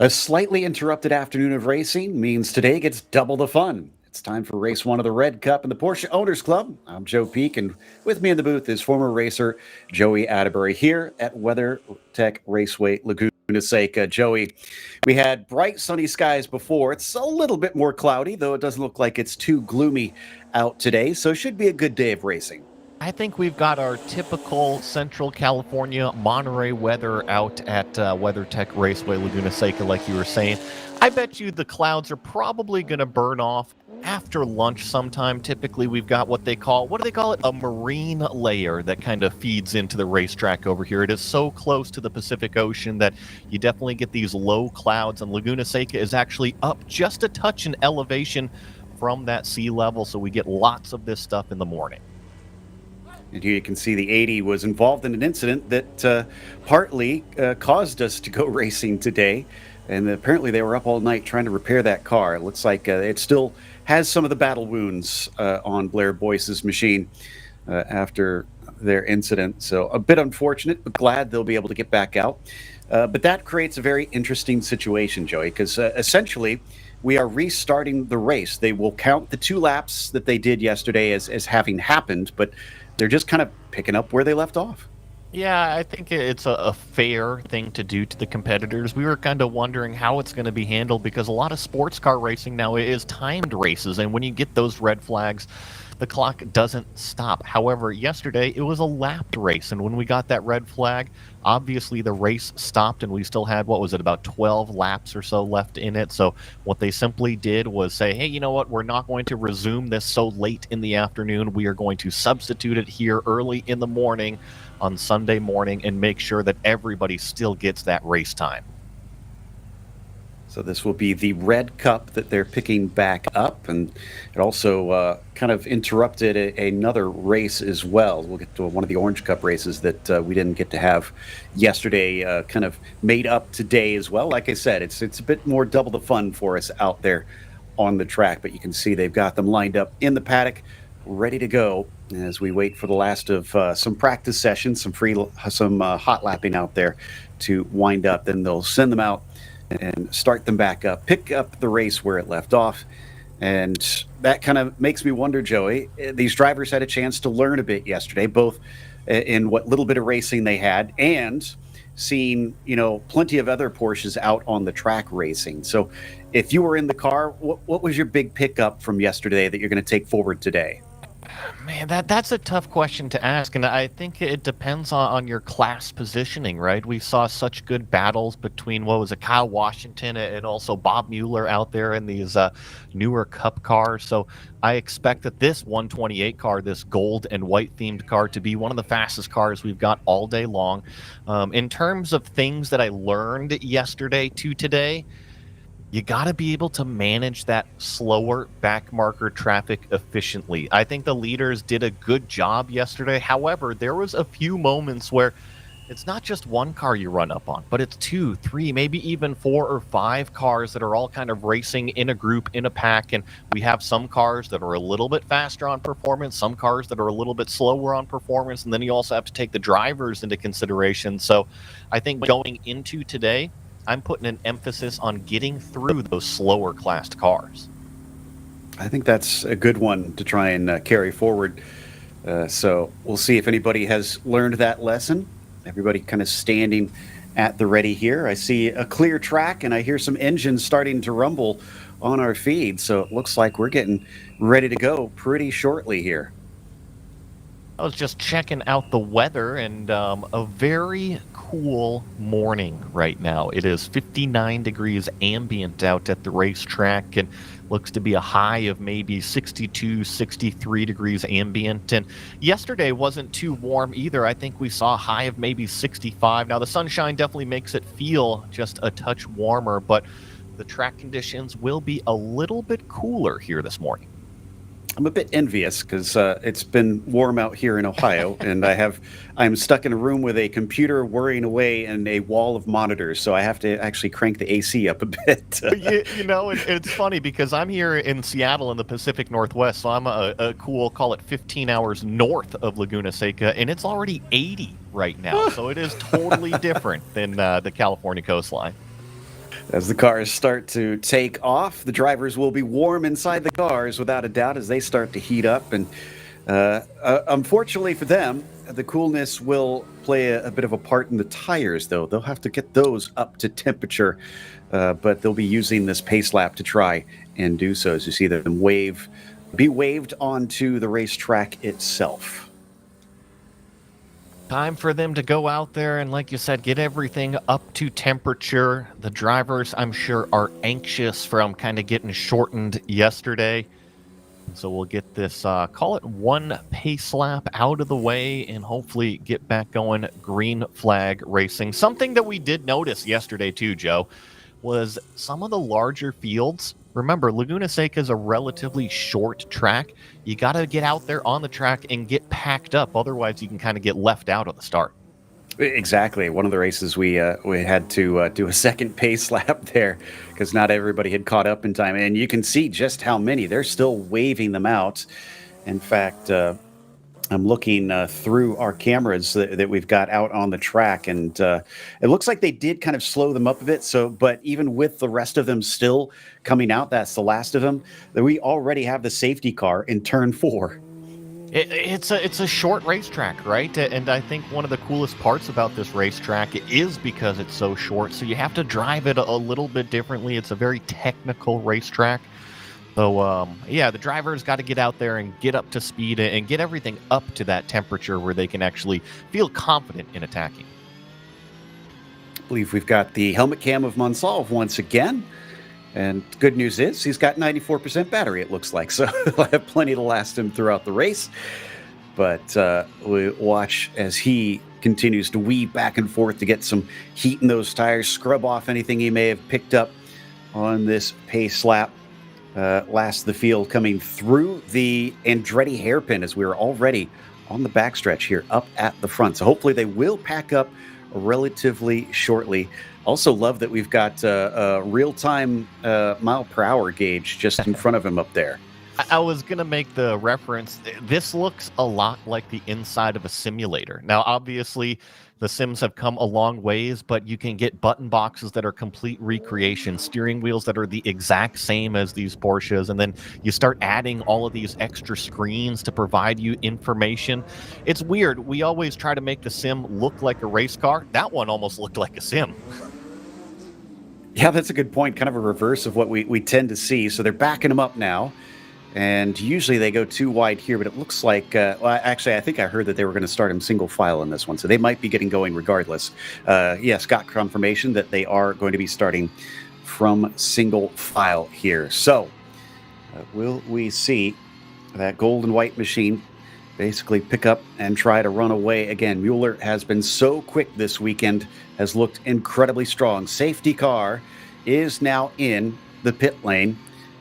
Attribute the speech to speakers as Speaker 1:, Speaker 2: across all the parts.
Speaker 1: A slightly interrupted afternoon of racing means today gets double the fun. It's time for race one of the Red Cup and the Porsche Owners Club. I'm Joe Peak, and with me in the booth is former racer Joey Atterbury here at WeatherTech Raceway Laguna Seca. Joey, we had bright sunny skies before. It's a little bit more cloudy, though it doesn't look like it's too gloomy out today, so it should be a good day of racing.
Speaker 2: I think we've got our typical Central California Monterey weather out at WeatherTech Raceway Laguna Seca, like you were saying. I bet you the clouds are probably going to burn off after lunch sometime. Typically, we've got what do they call it? A marine layer that kind of feeds into the racetrack over here. It is so close to the Pacific Ocean that you definitely get these low clouds, and Laguna Seca is actually up just a touch in elevation from that sea level, so we get lots of this stuff in the morning.
Speaker 1: And here you can see the 80 was involved in an incident that partly caused us to go racing today. And apparently they were up all night trying to repair that car. It looks like it still has some of the battle wounds on Blair Boyce's machine after their incident. So a bit unfortunate, but glad they'll be able to get back out. But that creates a very interesting situation, Joey, because essentially we are restarting the race. They will count the 2 laps that they did yesterday as having happened, but they're just kind of picking up where they left off.
Speaker 2: Yeah, I think it's a fair thing to do to the competitors. We were kind of wondering how it's going to be handled because a lot of sports car racing now is timed races, and when you get those red flags, the clock doesn't stop. However, yesterday it was a lapped race, and when we got that red flag, obviously the race stopped, and we still had, about 12 laps or so left in it. So what they simply did was say, hey, you know what, we're not going to resume this so late in the afternoon. We are going to substitute it here early in the morning on Sunday morning and make sure that everybody still gets that race time.
Speaker 1: So this will be the Red Cup that they're picking back up, and it also kind of interrupted another race as well. We'll get to one of the Orange Cup races that we didn't get to have yesterday, kind of made up today as well. Like I said, it's a bit more double the fun for us out there on the track, but you can see they've got them lined up in the paddock, ready to go as we wait for the last of some practice sessions, some hot lapping out there to wind up. Then they'll send them out and start them back up, pick up the race where it left off. And that kind of makes me wonder, Joey, these drivers had a chance to learn a bit yesterday, both in what little bit of racing they had and seeing, plenty of other Porsches out on the track racing. So if you were in the car, what was your big pickup from yesterday that you're going to take forward today?
Speaker 2: Man, that's a tough question to ask, and I think it depends on your class positioning, right? We saw such good battles between, Kyle Washington and also Bob Mueller out there in these newer Cup cars. So I expect that this 128 car, this gold and white themed car, to be one of the fastest cars we've got all day long. In terms of things that I learned yesterday to today, you got to be able to manage that slower back marker traffic efficiently. I think the leaders did a good job yesterday. However, there was a few moments where it's not just one car you run up on, but it's 2, 3, maybe even 4 or 5 cars that are all kind of racing in a group, in a pack. And we have some cars that are a little bit faster on performance, some cars that are a little bit slower on performance. And then you also have to take the drivers into consideration. So I think going into today, I'm putting an emphasis on getting through those slower classed cars.
Speaker 1: I think that's a good one to try and carry forward. So we'll see if anybody has learned that lesson. Everybody kind of standing at the ready here. I see a clear track and I hear some engines starting to rumble on our feed. So it looks like we're getting ready to go pretty shortly here.
Speaker 2: I was just checking out the weather, and a very cool morning right now. It is 59 degrees ambient out at the racetrack, and looks to be a high of maybe 62, 63 degrees ambient. And yesterday wasn't too warm either. I think we saw a high of maybe 65. Now, the sunshine definitely makes it feel just a touch warmer, but the track conditions will be a little bit cooler here this morning.
Speaker 1: I'm a bit envious because it's been warm out here in Ohio, and I'm stuck in a room with a computer whirring away and a wall of monitors, so I have to actually crank the AC up a bit.
Speaker 2: It's funny because I'm here in Seattle in the Pacific Northwest, so I'm a cool, call it 15 hours north of Laguna Seca, and it's already 80 right now, so it is totally different than the California coastline.
Speaker 1: As the cars start to take off, the drivers will be warm inside the cars without a doubt as they start to heat up. And unfortunately for them, the coolness will play a bit of a part in the tires, though. They'll have to get those up to temperature, but they'll be using this pace lap to try and do so. As you see them be waved onto the racetrack itself.
Speaker 2: Time for them to go out there and, like you said, get everything up to temperature. The drivers, I'm sure, are anxious from kind of getting shortened yesterday. So we'll get this, call it one pace lap out of the way and hopefully get back going green flag racing. Something that we did notice yesterday too, Joe, was some of the larger fields. Remember, Laguna Seca is a relatively short track. You got to get out there on the track and get packed up. Otherwise, you can kind of get left out at the start.
Speaker 1: Exactly. One of the races we had to do a second pace lap there because not everybody had caught up in time. And you can see just how many. They're still waving them out. In fact, I'm looking through our cameras that we've got out on the track, and it looks like they did kind of slow them up a bit. So, but even with the rest of them still coming out, that's the last of them, that we already have the safety car in turn 4.
Speaker 2: It's a short racetrack, right? And I think one of the coolest parts about this racetrack is because it's so short. So you have to drive it a little bit differently. It's a very technical racetrack. So, yeah, the drivers got to get out there and get up to speed and get everything up to that temperature where they can actually feel confident in attacking.
Speaker 1: I believe we've got the helmet cam of Monsalve once again. And good news is he's got 94% battery, it looks like. So he'll have plenty to last him throughout the race. But we watch as he continues to weave back and forth to get some heat in those tires, scrub off anything he may have picked up on this pace lap. Last the field coming through the Andretti hairpin as we are already on the backstretch here up at the front. So hopefully they will pack up relatively shortly. Also love that we've got a real-time mile per hour gauge just in front of him up there.
Speaker 2: I was going to make the reference. This looks a lot like the inside of a simulator. Now, obviously, the Sims have come a long ways, but you can get button boxes that are complete recreation, steering wheels that are the exact same as these Porsches, and then you start adding all of these extra screens to provide you information. It's weird. We always try to make the Sim look like a race car. That one almost looked like a Sim.
Speaker 1: Yeah, that's a good point. Kind of a reverse of what we tend to see. So they're backing them up now. And usually they go too wide here, but it looks like, well, actually, I think I heard that they were going to start him single file in this one. So they might be getting going regardless. Yes, got confirmation that they are going to be starting from single file here. So will we see that gold and white machine basically pick up and try to run away again? Mueller has been so quick this weekend, has looked incredibly strong. Safety car is now in the pit lane.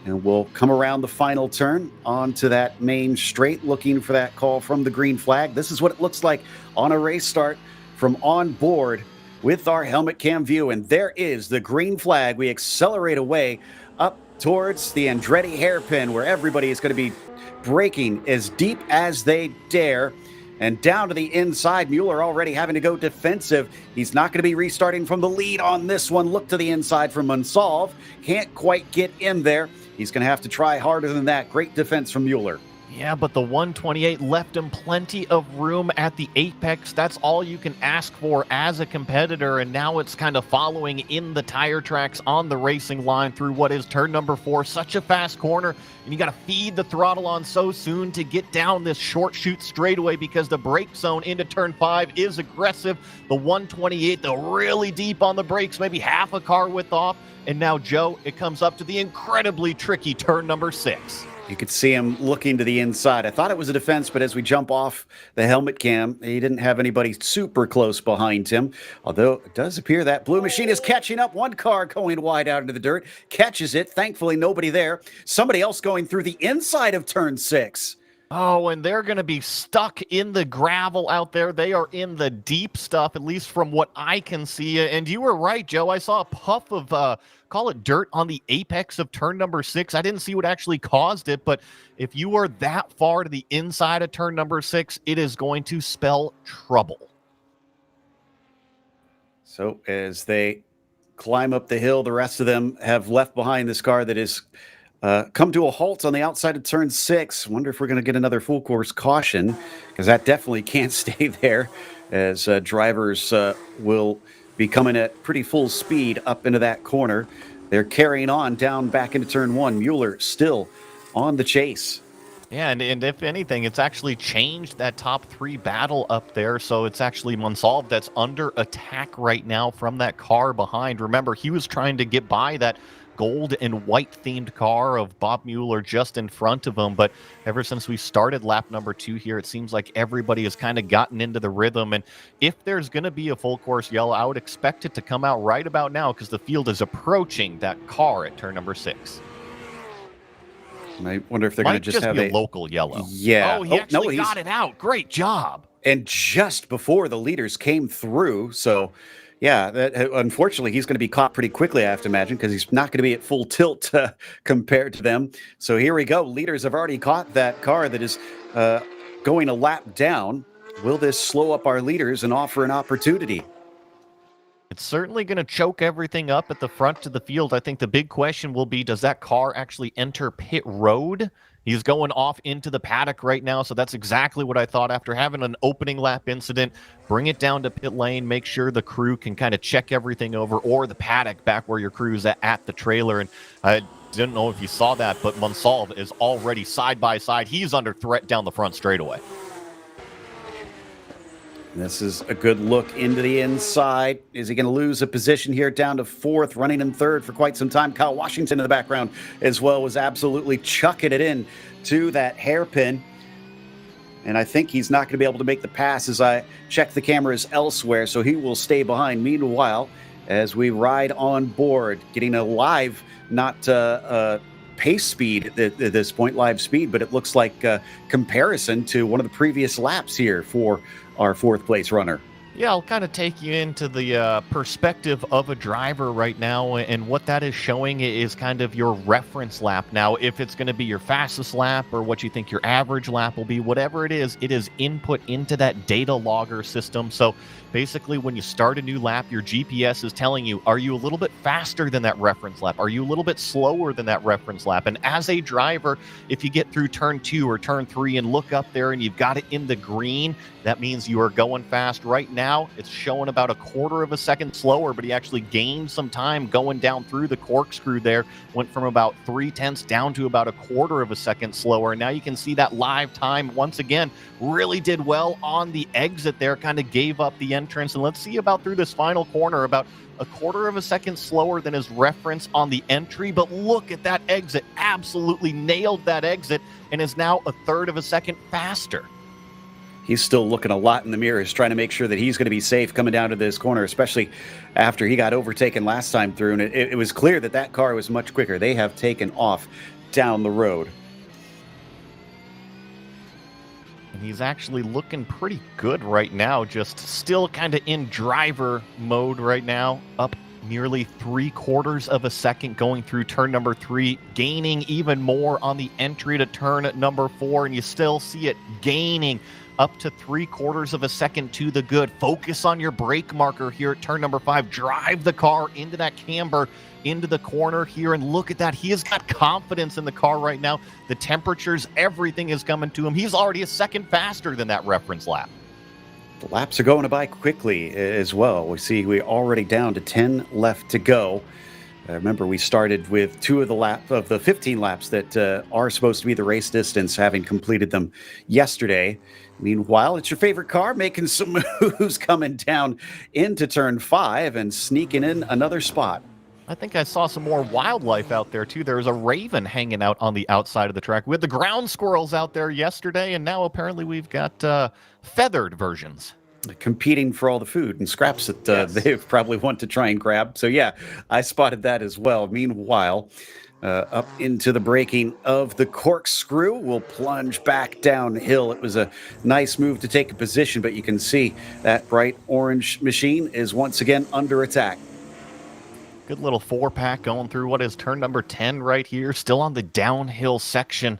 Speaker 1: And we'll come around the final turn onto that main straight, looking for that call from the green flag. This is what it looks like on a race start from on board with our helmet cam view. And there is the green flag. We accelerate away up towards the Andretti hairpin, where everybody is going to be braking as deep as they dare. And down to the inside, Mueller already having to go defensive. He's not going to be restarting from the lead on this one. Look to the inside from Monsalve. Can't quite get in there. He's going to have to try harder than that. Great defense from Mueller.
Speaker 2: Yeah, but the 128 left him plenty of room at the apex. That's all you can ask for as a competitor, and now it's kind of following in the tire tracks on the racing line through what is turn number 4. Such a fast corner, and you got to feed the throttle on so soon to get down this short shoot straightaway because the brake zone into turn 5 is aggressive. The 128, they're really deep on the brakes, maybe half a car width off, and now, Joe, it comes up to the incredibly tricky turn number 6.
Speaker 1: You could see him looking to the inside. I thought it was a defense, but as we jump off the helmet cam, he didn't have anybody super close behind him. Although it does appear that blue machine is catching up. One car going wide out into the dirt, catches it. Thankfully, nobody there. Somebody else going through the inside of turn 6.
Speaker 2: Oh, and they're going to be stuck in the gravel out there. They are in the deep stuff, at least from what I can see. And you were right, Joe. I saw a puff of, call it dirt on the apex of turn number 6. I didn't see what actually caused it, but if you are that far to the inside of turn number 6, it is going to spell trouble.
Speaker 1: So as they climb up the hill. The rest of them have left behind this car that is come to a halt on the outside of turn 6. Wonder if we're going to get another full course caution, because that definitely can't stay there, as drivers will be coming at pretty full speed up into that corner. They're carrying on down back into turn 1. Mueller still on the chase.
Speaker 2: Yeah, and if anything, it's actually changed that top 3 battle up there. So it's actually Monsalve that's under attack right now from that car behind. Remember, he was trying to get by that gold and white themed car of Bob Mueller just in front of him. But ever since we started lap number 2 here, it seems like everybody has kind of gotten into the rhythm. And if there's going to be a full course yellow, I would expect it to come out right about now, because the field is approaching that car at turn number 6.
Speaker 1: I wonder if they're going to just have
Speaker 2: a local yellow.
Speaker 1: Yeah.
Speaker 2: Oh, he actually got it out. Great job.
Speaker 1: And just before the leaders came through. So, yeah, unfortunately, he's going to be caught pretty quickly, I have to imagine, because he's not going to be at full tilt compared to them. So here we go. Leaders have already caught that car that is going a lap down. Will this slow up our leaders and offer an opportunity?
Speaker 2: It's certainly going to choke everything up at the front of the field. I think the big question will be, does that car actually enter pit road? He's going off into the paddock right now, so that's exactly what I thought after having an opening lap incident. Bring it down to pit lane, make sure the crew can kind of check everything over, or the paddock back where your crew's at the trailer. And I didn't know if you saw that, but Monsalve is already side by side. He's under threat down the front straightaway.
Speaker 1: This is a good look into the inside. Is he going to lose a position here down to 4th, running in 3rd for quite some time? Kyle Washington in the background as well was absolutely chucking it in to that hairpin. And I think he's not going to be able to make the pass as I check the cameras elsewhere, so he will stay behind. Meanwhile, as we ride on board, getting a live, not pace speed at this point, live speed, but it looks like comparison to one of the previous laps here for our 4th place runner.
Speaker 2: Yeah, I'll kind of take you into the perspective of a driver right now, and what that is showing is kind of your reference lap. Now, if it's going to be your fastest lap or what you think your average lap will be, whatever it is input into that data logger system. So basically, when you start a new lap, your GPS is telling you, are you a little bit faster than that reference lap? Are you a little bit slower than that reference lap? And as a driver, if you get through turn 2 or turn 3 and look up there and you've got it in the green, that means you are going fast. Right now, it's showing about a 1/4 of a second slower, but he actually gained some time going down through the corkscrew there. Went from about 3/10 down to about a 1/4 of a second slower. And now you can see that live time once again really did well on the exit there, kind of gave up the entrance. And let's see about through this final corner, about a 1/4 of a second slower than his reference on the entry. But look at that exit, absolutely nailed that exit, and is now a 1/3 of a second faster.
Speaker 1: He's still looking a lot in the mirrors, trying to make sure that he's going to be safe coming down to this corner, especially after he got overtaken last time through. And it was clear that that car was much quicker. They have taken off down the road.
Speaker 2: And he's actually looking pretty good right now, just still kind of in driver mode right now, up nearly 3/4 of a second going through turn number 3, gaining even more on the entry to turn number 4, and you still see it gaining up to 3/4 of a second to the good. Focus on your brake marker here at turn number 5. Drive the car into that camber, into the corner here, and look at that. He has got confidence in the car right now. The temperatures, everything is coming to him. He's already a second faster than that reference lap.
Speaker 1: The laps are going by quickly as well. We see we're already down to 10 left to go. Remember, we started with 2 of the 15 laps that are supposed to be the race distance, having completed them yesterday. Meanwhile, it's your favorite car making some moves, coming down into turn 5 and sneaking in another spot.
Speaker 2: I think I saw some more wildlife out there, too. There was a raven hanging out on the outside of the track. We had the ground squirrels out there yesterday, and now apparently we've got feathered versions.
Speaker 1: Competing for all the food and scraps that
Speaker 2: Yes.
Speaker 1: they probably want to try and grab. So, yeah, I spotted that as well. Meanwhile, up into the braking of the corkscrew, we'll plunge back downhill. It was a nice move to take a position, but you can see that bright orange machine is once again under attack.
Speaker 2: Good little 4-pack going through what is turn number 10 right here, still on the downhill section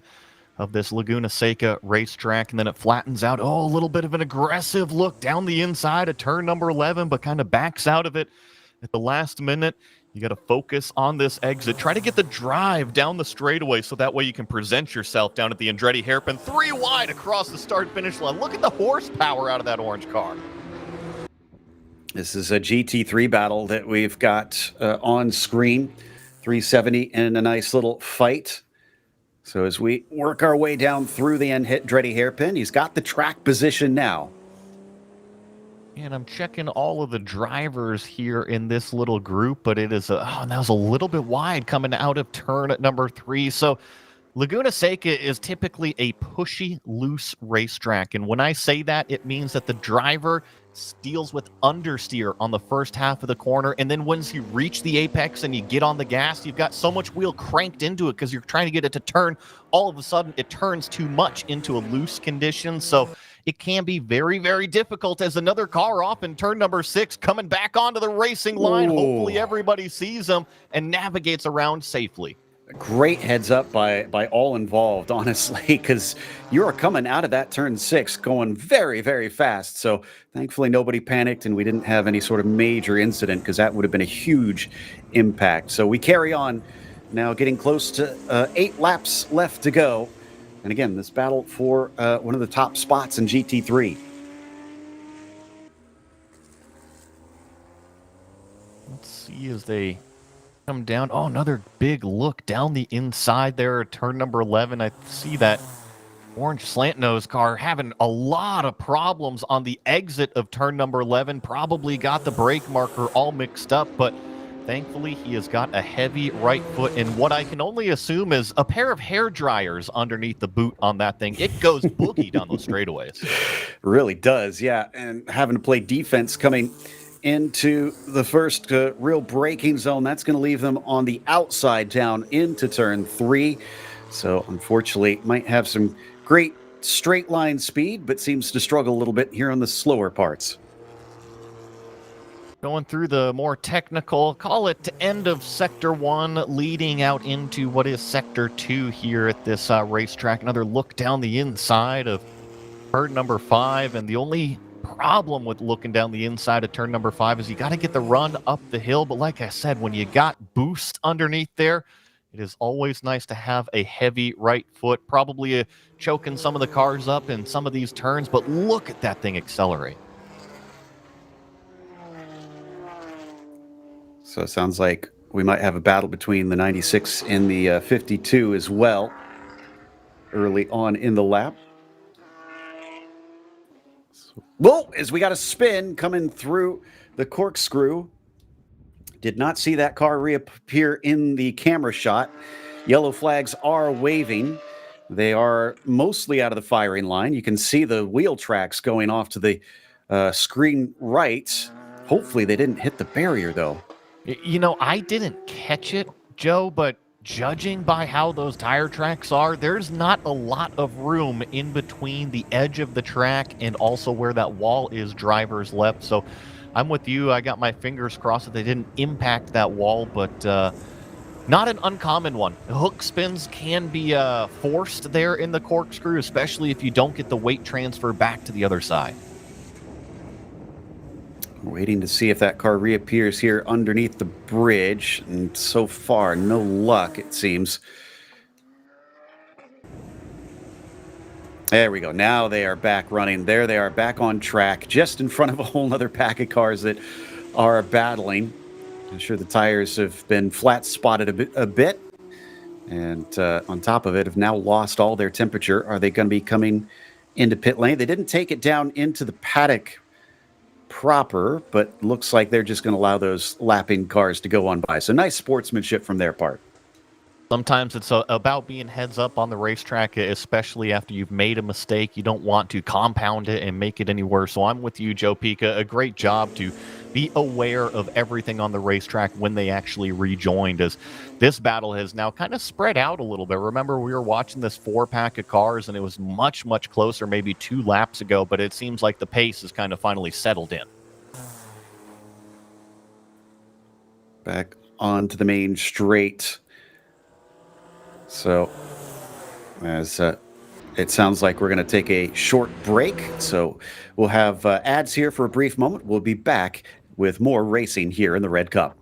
Speaker 2: of this Laguna Seca racetrack, and then it flattens out. Oh, a little bit of an aggressive look down the inside of turn number 11, but kind of backs out of it At the last minute, you got to focus on this exit. Try to get the drive down the straightaway so that way you can present yourself down at the Andretti hairpin. 3 wide across the start-finish line. Look at the horsepower out of that orange car.
Speaker 1: This is a GT3 battle that we've got on screen. 370 in a nice little fight. So as we work our way down through the Andretti hairpin, he's got the track position now.
Speaker 2: And I'm checking all of the drivers here in this little group, but it is that was a little bit wide coming out of turn at number 3. So Laguna Seca is typically a pushy, loose racetrack. And when I say that, it means that the driver deals with understeer on the first half of the corner. And then once you reach the apex and you get on the gas, you've got so much wheel cranked into it because you're trying to get it to turn. All of a sudden, it turns too much into a loose condition. So it can be very, very difficult as another car off in turn number 6 coming back onto the racing line.
Speaker 1: Ooh.
Speaker 2: Hopefully everybody sees him and navigates around safely.
Speaker 1: Great heads up by all involved, honestly, because you are coming out of that turn 6 going very, very fast. So thankfully nobody panicked and we didn't have any sort of major incident because that would have been a huge impact. So we carry on now, getting close to 8 laps left to go. And again, this battle for one of the top spots in GT3.
Speaker 2: Let's see as they come down. Oh, another big look down the inside there at turn number 11. I see that orange slant nose car having a lot of problems on the exit of turn number 11. Probably got the brake marker all mixed up, but thankfully he has got a heavy right foot and what I can only assume is a pair of hair dryers underneath the boot on that thing. It goes boogie down those straightaways.
Speaker 1: Really does, yeah. And having to play defense coming into the first real braking zone, that's going to leave them on the outside down into turn 3. So unfortunately might have some great straight line speed, but seems to struggle a little bit here on the slower parts.
Speaker 2: Going through the more technical, call it end of Sector 1, leading out into what is Sector 2 here at this racetrack. Another look down the inside of turn number 5, and the only problem with looking down the inside of turn number 5 is you got to get the run up the hill. But like I said, when you got boost underneath there, it is always nice to have a heavy right foot, probably choking some of the cars up in some of these turns. But look at that thing accelerate.
Speaker 1: So it sounds like we might have a battle between the 96 and the 52 as well early on in the lap. Well, as we got a spin coming through the corkscrew. Did not see that car reappear in the camera shot. Yellow flags are waving. They are mostly out of the firing line. You can see the wheel tracks going off to the screen right. Hopefully they didn't hit the barrier, though.
Speaker 2: You know, I didn't catch it, Joe, but judging by how those tire tracks are, there's not a lot of room in between the edge of the track and also where that wall is driver's left. So I'm with you. I got my fingers crossed that they didn't impact that wall, but not an uncommon one. Hook spins can be forced there in the corkscrew, especially if you don't get the weight transfer back to the other side.
Speaker 1: We're waiting to see if that car reappears here underneath the bridge, and so far, no luck, it seems. There we go. Now they are back running. There they are, back on track, just in front of a whole other pack of cars that are battling. I'm sure the tires have been flat spotted a bit, and on top of it, have now lost all their temperature. Are they going to be coming into pit lane? They didn't take it down into the paddock proper, but looks like they're just going to allow those lapping cars to go on by. So nice sportsmanship from their part.
Speaker 2: Sometimes it's about being heads up on the racetrack, especially after you've made a mistake. You don't want to compound it and make it any worse. So I'm with you, Joe Pica. A great job to be aware of everything on the racetrack when they actually rejoined, as this battle has now kind of spread out a little bit. Remember, we were watching this 4-pack of cars, and it was much, much closer maybe 2 laps ago, but it seems like the pace has kind of finally settled in.
Speaker 1: Back onto the main straight. So, as it sounds like we're going to take a short break, so we'll have ads here for a brief moment. We'll be back with more racing here in the Red Cup.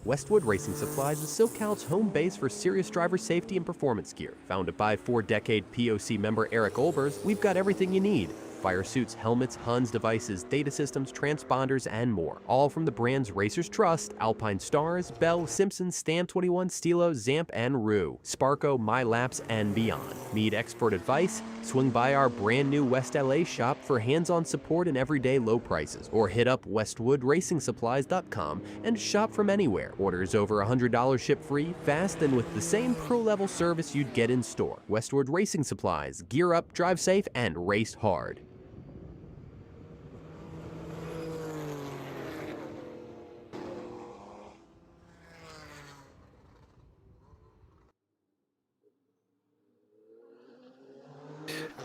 Speaker 3: Westwood Racing Supplies is SoCal's home base for serious driver safety and performance gear. Founded by 4-decade POC member Eric Olbers, we've got everything you need. Fire suits, helmets, Huns devices, data systems, transponders, and more. All from the brands racers trust: Alpine Stars, Bell, Simpson, Stan 21, Stilo, Zamp, and Rue. Sparco, MyLaps, and beyond. Need expert advice? Swing by our brand new West LA shop for hands-on support and everyday low prices. Or hit up westwoodracingsupplies.com and shop from anywhere. Orders over $100 ship free, fast, and with the same pro-level service you'd get in store. Westwood Racing Supplies. Gear up, drive safe, and race hard.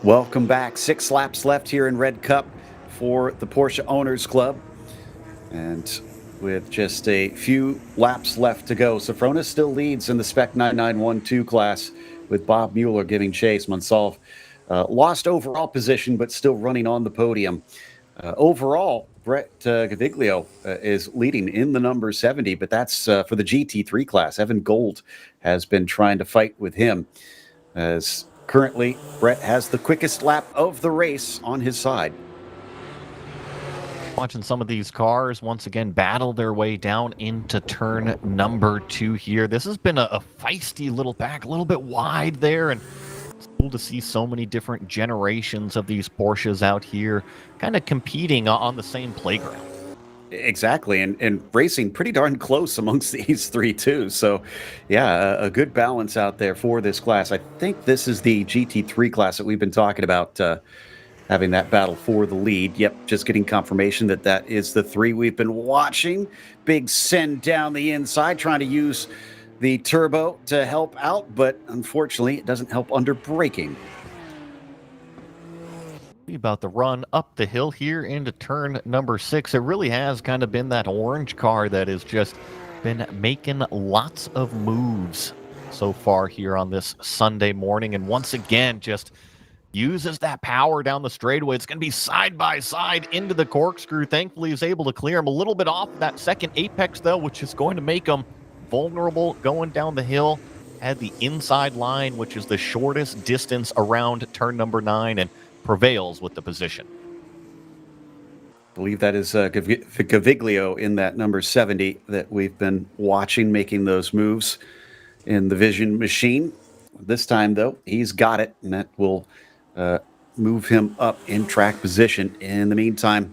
Speaker 1: Welcome back. 6 laps left here in Red Cup for the Porsche Owners Club. And with just a few laps left to go, Sofronis still leads in the Spec 9912 class, with Bob Mueller giving chase. Monsalve lost overall position, but still running on the podium. Overall, Brett Gaviglio is leading in the number 70, but that's for the GT3 class. Evan Gold has been trying to fight with him, as currently Brett has the quickest lap of the race on his side.
Speaker 2: Watching some of these cars once again battle their way down into turn number 2 here. This has been a feisty little back, a little bit wide there, and it's cool to see so many different generations of these Porsches out here kind of competing on the same playground.
Speaker 1: Exactly, and racing pretty darn close amongst these three too. So yeah, a good balance out there for this class. I think this is the GT3 class that we've been talking about, having that battle for the lead. Yep, just getting confirmation that that is the 3 we've been watching. Big send down the inside, trying to use the turbo to help out, but unfortunately it doesn't help under braking.
Speaker 2: About the run up the hill here into turn number 6. It really has kind of been that orange car that has just been making lots of moves so far here on this Sunday morning, and once again just uses that power down the straightaway. It's going to be side by side into the corkscrew. Thankfully, he's able to clear him a little bit off that second apex, though, which is going to make him vulnerable going down the hill. Had the inside line, which is the shortest distance around turn number 9, and prevails with the position.
Speaker 1: I believe that is Gaviglio in that number 70 that we've been watching, making those moves in the vision machine. This time, though, he's got it, and that will move him up in track position. In the meantime,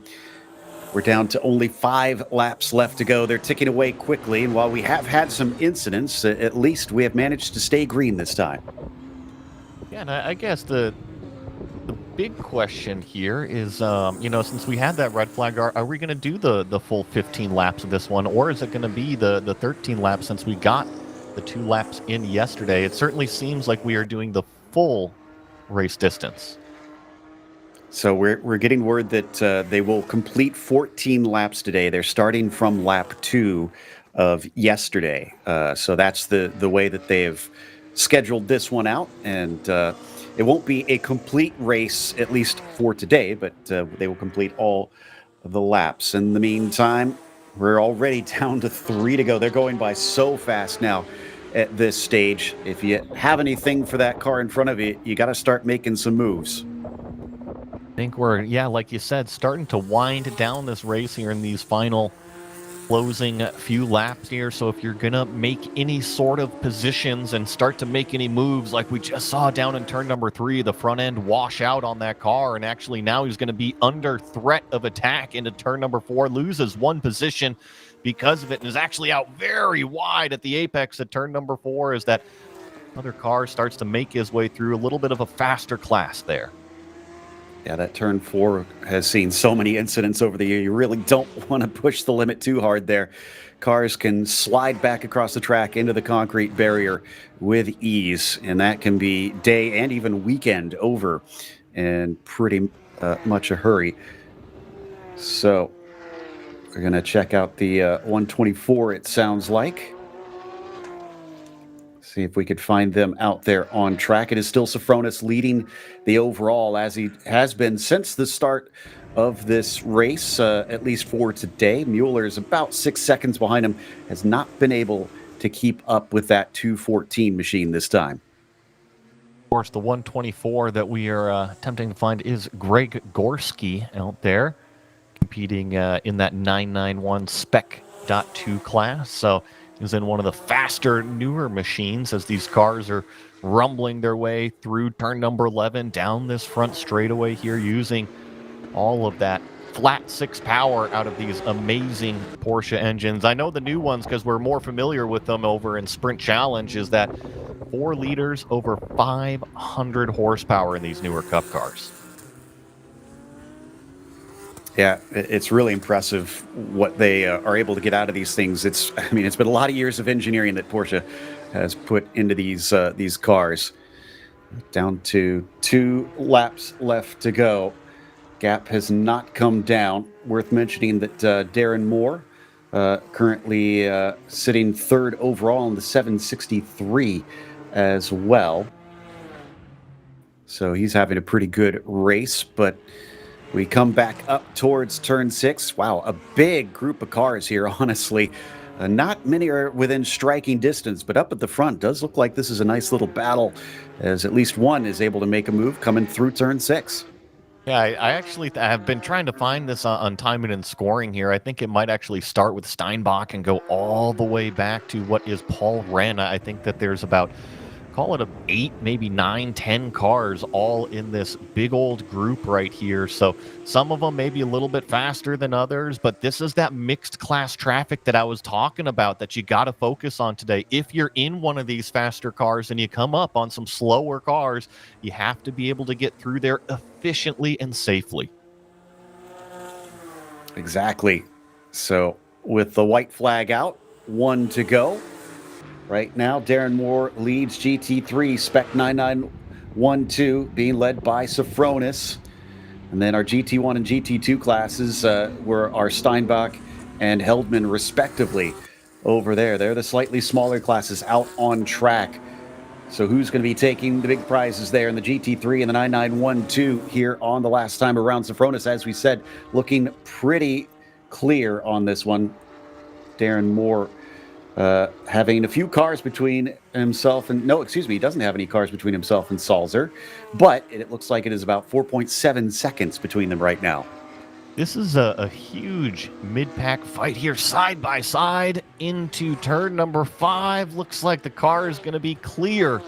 Speaker 1: we're down to only 5 laps left to go. They're ticking away quickly, and while we have had some incidents, at least we have managed to stay green this time.
Speaker 2: Yeah, and I guess the big question here is, since we had that red flag, are we going to do the full 15 laps of this one, or is it going to be the 13 laps since we got the 2 laps in yesterday? It certainly seems like we are doing the full race distance.
Speaker 1: So we're getting word that they will complete 14 laps today. They're starting from lap 2 of yesterday. So that's the way that they have scheduled this one out, and it won't be a complete race, at least for today, but they will complete all of the laps. In the meantime, we're already down to 3 to go. They're going by so fast now at this stage. If you have anything for that car in front of you, you got to start making some moves.
Speaker 2: I think we're, like you said, starting to wind down this race here in these final closing few laps here. So if you're gonna make any sort of positions and start to make any moves, like we just saw down in turn number 3, the front end wash out on that car, and actually now he's going to be under threat of attack into turn number 4, loses 1 position because of it, and is actually out very wide at the apex at turn number 4 as that other car starts to make his way through. A little bit of a faster class there.
Speaker 1: Yeah, that turn 4 has seen so many incidents over the year. You really don't want to push the limit too hard there. Cars can slide back across the track into the concrete barrier with ease, and that can be day and even weekend over in pretty much a hurry. So we're going to check out the 124, it sounds like. See if we could find them out there on track. It is still Sofronis leading the overall, as he has been since the start of this race, at least for today. Mueller is about 6 seconds behind him, has not been able to keep up with that 2:14 machine this time.
Speaker 2: Of course, the 124 that we are attempting to find is Greg Gorski out there, competing in that 991 Spec .2 class. So he's in one of the faster, newer machines as these cars are rumbling their way through turn number 11 down this front straightaway here, using all of that flat six power out of these amazing Porsche engines. I know the new ones because we're more familiar with them over in Sprint Challenge, is that 4 liters over 500 horsepower in these newer Cup cars.
Speaker 1: Yeah, it's really impressive what they are able to get out of these things. It's been a lot of years of engineering that Porsche has put into these cars. Down to 2 laps left to go. Gap has not come down. Worth mentioning that Darren Moore, currently sitting 3rd overall in the 763 as well. So he's having a pretty good race, but we come back up towards turn 6. Wow, a big group of cars here, honestly. Not many are within striking distance, but up at the front does look like this is a nice little battle, as at least one is able to make a move coming through turn 6.
Speaker 2: Yeah, I actually have been trying to find this on timing and scoring here. I think it might actually start with Steinbach and go all the way back to what is Paul Wren. I think that there's about, call it 8, maybe 9, 10 cars all in this big old group right here. So some of them may be a little bit faster than others, but this is that mixed class traffic that I was talking about that you got to focus on today. If you're in one of these faster cars and you come up on some slower cars, you have to be able to get through there efficiently and safely.
Speaker 1: Exactly. So with the white flag out, 1 to go. Right now, Darren Moore leads GT3, Spec 9912, being led by Sofronis. And then our GT1 and GT2 classes were our Steinbach and Heldman, respectively, over there. They're the slightly smaller classes out on track. So who's going to be taking the big prizes there in the GT3 and the 9912 here on the last time around? Sofronis, as we said, looking pretty clear on this one. Darren Moore having a few cars between himself and... No, excuse me, he doesn't have any cars between himself and Salzer, but it looks like it is about 4.7 seconds between them right now.
Speaker 2: This is a huge mid-pack fight here, side by side into turn number 5. Looks like the car is going to be clear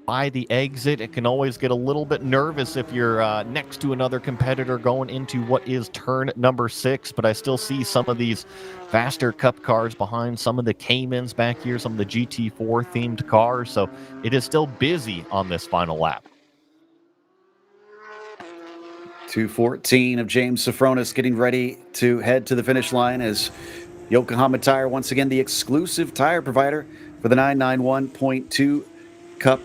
Speaker 2: by the exit. It can always get a little bit nervous if you're next to another competitor going into what is turn number 6, but I still see some of these faster Cup cars behind some of the Caymans back here, some of the GT4 themed cars, so it is still busy on this final lap.
Speaker 1: 2:14 of James Sofronis getting ready to head to the finish line as Yokohama Tire, once again the exclusive tire provider for the 991.2 Cup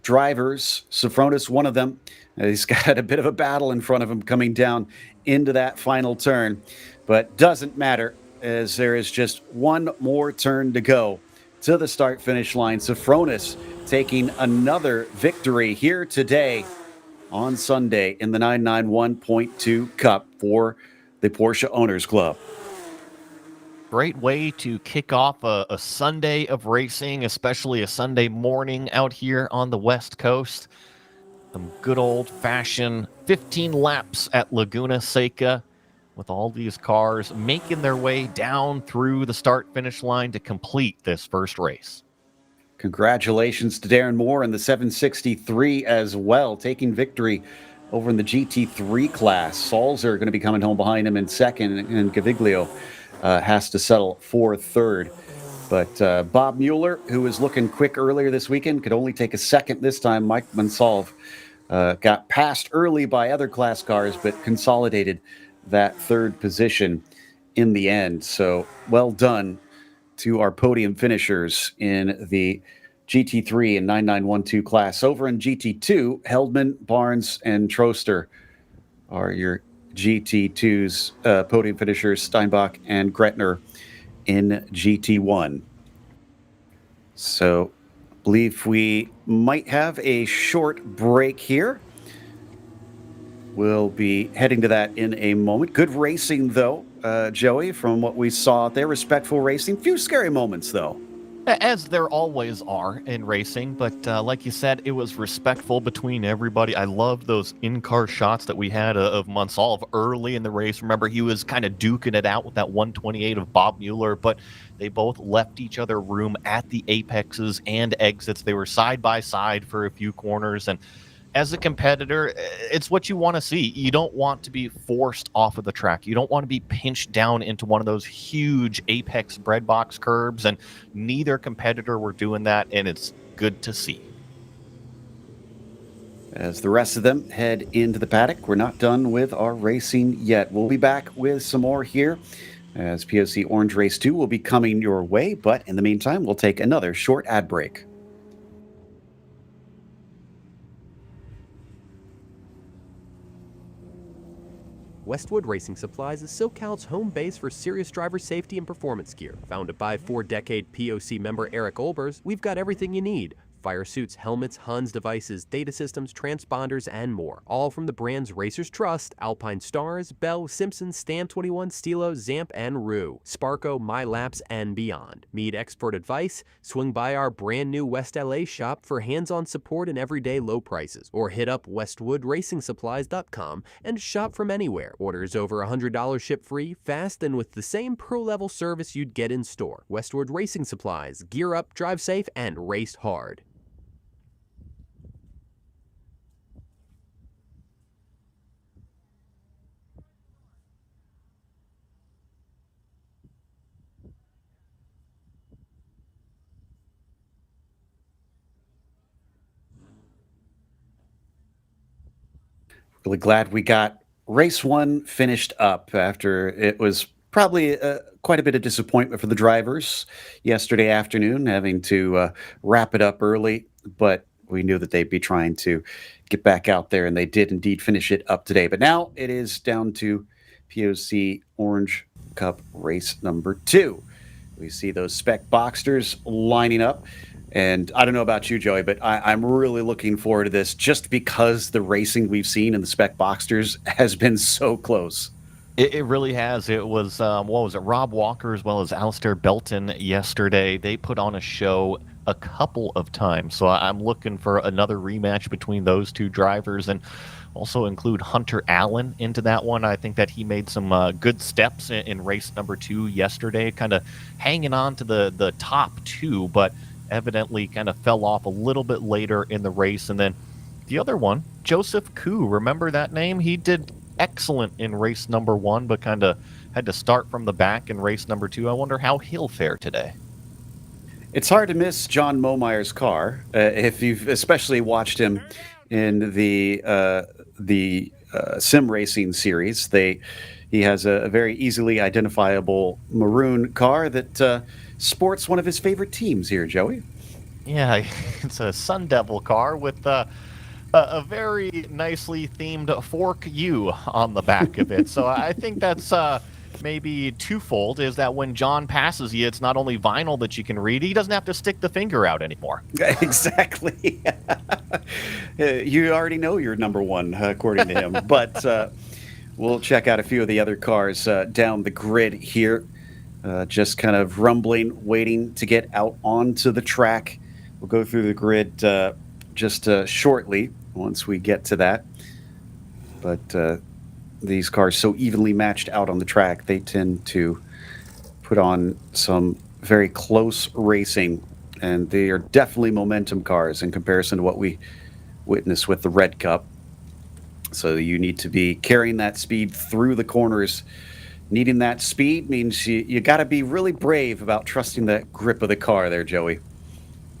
Speaker 1: drivers. Sofronis, one of them. He's got a bit of a battle in front of him coming down into that final turn, but doesn't matter as there is just one more turn to go to the start-finish line. Sofronis taking another victory here today on Sunday in the 991.2 Cup for the Porsche Owners Club.
Speaker 2: Great way to kick off a Sunday of racing, especially a Sunday morning out here on the West Coast. Some good old-fashioned 15 laps at Laguna Seca with all these cars making their way down through the start-finish line to complete this first race.
Speaker 1: Congratulations to Darren Moore in the 763 as well, taking victory over in the GT3 class. Salzer going to be coming home behind him in second, and Gaviglio has to settle for third. But Bob Mueller, who was looking quick earlier this weekend, could only take a second this time. Mike Mansolv got passed early by other class cars, but consolidated that third position in the end. So well done to our podium finishers in the GT3 and 9912 class. Over in GT2, Heldman, Barnes, and Troster are your GT2's podium finishers, Steinbach and Gretner in GT1. So I believe we might have a short break here. We'll be heading to that in a moment. Good racing, though, Joey, from what we saw out there. Respectful racing. Few scary moments, though.
Speaker 2: As there always are in racing, but like you said, it was respectful between everybody. I love those in-car shots that we had of Monsalve early in the race. Remember, he was kind of duking it out with that 128 of Bob Mueller, but they both left each other room at the apexes and exits. They were side by side for a few corners, and as a competitor, it's what you want to see. You don't want to be forced off of the track. You don't want to be pinched down into one of those huge apex breadbox curbs, and neither competitor were doing that, and it's good to see.
Speaker 1: As the rest of them head into the paddock, we're not done with our racing yet. We'll be back with some more here as POC Orange Race 2 will be coming your way, but in the meantime, we'll take another short ad break.
Speaker 3: Westwood Racing Supplies is SoCal's home base for serious driver safety and performance gear. Founded by 4-decade POC member Eric Olbers, we've got everything you need. Fire suits, helmets, Huns devices, data systems, transponders, and more. All from the brands racers trust: Alpine Stars, Bell, Simpson, Stan 21, Stilo, Zamp, and Rue. Sparco, MyLaps, and beyond. Need expert advice? Swing by our brand new West LA shop for hands-on support and everyday low prices. Or hit up westwoodracingsupplies.com and shop from anywhere. Orders over $100 ship free, fast, and with the same pro-level service you'd get in store. Westwood Racing Supplies. Gear up, drive safe, and race hard.
Speaker 1: Really glad we got race 1 finished up after it was probably quite a bit of disappointment for the drivers yesterday afternoon, having to wrap it up early, but we knew that they'd be trying to get back out there, and they did indeed finish it up today. But now it is down to POC Orange Cup race number 2. We see those spec Boxsters lining up. And I don't know about you, Joey, but I'm really looking forward to this just because the racing we've seen in the spec Boxsters has been so close.
Speaker 2: It really has. It was, what was it, Rob Walker as well as Alistair Belton yesterday. They put on a show a couple of times. So I'm looking for another rematch between those two drivers, and also include Hunter Allen into that one. I think that he made some good steps in race number 2 yesterday, kind of hanging on to the top 2, but evidently kind of fell off a little bit later in the race. And then the other one, Joseph Koo, remember that name? He did excellent in race number 1, but kind of had to start from the back in race number 2. I wonder how he'll fare today.
Speaker 1: It's hard to miss John Momeyer's car if you've especially watched him in the sim racing series. He has a very easily identifiable maroon car that sports one of his favorite teams here, Joey.
Speaker 2: Yeah, it's a Sun Devil car with a very nicely themed fork U on the back of it. So I think that's maybe twofold, is that when John passes you, it's not only vinyl that you can read. He doesn't have to stick the finger out anymore.
Speaker 1: Exactly. You already know you're number 1, according to him. But we'll check out a few of the other cars down the grid here. Just kind of rumbling, waiting to get out onto the track. We'll go through the grid just shortly once we get to that. But these cars so evenly matched out on the track, they tend to put on some very close racing, and they are definitely momentum cars in comparison to what we witnessed with the Red Cup. So you need to be carrying that speed through the corners. Needing that speed means you got to be really brave about trusting that grip of the car there, Joey.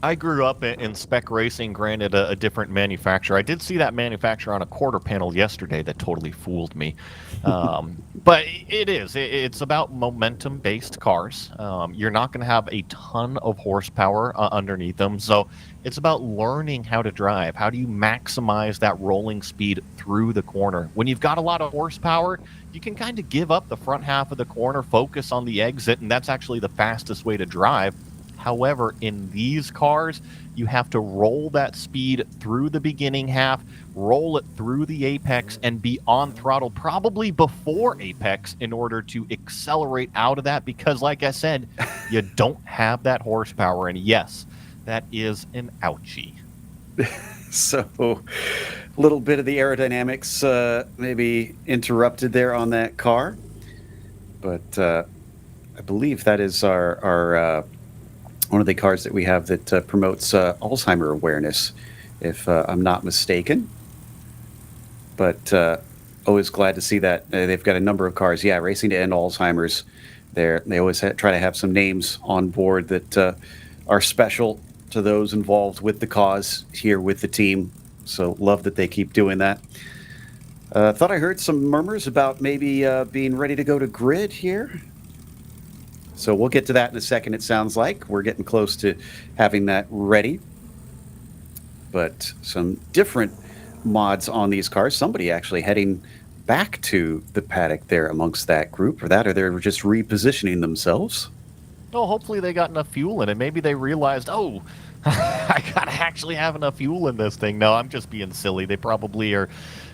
Speaker 2: I grew up in spec racing, granted a different manufacturer. I did see that manufacturer on a quarter panel yesterday that totally fooled me. But it's about momentum-based cars. You're not going to have a ton of horsepower underneath them, so it's about learning how to drive. How do you maximize that rolling speed through the corner? When you've got a lot of horsepower, you can kind of give up the front half of the corner, focus on the exit, and that's actually the fastest way to drive. However, in these cars, you have to roll that speed through the beginning half, roll it through the apex, and be on throttle probably before apex in order to accelerate out of that because, like I said, you don't have that horsepower. And yes, that is an ouchie.
Speaker 1: So a little bit of the aerodynamics maybe interrupted there on that car. But I believe that is our one of the cars that we have that promotes Alzheimer awareness, if I'm not mistaken. But always glad to see that they've got a number of cars. Yeah, Racing to End Alzheimer's. They always try to have some names on board that are special to those involved with the cause here with the team. So love that they keep doing that. Thought I heard some murmurs about maybe being ready to go to grid here. So we'll get to that in a second, it sounds like. We're getting close to having that ready. But some different mods on these cars. Somebody actually heading back to the paddock there amongst that group, or they're just repositioning themselves.
Speaker 2: Oh, hopefully they got enough fuel in it. Maybe they realized, oh, I gotta actually have enough fuel in this thing. No, I'm just being silly. They probably are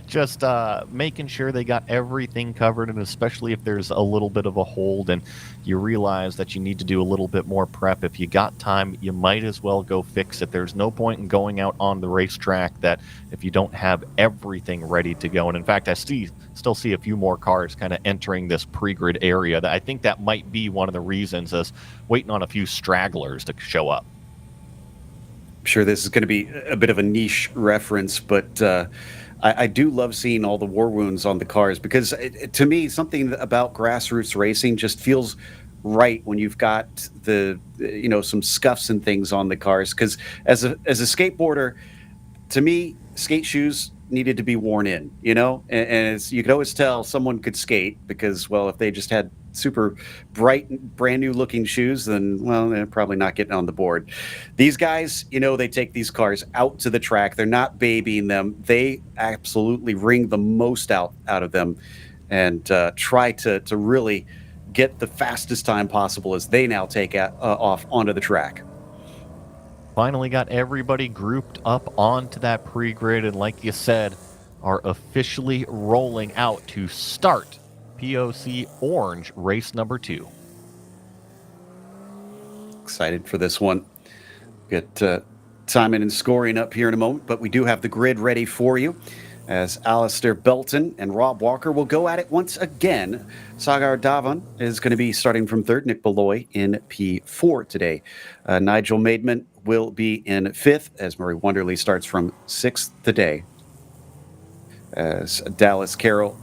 Speaker 2: just making sure they got everything covered, and especially if there's a little bit of a hold and you realize that you need to do a little bit more prep. If you got time, you might as well go fix it. There's no point in going out on the racetrack that if you don't have everything ready to go. And in fact, I still see a few more cars kind of entering this pre-grid area. That I think that might be one of the reasons, is waiting on a few stragglers to show up.
Speaker 1: I'm sure this is going to be a bit of a niche reference, but I do love seeing all the war wounds on the cars because to me, something about grassroots racing just feels right when you've got some scuffs and things on the cars. Because as a skateboarder, to me, skate shoes needed to be worn in, and you could always tell someone could skate because, well, if they just had super bright, brand new looking shoes, then, well, they're probably not getting on the board. These guys, they take these cars out to the track. They're not babying them. They absolutely wring the most out of them and try to really get the fastest time possible as they now take off onto the track.
Speaker 2: Finally got everybody grouped up onto that pre-grid, and like you said, are officially rolling out to start POC Orange Race number 2.
Speaker 1: Excited for this one. Get timing and scoring up here in a moment, but we do have the grid ready for you as Alistair Belton and Rob Walker will go at it once again. Sagar Dhawan is going to be starting from third. Nick Beloy in P4 today. Nigel Maidman will be in fifth as Murray Wonderly starts from sixth today. As Dallas Carroll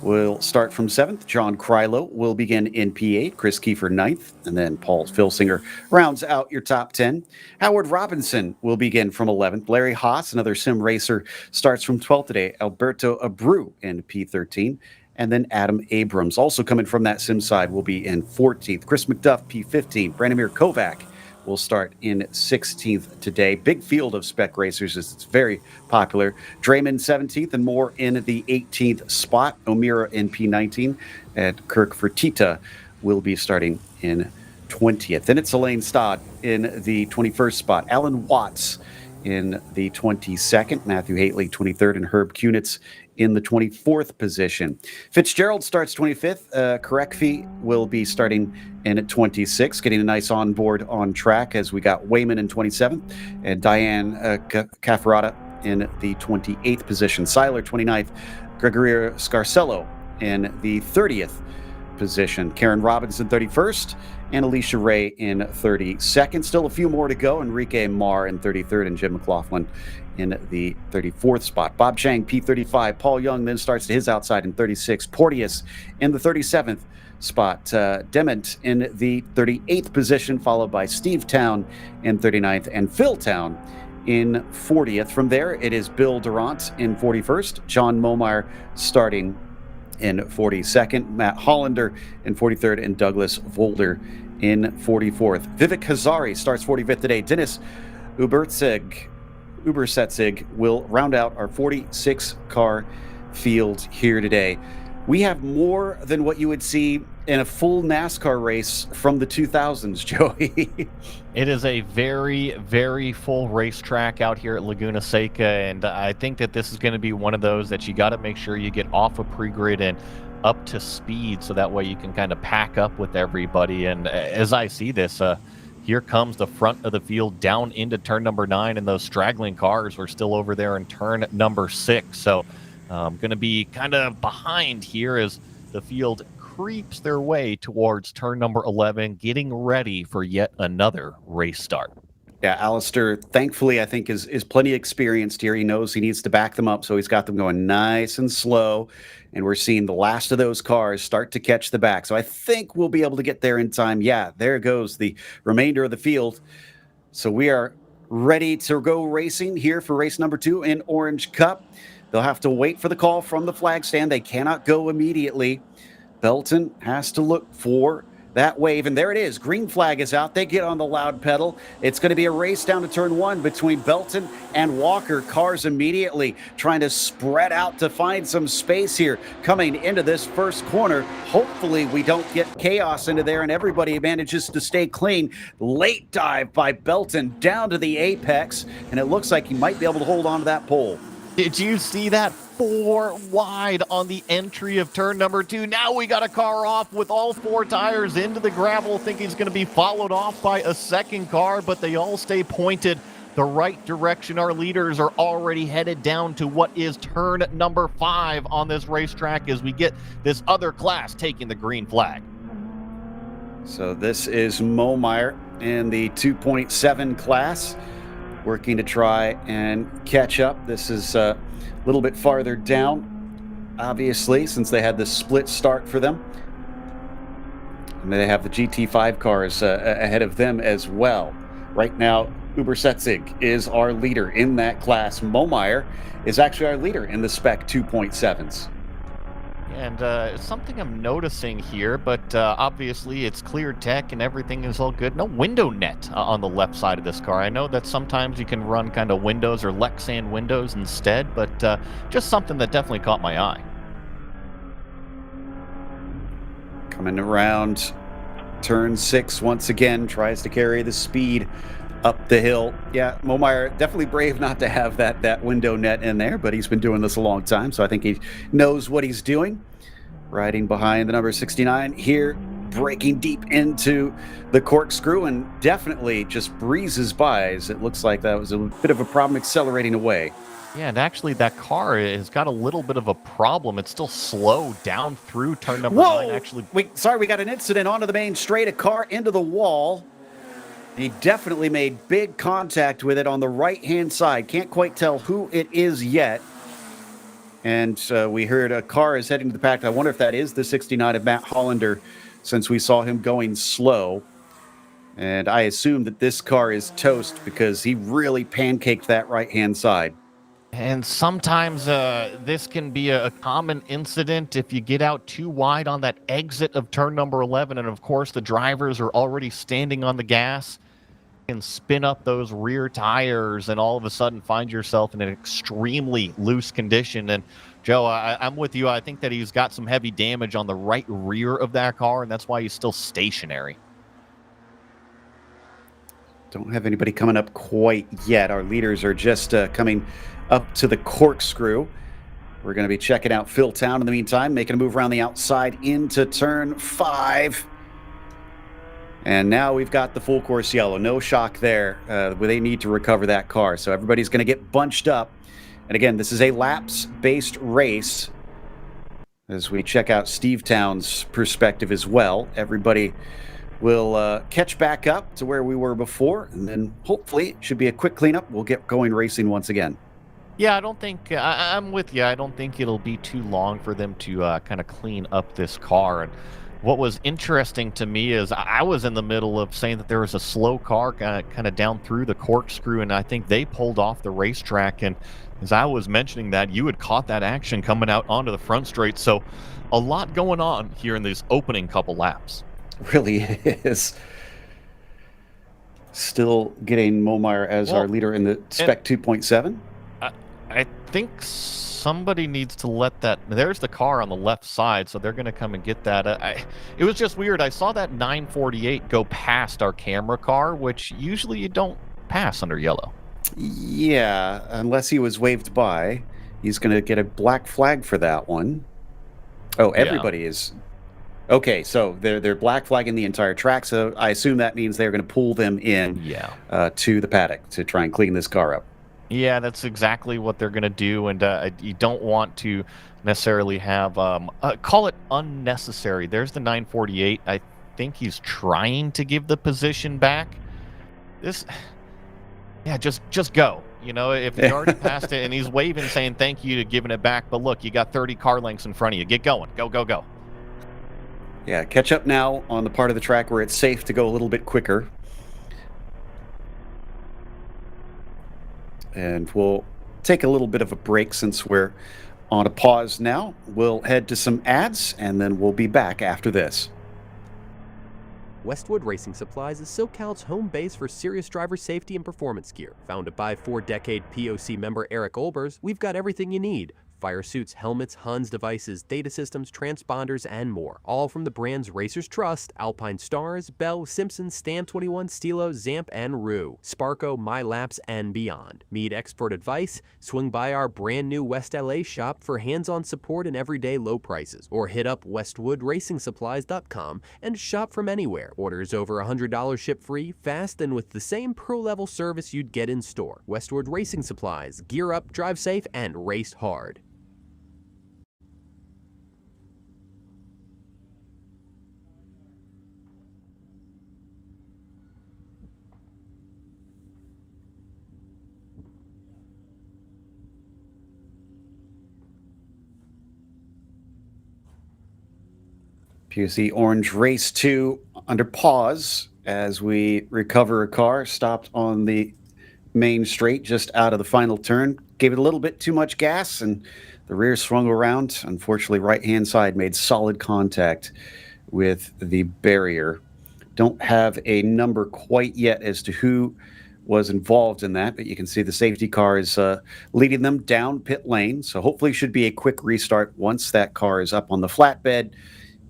Speaker 1: will start from 7th. John Krylo will begin in P8. Chris Kiefer 9th. And then Paul Filsinger rounds out your top 10. Howard Robinson will begin from 11th. Larry Haas, another sim racer, starts from 12th today. Alberto Abreu in P13. And then Adam Abrams, also coming from that sim side, will be in 14th. Chris McDuff, P15. Branimir Kovac will start in 16th today. Big field of spec racers. It's very popular. Draymond 17th and more in the 18th spot. O'Meara in P19. And Kirk Fertitta will be starting in 20th. Then it's Elaine Stodd in the 21st spot. Alan Watts in the 22nd. Matthew Haitley 23rd. And Herb Kunitz in the 24th position. Fitzgerald starts 25th. Karekfi will be starting in at 26th, getting a nice onboard on track as we got Wayman in 27th and Diane Cafferata in the 28th position. Seiler 29th. Gregorio Scarcello in the 30th position. Karen Robinson 31st and Alicia Ray in 32nd. Still a few more to go. Enrique Marr in 33rd and Jim McLaughlin in the 34th spot. Bob Chang, P35. Paul Young then starts to his outside in 36. Porteous in the 37th spot. Dement in the 38th position, followed by Steve Town in 39th and Phil Town in 40th. From there, it is Bill Durant in 41st. John Momire starting in 42nd. Matt Hollander in 43rd and Douglas Volder in 44th. Vivek Hazari starts 45th today. Dennis Ubersetsig will round out our 46 car field here today. We have more than what you would see in a full NASCAR race from the 2000s, Joey.
Speaker 2: It is a very, very full racetrack out here at Laguna Seca, and I think that this is going to be one of those that you got to make sure you get off of pre-grid and up to speed, so that way you can kind of pack up with everybody. And as I see this, here comes the front of the field down into turn number 9, and those straggling cars were still over there in turn number 6. So going to be kind of behind here as the field creeps their way towards turn number 11, getting ready for yet another race start.
Speaker 1: Yeah, Alistair, thankfully, I think is plenty experienced here. He knows he needs to back them up, so he's got them going nice and slow. And we're seeing the last of those cars start to catch the back. So I think we'll be able to get there in time. Yeah, there goes the remainder of the field. So we are ready to go racing here for race number 2 in Orange Cup. They'll have to wait for the call from the flag stand. They cannot go immediately. Belton has to look for that wave, and there it is. Green flag is out. They get on the loud pedal. It's going to be a race down to turn 1 between Belton and Walker. Cars immediately trying to spread out to find some space here coming into this first corner. Hopefully we don't get chaos into there and everybody manages to stay clean. Late dive by Belton down to the apex, and it looks like he might be able to hold on to that pole.
Speaker 2: Did you see that? 4 wide on the entry of turn number 2. Now we got a car off with all 4 tires into the gravel. Think he's going to be followed off by a second car, but they all stay pointed the right direction. Our leaders are already headed down to what is turn number 5 on this racetrack as we get this other class taking the green flag.
Speaker 1: So this is Momeyer in the 2.7 class, working to try and catch up. This is a little bit farther down, obviously, since they had the split start for them. And they have the GT5 cars ahead of them as well. Right now, Ubersetzig is our leader in that class. Momeyer is actually our leader in the Spec 2.7s.
Speaker 2: And something I'm noticing here, but obviously it's clear tech and everything is all good. No window net on the left side of this car. I know that sometimes you can run kind of windows or Lexan windows instead, but just something that definitely caught my eye.
Speaker 1: Coming around turn 6 once again, tries to carry the speed up the hill. Yeah, Momeyer definitely brave not to have that window net in there, but he's been doing this a long time, so I think he knows what he's doing. Riding behind the number 69 here, breaking deep into the corkscrew and definitely just breezes by as it looks like that was a bit of a problem accelerating away.
Speaker 2: Yeah, and actually that car has got a little bit of a problem. It's still slow down through turn number 9. Actually,
Speaker 1: we got an incident onto the main straight, a car into the wall. He definitely made big contact with it on the right-hand side. Can't quite tell who it is yet. And we heard a car is heading to the pack. I wonder if that is the 69 of Matt Hollander, since we saw him going slow. And I assume that this car is toast because he really pancaked that right-hand side.
Speaker 2: and sometimes this can be a common incident if you get out too wide on that exit of turn number 11. And of course, the drivers are already standing on the gas and spin up those rear tires and all of a sudden find yourself in an extremely loose condition. And Joe, I'm with you. I think that he's got some heavy damage on the right rear of that car, and that's why he's still stationary.
Speaker 1: Don't have anybody coming up quite yet. Our leaders are just coming up to the corkscrew. We're going to be checking out Phil Town in the meantime, making a move around the outside into turn 5. And now we've got the full course yellow. No shock there. Where they need to recover that car. So everybody's going to get bunched up. And again, this is a laps-based race. As we check out Steve Town's perspective as well, everybody will catch back up to where we were before. And then hopefully it should be a quick cleanup. We'll get going racing once again.
Speaker 2: Yeah, I don't think I'm with you. I don't think it'll be too long for them to kind of clean up this car. And what was interesting to me is I was in the middle of saying that there was a slow car kind of down through the corkscrew, and I think they pulled off the racetrack. And as I was mentioning that, you had caught that action coming out onto the front straight. So a lot going on here in these opening couple laps.
Speaker 1: Really is. Still getting Momeyer as our leader in the Spec 2.7.
Speaker 2: I think somebody needs to let that. There's the car on the left side, so they're going to come and get that. It was just weird. I saw that 948 go past our camera car, which usually you don't pass under yellow.
Speaker 1: Yeah, unless he was waved by. He's going to get a black flag for that one. Oh, everybody is. Okay, so they're black flagging the entire track, so I assume that means they're going to pull them in to the paddock to try and clean this car up.
Speaker 2: Yeah, that's exactly what they're going to do, and you don't want to necessarily have, call it unnecessary. There's the 948. I think he's trying to give the position back. Just go. You know, if you already passed it, and he's waving saying thank you to giving it back, but look, you got 30 car lengths in front of you. Get going. Go, go, go.
Speaker 1: Yeah, catch up now on the part of the track where it's safe to go a little bit quicker. And we'll take a little bit of a break since we're on a pause now. We'll head to some ads, and then we'll be back after this.
Speaker 3: Westwood Racing Supplies is SoCal's home base for serious driver safety and performance gear. Founded by 4-decade POC member Eric Olbers, we've got everything you need. Fire suits, helmets, Huns devices, data systems, transponders, and more. All from the brands racers trust: Alpine Stars, Bell, Simpson, Stam 21, Stilo, Zamp, and Rue. Sparco, MyLaps, and beyond. Need expert advice? Swing by our brand new West LA shop for hands-on support and everyday low prices. Or hit up westwoodracingsupplies.com and shop from anywhere. Orders over $100 ship free, fast, and with the same pro-level service you'd get in store. Westwood Racing Supplies. Gear up, drive safe, and race hard.
Speaker 1: POC Orange Race 2 under pause as we recover a car stopped on the main straight just out of the final turn. Gave it a little bit too much gas and the rear swung around. Unfortunately, right-hand side made solid contact with the barrier. Don't have a number quite yet as to who was involved in that, but you can see the safety car is leading them down pit lane. So hopefully should be a quick restart once that car is up on the flatbed.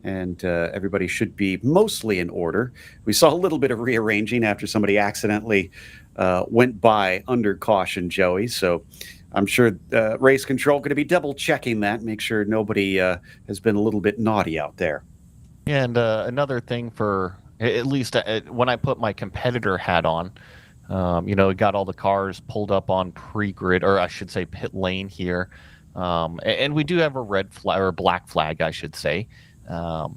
Speaker 1: And everybody should be mostly in order. We saw a little bit of rearranging after somebody accidentally went by under caution, Joey. So I'm sure race control going to be double checking that, make sure nobody has been a little bit naughty out there.
Speaker 2: And another thing for, at least when I put my competitor hat on, got all the cars pulled up on pre-grid, or I should say pit lane here. And we do have a red flag, or black flag, I should say.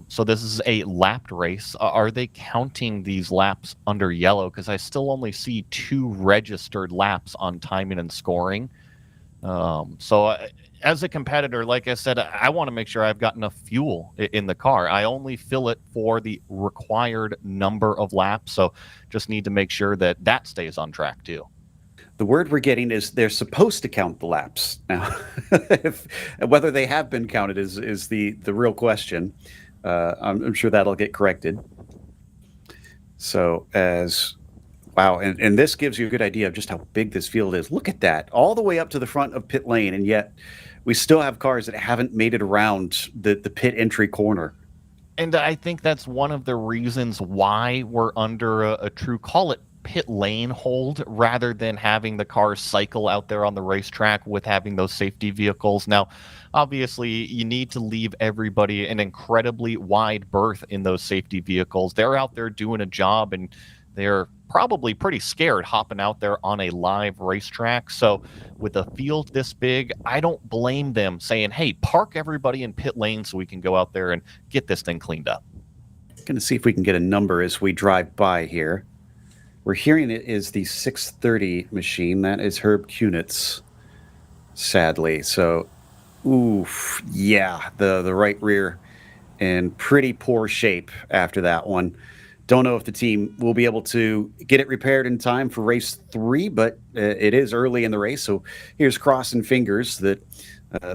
Speaker 2: So this is a lapped race. Are they counting these laps under yellow? Because I still only see 2 registered laps on timing and scoring. As a competitor, like I said, I want to make sure I've got enough fuel in the car. I only fill it for the required number of laps. So just need to make sure that that stays on track too.
Speaker 1: The word we're getting is they're supposed to count the laps. Now, whether they have been counted is the real question. I'm sure that'll get corrected. So wow, and this gives you a good idea of just how big this field is. Look at that, all the way up to the front of pit lane, and yet we still have cars that haven't made it around the pit entry corner.
Speaker 2: And I think that's one of the reasons why we're under a true, call it pit lane hold, rather than having the cars cycle out there on the racetrack with having those safety vehicles. Now, obviously, you need to leave everybody an incredibly wide berth in those safety vehicles. They're out there doing a job, and they're probably pretty scared hopping out there on a live racetrack. So with a field this big, I don't blame them saying, hey, park everybody in pit lane so we can go out there and get this thing cleaned up.
Speaker 1: Going to see if we can get a number as we drive by here. We're hearing it is the 630 machine. That is Herb Kunitz, sadly. So, oof, yeah, the right rear in pretty poor shape after that one. Don't know if the team will be able to get it repaired in time for race 3, but it is early in the race. So here's crossing fingers that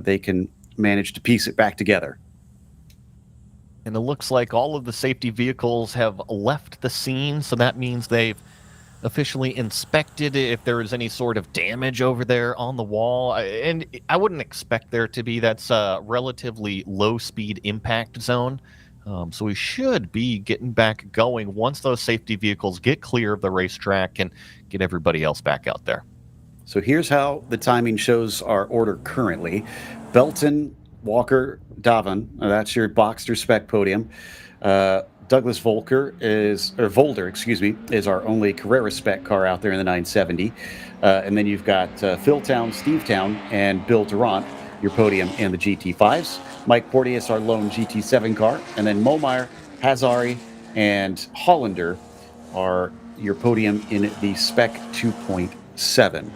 Speaker 1: they can manage to piece it back together.
Speaker 2: And it looks like all of the safety vehicles have left the scene, so that means they've officially inspected if there is any sort of damage over there on the wall. And I wouldn't expect there to be. That's a relatively low-speed impact zone. So we should be getting back going once those safety vehicles get clear of the racetrack and get everybody else back out there.
Speaker 1: So here's how the timing shows our order currently. Belton, Walker, Davin, that's your Boxster spec podium. Douglas Volder, is our only Carrera spec car out there in the 970. And then you've got Phil Town, Steve Town, and Bill Durant, your podium in the GT5s. Mike Porteous, our lone GT7 car. And then Momeyer, Hazari, and Hollander are your podium in the spec 2.7.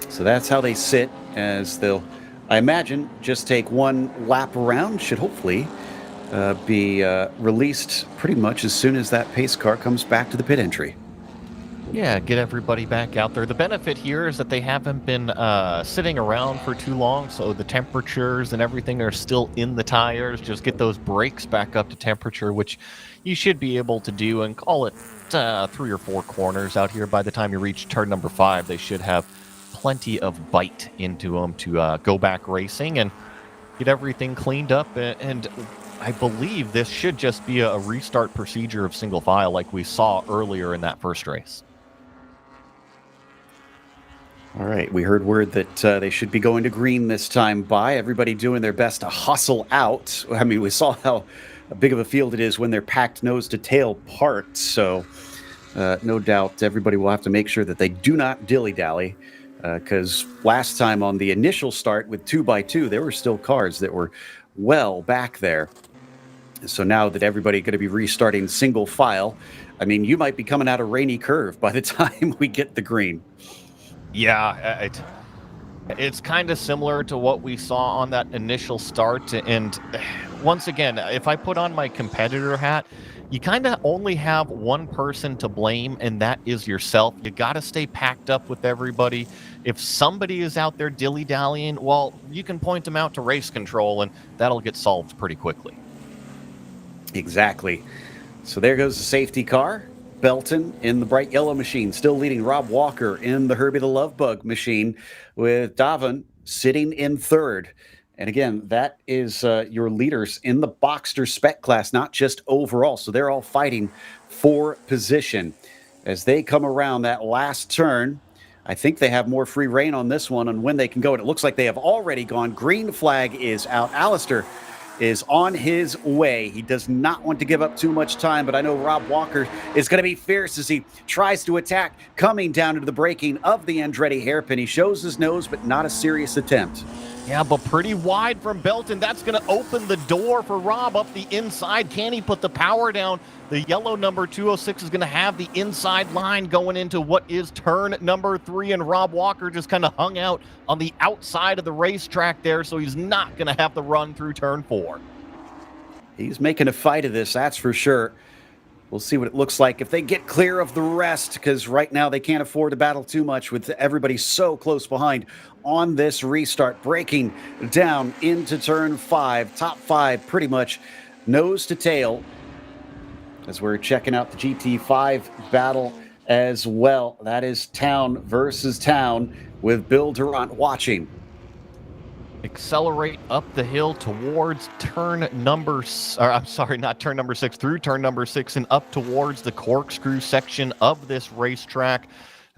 Speaker 1: So that's how they sit, as they'll, I imagine, just take one lap around. Should hopefully be released pretty much as soon as that pace car comes back to the pit entry.
Speaker 2: Yeah, get everybody back out there. The benefit here is that they haven't been sitting around for too long, so the temperatures and everything are still in the tires. Just get those brakes back up to temperature, which you should be able to do, and call it 3 or 4 corners out here. By the time you reach turn number 5, they should have plenty of bite into them to go back racing and get everything cleaned up. And I believe this should just be a restart procedure of single file like we saw earlier in that first race.
Speaker 1: All right, we heard word that they should be going to green this time by. Everybody doing their best to hustle out. I mean, we saw how big of a field it is when they're packed nose to tail parked. So no doubt everybody will have to make sure that they do not dilly-dally. Because last time on the initial start with 2x2, there were still cars that were well back there. So now that everybody going to be restarting single file, I mean, you might be coming out a rainy curve by the time we get the green.
Speaker 2: Yeah, it's kind of similar to what we saw on that initial start. And once again, if I put on my competitor hat, you kind of only have one person to blame, and that is yourself. You got to stay packed up with everybody. If somebody is out there dilly-dallying, well, you can point them out to race control, and that'll get solved pretty quickly.
Speaker 1: Exactly. So there goes the safety car. Belton in the bright yellow machine, still leading Rob Walker in the Herbie the Lovebug machine, with Davin sitting in third. And again, that is your leaders in the Boxster spec class, not just overall. So they're all fighting for position. As they come around that last turn, I think they have more free reign on this one on when they can go. And it looks like they have already gone. Green flag is out. Alistair is on his way. He does not want to give up too much time, but I know Rob Walker is going to be fierce as he tries to attack, coming down into the braking of the Andretti hairpin. He shows his nose, but not a serious attempt.
Speaker 2: Yeah, but pretty wide from Belton. That's going to open the door for Rob up the inside. Can he put the power down? The yellow number 206 is going to have the inside line going into what is turn number 3, and Rob Walker just kind of hung out on the outside of the racetrack there, so he's not going to have the run through turn 4.
Speaker 1: He's making a fight of this, that's for sure. We'll see what it looks like if they get clear of the rest, because right now they can't afford to battle too much with everybody so close behind on this restart. Breaking down into turn 5, top 5 pretty much nose to tail, as we're checking out the GT5 battle as well. That is Town versus Town, with Bill Durant watching.
Speaker 2: Accelerate up the hill towards turn number, not turn number 6, through turn number 6 and up towards the corkscrew section of this racetrack.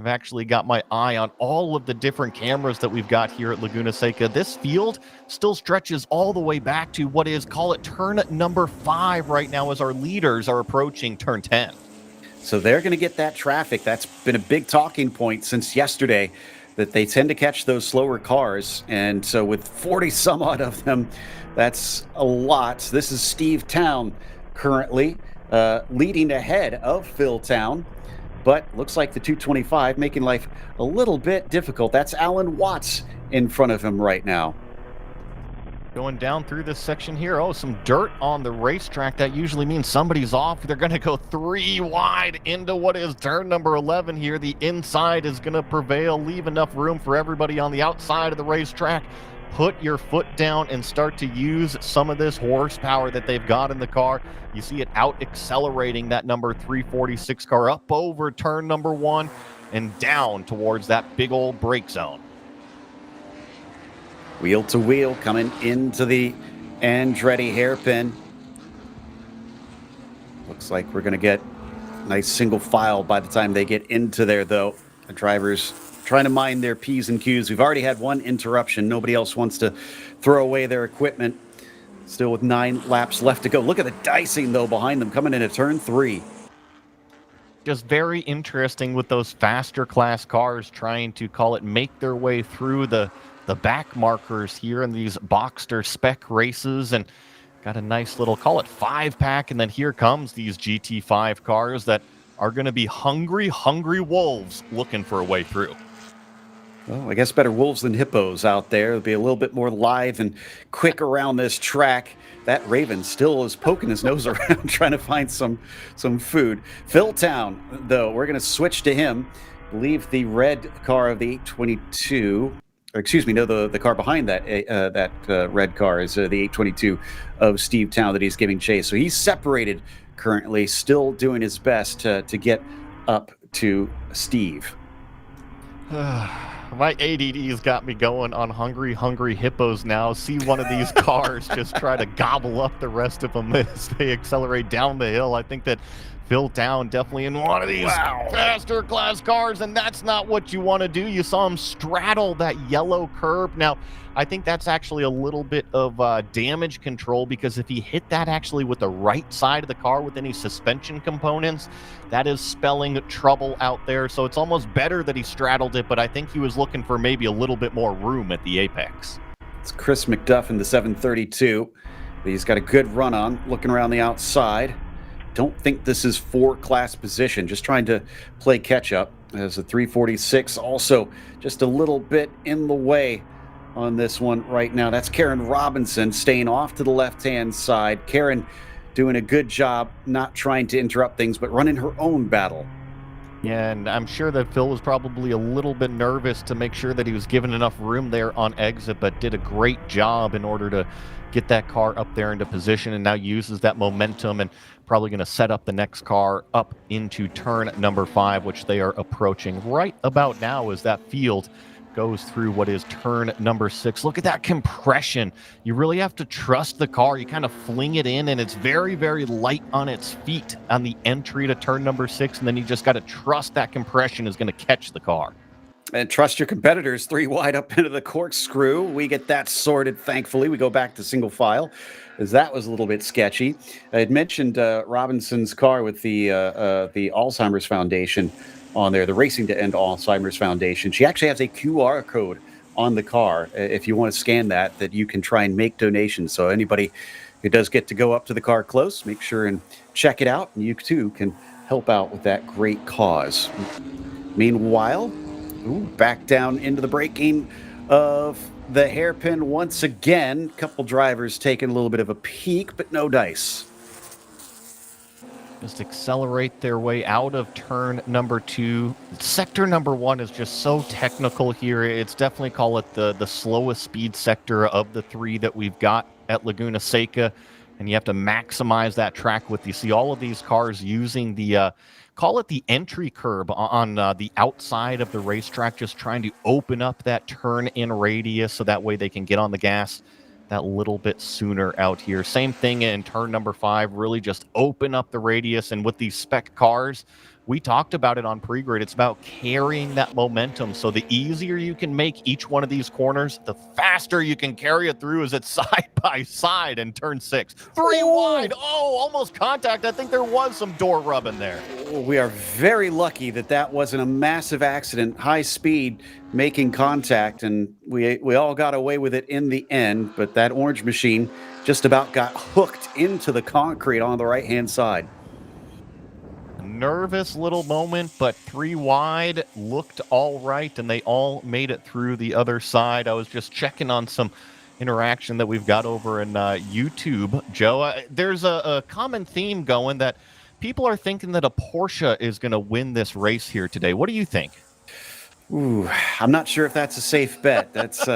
Speaker 2: I've actually got my eye on all of the different cameras that we've got here at Laguna Seca. This field still stretches all the way back to what is, call it turn number 5 right now, as our leaders are approaching turn 10.
Speaker 1: So they're going to get that traffic. That's been a big talking point since yesterday, that they tend to catch those slower cars. And so with 40 some odd of them, that's a lot. This is Steve Town currently leading ahead of Phil Town, but looks like the 225 making life a little bit difficult. That's Alan Watts in front of him right now.
Speaker 2: Going down through this section here. Oh, some dirt on the racetrack. That usually means somebody's off. They're going to go 3 wide into what is turn number 11 here. The inside is going to prevail. Leave enough room for everybody on the outside of the racetrack. put your foot down and start to use some of this horsepower that they've got in the car. You see it out accelerating that number 346 car up over turn number 1 and down towards that big old brake zone.
Speaker 1: Wheel to wheel coming into the Andretti hairpin. Looks like we're going to get a nice single file by the time they get into there, though. The drivers trying to mind their P's and Q's. We've already had one interruption. Nobody else wants to throw away their equipment. Still with 9 laps left to go. Look at the dicing, though, behind them coming into turn 3.
Speaker 2: Just very interesting with those faster class cars trying to make their way through the back markers here in these Boxster spec races, and got a nice little, call it 5-pack, and then here comes these GT5 cars that are going to be hungry wolves looking for a way through.
Speaker 1: Well, I guess better wolves than hippos out there. It'll be a little bit more lithe and quick around this track. That Raven still is poking his nose around trying to find some food. Phil Town, though, we're going to switch to him. I believe the red car of the 822, or excuse me, no, the car behind that red car is the 822 of Steve Town that he's giving chase. So he's separated currently, still doing his best to get up to Steve.
Speaker 2: My ADD's got me going on hungry hippos now. See one of these cars just try to gobble up the rest of them as they accelerate down the hill. I think that Phil Town definitely in one of these faster class cars, and that's not what you want to do. You saw him straddle that yellow curb. Now, I think that's actually a little bit of damage control, because if he hit that actually with the right side of the car with any suspension components, that is spelling trouble out there. So it's almost better that he straddled it, but I think he was looking for maybe a little bit more room at the apex.
Speaker 1: It's Chris McDuff in the 732. He's got a good run on, looking around the outside. Don't think this is for class position, just trying to play catch up. As a 346 also just a little bit in the way on this one right now. That's Karen Robinson staying off to the left-hand side. Karen doing a good job not trying to interrupt things, but running her own battle.
Speaker 2: Yeah, and I'm sure that Phil was probably a little bit nervous to make sure that he was given enough room there on exit, but did a great job in order to get that car up there into position, and now uses that momentum and probably going to set up the next car up into turn number 5, which they are approaching right about now as that field goes through what is turn number 6. Look at that compression. You really have to trust the car. You kind of fling it in, and it's very, very light on its feet on the entry to turn number 6, and then you just got to trust that compression is going to catch the car.
Speaker 1: And trust your competitors. 3 wide up into the corkscrew. We get that sorted, thankfully. We go back to single file, as that was a little bit sketchy. I had mentioned Robinson's car with the Alzheimer's Foundation on there, the Racing to End Alzheimer's Foundation. She actually has a QR code on the car. If you want to scan that you can try and make donations. So anybody who does get to go up to the car close, make sure and check it out. And you too can help out with that great cause. Meanwhile, back down into the braking of the hairpin once again. Couple drivers taking a little bit of a peek, but no dice.
Speaker 2: Just accelerate their way out of turn number 2. Sector number 1 is just so technical here. It's definitely, call it the slowest speed sector of the 3 that we've got at Laguna Seca, and you have to maximize that track with. You see all of these cars using the call it the entry curb on the outside of the racetrack, just trying to open up that turn-in radius so that way they can get on the gas that little bit sooner out here. Same thing in turn number 5, really just open up the radius. And with these spec cars, we talked about it on pre-grid, it's about carrying that momentum. So the easier you can make each one of these corners, the faster you can carry it through as it's side by side in turn 6. 3 wide. Oh, almost contact. I think there was some door rubbing there.
Speaker 1: We are very lucky that wasn't a massive accident, high speed, making contact, and we all got away with it in the end. But that orange machine just about got hooked into the concrete on the right-hand side.
Speaker 2: Nervous little moment, but 3 wide looked all right, and they all made it through the other side. I was just checking on some interaction that we've got over in YouTube, Joe. There's a common theme going that people are thinking that a Porsche is going to win this race here today. What do you think?
Speaker 1: Ooh, I'm not sure if that's a safe bet. That's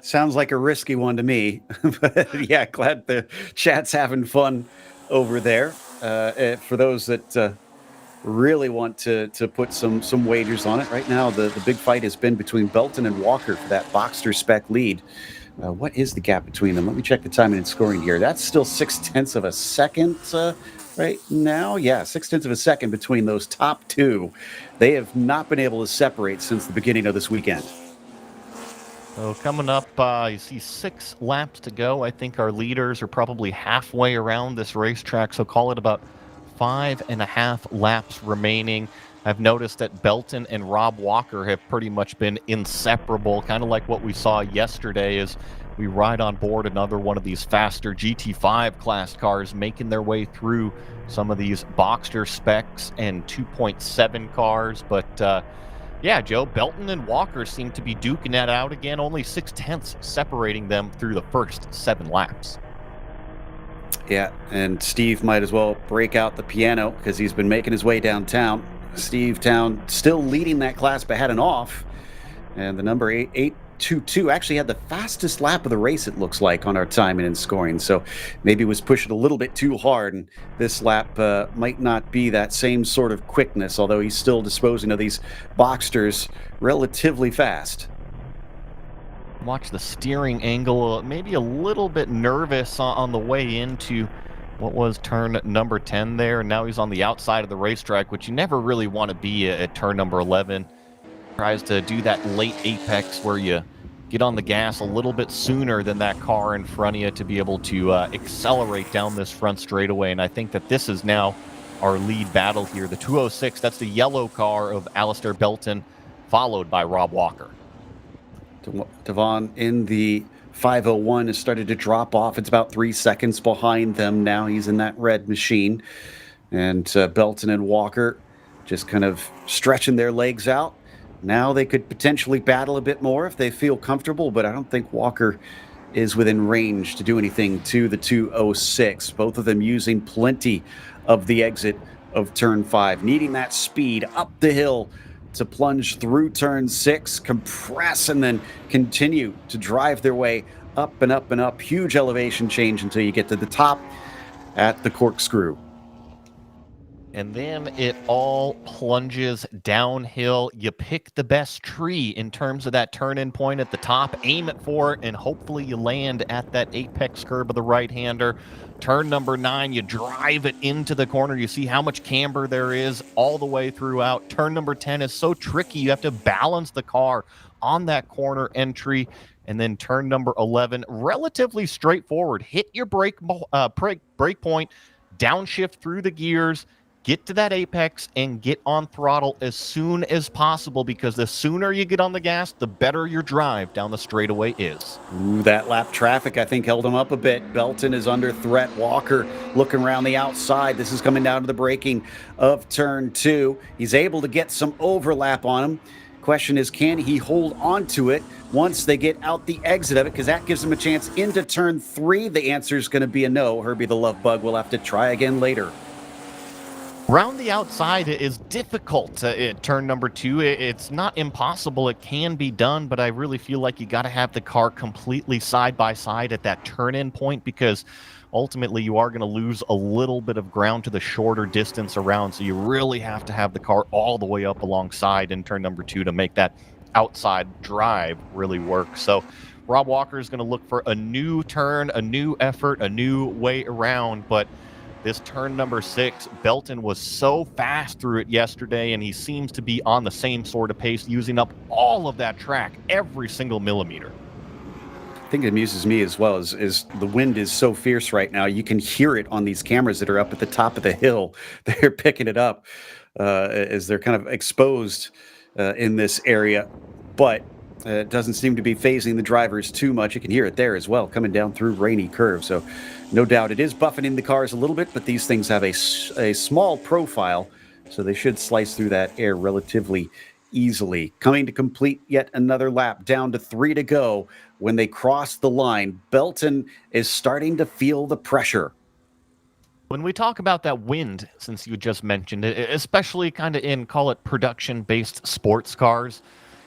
Speaker 1: Sounds like a risky one to me. But yeah, glad the chat's having fun over there. For those that really want to put some wagers on it right now, the big fight has been between Belton and Walker for that Boxster spec lead. What is the gap between them? Let me check the timing and scoring here. That's still 0.6 of a second right now. Yeah, 0.6 of a second between those top two. They have not been able to separate since the beginning of this weekend.
Speaker 2: So coming up, you see 6 laps to go. I think our leaders are probably halfway around this racetrack, so call it about 5.5 laps remaining. I've noticed that Belton and Rob Walker have pretty much been inseparable, kind of like what we saw yesterday as we ride on board another one of these faster GT5 class cars, making their way through some of these Boxster specs and 2.7 cars. But yeah, Joe, Belton and Walker seem to be duking that out again, only 0.6 separating them through the first 7 laps.
Speaker 1: Yeah, and Steve might as well break out the piano because he's been making his way downtown. Steve Town still leading that class but had an off. And the number 822 actually had the fastest lap of the race, it looks like, on our timing and scoring. So maybe was pushing a little bit too hard. And this lap might not be that same sort of quickness, although he's still disposing of these Boxsters relatively fast.
Speaker 2: Watch the steering angle, maybe a little bit nervous on the way into what was turn number 10 there. And now he's on the outside of the racetrack, which you never really want to be at turn number 11. Tries to do that late apex where you get on the gas a little bit sooner than that car in front of you to be able to accelerate down this front straightaway. And I think that this is now our lead battle here. The 206, that's the yellow car of Alistair Belton, followed by Rob Walker.
Speaker 1: Devon in the 501 has started to drop off. It's about 3 seconds behind them now. He's in that red machine. And Belton and Walker just kind of stretching their legs out. Now they could potentially battle a bit more if they feel comfortable, but I don't think Walker is within range to do anything to the 206. Both of them using plenty of the exit of turn 5, needing that speed up the hill to plunge through turn 6, compress, and then continue to drive their way up and up and up. Huge elevation change until you get to the top at the corkscrew.
Speaker 2: And then it all plunges downhill. You pick the best tree in terms of that turn-in point at the top, aim it for it, and hopefully you land at that apex curve of the right-hander. Turn number 9, you drive it into the corner. You see how much camber there is all the way throughout. Turn number 10 is so tricky. You have to balance the car on that corner entry. And then turn number 11, relatively straightforward. Hit your brake point, downshift through the gears, get to that apex, and get on throttle as soon as possible, because the sooner you get on the gas, the better your drive down the straightaway is.
Speaker 1: Ooh, that lap traffic, I think, held him up a bit. Belton is under threat. Walker looking around the outside. This is coming down to the braking of turn 2. He's able to get some overlap on him. Question is, can he hold on to it once they get out the exit of it? Because that gives him a chance into turn 3. The answer is going to be a no. Herbie the Love Bug will have to try again later.
Speaker 2: Round the outside is difficult at turn number 2. It's not impossible. It can be done, but I really feel like you got to have the car completely side by side at that turn-in point, because ultimately you are going to lose a little bit of ground to the shorter distance around. So you really have to have the car all the way up alongside in turn number 2 to make that outside drive really work. So Rob Walker is going to look for a new turn, a new effort, a new way around, but this turn number 6, Belton was so fast through it yesterday, and he seems to be on the same sort of pace, using up all of that track, every single millimeter.
Speaker 1: I think it amuses me as well is the wind is so fierce right now. You can hear it on these cameras that are up at the top of the hill. They're picking it up as they're kind of exposed in this area. But it doesn't seem to be phasing the drivers too much. You can hear it there as well, coming down through rainy curves. So no doubt it is buffeting the cars a little bit, but these things have a small profile, so they should slice through that air relatively easily. Coming to complete yet another lap, down to 3 to go. When they cross the line, Belton is starting to feel the pressure.
Speaker 2: When we talk about that wind, since you just mentioned it, especially kind of in, call it, production-based sports cars,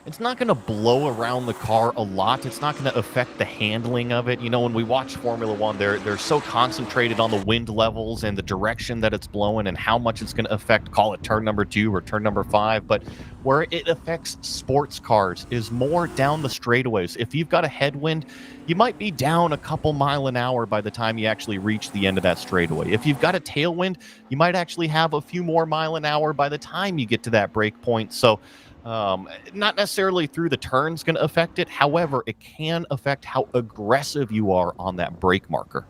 Speaker 2: it's not going to blow around the car a lot. It's not going to affect the handling of it. You know, when we watch Formula One, they're so concentrated on the wind levels and the direction that it's blowing and how much it's going to affect, call it turn number 2 or turn number 5. But where it affects sports cars is more down the straightaways. If you've got a headwind, you might be down a couple mile an hour by the time you actually reach the end of that straightaway. If you've got a tailwind, you might actually have a few more mile an hour by the time you get to that break point. So not necessarily through the turns going to affect it. However, it can affect how aggressive you are on that brake marker.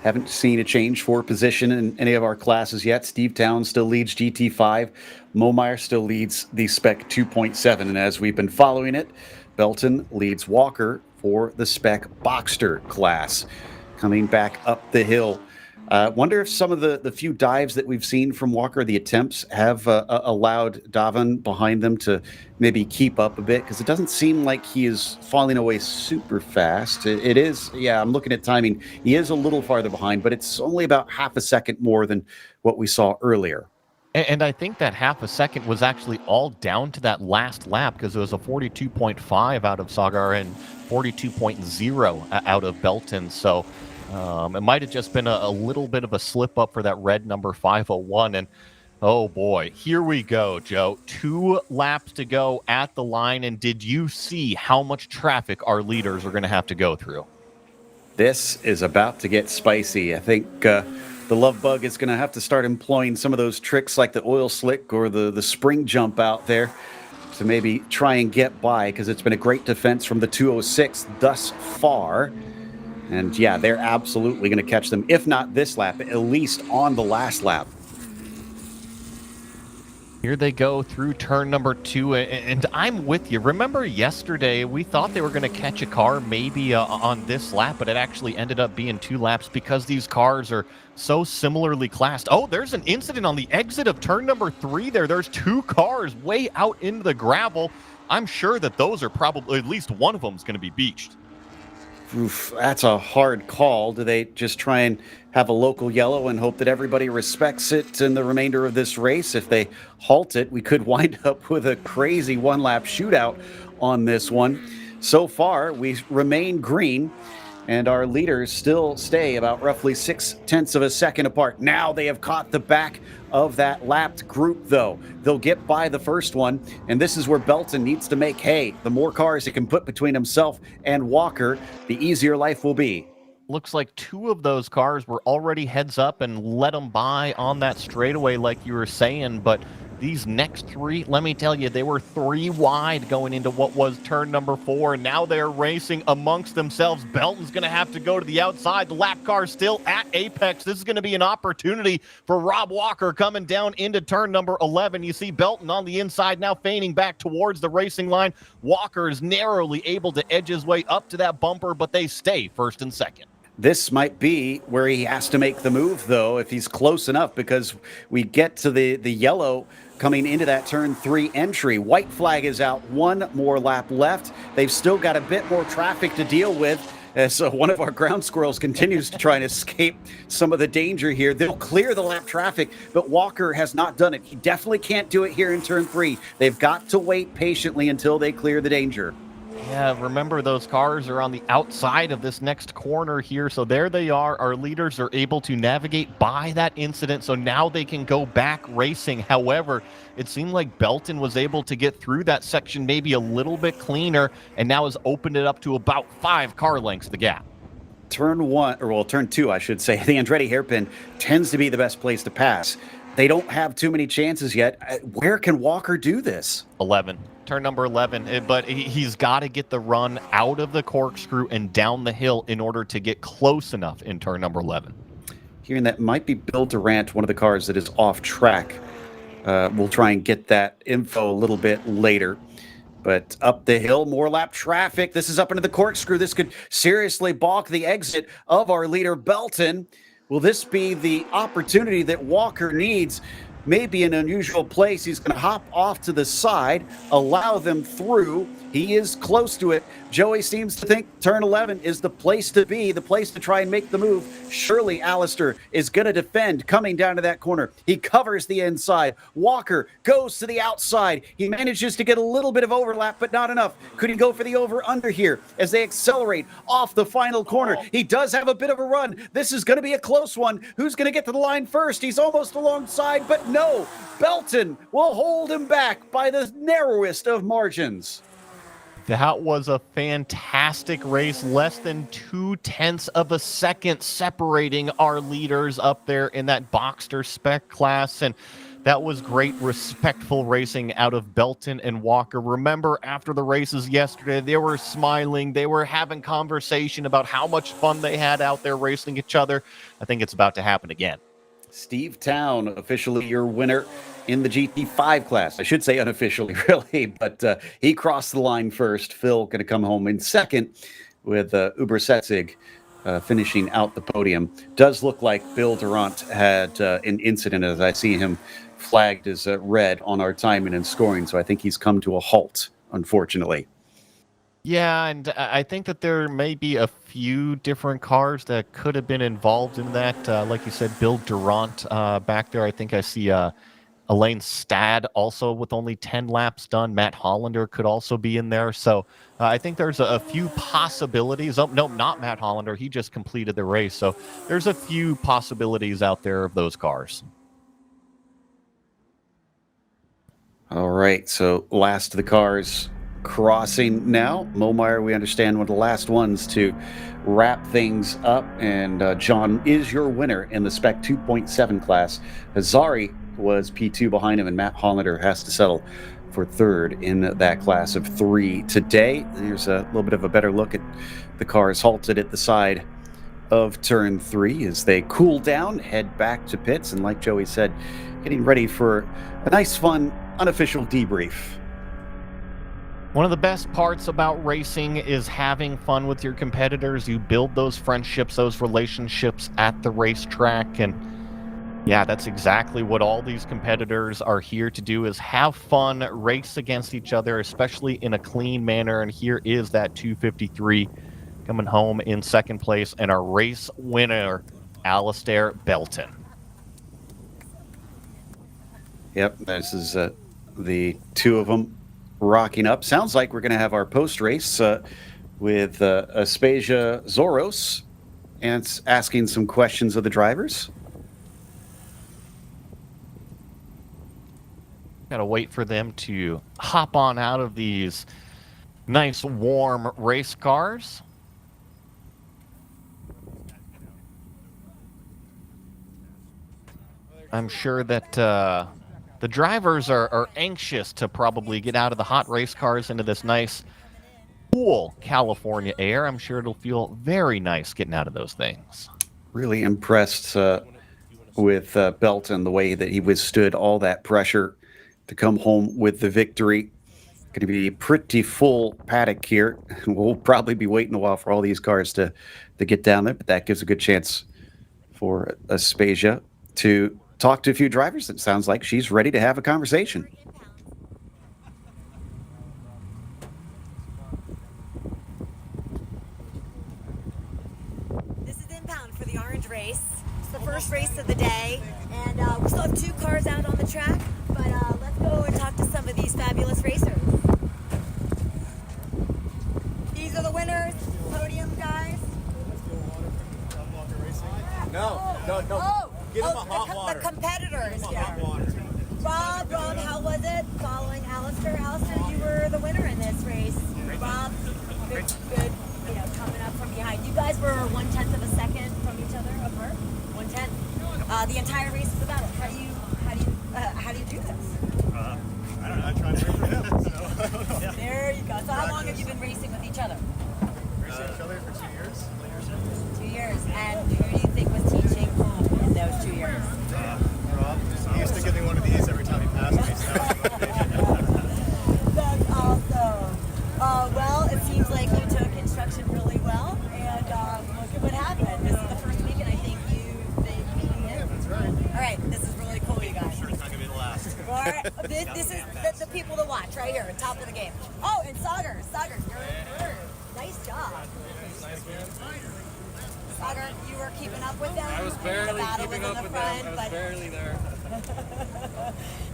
Speaker 1: Haven't seen a change for position in any of our classes yet. Steve Towns still leads GT5. Momeyer still leads the Spec 2.7. And as we've been following it, Belton leads Walker for the Spec Boxster class. Coming back up the hill. Wonder if some of the few dives that we've seen from Walker, the attempts, have allowed Davin behind them to maybe keep up a bit, because it doesn't seem like he is falling away super fast. It is, yeah, I'm looking at timing. He is a little farther behind, but it's only about half a second more than what we saw earlier.
Speaker 2: And I think that half a second was actually all down to that last lap, because it was a 42.5 out of Sagar and 42.0 out of Belton. So it might have just been a little bit of a slip up for that red number 501. And oh boy, here we go, Joe. 2 laps to go at the line. And did you see how much traffic our leaders are going to have to go through?
Speaker 1: This is about to get spicy. I think the Love Bug is going to have to start employing some of those tricks like the oil slick or the spring jump out there to maybe try and get by, because it's been a great defense from the 206 thus far. And yeah, they're absolutely going to catch them, if not this lap, at least on the last lap.
Speaker 2: Here they go through turn number 2, and I'm with you. Remember yesterday, we thought they were going to catch a car maybe on this lap, but it actually ended up being 2 laps because these cars are so similarly classed. Oh, there's an incident on the exit of turn number 3 there. There's 2 cars way out into the gravel. I'm sure that those are probably, at least one of them is going to be beached.
Speaker 1: Oof, that's a hard call. Do they just try and have a local yellow and hope that everybody respects it in the remainder of this race? If they halt it, we could wind up with a crazy one-lap shootout on this one. So far, we remain green, and our leaders still stay about roughly 0.6 of a second apart. Now they have caught the back of that lapped group, though. They'll get by the first one, and this is where Belton needs to make hay. The more cars he can put between himself and Walker, the easier life will be.
Speaker 2: Looks like 2 of those cars were already heads up and let them by on that straightaway like you were saying, but these next 3, let me tell you, they were 3 wide going into what was turn number 4, and now they're racing amongst themselves. Belton's going to have to go to the outside. The lap car still at apex. This is going to be an opportunity for Rob Walker coming down into turn number 11. You see Belton on the inside now feigning back towards the racing line. Walker is narrowly able to edge his way up to that bumper, but they stay first and second.
Speaker 1: This might be where he has to make the move, though, if he's close enough, because we get to the yellow coming into that turn 3 entry. White flag is out, 1 more lap left. They've still got a bit more traffic to deal with. So one of our ground squirrels continues to try and escape some of the danger here. They'll clear the lap traffic, but Walker has not done it. He definitely can't do it here in turn 3. They've got to wait patiently until they clear the danger.
Speaker 2: Yeah, remember those cars are on the outside of this next corner here. So there they are. Our leaders are able to navigate by that incident. So now they can go back racing. However, it seemed like Belton was able to get through that section maybe a little bit cleaner and now has opened it up to about 5 car lengths the gap.
Speaker 1: Turn 2, I should say. The Andretti hairpin tends to be the best place to pass. They don't have too many chances yet. Where can Walker do this?
Speaker 2: 11. Turn number 11. But he's got to get the run out of the corkscrew and down the hill in order to get close enough in turn number 11.
Speaker 1: Hearing that might be Bill Durant, one of the cars that is off track. We'll try and get that info a little bit later. But up the hill, more lap traffic. This is up into the corkscrew. This could seriously balk the exit of our leader, Belton. Will this be the opportunity that Walker needs? maybe an unusual place. He's going to hop off to the side, allow them through. He is close to it. Joey seems to think turn 11 is the place to be, the place to try and make the move. Surely Alistair is going to defend coming down to that corner. He covers the inside. Walker goes to the outside. He manages to get a little bit of overlap, but not enough. Could he go for the over-under here as they accelerate off the final corner? He does have a bit of a run. This is going to be a close one. Who's going to get to the line first? He's almost alongside, but no. Belton will hold him back by the narrowest of margins.
Speaker 2: That was a fantastic race. Less than 0.2 of a second separating our leaders up there in that Boxster spec class. And that was great, respectful racing out of Belton and Walker. Remember, after the races yesterday, they were smiling. They were having conversation about how much fun they had out there racing each other. I think it's about to happen again.
Speaker 1: Steve Town, officially your winner in the GT5 class. I should say unofficially, really, but he crossed the line first. Phil going to come home in second with Uber Setzig finishing out the podium. Does look like Bill Durant had an incident as I see him flagged as red on our timing and scoring, so I think he's come to a halt, unfortunately.
Speaker 2: Yeah, and I think that there may be a few different cars that could have been involved in that. Like you said, Bill Durant back there. I think I see Elaine Stad also with only 10 laps done. Matt Hollander could also be in there. So I think there's a few possibilities. Oh, no, not Matt Hollander. He just completed the race. So there's a few possibilities out there of those cars.
Speaker 1: All right, so last of the cars crossing now. Momeyer, we understand, one of the last ones to wrap things up. And John is your winner in the Spec 2.7 class. Hazari was P2 behind him, and Matt Hollander has to settle for third in that class of 3 today. Here's a little bit of a better look at the cars halted at the side of turn 3 as they cool down, head back to pits, and like Joey said, getting ready for a nice, fun, unofficial debrief.
Speaker 2: One of the best parts about racing is having fun with your competitors. You build those friendships, those relationships at the racetrack. And yeah, that's exactly what all these competitors are here to do, is have fun, race against each other, especially in a clean manner. And here is that 253 coming home in second place, and our race winner, Alistair Belton.
Speaker 1: Yep, this is the two of them rocking up. Sounds like we're going to have our post-race with Aspasia Zoros and asking some questions of the drivers.
Speaker 2: Gotta wait for them to hop on out of these nice warm race cars. I'm sure that the drivers are anxious to probably get out of the hot race cars into this nice, cool California air. I'm sure it'll feel very nice getting out of those things.
Speaker 1: Really impressed with Belton, the way that he withstood all that pressure to come home with the victory. Going to be a pretty full paddock here. We'll probably be waiting a while for all these cars to get down there, but that gives a good chance for Aspasia to talk to a few drivers. It sounds like she's ready to have a conversation.
Speaker 4: This is inbound for the Orange Race. It's the first race of the day, and we still have 2 cars out on the track, but let's go and talk to some of these fabulous racers. These are the winners, podium guys.
Speaker 5: No.
Speaker 4: Oh,
Speaker 5: Give him a hot water.
Speaker 4: The competitors
Speaker 5: Give him a hot water.
Speaker 4: Rob, how was it following Alistair? Alistair, you were the winner in this race. Rob, good, coming up from behind. You guys were 1/10 of a second from each other apart. 1/10. The entire race is about it. How do you do this?
Speaker 5: I don't know. I tried to race for him. So.
Speaker 4: There you go. So how long have you been racing with each other?
Speaker 5: Racing each other for 2 years.
Speaker 4: 2 years. And who do you think was teaching in those 2 years?
Speaker 5: Rob. He used to give me one of these every time he passed me. So.
Speaker 4: That's awesome. Well, it seems like you took instruction really well, and look at what happened. This is the first week, and I think you've been beating it.
Speaker 5: That's right.
Speaker 4: All right. here, top of the game. Oh, and Sagar, you're third. Nice job. Sagar, you were keeping up with them?
Speaker 6: I was barely keeping up with them. I was
Speaker 4: but
Speaker 6: barely there.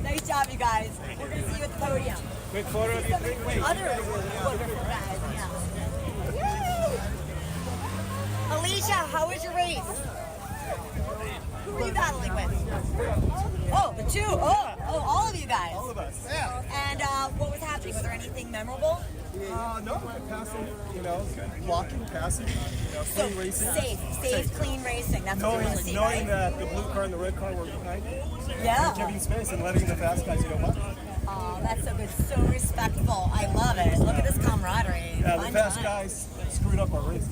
Speaker 4: nice job, you guys. We're going to see you at the podium.
Speaker 5: Quick photo of you three. Wait.
Speaker 4: Other wonderful guys, yeah. Yay! Alicia, how was your race? Who were you battling with? Oh, the two. Oh, all of you guys.
Speaker 5: All of us. Yeah.
Speaker 4: And what was happening? Was there anything memorable?
Speaker 5: No, passing, blocking, passing,
Speaker 4: So
Speaker 5: clean racing.
Speaker 4: safe, clean racing. That's what we want to see,
Speaker 5: Knowing
Speaker 4: right?
Speaker 5: that the blue car and the red car were behind it,
Speaker 4: Yeah.
Speaker 5: giving space and letting the fast guys go by.
Speaker 4: Oh, that's so good. So respectful. I love it. Look at this camaraderie.
Speaker 5: Yeah, the
Speaker 4: Fun
Speaker 5: fast
Speaker 4: time.
Speaker 5: guys screwed up our race.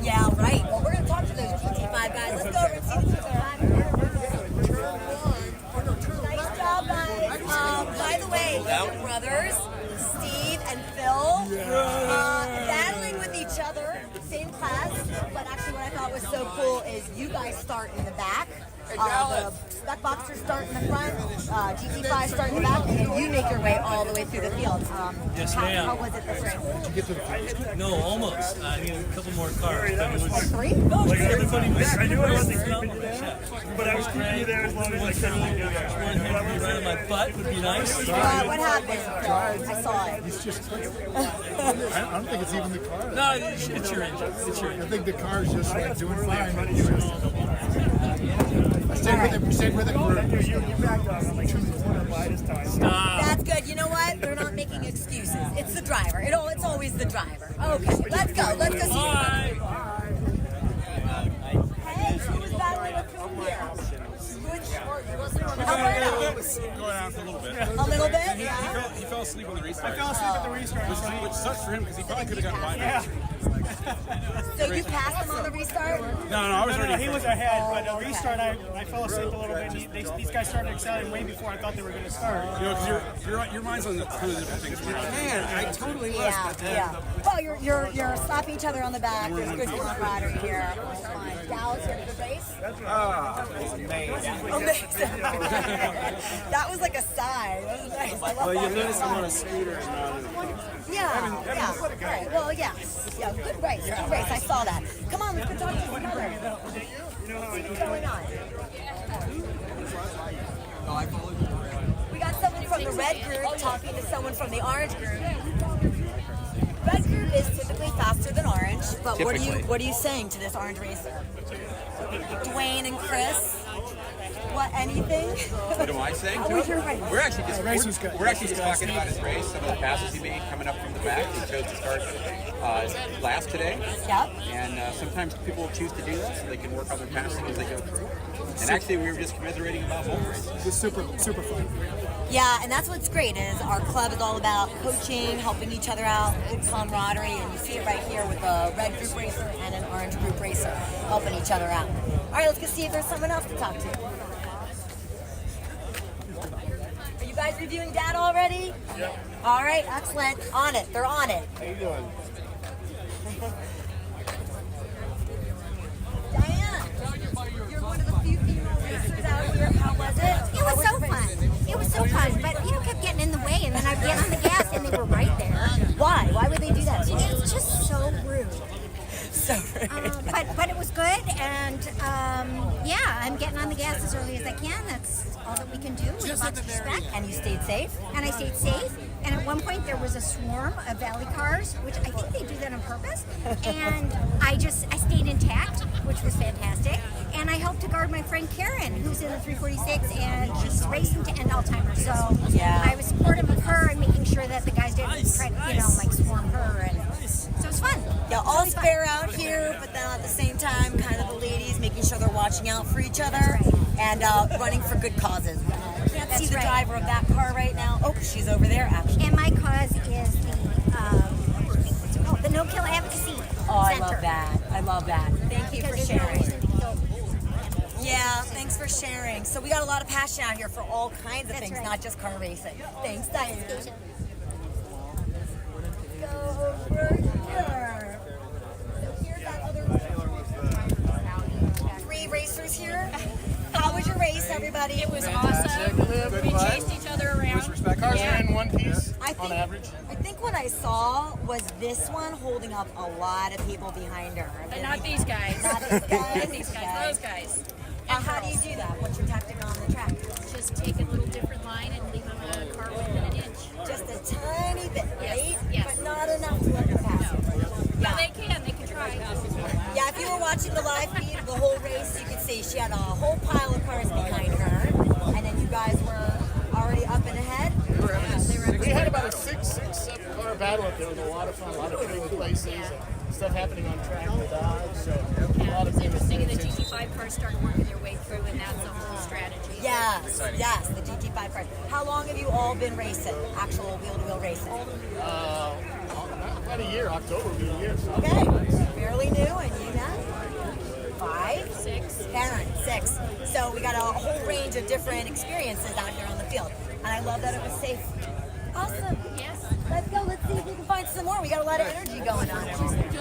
Speaker 4: Yeah, right. Well, we're going to talk to those GT5 guys. Let's go over and see the GT5. Nice job, guys. By the way, your brothers, Steve and Phil, battling with each other, same class. But actually, what I thought was so cool is you guys start in the back. The spec boxers start in the front, GT5 start in the back, and then you make your way all the way through the field.
Speaker 7: Yes, ma'am.
Speaker 4: How was it this race?
Speaker 7: No, almost. I needed a couple more cars. But it was
Speaker 4: Three?
Speaker 7: like everybody was.
Speaker 5: I knew I wasn't keeping you
Speaker 7: there,
Speaker 5: there, but I was keeping you there as long as I could.
Speaker 7: One hit right on my butt would be nice.
Speaker 4: What happened? I saw it.
Speaker 8: It's just, I don't think it's even the car.
Speaker 7: No, it's your engine. It's your
Speaker 8: I
Speaker 7: engine.
Speaker 8: think the car's just like doing fine. I stayed with it for
Speaker 5: You backed off. I'm like, by this time.
Speaker 4: That's good. You know what? We're not making excuses. It's the driver. It's always the driver. Okay, let's go. Let's go see. Hey, who was battling with whom here? Alberto.
Speaker 6: Going off a little bit.
Speaker 4: A little bit, yeah.
Speaker 6: He fell asleep on the restart.
Speaker 5: I fell asleep at the restart.
Speaker 6: Which sucks for him because he probably could have gotten by.
Speaker 5: Yeah.
Speaker 4: So you passed him on the restart?
Speaker 6: No, I was
Speaker 5: No,
Speaker 6: already.
Speaker 5: he was ahead, but the
Speaker 4: okay.
Speaker 5: restart, I fell asleep a little bit. These guys started accelerating way before I thought they were going to start.
Speaker 6: Because your mind's on the kind of different things. Man, I totally was.
Speaker 4: Yeah,
Speaker 6: But then,
Speaker 4: yeah. Well, you're slapping each other on the back. There's good camaraderie here. It was fun. Dallas, you had a good race? Amazing. That was like a sigh. That was nice. I love
Speaker 6: well, you
Speaker 4: that.
Speaker 6: notice I'm on a scooter and not in a
Speaker 4: Yeah. Right. Well, yeah. Yeah, good race. Good race. I saw that. Come on, let's go talk to his mother. See what's going on. We got someone from the red group talking to someone from the orange group. Red group is typically faster than orange, but what are you saying to this orange racer? Dwayne and Chris? What, anything?
Speaker 9: What am I saying?
Speaker 4: How was your race?
Speaker 9: We're actually just we're actually just talking about his race, some of the passes he made coming up from the back. He chose to start last today.
Speaker 4: Yep.
Speaker 9: And sometimes people choose to do that so they can work on their passing as they go through. And actually, we were just commiserating about both races.
Speaker 8: It's super fun.
Speaker 4: Yeah, and that's what's great is our club is all about coaching, helping each other out, good camaraderie, and you see it right here with a red group racer and an orange group racer helping each other out. All right, let's go see if there's someone else to talk to. Are you guys reviewing data already? Yep. All right, excellent. On it. They're on it.
Speaker 5: How you doing?
Speaker 4: Diane, you're one of the few female racers out here. How was it?
Speaker 10: It was so fun. It was so fun, but people kept getting in the way, and then I'd get on the gas, and they were right there.
Speaker 4: Why? Why would they do that to you?
Speaker 10: It's just so rude.
Speaker 4: So
Speaker 10: But it was good, and yeah, I'm getting on the gas as early as I can. That's all that we can do with lots of respect.
Speaker 4: And you stayed safe?
Speaker 10: And I stayed safe. And at one point there was a swarm of valley cars, which I think they do that on purpose. And I stayed intact, which was fantastic. And I helped to guard my friend Karen, who's in the 346, and she's racing to end Alzheimer's. So
Speaker 4: Yeah.
Speaker 10: I was supportive of her and making sure that the guys didn't try to, like swarm her. And so it was fun.
Speaker 4: Yeah, all fair out here, but then at the same time, kind of the ladies making sure they're watching out for each other and running for good causes. Can't see the driver of that car right now. Oh, she's over there, actually.
Speaker 10: And my cause is the no-kill advocacy
Speaker 4: Oh, I
Speaker 10: center.
Speaker 4: love that. I love that. Thank you for
Speaker 10: Because there's no
Speaker 4: sharing.
Speaker 10: reason to kill.
Speaker 4: Yeah, thanks for sharing. So we got a lot of passion out here for all kinds of
Speaker 10: That's
Speaker 4: things,
Speaker 10: right.
Speaker 4: not just car racing. Thanks, Diane. Go over here. So here's that other 3 racers here. How was your race, everybody?
Speaker 11: It was awesome. We chased each other around.
Speaker 5: Cars are in one piece.
Speaker 4: I think what I saw was this one holding up a lot of people behind her.
Speaker 11: And not these guys.
Speaker 4: Not these guys.
Speaker 11: Not these guys. Those guys.
Speaker 4: How do you do that? What's your tactic on the track?
Speaker 11: Just take a little different line and leave them a car within an inch.
Speaker 4: Just a tiny bit, right?
Speaker 11: Yes.
Speaker 4: But not enough to let them pass you.
Speaker 11: No, they can. They can try.
Speaker 4: Yeah, if you were watching the live feed of the whole race, you could see she had a whole pile of cars behind her, and then you guys were already up and ahead.
Speaker 8: We had about a 7 car battle up there. It was a lot of fun, a lot of trading places, and stuff happening on track with dogs. So a lot of
Speaker 11: It's
Speaker 8: things.
Speaker 11: interesting, and the GT5 cars started working their way through, and that's a whole strategy.
Speaker 4: Yes, yes, the GT5 cars. How long have you all been racing? Actual wheel-to-wheel racing?
Speaker 8: About a year. October will be a year. So.
Speaker 4: Okay, fairly new, and you got 5,
Speaker 11: 6,
Speaker 4: Karen, 6. So we got a whole range of different experiences out here on the field, and I love that it was safe. Awesome.
Speaker 11: Yes.
Speaker 4: Let's go. Let's see if we can find some more. We got a lot of energy going on.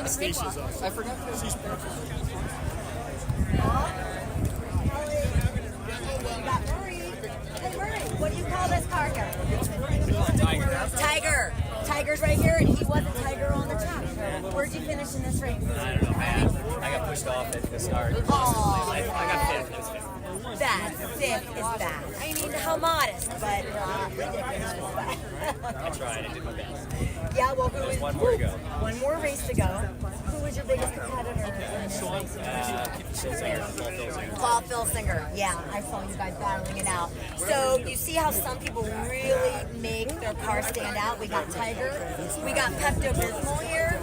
Speaker 8: Stacey's on. I forgot. She's perfect.
Speaker 4: Hey, what do you call this car here? Tiger. Tiger's right here, and he wasn't Tiger on the track. Where'd you finish in this race?
Speaker 12: I don't know, man. I got pushed off at the start.
Speaker 4: Oh,
Speaker 12: I got fifth. It was fifth.
Speaker 4: bad. Fifth is bad. I mean, how modest, but ridiculous.
Speaker 12: I tried. I did my best.
Speaker 4: Yeah, well, who
Speaker 12: There's
Speaker 4: is
Speaker 12: one more to go.
Speaker 4: One more race to go. Who was your biggest competitor? Paul Filsinger. Yeah, I saw you guys battling it out. So you see how some people really make their car stand out. We got Tiger. We got Pepto-Bismol here.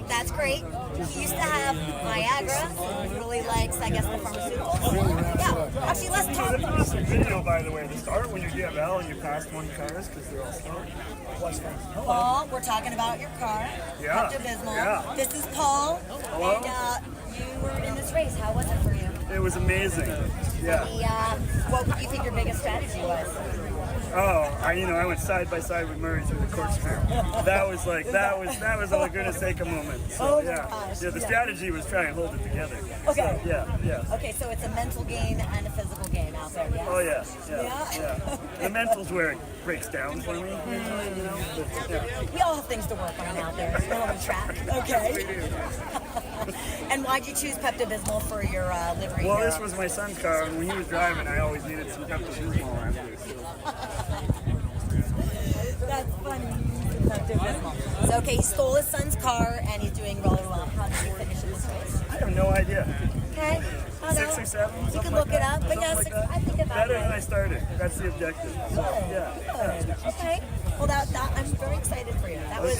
Speaker 4: That's great. He used to have Niagara. He really likes, I guess, the pharmaceuticals. Yeah. Actually, let's talk.
Speaker 13: It's a video, by the way. The start when you DFL and you pass one cars because they're all slow.
Speaker 4: Paul, we're talking about your car.
Speaker 13: Yeah.
Speaker 4: Pepto-Bismol.
Speaker 13: Yeah.
Speaker 4: This is Paul.
Speaker 13: Hello.
Speaker 4: And you were in this race. How was it for you?
Speaker 13: It was amazing. Yeah.
Speaker 4: What would you think your biggest strategy was?
Speaker 13: Oh, I went side by side with Murray through the corkscrew. That was a Laguna Seca moment. So,
Speaker 4: Oh my
Speaker 13: yeah.
Speaker 4: gosh,
Speaker 13: Yeah, the
Speaker 4: yeah.
Speaker 13: strategy was try and hold it together.
Speaker 4: Okay.
Speaker 13: So, yeah.
Speaker 4: Okay, so it's a mental game and a physical game out there, yes?
Speaker 13: Oh yeah.
Speaker 4: Yeah?
Speaker 13: The mental's where it breaks down for me.
Speaker 4: We all have things to work on out there. We're on the track. Okay. And why'd you choose Pepto-Bismol for your livery?
Speaker 13: Well,
Speaker 4: here?
Speaker 13: this was my son's car, and when he was driving, I always needed some Pepto-Bismol after.
Speaker 4: That's funny. Pepto-Bismol. So, okay, he stole his son's car, and he's doing really well. How did he finish in this race?
Speaker 13: I have no idea.
Speaker 4: Okay. I don't
Speaker 13: 6
Speaker 4: know.
Speaker 13: or 7.
Speaker 4: You can look it up, but yes, I think about
Speaker 13: Better
Speaker 4: it.
Speaker 13: than I started. That's the objective. So, yeah.
Speaker 4: Okay. Well, that I'm very excited for you. That was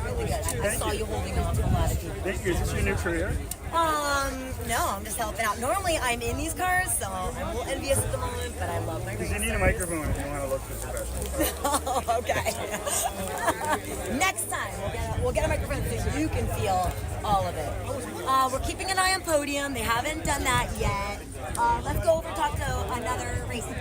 Speaker 4: really good. I saw you holding on to a lot of people.
Speaker 13: Thank you. Is this your new career?
Speaker 4: No, I'm just helping out. Normally, I'm in these cars, so I'm a little envious at the moment, but I love my
Speaker 13: Because
Speaker 4: racers.
Speaker 13: you need a microphone if you want to look for professional.
Speaker 4: Oh, okay. Next time, we'll get a microphone so you can feel all of it. We're keeping an eye on podium. They haven't done that yet. Let's go over and talk to another racer.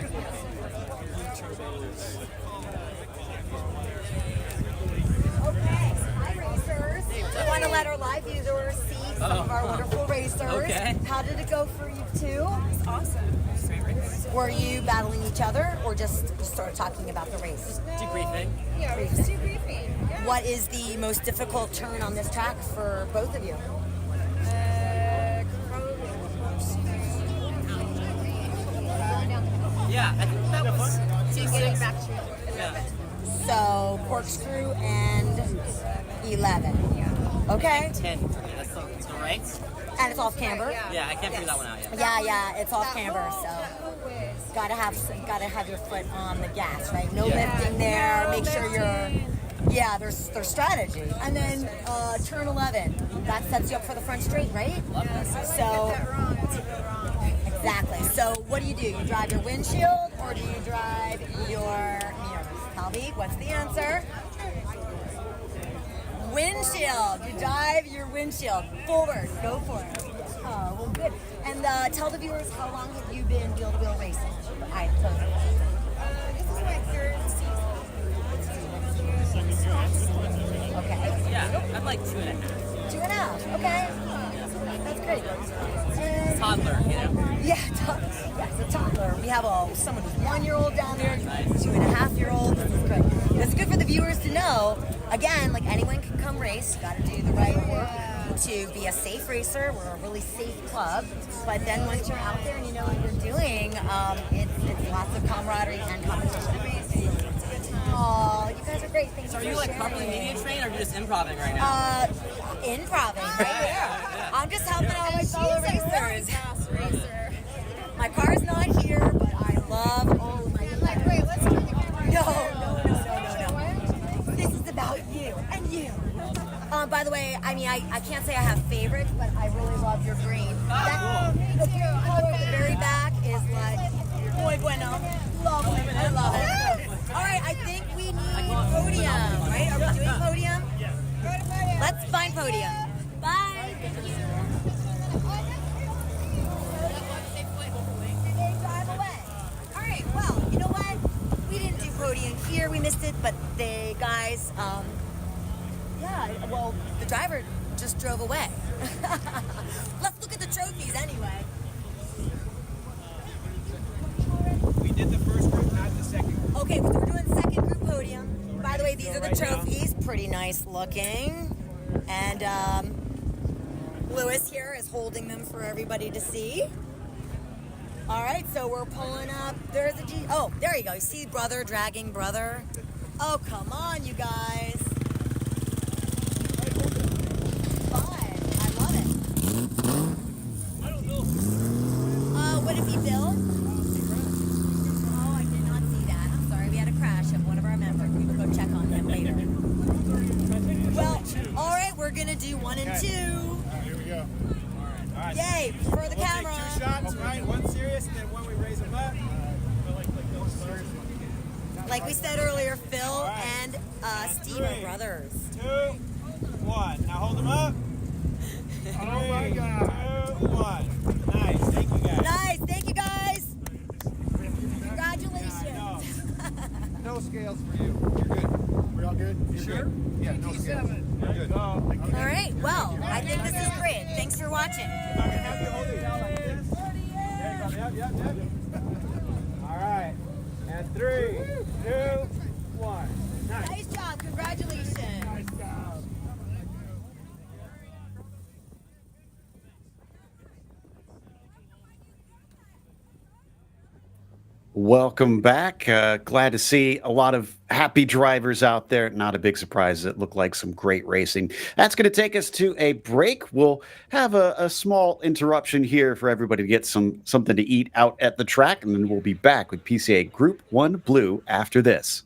Speaker 4: Okay, hi racers. We want to let our live viewers see some of our wonderful racers.
Speaker 12: Okay.
Speaker 4: How did it go for you two?
Speaker 11: It's awesome.
Speaker 4: Were you battling each other or just sort of talking about the race?
Speaker 12: Debriefing.
Speaker 11: Yeah, we're just debriefing. Yeah.
Speaker 4: What is the most difficult turn on this track for both of you?
Speaker 12: Yeah, I think that was
Speaker 11: Getting back to
Speaker 12: Yeah.
Speaker 4: So corkscrew and 11. Okay.
Speaker 12: 10 for me. That's the right?
Speaker 4: And it's off camber.
Speaker 12: Yeah, I can't figure that one out yet.
Speaker 4: Yeah, it's off camber. So gotta have your foot on the gas, right? No lifting there. Make sure you're. Yeah, there's strategy. And then turn 11. That sets you up for the front straight, right? So. Exactly. So what do? You drive your windshield or do you drive your mirrors? Tell me, what's the answer? Windshield. You drive your windshield. Forward. Go for it. Oh, well, good. And tell the viewers, how long have you been wheel-to-wheel racing? I totally.
Speaker 11: This is my third season.
Speaker 4: Okay.
Speaker 12: Yeah, I'm like 2.5.
Speaker 4: 2.5. Okay. That's great. And
Speaker 12: Toddler, you know?
Speaker 4: yeah, yes, a toddler. We have someone who's 1-year-old down there, 2.5-year-old. This is great. It's good for the viewers to know. Again, like anyone can come race. You got to do the right work to be a safe racer. We're a really safe club. But then once you're out there and you know what you're doing, it's lots of camaraderie and competition. Oh, you guys are great. Thanks
Speaker 12: So
Speaker 4: for
Speaker 12: are you like
Speaker 4: sharing.
Speaker 12: properly media trained, or are you just improving right now?
Speaker 4: Improving right here. I'm just helping out my fellow racers. My car's not here, but I love all of my cars.
Speaker 10: Wait, let's keep it
Speaker 4: No. This is about you and you. By the way, I mean, I can't say I have favorites, but I really love your green. The green color at the very back is like, muy bueno. Lovely. I love it. All right, I think we need podium, right? Are we doing podium? Let's find podium. Bye. Thank you. They drive away. All right, well, you know what? We didn't do podium here. We missed it, but the guys, well, the driver just drove away. Let's look at the trophies anyway.
Speaker 14: We did the first group, not the second group.
Speaker 4: Okay, we're doing second group podium. By the way, these are the trophies. Pretty nice looking. And Lewis here is holding them for everybody to see. All right, so we're pulling up. There's a G. Oh, there you go. You see brother dragging brother? Oh, come on, you guys. Fun. I love it.
Speaker 14: I don't know.
Speaker 4: What if he Bill? Oh, I did not see that. I'm sorry. We had a crash of one of our members. We will go check on him later. Well, all right, we're going to do 1 and 2.
Speaker 8: Here we go.
Speaker 14: All right.
Speaker 4: Yay, for the
Speaker 14: We'll
Speaker 4: camera.
Speaker 14: take 2 shots, right? One serious, and then one we raise them up.
Speaker 4: Like we said earlier, Phil
Speaker 14: right.
Speaker 4: and Steve are brothers.
Speaker 14: 2, 1. Now hold them up.
Speaker 8: Oh my God.
Speaker 14: 2, 1. Nice. Thank you, guys.
Speaker 4: Nice, thank you guys. Congratulations.
Speaker 6: No scales for you. You're good.
Speaker 8: We all good?
Speaker 6: You sure? Yeah, no scales. You're good.
Speaker 4: All right, well, I think this is great. Thanks for watching.
Speaker 14: If I can have you hold it down like this. There you go. Yep. All right. And 3, 2, 1. Nice.
Speaker 4: Nice job, congratulations.
Speaker 1: Welcome back. Glad to see a lot of happy drivers out there. Not a big surprise. It looked like some great racing. That's going to take us to a break. We'll have a small interruption here for everybody to get something to eat out at the track, and then we'll be back with PCA Group 1 Blue after this.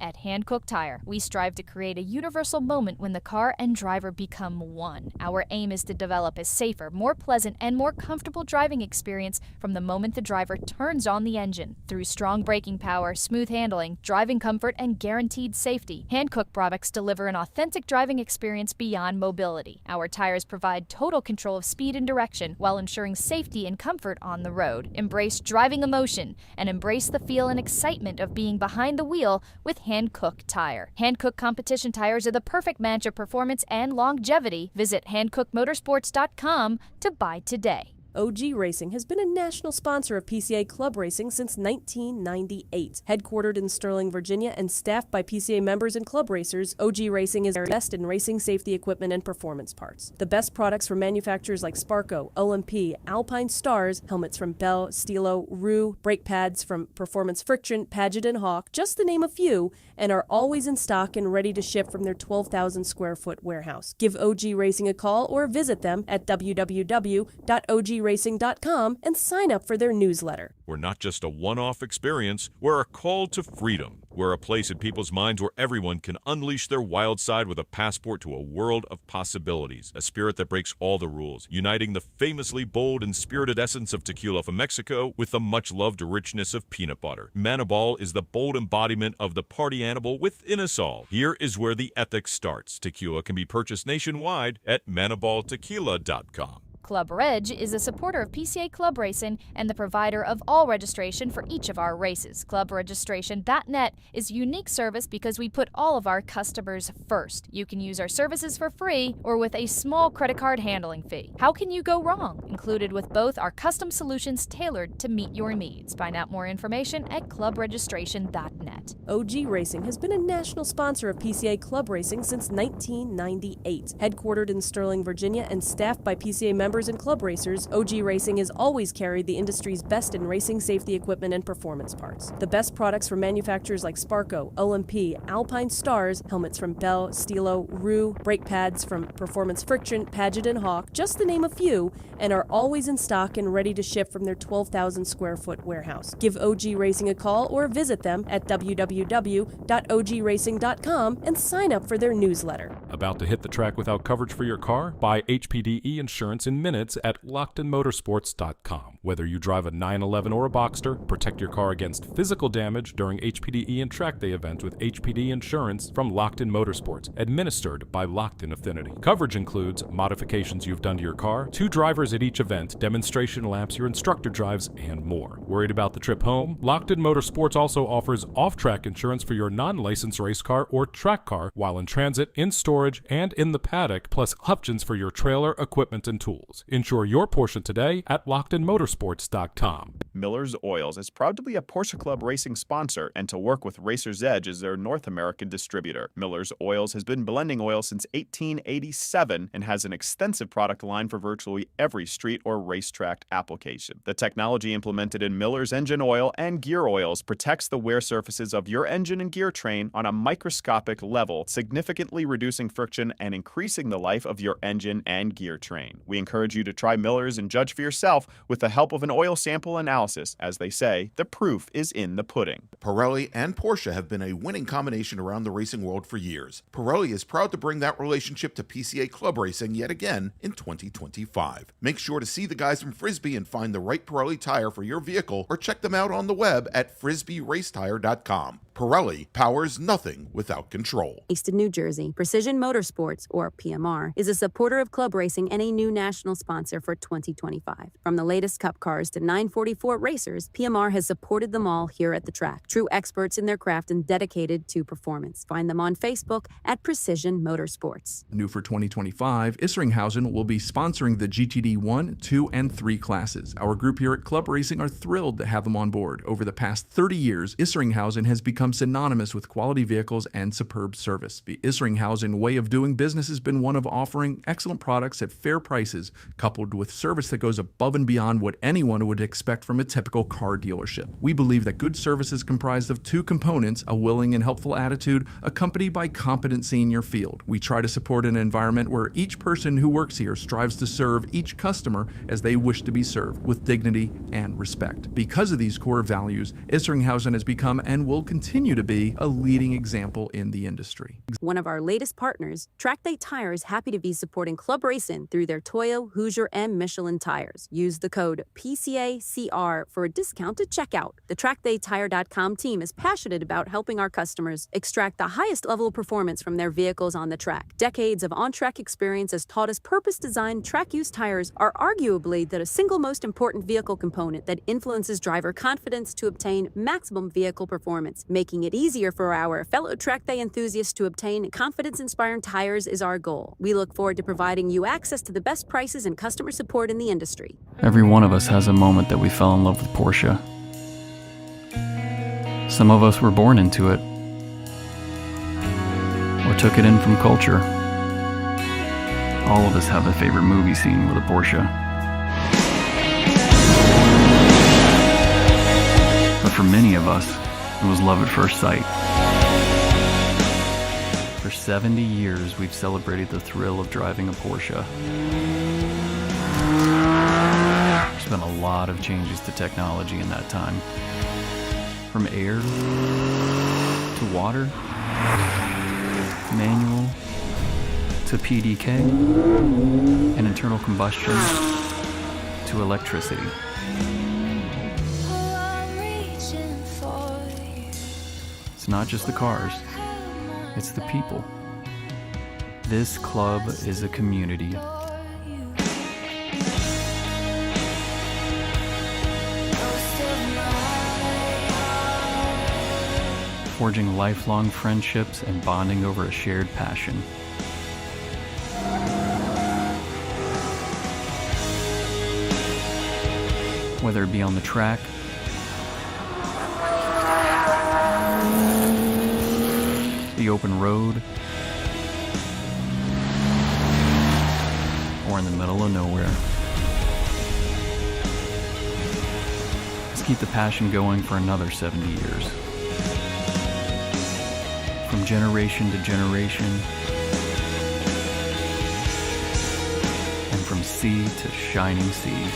Speaker 15: At Hankook Tire, we strive to create a universal moment when the car and driver become one. Our aim is to develop a safer, more pleasant, and more comfortable driving experience from the moment the driver turns on the engine. Through strong braking power, smooth handling, driving comfort, and guaranteed safety, Hankook products deliver an authentic driving experience beyond mobility. Our tires provide total control of speed and direction while ensuring safety and comfort on the road. Embrace driving emotion and embrace the feel and excitement of being behind the wheel with Hankook Tire. Hankook competition tires are the perfect match of performance and longevity. Visit HankookMotorsports.com to buy today.
Speaker 16: OG Racing has been a national sponsor of PCA Club Racing since 1998. Headquartered in Sterling, Virginia, and staffed by PCA members and club racers, OG Racing is best in racing safety equipment and performance parts. The best products from manufacturers like Sparco, OMP, Alpine Stars, helmets from Bell, Stilo, Rue, brake pads from Performance Friction, Paget and Hawk, just to name a few, and are always in stock and ready to ship from their 12,000 square foot warehouse. Give OG Racing a call or visit them at www.ogracing.com and sign up for their newsletter.
Speaker 17: We're not just a one-off experience, we're a call to freedom. We're a place in people's minds where everyone can unleash their wild side with a passport to a world of possibilities, a spirit that breaks all the rules, uniting the famously bold and spirited essence of tequila from Mexico with the much-loved richness of peanut butter. Manibal is the bold embodiment of the party animal within us all. Here is where the ethics starts. Tequila can be purchased nationwide at manibaltequila.com.
Speaker 15: Club Reg is a supporter of PCA Club Racing and the provider of all registration for each of our races. ClubRegistration.net is a unique service because we put all of our customers first. You can use our services for free or with a small credit card handling fee. How can you go wrong? Included with both are custom solutions tailored to meet your needs. Find out more information at ClubRegistration.net.
Speaker 16: OG Racing has been a national sponsor of PCA Club Racing since 1998. Headquartered in Sterling, Virginia, and staffed by PCA members and club racers, OG Racing has always carried the industry's best in racing safety equipment and performance parts. The best products from manufacturers like Sparco, OMP, Alpine Stars, helmets from Bell, Stilo, Rue, brake pads from Performance Friction, Paget and Hawk, just to name a few, and are always in stock and ready to ship from their 12,000 square foot warehouse. Give OG Racing a call or visit them at www.ogracing.com and sign up for their newsletter.
Speaker 18: About to hit the track without coverage for your car? Buy HPDE insurance in minutes at LockedInMotorsports.com. Whether you drive a 911 or a Boxster, protect your car against physical damage during HPDE and track day events with HPD insurance from Locked In Motorsports, administered by Locked In Affinity. Coverage includes modifications you've done to your car, 2 drivers at each event, demonstration laps your instructor drives, and more. Worried about the trip home? Locked In Motorsports also offers off-track insurance for your non-licensed race car or track car while in transit, in storage, and in the paddock, plus options for your trailer, equipment, and tools. Insure your Porsche today at LockedInMotorsports.com.
Speaker 19: Miller's Oils is proud to be a Porsche Club Racing sponsor and to work with Racer's Edge as their North American distributor. Miller's Oils has been blending oil since 1887 and has an extensive product line for virtually every street or racetrack application. The technology implemented in Miller's engine oil and gear oils protects the wear surfaces of your engine and gear train on a microscopic level, significantly reducing friction and increasing the life of your engine and gear train. We encourage you to try Miller's and judge for yourself with the help of an oil sample analysis. As they say, the proof is in the pudding.
Speaker 20: Pirelli and Porsche have been a winning combination around the racing world for years. Pirelli is proud to bring that relationship to PCA Club Racing yet again in 2025. Make sure to see the guys from Frisbee and find the right Pirelli tire for your vehicle, or check them out on the web at frisbeeracetire.com. Pirelli powers nothing without control.
Speaker 21: Based in New Jersey, Precision Motorsports, or PMR, is a supporter of club racing and a new national sponsor for 2025. From the latest Cup cars to 944 racers, PMR has supported them all here at the track. True experts in their craft and dedicated to performance. Find them on Facebook at Precision Motorsports.
Speaker 22: New for 2025, Isringhausen will be sponsoring the GTD 1, 2, and 3 classes. Our group here at Club Racing are thrilled to have them on board. Over the past 30 years, Isringhausen has become synonymous with quality vehicles and superb service. The Isringhausen way of doing business has been one of offering excellent products at fair prices coupled with service that goes above and beyond what anyone would expect from a typical car dealership. We believe that good service is comprised of two components: a willing and helpful attitude, accompanied by competency in your field. We try to support an environment where each person who works here strives to serve each customer as they wish to be served, with dignity and respect. Because of these core values, Isringhausen has become and will continue to be a leading example in the industry.
Speaker 21: One of our latest partners, Track Day Tire, is happy to be supporting Club Racing through their Toyo, Hoosier, and Michelin tires. Use the code PCACR for a discount at checkout. The TrackDayTire.com team is passionate about helping our customers extract the highest level of performance from their vehicles on the track. Decades of on-track experience has taught us purpose-designed track-use tires are arguably the single most important vehicle component that influences driver confidence to obtain maximum vehicle performance. Making it easier for our fellow Track Day enthusiasts to obtain confidence-inspiring tires is our goal. We look forward to providing you access to the best prices and customer support in the industry.
Speaker 2: Every one of us has a moment that we fell in love with Porsche. Some of us were born into it, or took it in from culture. All of us have a favorite movie scene with a Porsche. But for many of us, it was love at first sight. For 70 years, we've celebrated the thrill of driving a Porsche. There's been a lot of changes to technology in that time. From air to water, manual to PDK, and internal combustion to electricity. It's not just the cars, it's the people. This club is a community. Forging lifelong friendships and bonding over a shared passion. Whether it be on the track, the open road, or in the middle of nowhere. Let's keep the passion going for another 70 years. From generation to generation, and from sea to shining sea.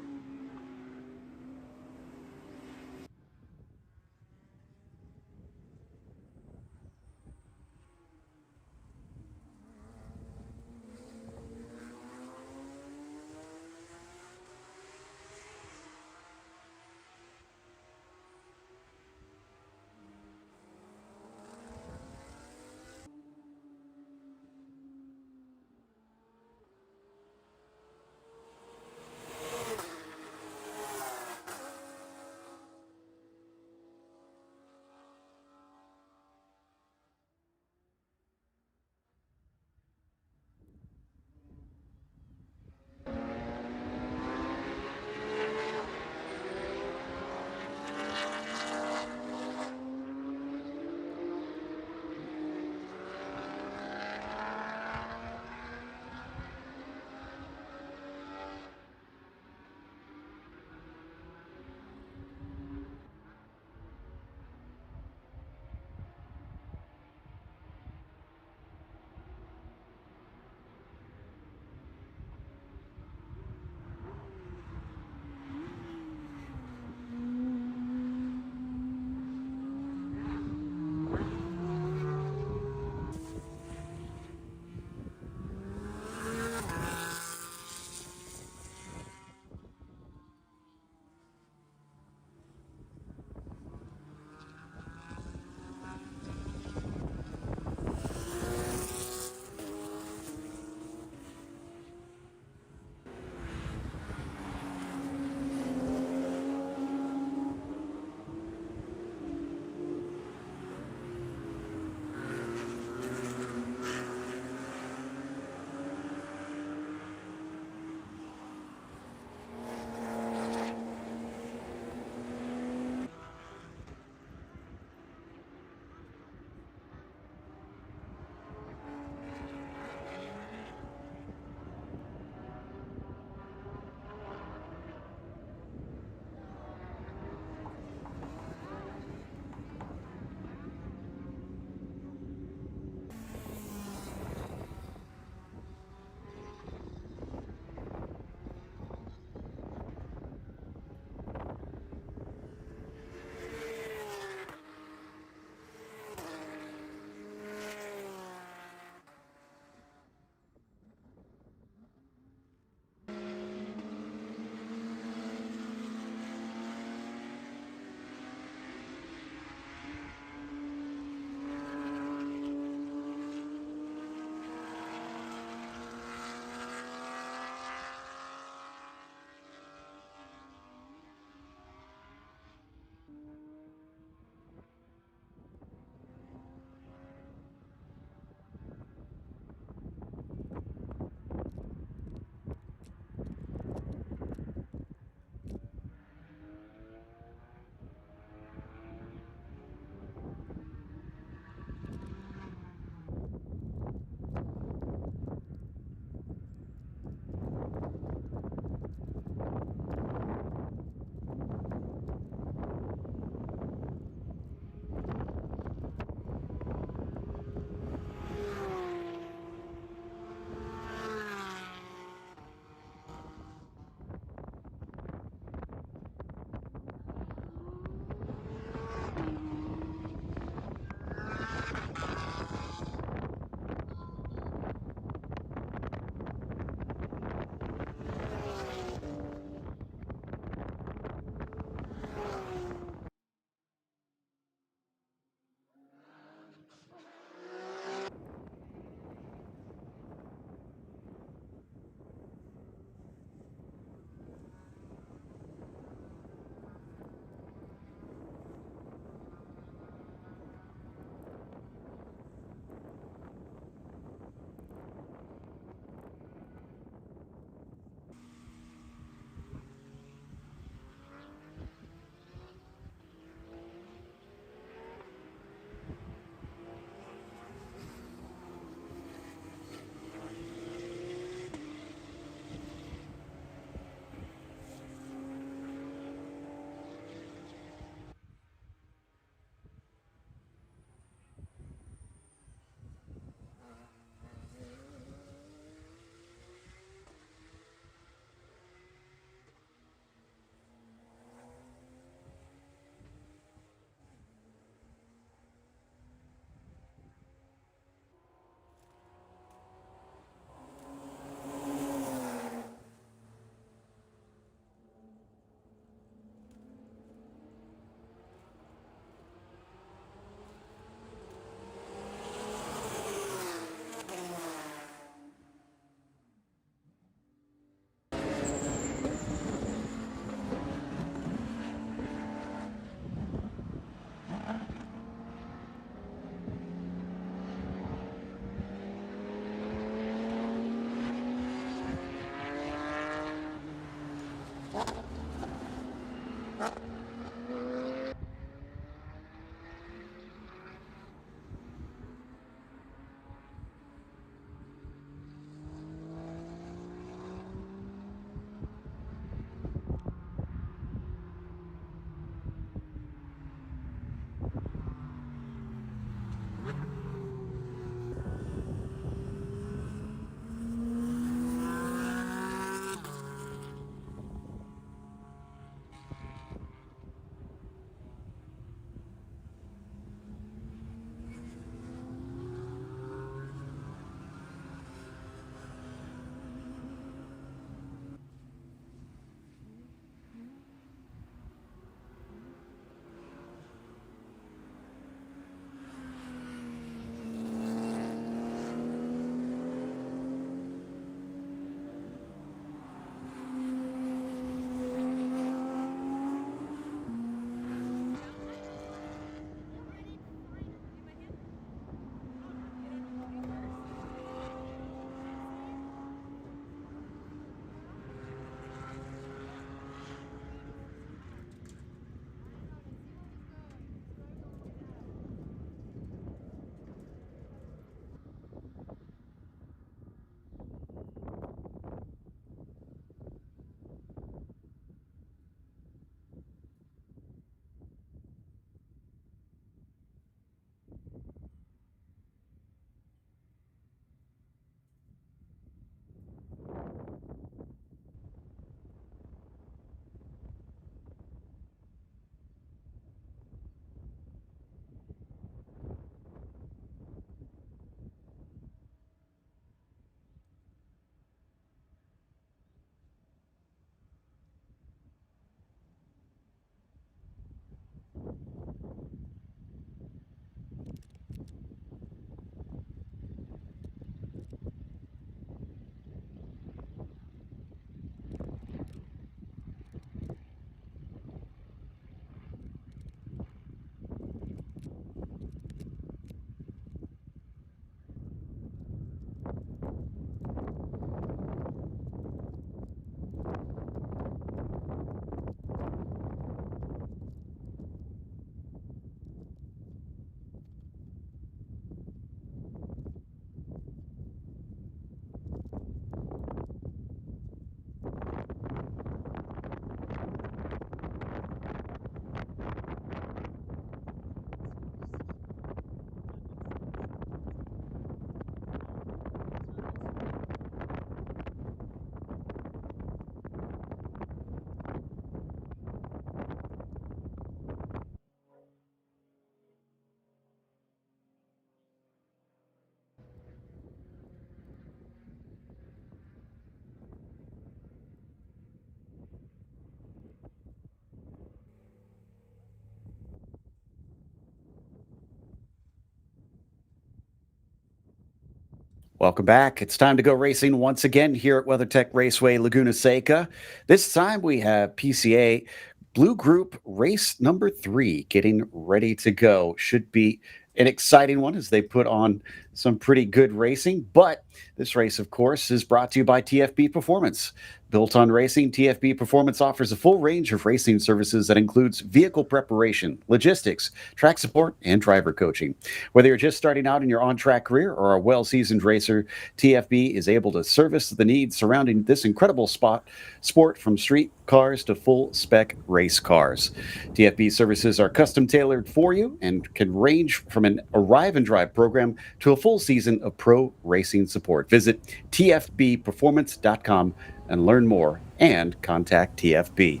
Speaker 1: Welcome back. It's time to go racing once again here at WeatherTech Raceway Laguna Seca. This time we have PCA Blue Group race number 3 getting ready to go. Should be an exciting one as they put on some pretty good racing. But this race, of course, is brought to you by TFB Performance. Built on racing, TFB Performance offers a full range of racing services that includes vehicle preparation, logistics, track support, and driver coaching. Whether you're just starting out in your on-track career or a well-seasoned racer, TFB is able to service the needs surrounding this incredible sport from street cars to full-spec race cars. TFB services are custom-tailored for you and can range from an arrive-and-drive program to a full season of pro racing support. Visit tfbperformance.com and learn more, and contact TFB.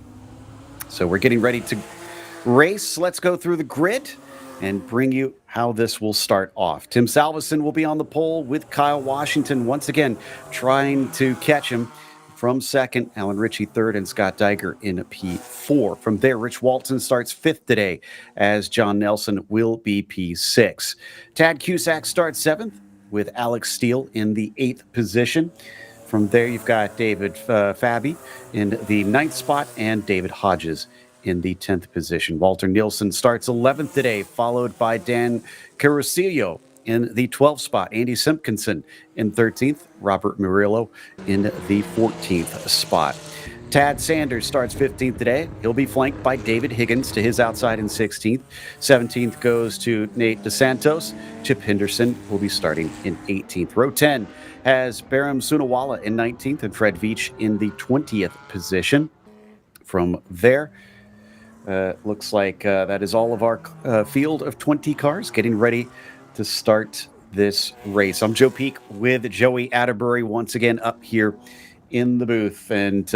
Speaker 1: So we're getting ready to race. Let's go through the grid and bring you how this will start off. Tim Salveson will be on the pole with Kyle Washington once again trying to catch him from second, Alan Ritchie third, and Scott Diger in P4. From there, Rich Walton starts fifth today as John Nelson will be P6. Tad Cusack starts seventh with Alex Steele in the 8th position. From there, you've got David Fabi in the 9th spot and David Hodges in the 10th position. Walter Nielsen starts 11th today, followed by Dan Carusillo in the 12th spot. Andy Simpkinson in 13th. Robert Murillo in the 14th spot. Tad Sanders starts 15th today. He'll be flanked by David Higgins to his outside in 16th. 17th goes to Nate DeSantos. Chip Henderson will be starting in 18th. Row 10 has Baram Sunawala in 19th and Fred Veach in the 20th position. From there, looks like that is all of our field of 20 cars getting ready to start this race. I'm Joe Peak with Joey Atterbury once again up here in the booth. And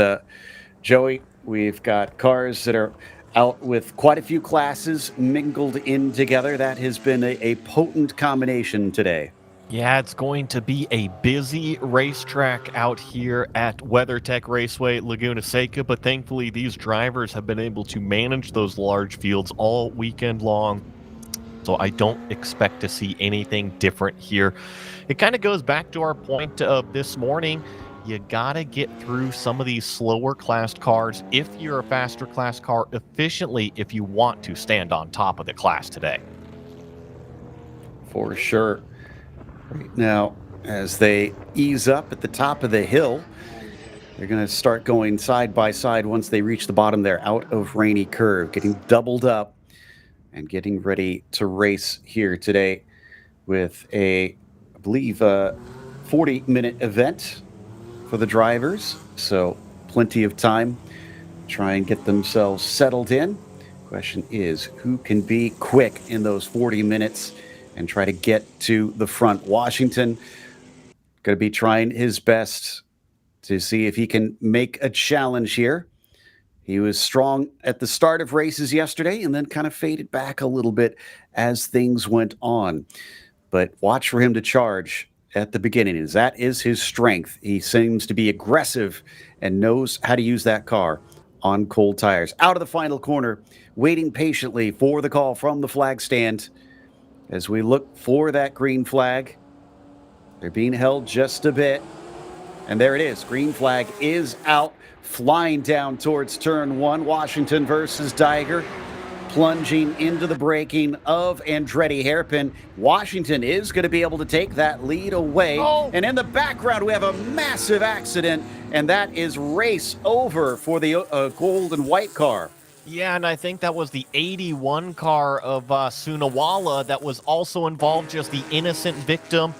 Speaker 1: Joey, we've got cars that are out with quite a few classes mingled in together. That has been a potent combination today.
Speaker 3: Yeah, it's going to be a busy racetrack out here at WeatherTech Raceway Laguna Seca, but thankfully these drivers have been able to manage those large fields all weekend long. So I don't expect to see anything different here. It kind of goes back to our point of this morning. You gotta get through some of these slower class cars if you're a faster class car efficiently if you want to stand on top of the class today.
Speaker 1: For sure. Right now, as they ease up at the top of the hill, they're going to start going side by side once they reach the bottom there, out of Rainy Curve, getting doubled up and getting ready to race here today with I believe, 40-minute event for the drivers. So plenty of time to try and get themselves settled in. Question is, who can be quick in those 40 minutes and try to get to the front? Washington going to be trying his best to see if he can make a challenge here. He was strong at the start of races yesterday and then kind of faded back a little bit as things went on. But watch for him to charge at the beginning, as that is his strength. He seems to be aggressive and knows how to use that car on cold tires. Out of the final corner, waiting patiently for the call from the flag stand. As we look for that green flag, they're being held just a bit. And there it is. Green flag is out, flying down towards turn 1. Washington versus Diger, plunging into the braking of Andretti Hairpin. Washington is going to be able to take that lead away. Oh. And in the background, we have a massive accident, and that is race over for the gold and white car.
Speaker 3: Yeah, and I think that was the 81 car of Sunawala that was also involved, just the innocent victim.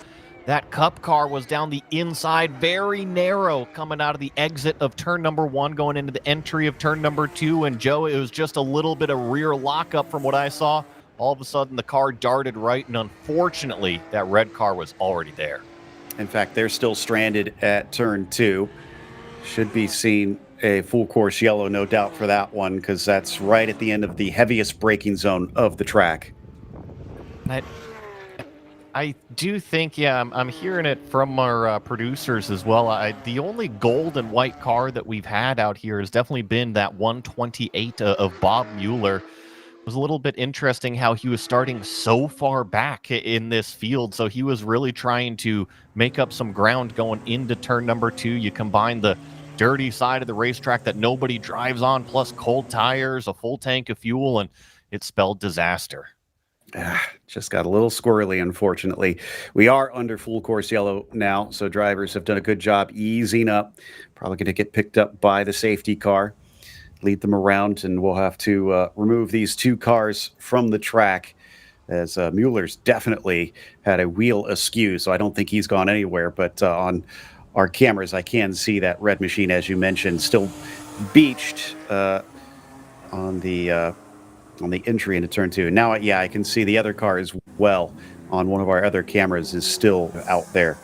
Speaker 3: That Cup car was down the inside, very narrow, coming out of the exit of turn number 1, going into the entry of turn number 2. And Joe, it was just a little bit of rear lockup from what I saw. All of a sudden, the car darted right, and unfortunately, that red car was already there.
Speaker 1: In fact, they're still stranded at turn 2. Should be seeing a full course yellow, no doubt, for that one, because that's right at the end of the heaviest braking zone of the track.
Speaker 3: I do think, yeah, I'm hearing it from our producers as well. The only gold and white car that we've had out here has definitely been that 128 of Bob Mueller. It was a little bit interesting how he was starting so far back in this field. So he was really trying to make up some ground going into turn number 2. You combine the dirty side of the racetrack that nobody drives on, plus cold tires, a full tank of fuel, and it spelled disaster.
Speaker 1: Just got a little squirrely, unfortunately. We are under full course yellow now, so drivers have done a good job easing up. Probably going to get picked up by the safety car, lead them around, and we'll have to remove these 2 cars from the track, as Mueller's definitely had a wheel askew, so I don't think he's gone anywhere. But on our cameras, I can see that red machine, as you mentioned, still beached on the entry into turn 2. Now, yeah, I can see the other car as well on one of our other cameras is still out there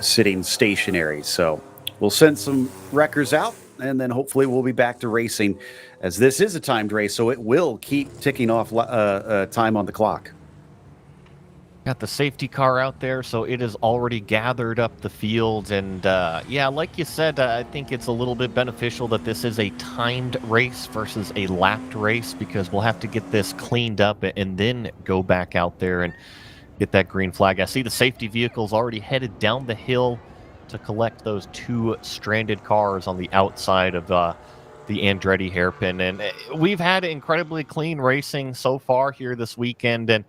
Speaker 1: sitting stationary. So we'll send some wreckers out, and then hopefully we'll be back to racing, as this is a timed race, so it will keep ticking off time on the clock.
Speaker 3: Got the safety car out there, so it has already gathered up the field. And yeah, like you said, I think it's a little bit beneficial that this is a timed race versus a lapped race, because we'll have to get this cleaned up and then go back out there and get that green flag. I see the safety vehicles already headed down the hill to collect those 2 stranded cars on the outside of the Andretti hairpin. And we've had incredibly clean racing so far here this weekend, and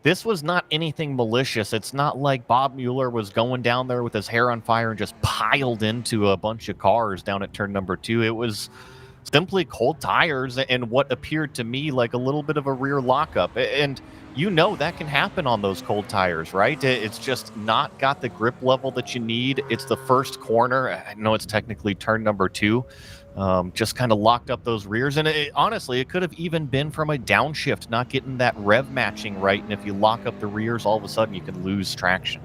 Speaker 3: this was not anything malicious. It's not like Bob Mueller was going down there with his hair on fire and just piled into a bunch of cars down at turn number 2. It was simply cold tires and what appeared to me like a little bit of a rear lockup. And you know that can happen on those cold tires, right? It's just not got the grip level that you need. It's the first corner. I know it's technically turn number 2. Just kind of locked up those rears. And honestly, it could have even been from a downshift, not getting that rev matching right. And if you lock up the rears, all of a sudden you can lose traction.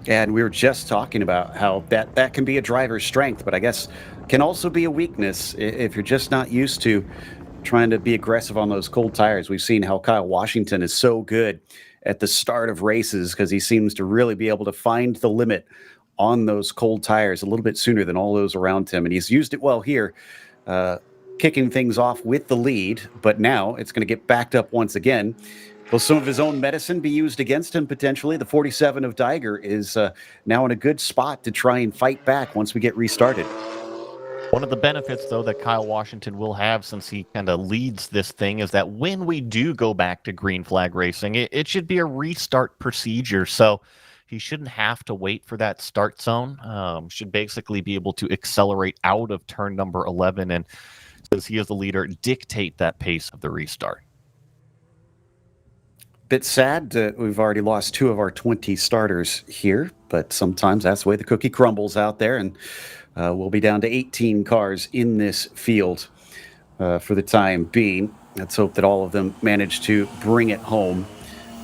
Speaker 1: And we were just talking about how that can be a driver's strength, but I guess can also be a weakness if you're just not used to trying to be aggressive on those cold tires. We've seen how Kyle Washington is so good at the start of races because he seems to really be able to find the limit on those cold tires a little bit sooner than all those around him. And he's used it well here, kicking things off with the lead, but now it's going to get backed up once again. Will some of his own medicine be used against him potentially? The 47 of Diger is now in a good spot to try and fight back once we get restarted.
Speaker 3: One of the benefits, though, that Kyle Washington will have, since he kind of leads this thing, is that when we do go back to green flag racing, it should be a restart procedure. So he shouldn't have to wait for that start zone. Should basically be able to accelerate out of turn number 11 and, as he is the leader, dictate that pace of the restart.
Speaker 1: Bit sad that we've already lost 2 of our 20 starters here, but sometimes that's the way the cookie crumbles out there, and we'll be down to 18 cars in this field for the time being. Let's hope that all of them manage to bring it home,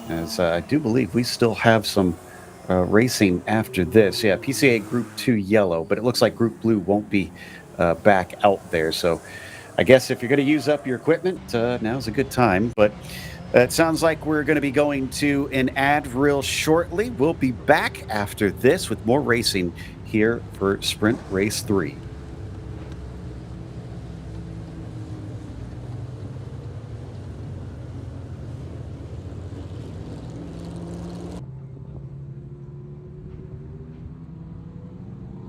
Speaker 1: as I do believe we still have some racing after this. Yeah, PCA Group 2 Yellow, but it looks like Group Blue won't be back out there. So I guess if you're going to use up your equipment, now's a good time. But it sounds like we're going to be going to an ad real shortly. We'll be back after this with more racing here for Sprint Race 3.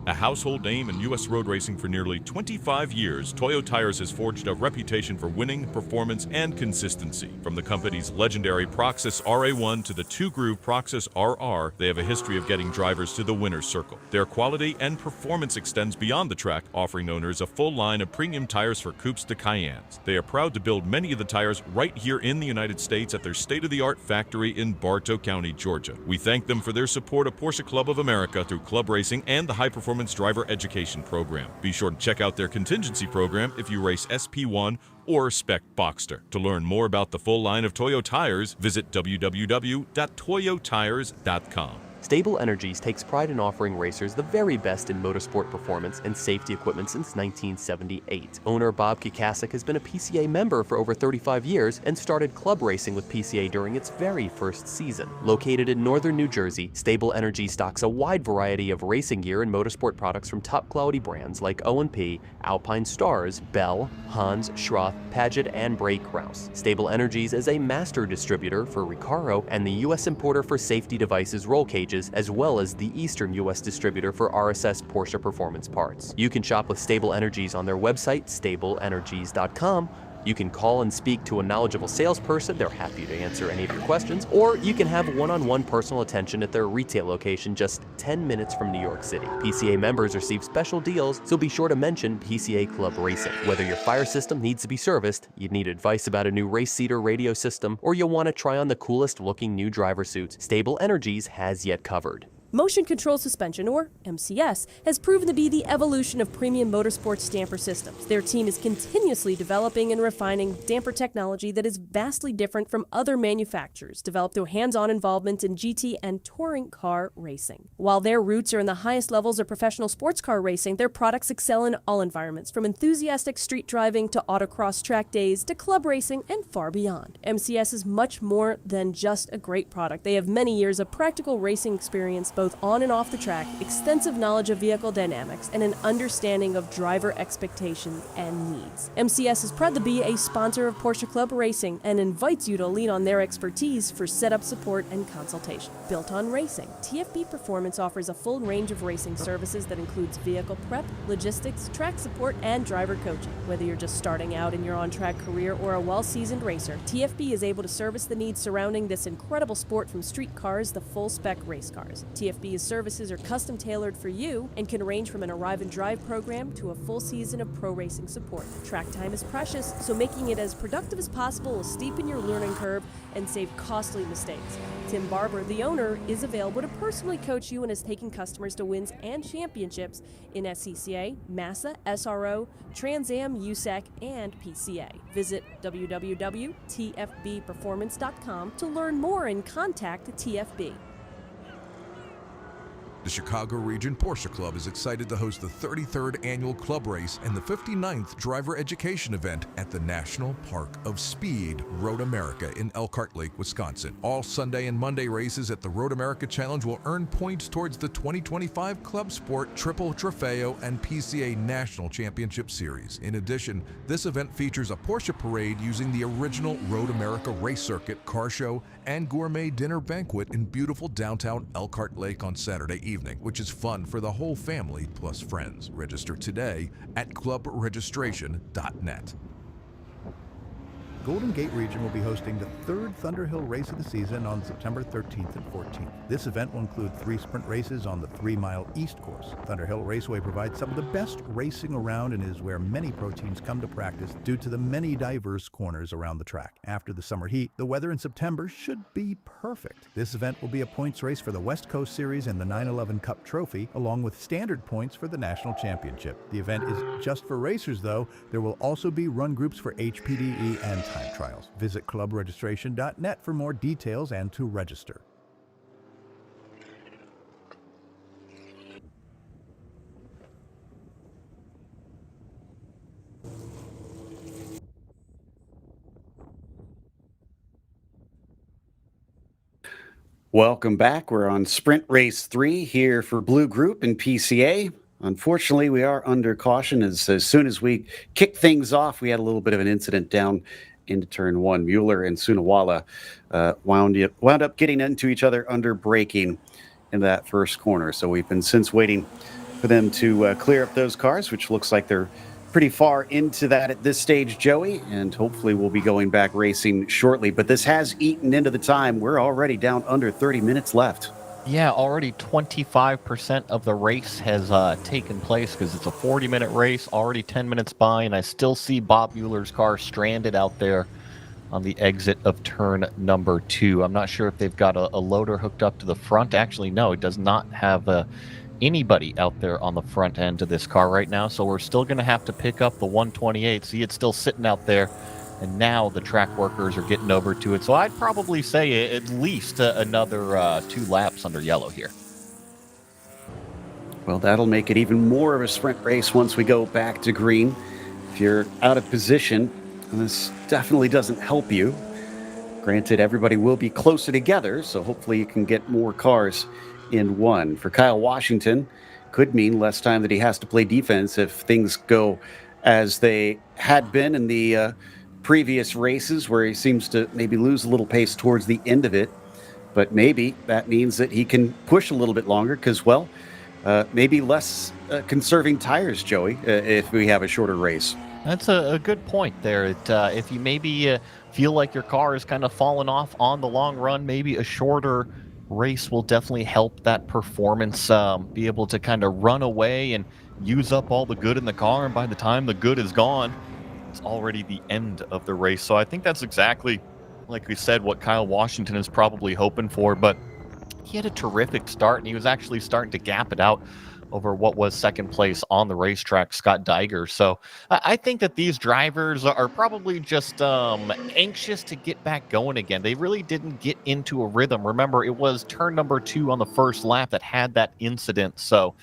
Speaker 17: A household name in U.S. road racing for nearly 25 years, Toyo Tires has forged a reputation for winning, performance, and consistency. From the company's legendary Proxys RA1 to the 2-groove Proxys RR, they have a history of getting drivers to the winner's circle. Their quality and performance extends beyond the track, offering owners a full line of premium tires for coupes to Cayennes. They are proud to build many of the tires right here in the United States at their state-of-the-art factory in Bartow County, Georgia. We thank them for their support of Porsche Club of America through club racing and the high-performance driver education program. Be sure to check out their contingency program if you race SP1 or Spec Boxster. To learn more about the full line of Toyo tires, visit www.toyotires.com.
Speaker 7: Stable Energies takes pride in offering racers the very best in motorsport performance and safety equipment since 1978. Owner Bob Kikasik has been a PCA member for over 35 years and started club racing with PCA during its very first season. Located in northern New Jersey, Stable Energies stocks a wide variety of racing gear and motorsport products from top-quality brands like O&P, Alpine Stars, Bell, Hans, Schroth, Paget, and Brake Rouse. Stable Energies is a master distributor for Recaro and the U.S. importer for safety devices roll cages, as well as the Eastern U.S. distributor for RSS Porsche Performance parts. You can shop with Stable Energies on their website, stableenergies.com. You can call and speak to a knowledgeable salesperson. They're happy to answer any of your questions. Or you can have one-on-one personal attention at their retail location just 10 minutes from New York City. PCA members receive special deals, so be sure to mention PCA Club Racing. Whether your fire system needs to be serviced, you need advice about a new race seater radio system, or you want to try on the coolest looking new driver suits, Stable Energies has yet covered.
Speaker 16: Motion Control Suspension, or MCS, has proven to be the evolution of premium motorsports damper systems. Their team is continuously developing and refining damper technology that is vastly different from other manufacturers, developed through hands-on involvement in GT and touring car racing. While their roots are in the highest levels of professional sports car racing, their products excel in all environments, from enthusiastic street driving to autocross track days to club racing and far beyond. MCS is much more than just a great product. They have many years of practical racing experience, both on and off the track, extensive knowledge of vehicle dynamics, and an understanding of driver expectations and needs. MCS is proud to be a sponsor of Porsche Club Racing and invites you to lean on their expertise for setup support and consultation. Built on racing, TFB Performance offers a full range of racing services that includes vehicle prep, logistics, track support, and driver coaching. Whether you're just starting out in your on-track career or a well-seasoned racer, TFB is able to service the needs surrounding this incredible sport, from street cars to full-spec race cars. TFB's services are custom tailored for you and can range from an arrive and drive program to a full season of pro racing support. Track time is precious, so making it as productive as possible will steepen your learning curve and save costly mistakes. Tim Barber, the owner, is available to personally coach you and is taking customers to wins and championships in SCCA, Massa, SRO, Trans Am, USAC, and PCA. Visit www.tfbperformance.com to learn more and contact TFB.
Speaker 9: The Chicago Region Porsche Club is excited to host the 33rd Annual Club Race and the 59th Driver Education Event at the National Park of Speed, Road America in Elkhart Lake, Wisconsin. All Sunday and Monday races at the Road America Challenge will earn points towards the 2025 Club Sport Triple Trofeo and PCA National Championship Series. In addition, this event features a Porsche parade using the original Road America race circuit, car show, and gourmet dinner banquet in beautiful downtown Elkhart Lake on Saturday evening, which is fun for the whole family plus friends. Register today at clubregistration.net.
Speaker 23: Golden Gate Region will be hosting the third Thunderhill race of the season on September 13th and 14th. This event will include 3 sprint races on the 3-mile East course. Thunderhill Raceway provides some of the best racing around and is where many pro teams come to practice due to the many diverse corners around the track. After the summer heat, the weather in September should be perfect. This event will be a points race for the West Coast Series and the 911 Cup Trophy, along with standard points for the National Championship. The event is just for racers, though. There will also be run groups for HPDE and time trials. Visit clubregistration.net for more details and to register.
Speaker 1: Welcome back. We're on Sprint Race 3 here for Blue Group and PCA. Unfortunately, we are under caution as soon as we kick things off, we had a little bit of an incident down into turn 1. Mueller and Sunawala wound up getting into each other under braking in that first corner. So we've been since waiting for them to clear up those cars, which looks like they're pretty far into that at this stage, Joey, and hopefully we'll be going back racing shortly. But this has eaten into the time. We're already down under 30 minutes left.
Speaker 3: Yeah, already 25% of the race has taken place because it's a 40-minute race, already 10 minutes by, and I still see Bob Mueller's car stranded out there on the exit of turn number 2. I'm not sure if they've got a loader hooked up to the front. Actually, no, it does not have anybody out there on the front end of this car right now, so we're still going to have to pick up the 128. See, it's still sitting out there and now the track workers are getting over to it. So I'd probably say at least another 2 laps under yellow here.
Speaker 1: Well, that'll make it even more of a sprint race once we go back to green. If you're out of position, this definitely doesn't help you. Granted, everybody will be closer together, so hopefully you can get more cars in one. For Kyle Washington, could mean less time that he has to play defense if things go as they had been in the previous races, where he seems to maybe lose a little pace towards the end of it. But maybe that means that he can push a little bit longer because, well, maybe less conserving tires, Joey, if we have a shorter race.
Speaker 3: That's a good point there. If you maybe feel like your car is kind of falling off on the long run, maybe a shorter race will definitely help that performance be able to kind of run away and use up all the good in the car. And by the time the good is gone, it's already the end of the race. So I think that's exactly, like we said, what Kyle Washington is probably hoping for. But he had a terrific start, and he was actually starting to gap it out over what was second place on the racetrack, Scott Diger. So I think that these drivers are probably just anxious to get back going again. They really didn't get into a rhythm. Remember, it was turn number 2 on the first lap that had that incident. So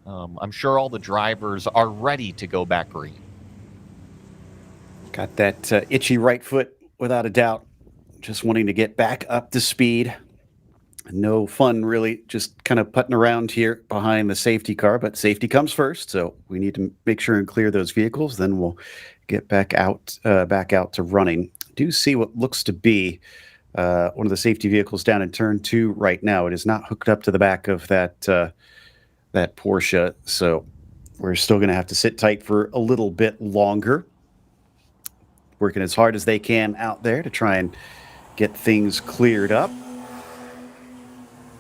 Speaker 3: I'm sure all the drivers are ready to go back green.
Speaker 1: Got that itchy right foot, without a doubt. Just wanting to get back up to speed. No fun, really, just kind of putting around here behind the safety car, but safety comes first, so we need to make sure and clear those vehicles. Then we'll get back out to running. Do see what looks to be one of the safety vehicles down in turn 2 right now. It is not hooked up to the back of that Porsche, so we're still going to have to sit tight for a little bit longer. Working as hard as they can out there to try and get things cleared up.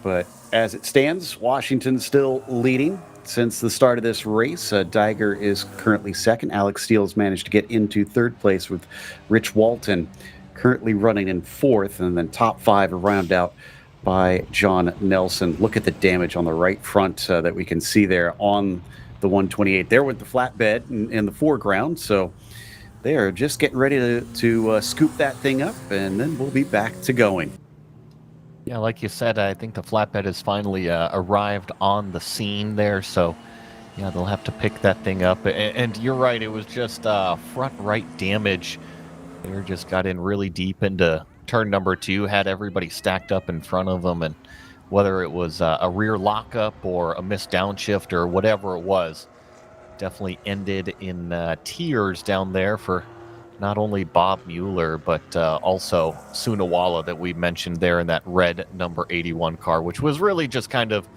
Speaker 1: But as it stands, Washington's still leading since the start of this race. Diger is currently second. Alex Steele's managed to get into third place, with Rich Walton currently running in fourth, and then top 5 are rounded out by John Nelson. Look at the damage on the right front that we can see there on the 128 there with the flatbed in the foreground. So they are just getting ready to scoop that thing up, and then we'll be back to going.
Speaker 3: Yeah, like you said, I think the flatbed has finally arrived on the scene there. So, yeah, they'll have to pick that thing up. And you're right, it was just front right damage. They just got in really deep into turn number 2, had everybody stacked up in front of them. And whether it was a rear lockup or a missed downshift or whatever it was, definitely ended in tears down there for not only Bob Mueller, but also Sunawala that we mentioned there in that red number 81 car, which was really just kind of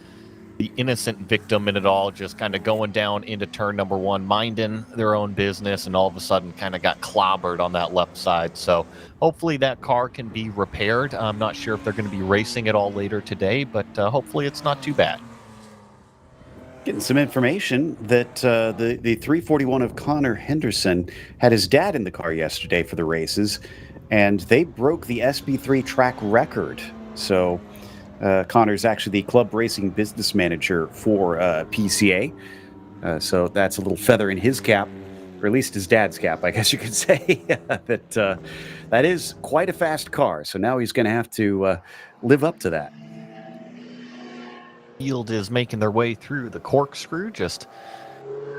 Speaker 3: the innocent victim in it all, just kind of going down into turn number 1, minding their own business, and all of a sudden kind of got clobbered on that left side. So hopefully that car can be repaired. I'm not sure if they're going to be racing it all later today, but hopefully it's not too bad.
Speaker 1: Getting some information that the 341 of Connor Henderson had his dad in the car yesterday for the races, and they broke the SB3 track record. So Connor's actually the club racing business manager for PCA. So that's a little feather in his cap, or at least his dad's cap, I guess you could say. That is quite a fast car. So now he's going to have to live up to that.
Speaker 3: Field is making their way through the corkscrew, just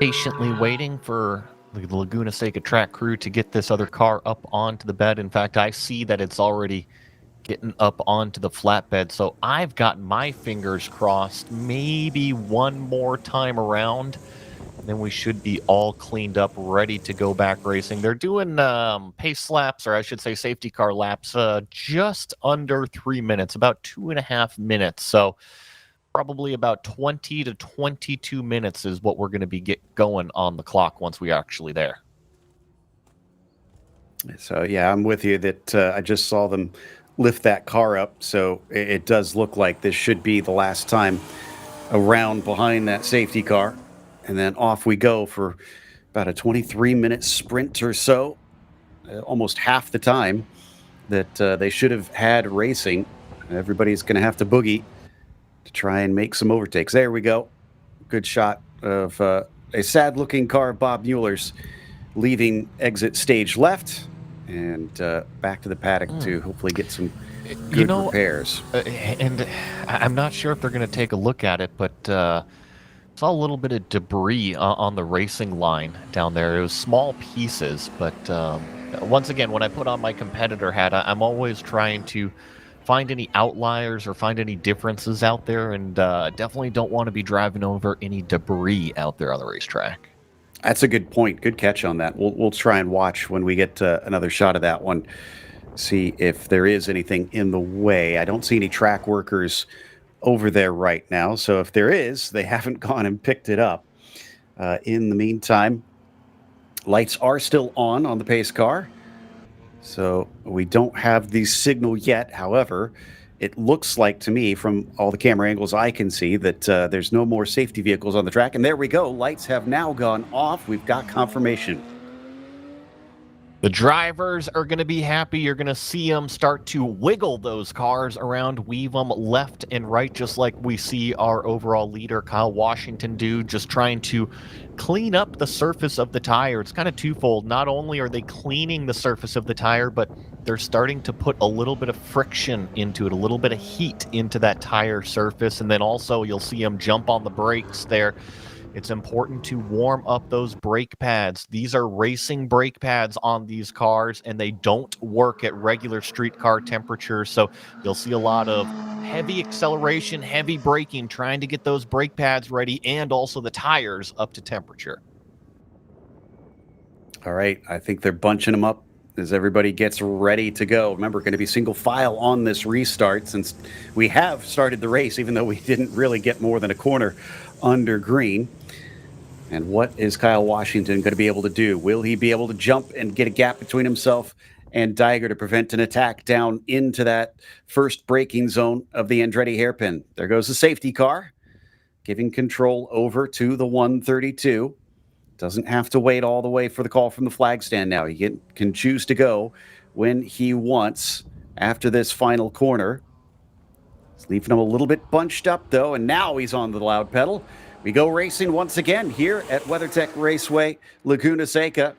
Speaker 3: patiently waiting for the Laguna Seca track crew to get this other car up onto the bed. In fact, I see that it's already getting up onto the flatbed, so I've got my fingers crossed maybe one more time around, and then we should be all cleaned up, ready to go back racing. They're doing pace laps, or I should say safety car laps, just under 3 minutes, about 2.5 minutes. So probably about 20 to 22 minutes is what we're going to be going on the clock once we're actually there.
Speaker 1: So, yeah, I'm with you that I just saw them lift that car up. So it does look like this should be the last time around behind that safety car. And then off we go for about a 23-minute sprint or so, almost half the time that they should have had racing. Everybody's going to have to boogie to try and make some overtakes. There we go. Good shot of a sad-looking car, Bob Mueller's, leaving exit stage left. and back to the paddock to hopefully get some good repairs.
Speaker 3: And I'm not sure if they're going to take a look at it, but saw a little bit of debris on the racing line down there. It was small pieces, but once again, when I put on my competitor hat, I'm always trying to find any outliers or find any differences out there, and definitely don't want to be driving over any debris out there on the racetrack.
Speaker 1: That's a good point. Good catch on that. We'll try and watch when we get another shot of that one. See if there is anything in the way. I don't see any track workers over there right now. So if there is, they haven't gone and picked it up. In the meantime, lights are still on the pace car. So we don't have the signal yet. However, it looks like to me from all the camera angles I can see that there's no more safety vehicles on the track. And there we go. Lights have now gone off. We've got confirmation.
Speaker 3: The drivers are going to be happy. You're going to see them start to wiggle those cars around, weave them left and right, just like we see our overall leader, Kyle Washington, do, just trying to clean up the surface of the tire. It's kind of twofold. Not only are they cleaning the surface of the tire, but they're starting to put a little bit of friction into it, a little bit of heat into that tire surface. And then also you'll see them jump on the brakes there. It's important to warm up those brake pads. These are racing brake pads on these cars, and they don't work at regular street car temperatures. So you'll see a lot of heavy acceleration, heavy braking, trying to get those brake pads ready and also the tires up to temperature.
Speaker 1: All right. I think they're bunching them up as everybody gets ready to go. Remember, going to be single file on this restart since we have started the race, even though we didn't really get more than a corner under green. And what is Kyle Washington going to be able to do? Will he be able to jump and get a gap between himself and Diger to prevent an attack down into that first braking zone of the Andretti hairpin? There goes the safety car, giving control over to the 132. Doesn't have to wait all the way for the call from the flag stand now. He can choose to go when he wants after this final corner. It's leaving him a little bit bunched up, though, and now he's on the loud pedal. We go racing once again here at WeatherTech Raceway Laguna Seca.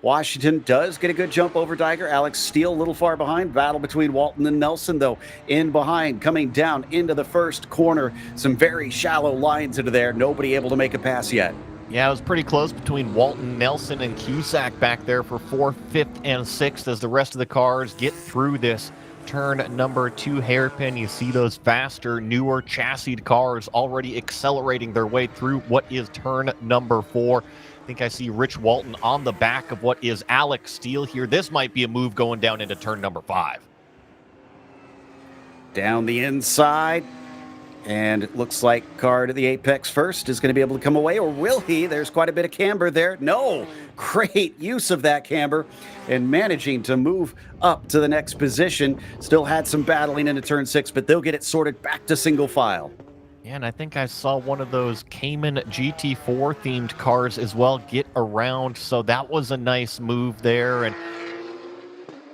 Speaker 1: Washington does get a good jump over Diger. Alex Steele a little far behind. Battle between Walton and Nelson, though, in behind, coming down into the first corner. Some very shallow lines into there. Nobody able to make a pass yet.
Speaker 3: Yeah, it was pretty close between Walton, Nelson, and Cusack back there for 4th, 5th, and 6th as the rest of the cars get through this turn number 2 hairpin. You see those faster, newer chassis cars already accelerating their way through what is turn number 4. I think I see Rich Walton on the back of what is Alex Steele here. This might be a move going down into turn number 5.
Speaker 1: Down the inside. And it looks like car to the apex first is going to be able to come away, or will he? There's quite a bit of camber there. No, great use of that camber and managing to move up to the next position. Still had some battling into turn 6, but they'll get it sorted back to single file.
Speaker 3: Yeah, and I think I saw one of those Cayman GT4 themed cars as well get around. So that was a nice move there. And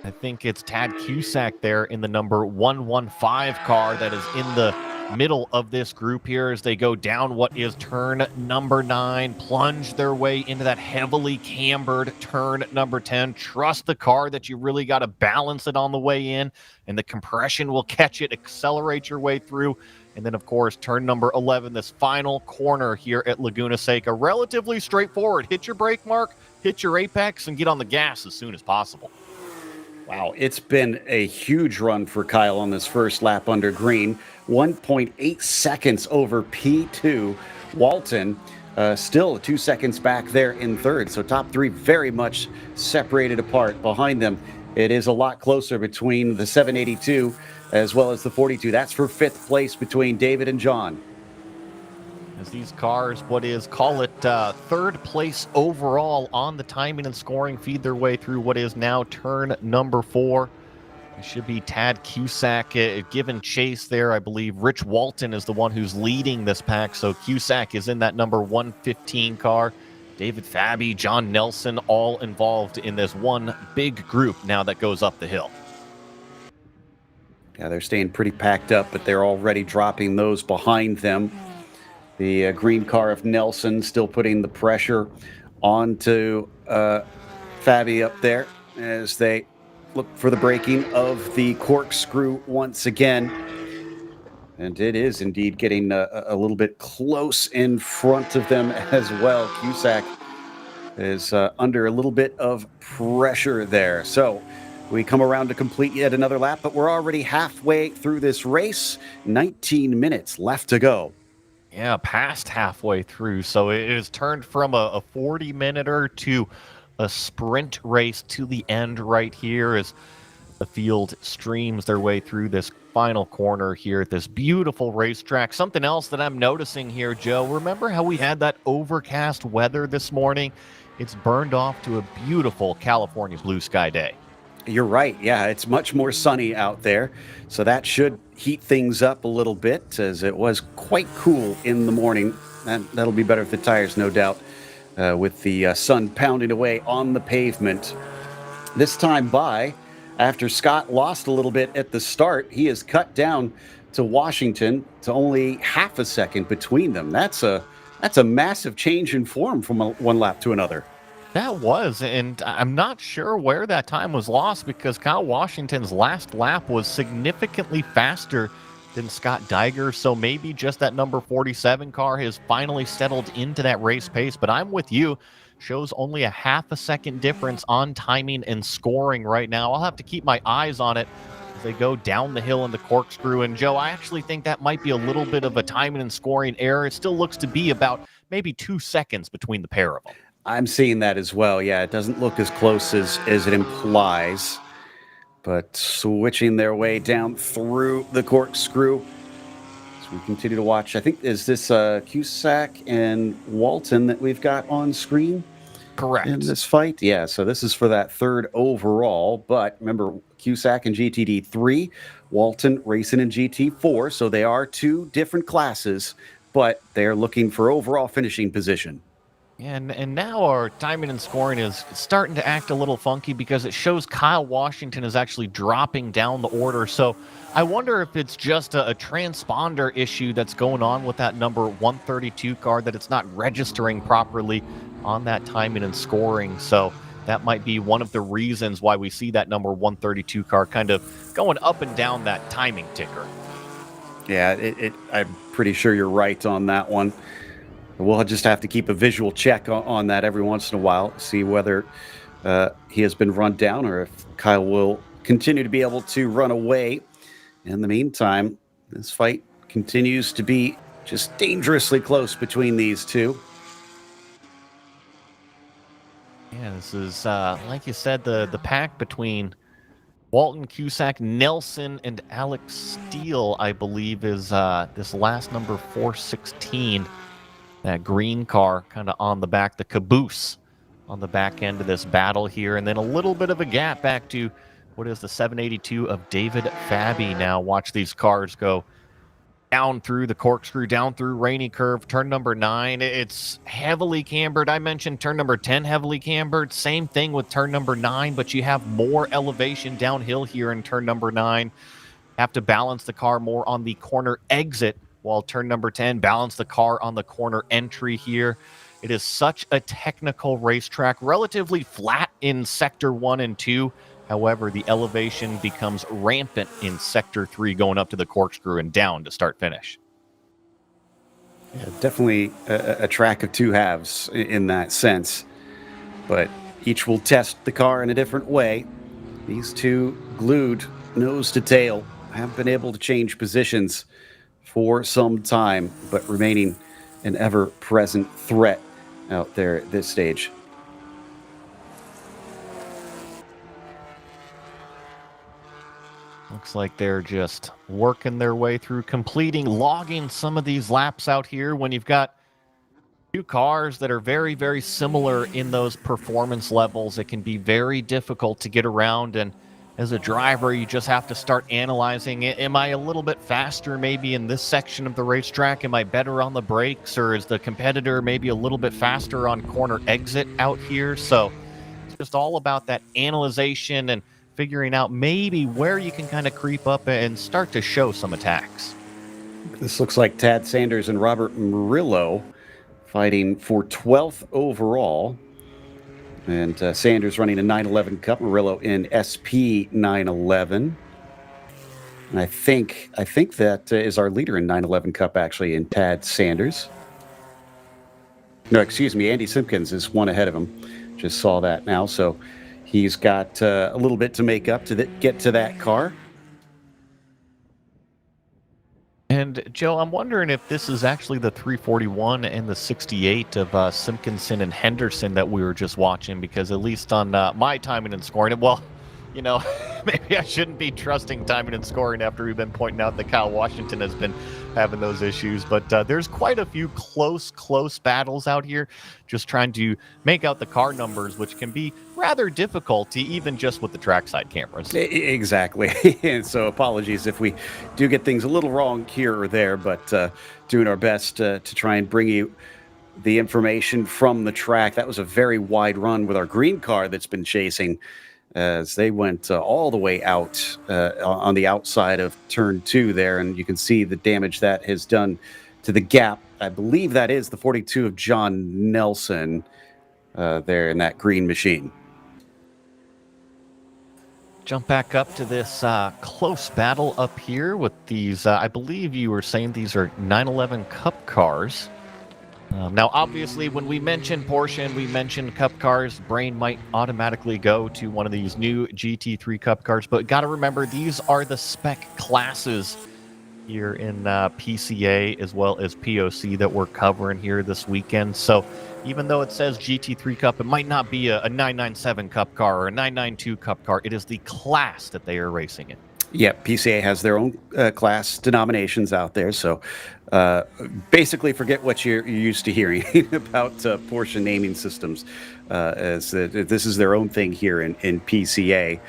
Speaker 3: I think it's Tad Cusack there in the number 115 car that is in the middle of this group here as they go down what is turn number 9, plunge their way into that heavily cambered turn number 10. Trust the car that you really got to balance it on the way in, and the compression will catch it, accelerate your way through. And then, of course, turn number 11, this final corner here at Laguna Seca. Relatively straightforward. Hit your brake mark, hit your apex, and get on the gas as soon as possible.
Speaker 1: Wow, it's been a huge run for Kyle on this first lap under green. 1.8 seconds over P2. Walton still 2 seconds back there in third. So top 3 very much separated apart. Behind them, it is a lot closer between the 782 as well as the 42. That's for 5th place between David and John.
Speaker 3: As these cars, call it 3rd place overall on the timing and scoring, feed their way through what is now turn number 4. It should be Tad Cusack given chase there. I believe Rich Walton is the one who's leading this pack. So Cusack is in that number 115 car. David Fabi, John Nelson, all involved in this one big group now that goes up the hill.
Speaker 1: Yeah, they're staying pretty packed up, but they're already dropping those behind them. The green car of Nelson still putting the pressure onto Fabi up there. as they look for the breaking of the corkscrew once again. And it is indeed getting a little bit close in front of them as well. Cusack is under a little bit of pressure there. So we come around to complete yet another lap, but we're already halfway through this race. 19 minutes left to go.
Speaker 3: Yeah, past halfway through. So it has turned from a 40-minute to a sprint race to the end right here as the field streams their way through this final corner here at this beautiful racetrack. Something else that I'm noticing here, Joe, remember how we had that overcast weather this morning? It's burned off to a beautiful California blue sky day.
Speaker 1: You're right. Yeah, it's much more sunny out there. So that should heat things up a little bit, as it was quite cool in the morning. That'll be better for the tires, no doubt, with the sun pounding away on the pavement. This time by, after Scott lost a little bit at the start, he has cut down to Washington to only half a second between them. That's a massive change in form from one lap to another.
Speaker 3: That was, and I'm not sure where that time was lost because Kyle Washington's last lap was significantly faster than Scott Diger, so maybe just that number 47 car has finally settled into that race pace, but I'm with you. Shows only a half a second difference on timing and scoring right now. I'll have to keep my eyes on it as they go down the hill in the corkscrew. And Joe, I actually think that might be a little bit of a timing and scoring error. It still looks to be about maybe 2 seconds between the pair of them.
Speaker 1: I'm seeing that as well. Yeah, it doesn't look as close as it implies. But switching their way down through the corkscrew as we continue to watch. I think, is this Cusack and Walton that we've got on screen?
Speaker 3: Correct.
Speaker 1: In this fight? Yeah, so this is for that third overall. But remember, Cusack in GTD 3, Walton racing in GT 4. So they are 2 different classes, but they're looking for overall finishing position.
Speaker 3: And now our timing and scoring is starting to act a little funky because it shows Kyle Washington is actually dropping down the order. So I wonder if it's just a transponder issue that's going on with that number 132 car, that it's not registering properly on that timing and scoring. So that might be one of the reasons why we see that number 132 car kind of going up and down that timing ticker.
Speaker 1: Yeah, I'm pretty sure you're right on that one. We'll just have to keep a visual check on that every once in a while, see whether he has been run down or if Kyle will continue to be able to run away. In the meantime, this fight continues to be just dangerously close between these two.
Speaker 3: Yeah, this is, like you said, the pack between Walton, Cusack, Nelson, and Alex Steele, I believe, is this last number 416. That green car kind of on the back, the caboose on the back end of this battle here. And then a little bit of a gap back to what is the 782 of David Fabi now. Watch these cars go down through the corkscrew, down through Rainy Curve, turn number 9. It's heavily cambered. I mentioned turn number 10 heavily cambered. Same thing with turn number 9, but you have more elevation downhill here in turn number 9. Have to balance the car more on the corner exit, while turn number 10 balance the car on the corner entry here. It is such a technical racetrack, relatively flat in sector 1 and 2. However, the elevation becomes rampant in sector 3, going up to the corkscrew and down to start finish.
Speaker 1: Yeah, definitely a track of 2 halves in that sense, but each will test the car in a different way. These 2 glued nose to tail have been able to change positions for some time, but remaining an ever-present threat out there at this stage.
Speaker 3: Looks like they're just working their way through, logging some of these laps out here. When you've got 2 cars that are very, very similar in those performance levels, it can be very difficult to get around. And as a driver, you just have to start analyzing it. Am I a little bit faster maybe in this section of the racetrack? Am I better on the brakes? Or is the competitor maybe a little bit faster on corner exit out here? So it's just all about that analyzation and figuring out maybe where you can kind of creep up and start to show some attacks.
Speaker 1: This looks like Tad Sanders and Robert Murillo fighting for 12th overall. And Sanders running a 911 Cup, Murillo in SP 911. And I think that is our leader in 911 Cup, actually, in Tad Sanders. No, excuse me, Andy Simpkins is one ahead of him. Just saw that now. So he's got a little bit to make up to get to that car.
Speaker 3: And Joe, I'm wondering if this is actually the 341 and the 68 of Simpkinson and Henderson that we were just watching, because at least on my timing and scoring, well, you know, maybe I shouldn't be trusting timing and scoring after we've been pointing out that Kyle Washington has been having those issues. But there's quite a few close battles out here, just trying to make out the car numbers, which can be rather difficult, even just with the trackside cameras.
Speaker 1: Exactly. And so apologies if we do get things a little wrong here or there, but doing our best to try and bring you the information from the track. That was a very wide run with our green car that's been chasing, as they went all the way out on the outside of turn 2 there, and you can see the damage that has done to the gap. I believe that is the 42 of John Nelson there in that green machine.
Speaker 3: Jump back up to this close battle up here with these, I believe you were saying these are 911 Cup cars. Now, obviously, when we mention Porsche and we mention Cup cars, brain might automatically go to one of these new GT3 Cup cars. But got to remember, these are the spec classes here in PCA as well as POC that we're covering here this weekend. So even though it says GT3 Cup, it might not be a 997 Cup car or a 992 Cup car. It is the class that they are racing in.
Speaker 1: Yeah, PCA has their own class denominations out there, so basically forget what you're used to hearing about Porsche naming systems, as this is their own thing here in PCA.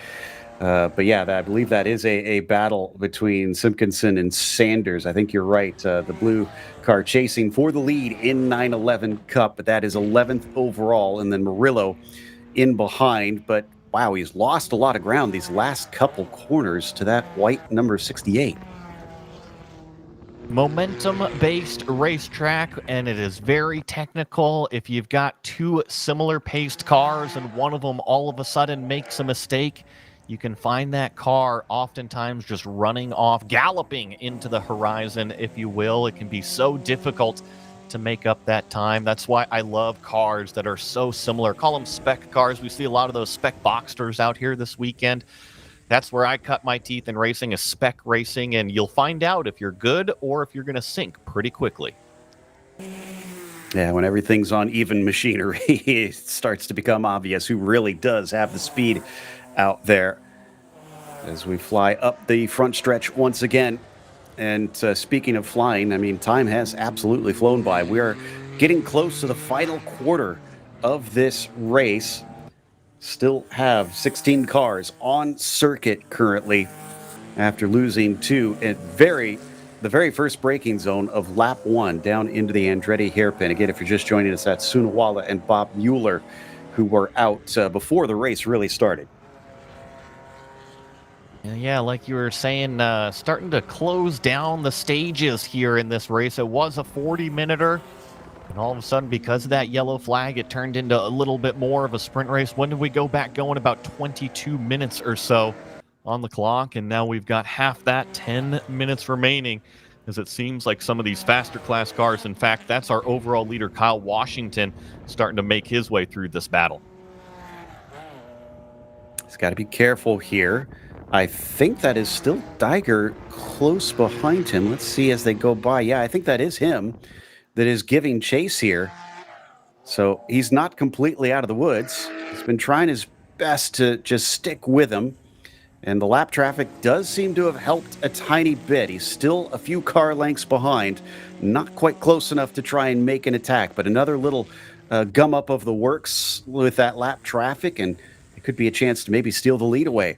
Speaker 1: But yeah, I believe that is a battle between Simpkinson and Sanders. I think you're right. The blue car chasing for the lead in 911 Cup, but that is 11th overall, and then Murillo in behind, but wow, he's lost a lot of ground these last couple corners to that white number 68.
Speaker 3: Momentum-based racetrack, and it is very technical. If you've got two similar paced cars and one of them all of a sudden makes a mistake, you can find that car oftentimes just running off, galloping into the horizon, if you will. It can be so difficult to make up that time. That's why I love cars that are so similar. Call them spec cars. We see a lot of those spec Boxsters out here this weekend. That's where I cut my teeth in racing, is spec racing, and you'll find out if you're good or if you're going to sink pretty quickly.
Speaker 1: Yeah, when everything's on even machinery, it starts to become obvious who really does have the speed out there. As we fly up the front stretch once again. And speaking of flying, I mean, time has absolutely flown by. We are getting close to the final quarter of this race. Still have 16 cars on circuit currently after losing two at the very first braking zone of lap 1 down into the Andretti hairpin. Again, if you're just joining us, that's Sunawala and Bob Mueller, who were out before the race really started.
Speaker 3: Yeah, like you were saying, starting to close down the stages here in this race. It was a 40-minuter, and all of a sudden, because of that yellow flag, it turned into a little bit more of a sprint race. When did we go back going? About 22 minutes or so on the clock, and now we've got half that, 10 minutes remaining, as it seems like some of these faster class cars, in fact, that's our overall leader, Kyle Washington, starting to make his way through this battle.
Speaker 1: He's got to be careful here. I think that is still Diger close behind him. Let's see as they go by. Yeah, I think that is him that is giving chase here. So he's not completely out of the woods. He's been trying his best to just stick with him. And the lap traffic does seem to have helped a tiny bit. He's still a few car lengths behind. Not quite close enough to try and make an attack. But another little gum up of the works with that lap traffic. And it could be a chance to maybe steal the lead away.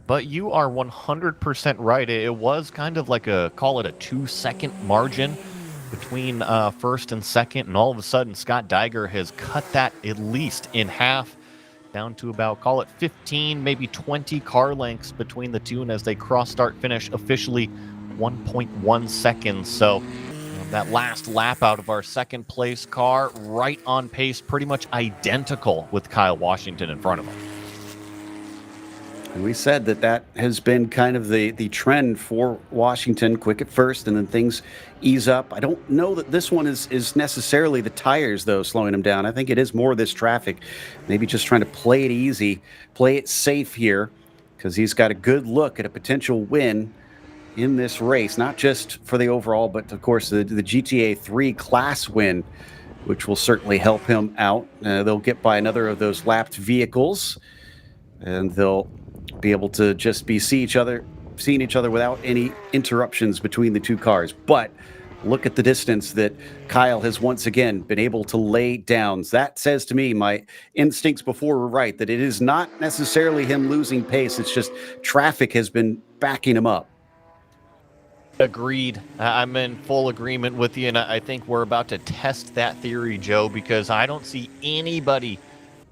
Speaker 3: But you are 100% right. It was kind of like call it a 2-second margin between first and second. And all of a sudden, Scott Diger has cut that at least in half, down to about, call it 15, maybe 20 car lengths between the two. And as they cross start finish, officially 1.1 seconds. So that last lap out of our second place car, right on pace, pretty much identical with Kyle Washington in front of him.
Speaker 1: And we said that has been kind of the trend for Washington, quick at first, and then things ease up. I don't know that this one is necessarily the tires, though, slowing him down. I think it is more this traffic, maybe just trying to play it easy, play it safe here, because he's got a good look at a potential win in this race, not just for the overall, but, of course, the GTA 3 class win, which will certainly help him out. They'll get by another of those lapped vehicles, and they'll be able to just be seeing each other without any interruptions between the two cars. But look at the distance that Kyle has once again been able to lay down. That says to me, my instincts before were right, that it is not necessarily him losing pace. It's just traffic has been backing him up.
Speaker 3: Agreed. I'm in full agreement with you, and I think we're about to test that theory, Joe, because I don't see anybody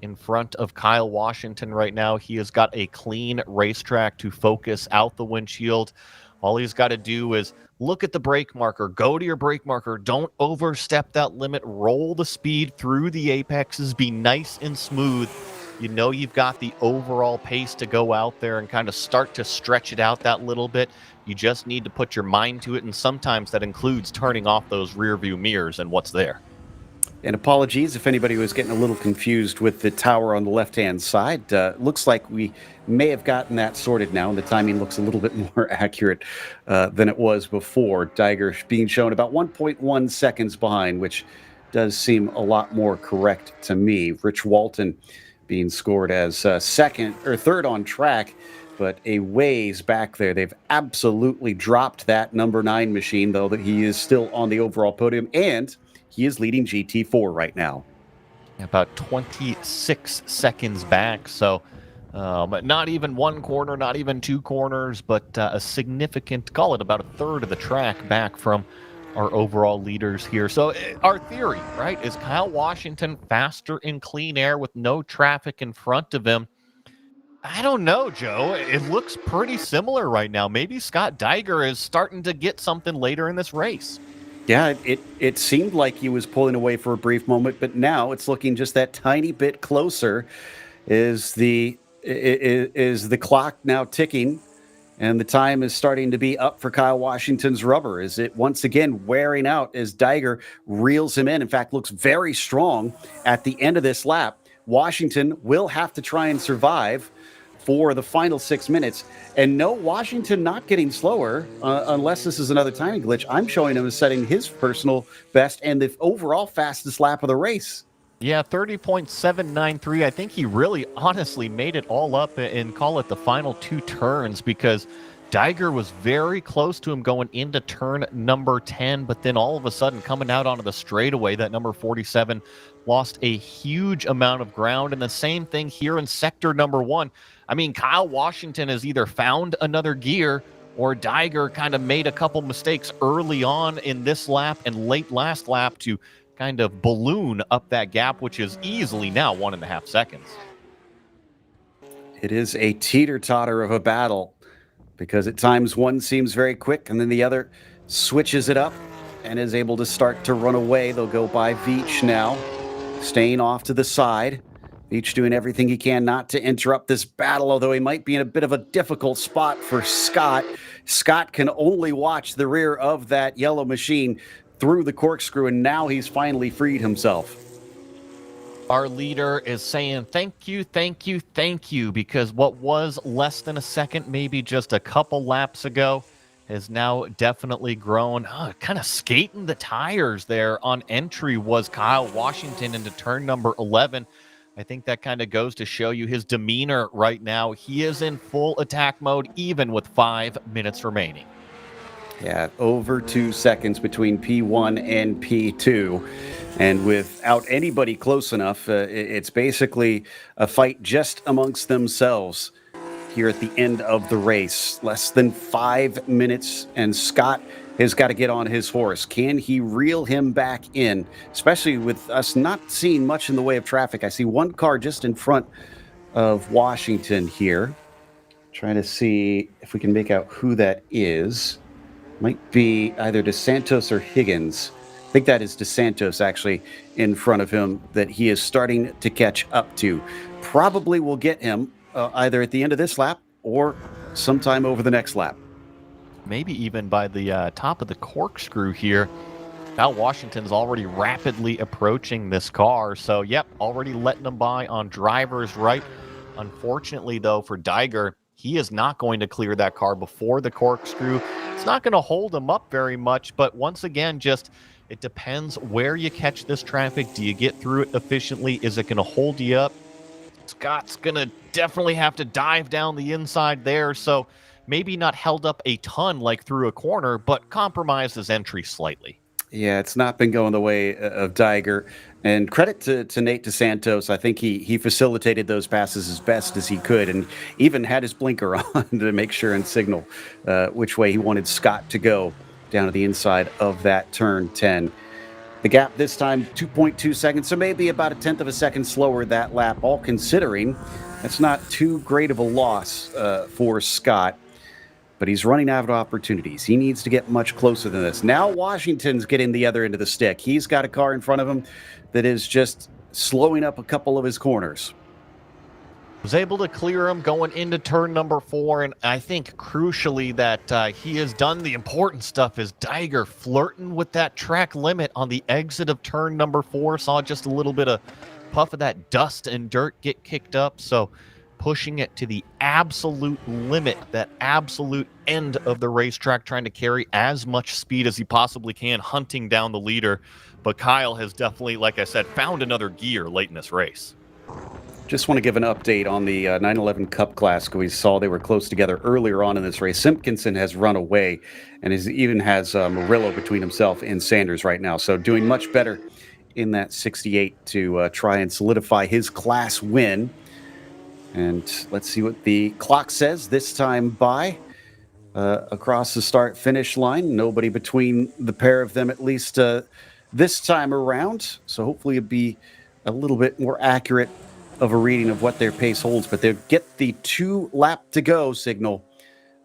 Speaker 3: in front of Kyle Washington right now. He has got a clean racetrack to focus out the windshield. All he's got to do is look at the brake marker, go to your brake marker, don't overstep that limit, roll the speed through the apexes, be nice and smooth. You know you've got the overall pace to go out there and kind of start to stretch it out that little bit. You just need to put your mind to it, and sometimes that includes turning off those rear view mirrors and what's there.
Speaker 1: And apologies if anybody was getting a little confused with the tower on the left-hand side. Looks like we may have gotten that sorted now, and the timing looks a little bit more accurate than it was before. Diger being shown about 1.1 seconds behind, which does seem a lot more correct to me. Rich Walton being scored as second or third on track, but a ways back there. They've absolutely dropped that number 9 machine, though, that he is still on the overall podium, and he is leading GT4 right now.
Speaker 3: About 26 seconds back, so not even one corner, not even two corners, but a significant, call it about a third of the track back from our overall leaders here. So our theory, right, is Kyle Washington faster in clean air with no traffic in front of him. I don't know, Joe. It looks pretty similar right now. Maybe Scott Diger is starting to get something later in this race.
Speaker 1: Yeah, it seemed like he was pulling away for a brief moment, but now it's looking just that tiny bit closer. Is the clock now ticking, and the time is starting to be up for Kyle Washington's rubber? Is it once again wearing out as Diger reels him in? In fact, looks very strong at the end of this lap. Washington will have to try and survive for the final 6 minutes. And no, Washington not getting slower unless this is another timing glitch. I'm showing him as setting his personal best and the overall fastest lap of the race.
Speaker 3: Yeah, 30.793. I think he really honestly made it all up and call it the final 2 turns, because Diger was very close to him going into turn number 10, but then all of a sudden coming out onto the straightaway, that number 47 lost a huge amount of ground. And the same thing here in sector number 1. I mean, Kyle Washington has either found another gear, or Diger kind of made a couple mistakes early on in this lap and late last lap to kind of balloon up that gap, which is easily now 1.5 seconds.
Speaker 1: It is a teeter-totter of a battle, because at times one seems very quick and then the other switches it up and is able to start to run away. They'll go by Veach now, staying off to the side. Veach doing everything he can not to interrupt this battle, although he might be in a bit of a difficult spot for Scott. Scott can only watch the rear of that yellow machine through the corkscrew, and now he's finally freed himself.
Speaker 3: Our leader is saying thank you, thank you, thank you, because what was less than a second, maybe just a couple laps ago, has now definitely grown. Kind of skating the tires there on entry was Kyle Washington into turn number 11. I think that kind of goes to show you his demeanor right now. He is in full attack mode, even with 5 minutes remaining.
Speaker 1: Yeah, over 2 seconds between P1 and P2. And without anybody close enough, it's basically a fight just amongst themselves here at the end of the race. Less than 5 minutes, and Scott has got to get on his horse. Can he reel him back in, especially with us not seeing much in the way of traffic? I see one car just in front of Washington here. Trying to see if we can make out who that is. Might be either DeSantos or Higgins. I think that is DeSantos actually in front of him that he is starting to catch up to. Probably will get him either at the end of this lap or sometime over the next lap.
Speaker 3: Maybe even by the top of the corkscrew here. Kyle Washington's already rapidly approaching this car. So, yep, already letting them by on driver's right. Unfortunately, though, for Diger, he is not going to clear that car before the corkscrew. It's not going to hold him up very much, but once again, just it depends where you catch this traffic. Do you get through it efficiently? Is it going to hold you up? Scott's going to definitely have to dive down the inside there, so maybe not held up a ton like through a corner, but compromised his entry slightly.
Speaker 1: Yeah, it's not been going the way of Diger. And credit to Nate DeSantos. I think he facilitated those passes as best as he could and even had his blinker on to make sure and signal which way he wanted Scott to go down to the inside of that turn 10. The gap this time, 2.2 seconds, so maybe about a tenth of a second slower that lap, all considering. That's not too great of a loss for Scott. But he's running out of opportunities. He needs to get much closer than this. Now Washington's getting the other end of the stick. He's got a car in front of him that is just slowing up a couple of his corners.
Speaker 3: Was able to clear him going into turn number 4, and I think crucially that he has done the important stuff is Diger flirting with that track limit on the exit of turn number 4. Saw just a little bit of puff of that dust and dirt get kicked up, so pushing it to the absolute limit, that absolute end of the racetrack, trying to carry as much speed as he possibly can, hunting down the leader. But Kyle has definitely, like I said, found another gear late in this race.
Speaker 1: Just want to give an update on the 911 Cup class. We saw they were close together earlier on in this race. Simpkinson has run away and even has Murillo between himself and Sanders right now. So doing much better in that 68 to try and solidify his class win. And let's see what the clock says this time by across the start-finish line. Nobody between the pair of them, at least this time around. So hopefully it'll be a little bit more accurate of a reading of what their pace holds. But they'll get the 2 lap to go signal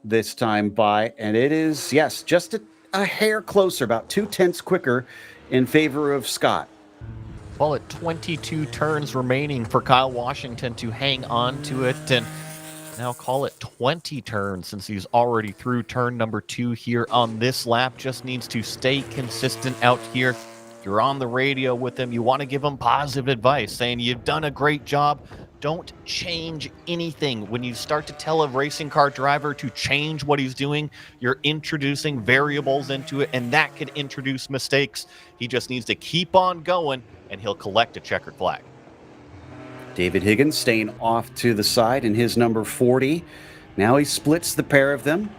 Speaker 1: this time by. And it is, yes, just a hair closer, about 0.2 quicker in favor of Scott.
Speaker 3: Call it 22 turns remaining for Kyle Washington to hang on to it, and now call it 20 turns since he's already through turn number 2 here on this lap. Just needs to stay consistent out here. You're on the radio with him. You want to give him positive advice, saying you've done a great job. Don't change anything. When you start to tell a racing car driver to change what he's doing, you're introducing variables into it, and that could introduce mistakes. He just needs to keep on going, and he'll collect a checkered flag.
Speaker 1: David Higgins staying off to the side in his number 40. Now he splits the pair of them.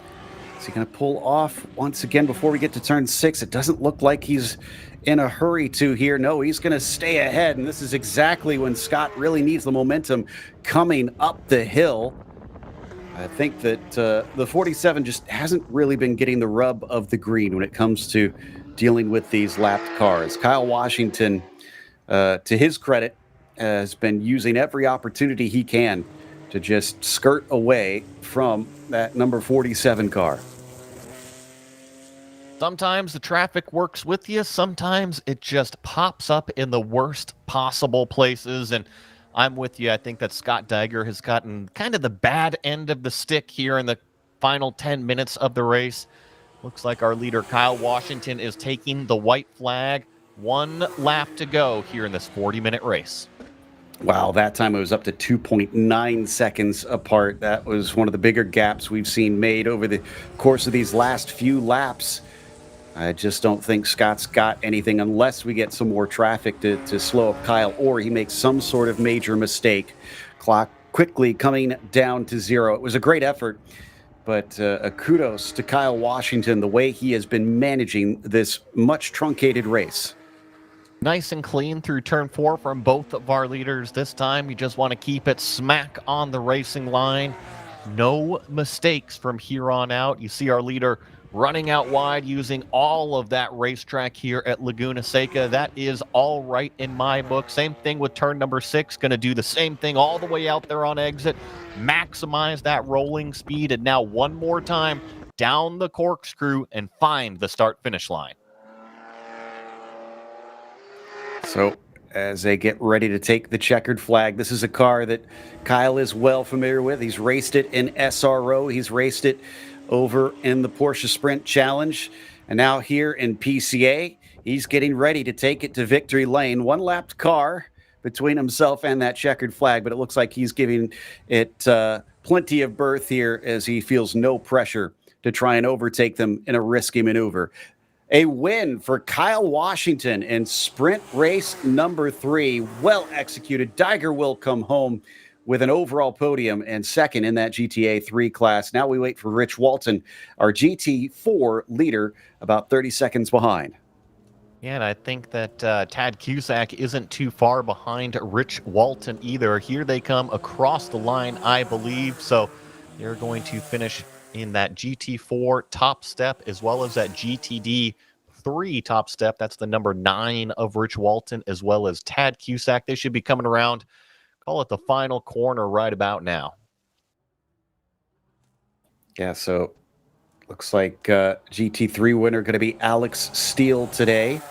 Speaker 1: Is he going to pull off once again before we get to turn 6? It doesn't look like he's in a hurry to here. No, he's going to stay ahead, and this is exactly when Scott really needs the momentum coming up the hill. I think that the 47 just hasn't really been getting the rub of the green when it comes to dealing with these lapped cars. Kyle Washington, to his credit, has been using every opportunity he can to just skirt away from that number 47 car.
Speaker 3: Sometimes the traffic works with you. Sometimes it just pops up in the worst possible places. And I'm with you. I think that Scott Diger has gotten kind of the bad end of the stick here in the final 10 minutes of the race. Looks like our leader, Kyle Washington, is taking the white flag. 1 lap to go here in this 40-minute race.
Speaker 1: Wow, that time it was up to 2.9 seconds apart. That was one of the bigger gaps we've seen made over the course of these last few laps. I just don't think Scott's got anything unless we get some more traffic to slow up Kyle, or he makes some sort of major mistake. Clock quickly coming down to 0. It was a great effort, but a kudos to Kyle Washington, the way he has been managing this much truncated race.
Speaker 3: Nice and clean through turn 4 from both of our leaders. This time, you just want to keep it smack on the racing line. No mistakes from here on out. You see our leader running out wide, using all of that racetrack here at Laguna Seca. That is all right in my book. Same thing with turn number 6. Going to do the same thing all the way out there on exit. Maximize that rolling speed. And now one more time, down the corkscrew and find the start-finish line.
Speaker 1: So as they get ready to take the checkered flag, this is a car that Kyle is well familiar with. He's raced it in SRO. He's raced it over in the Porsche Sprint Challenge. And now here in PCA, he's getting ready to take it to victory lane. One-lapped car between himself and that checkered flag, but it looks like he's giving it plenty of berth here as he feels no pressure to try and overtake them in a risky maneuver. A win for Kyle Washington in sprint race number 3. Well executed. Diger will come home with an overall podium and second in that GTA 3 class. Now we wait for Rich Walton, our GT4 leader, about 30 seconds behind.
Speaker 3: Yeah, and I think that Tad Cusack isn't too far behind Rich Walton either. Here they come across the line, I believe. So they're going to finish in that GT4 top step as well as that GTD 3 top step. That's the number 9 of Rich Walton as well as Tad Cusack. They should be coming around, call it the final corner right about now.
Speaker 1: Yeah, so looks like GT3 winner going to be Alex Steele today.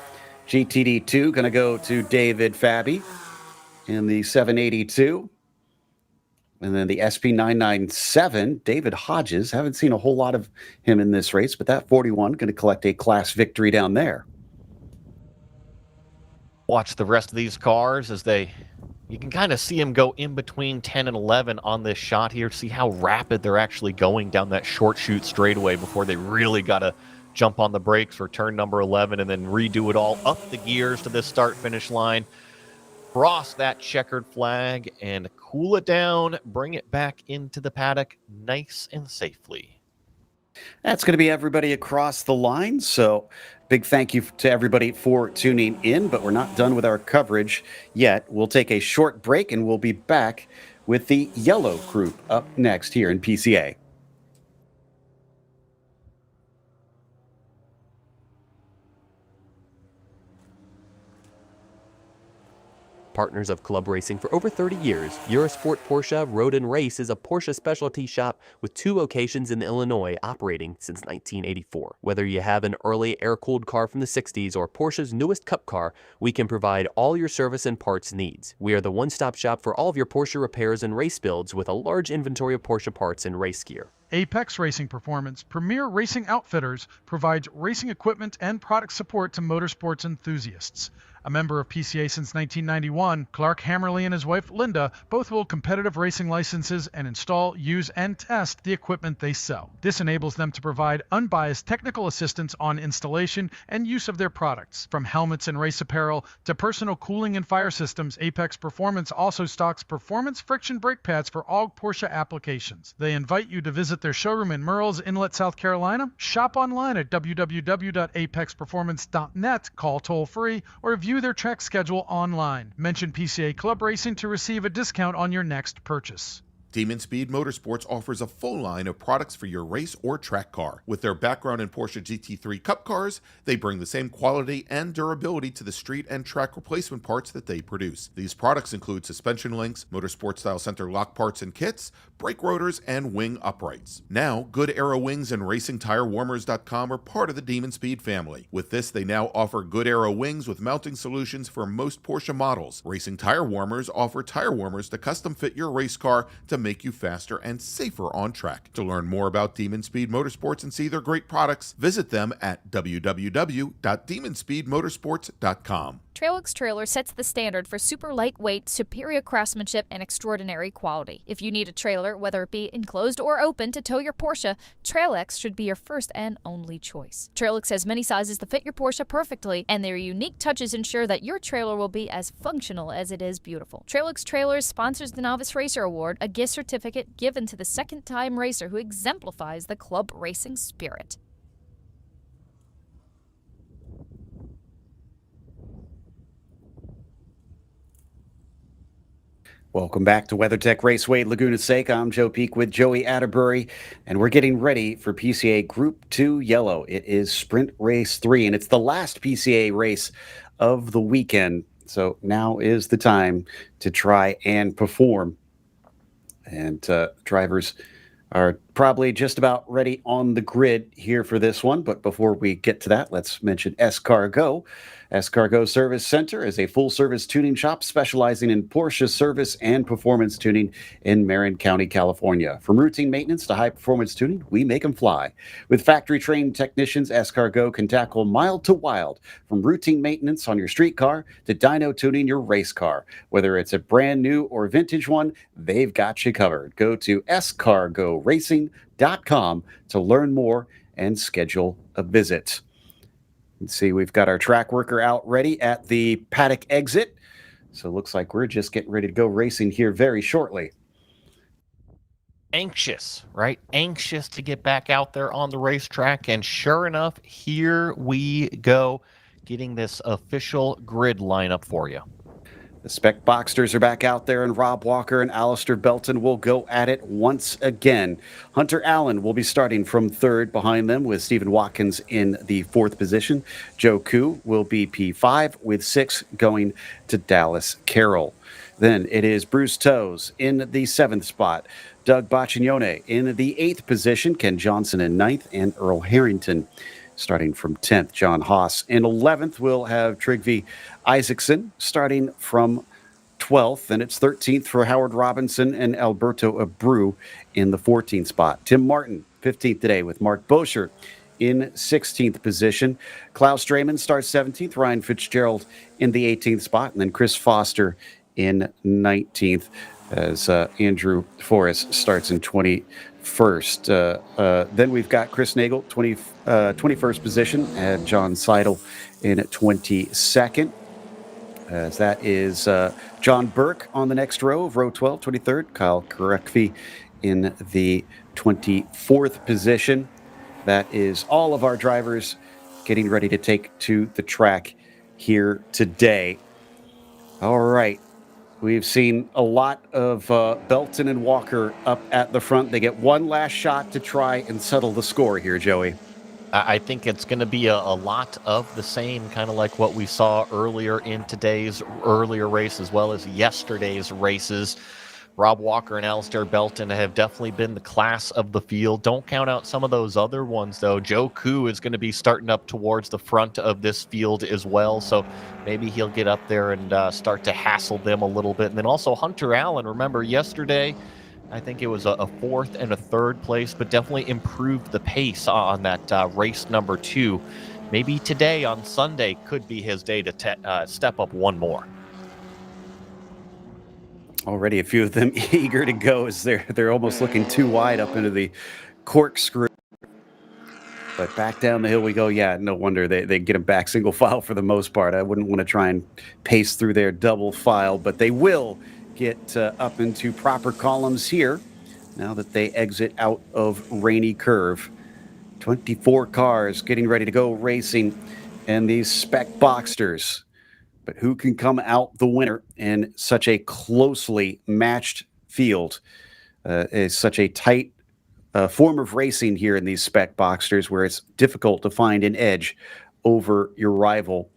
Speaker 1: GTD2 going to go to David Fabi in the 782. And then the SP997, David Hodges. Haven't seen a whole lot of him in this race, but that 41 going to collect a class victory down there.
Speaker 3: Watch the rest of these cars as you can kind of see them go in between 10 and 11 on this shot here. See how rapid they're actually going down that short chute straightaway before they really got to jump on the brakes for turn number 11 and then redo it all up the gears to this start-finish line. Cross that checkered flag and cool it down, bring it back into the paddock nice and safely.
Speaker 1: That's going to be everybody across the line. So big thank you to everybody for tuning in, but we're not done with our coverage yet. We'll take a short break and we'll be back with the Yellow Group up next here in PCA.
Speaker 7: Partners of club racing for over 30 years, Eurosport Porsche Road and Race is a Porsche specialty shop with 2 locations in Illinois operating since 1984. Whether you have an early air-cooled car from the 60s or Porsche's newest cup car, we can provide all your service and parts needs. We are the one-stop shop for all of your Porsche repairs and race builds with a large inventory of Porsche parts and race gear.
Speaker 5: Apex Racing Performance, premier racing outfitters, provides racing equipment and product support to motorsports enthusiasts. A member of PCA since 1991, Clark Hammerly and his wife Linda both hold competitive racing licenses and install, use, and test the equipment they sell. This enables them to provide unbiased technical assistance on installation and use of their products. From helmets and race apparel to personal cooling and fire systems, Apex Performance also stocks performance friction brake pads for all Porsche applications. They invite you to visit their showroom in Merle's Inlet, South Carolina, shop online at www.apexperformance.net, call toll-free, or view their track schedule online. Mention PCA Club Racing to receive a discount on your next purchase.
Speaker 20: Demon Speed Motorsports offers a full line of products for your race or track car. With their background in Porsche GT3 Cup cars, they bring the same quality and durability to the street and track replacement parts that they produce. These products include suspension links, motorsport style center lock parts and kits, brake rotors, and wing uprights. Now, Good Arrow Wings and RacingTireWarmers.com are part of the Demon Speed family. With this, they now offer Good Arrow Wings with mounting solutions for most Porsche models. Racing Tire Warmers offer tire warmers to custom fit your race car to make you faster and safer on track. To learn more about Demon Speed Motorsports and see their great products, visit them at www.demonspeedmotorsports.com.
Speaker 15: Trailix Trailer sets the standard for super lightweight, superior craftsmanship, and extraordinary quality. If you need a trailer, whether it be enclosed or open, to tow your Porsche, Trailix should be your first and only choice. Trailix has many sizes to fit your Porsche perfectly, and their unique touches ensure that your trailer will be as functional as it is beautiful. Trailix Trailers sponsors the Novice Racer Award, a gift certificate given to the second-time racer who exemplifies the club racing spirit.
Speaker 1: Welcome back to WeatherTech Raceway Laguna Seca. I'm Joe Peak with Joey Atterbury, and we're getting ready for PCA Group 2 Yellow. It is Sprint Race 3, and it's the last PCA race of the weekend. So now is the time to try and perform. And drivers are probably just about ready on the grid here for this one. But before we get to that, let's mention S-Cargo. S-Cargo Service Center is a full-service tuning shop specializing in Porsche service and performance tuning in Marin County, California. From routine maintenance to high-performance tuning, we make them fly. With factory-trained technicians, S-Cargo can tackle mild to wild, from routine maintenance on your street car to dyno tuning your race car. Whether it's a brand new or vintage one, they've got you covered. Go to scargoracing.com to learn more and schedule a visit. Let's see, we've got our track worker out ready at the paddock exit. So it looks like we're just getting ready to go racing here very shortly.
Speaker 3: Anxious, right? Anxious to get back out there on the racetrack. And sure enough, here we go, getting this official grid lineup for you.
Speaker 1: The Spec Boxsters are back out there, and Rob Walker and Alistair Belton will go at it once again. Hunter Allen will be starting from third behind them, with Stephen Watkins in the fourth position. Joe Koo will be P5, with 6 going to Dallas Carroll. Then it is Bruce Toes in the 7th spot, Doug Baccignone in the 8th position, Ken Johnson in 9th, and Earl Harrington starting from 10th. John Haas in 11th. We'll have Trygve Isaacson starting from 12th, and it's 13th for Howard Robinson and Alberto Abreu in the 14th spot. Tim Martin, 15th today, with Mark Bosher in 16th position. Klaus Drayman starts 17th, Ryan Fitzgerald in the 18th spot, and then Chris Foster in 19th as Andrew Forrest starts in 21st. Then we've got Chris Nagel, 21st position, and John Seidel in 22nd. As that is John Burke on the next row of row 12, 23rd. Kyle Karekvi in the 24th position. That is all of our drivers getting ready to take to the track here today. All right. We've seen a lot of Belton and Walker up at the front. They get one last shot to try and settle the score here, Joey.
Speaker 3: I think it's going to be a lot of the same, kind of like what we saw earlier in today's earlier race, as well as yesterday's races. Rob Walker and Alistair Belton have definitely been the class of the field. Don't count out some of those other ones, though. Joe Koo is going to be starting up towards the front of this field as well, so maybe he'll get up there and start to hassle them a little bit. And then also Hunter Allen. Remember, yesterday, I think it was a 4th and a 3rd place, but definitely improved the pace on that race number 2. Maybe today on Sunday could be his day to step up one more.
Speaker 1: Already a few of them eager to go as they're almost looking too wide up into the corkscrew. But back down the hill we go. Yeah, no wonder they get them back single file for the most part. I wouldn't want to try and pace through their double file, but they will get up into proper columns here now that they exit out of Rainy Curve. 24 cars getting ready to go racing, and these Spec Boxsters. But who can come out the winner in such a closely matched field? Is such a tight form of racing here in these Spec Boxsters, where it's difficult to find an edge over your rival.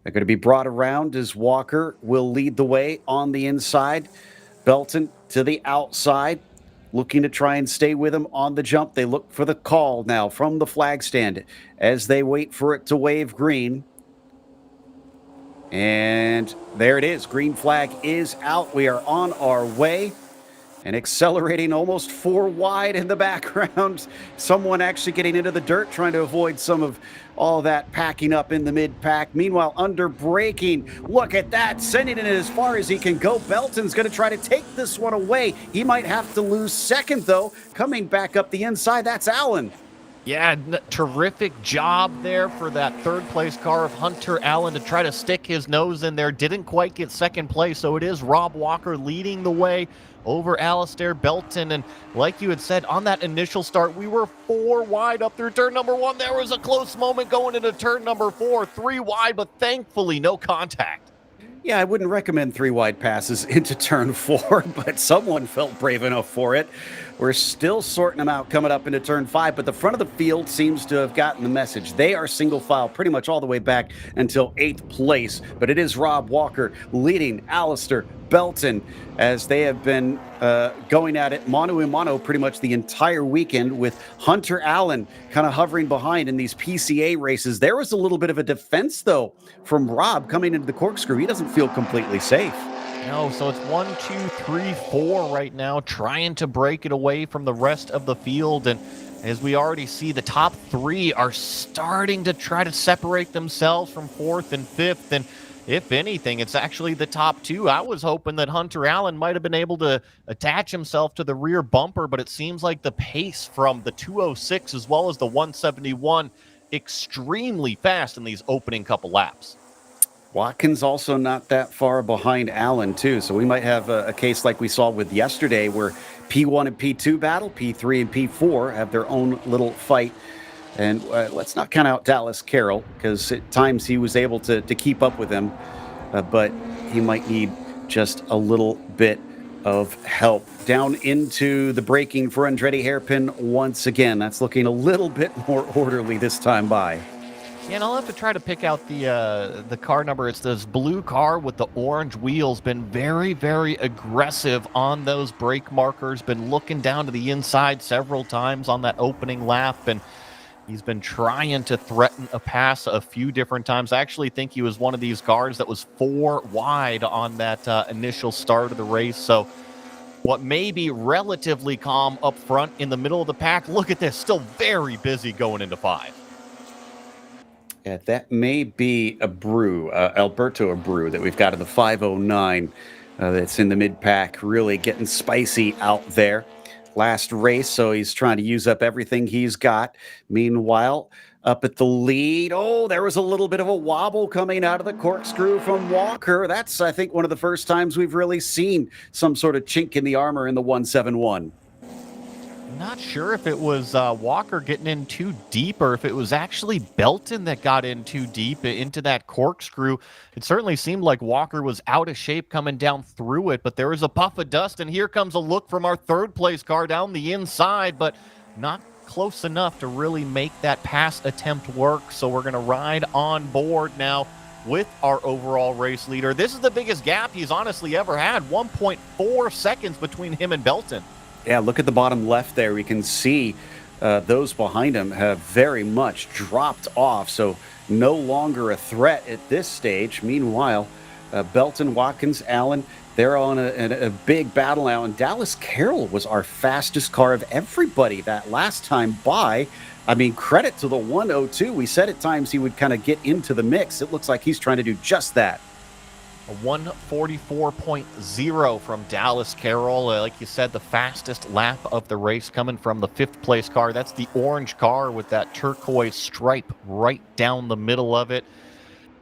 Speaker 1: They're going to be brought around as Walker will lead the way on the inside. Belton to the outside, looking to try and stay with him on the jump. They look for the call now from the flag stand as they wait for it to wave green. And there it is. Green flag is out. We are on our way and accelerating almost 4 wide in the background. Someone actually getting into the dirt, trying to avoid some of all that packing up in the mid-pack. Meanwhile, under braking, look at that, sending it as far as he can go. Belton's going to try to take this one away. He might have to lose second, though. Coming back up the inside, that's Allen.
Speaker 3: Yeah, terrific job there for that 3rd place car of Hunter Allen to try to stick his nose in there. Didn't quite get 2nd place, so it is Rob Walker leading the way over Alistair Belton. And like you had said, on that initial start, we were 4 wide up through turn number 1. There was a close moment going into turn number 4, 3 wide, but thankfully no contact.
Speaker 1: Yeah, I wouldn't recommend 3 wide passes into turn 4, but someone felt brave enough for it. We're still sorting them out coming up into turn 5, but the front of the field seems to have gotten the message. They are single file pretty much all the way back until 8th place, but it is Rob Walker leading Alistair Belton, as they have been going at it mano a mano pretty much the entire weekend, with Hunter Allen kind of hovering behind in these PCA races. There was a little bit of a defense, though, from Rob coming into the corkscrew. He doesn't feel completely safe.
Speaker 3: No, so it's 1, 2, 3, 4 right now, trying to break it away from the rest of the field. And as we already see, the top 3 are starting to try to separate themselves from 4th and 5th. And if anything, it's actually the top 2. I was hoping that Hunter Allen might have been able to attach himself to the rear bumper, but it seems like the pace from the 206 as well as the 171 extremely fast in these opening couple laps.
Speaker 1: Watkins also not that far behind Allen, too. So we might have a case like we saw with yesterday, where P1 and P2 battle, P3 and P4 have their own little fight. And let's not count out Dallas Carroll, because at times he was able to keep up with him, but he might need just a little bit of help. Down into the braking for Andretti hairpin once again. That's looking a little bit more orderly this time by.
Speaker 3: Yeah, and I'll have to try to pick out the car number. It's this blue car with the orange wheels. Been very, very aggressive on those brake markers. Been looking down to the inside several times on that opening lap, and he's been trying to threaten a pass a few different times. I actually think he was one of these cars that was 4 wide on that initial start of the race. So what may be relatively calm up front in the middle of the pack, look at this, still very busy going into 5.
Speaker 1: Yeah, that may be Alberto Abreu that we've got in the 509 that's in the mid-pack, really getting spicy out there. Last race, so he's trying to use up everything he's got. Meanwhile, up at the lead, there was a little bit of a wobble coming out of the corkscrew from Walker. That's, I think, one of the first times we've really seen some sort of chink in the armor in the 171.
Speaker 3: Not sure if it was Walker getting in too deep or if it was actually Belton that got in too deep into that corkscrew. It certainly seemed like Walker was out of shape coming down through it, but there was a puff of dust, and here comes a look from our 3rd place car down the inside, but not close enough to really make that pass attempt work. So we're going to ride on board now with our overall race leader. This is the biggest gap he's honestly ever had, 1.4 seconds between him and Belton.
Speaker 1: Yeah, look at the bottom left there. We can see those behind him have very much dropped off, so no longer a threat at this stage. Meanwhile, Belton, Watkins, Allen, they're on a big battle now, and Dallas Carroll was our fastest car of everybody that last time by. I mean, credit to the 102. We said at times he would kind of get into the mix. It looks like he's trying to do just that.
Speaker 3: A 144.0 from Dallas Carroll. Like you said, the fastest lap of the race coming from the 5th place car. That's the orange car with that turquoise stripe right down the middle of it.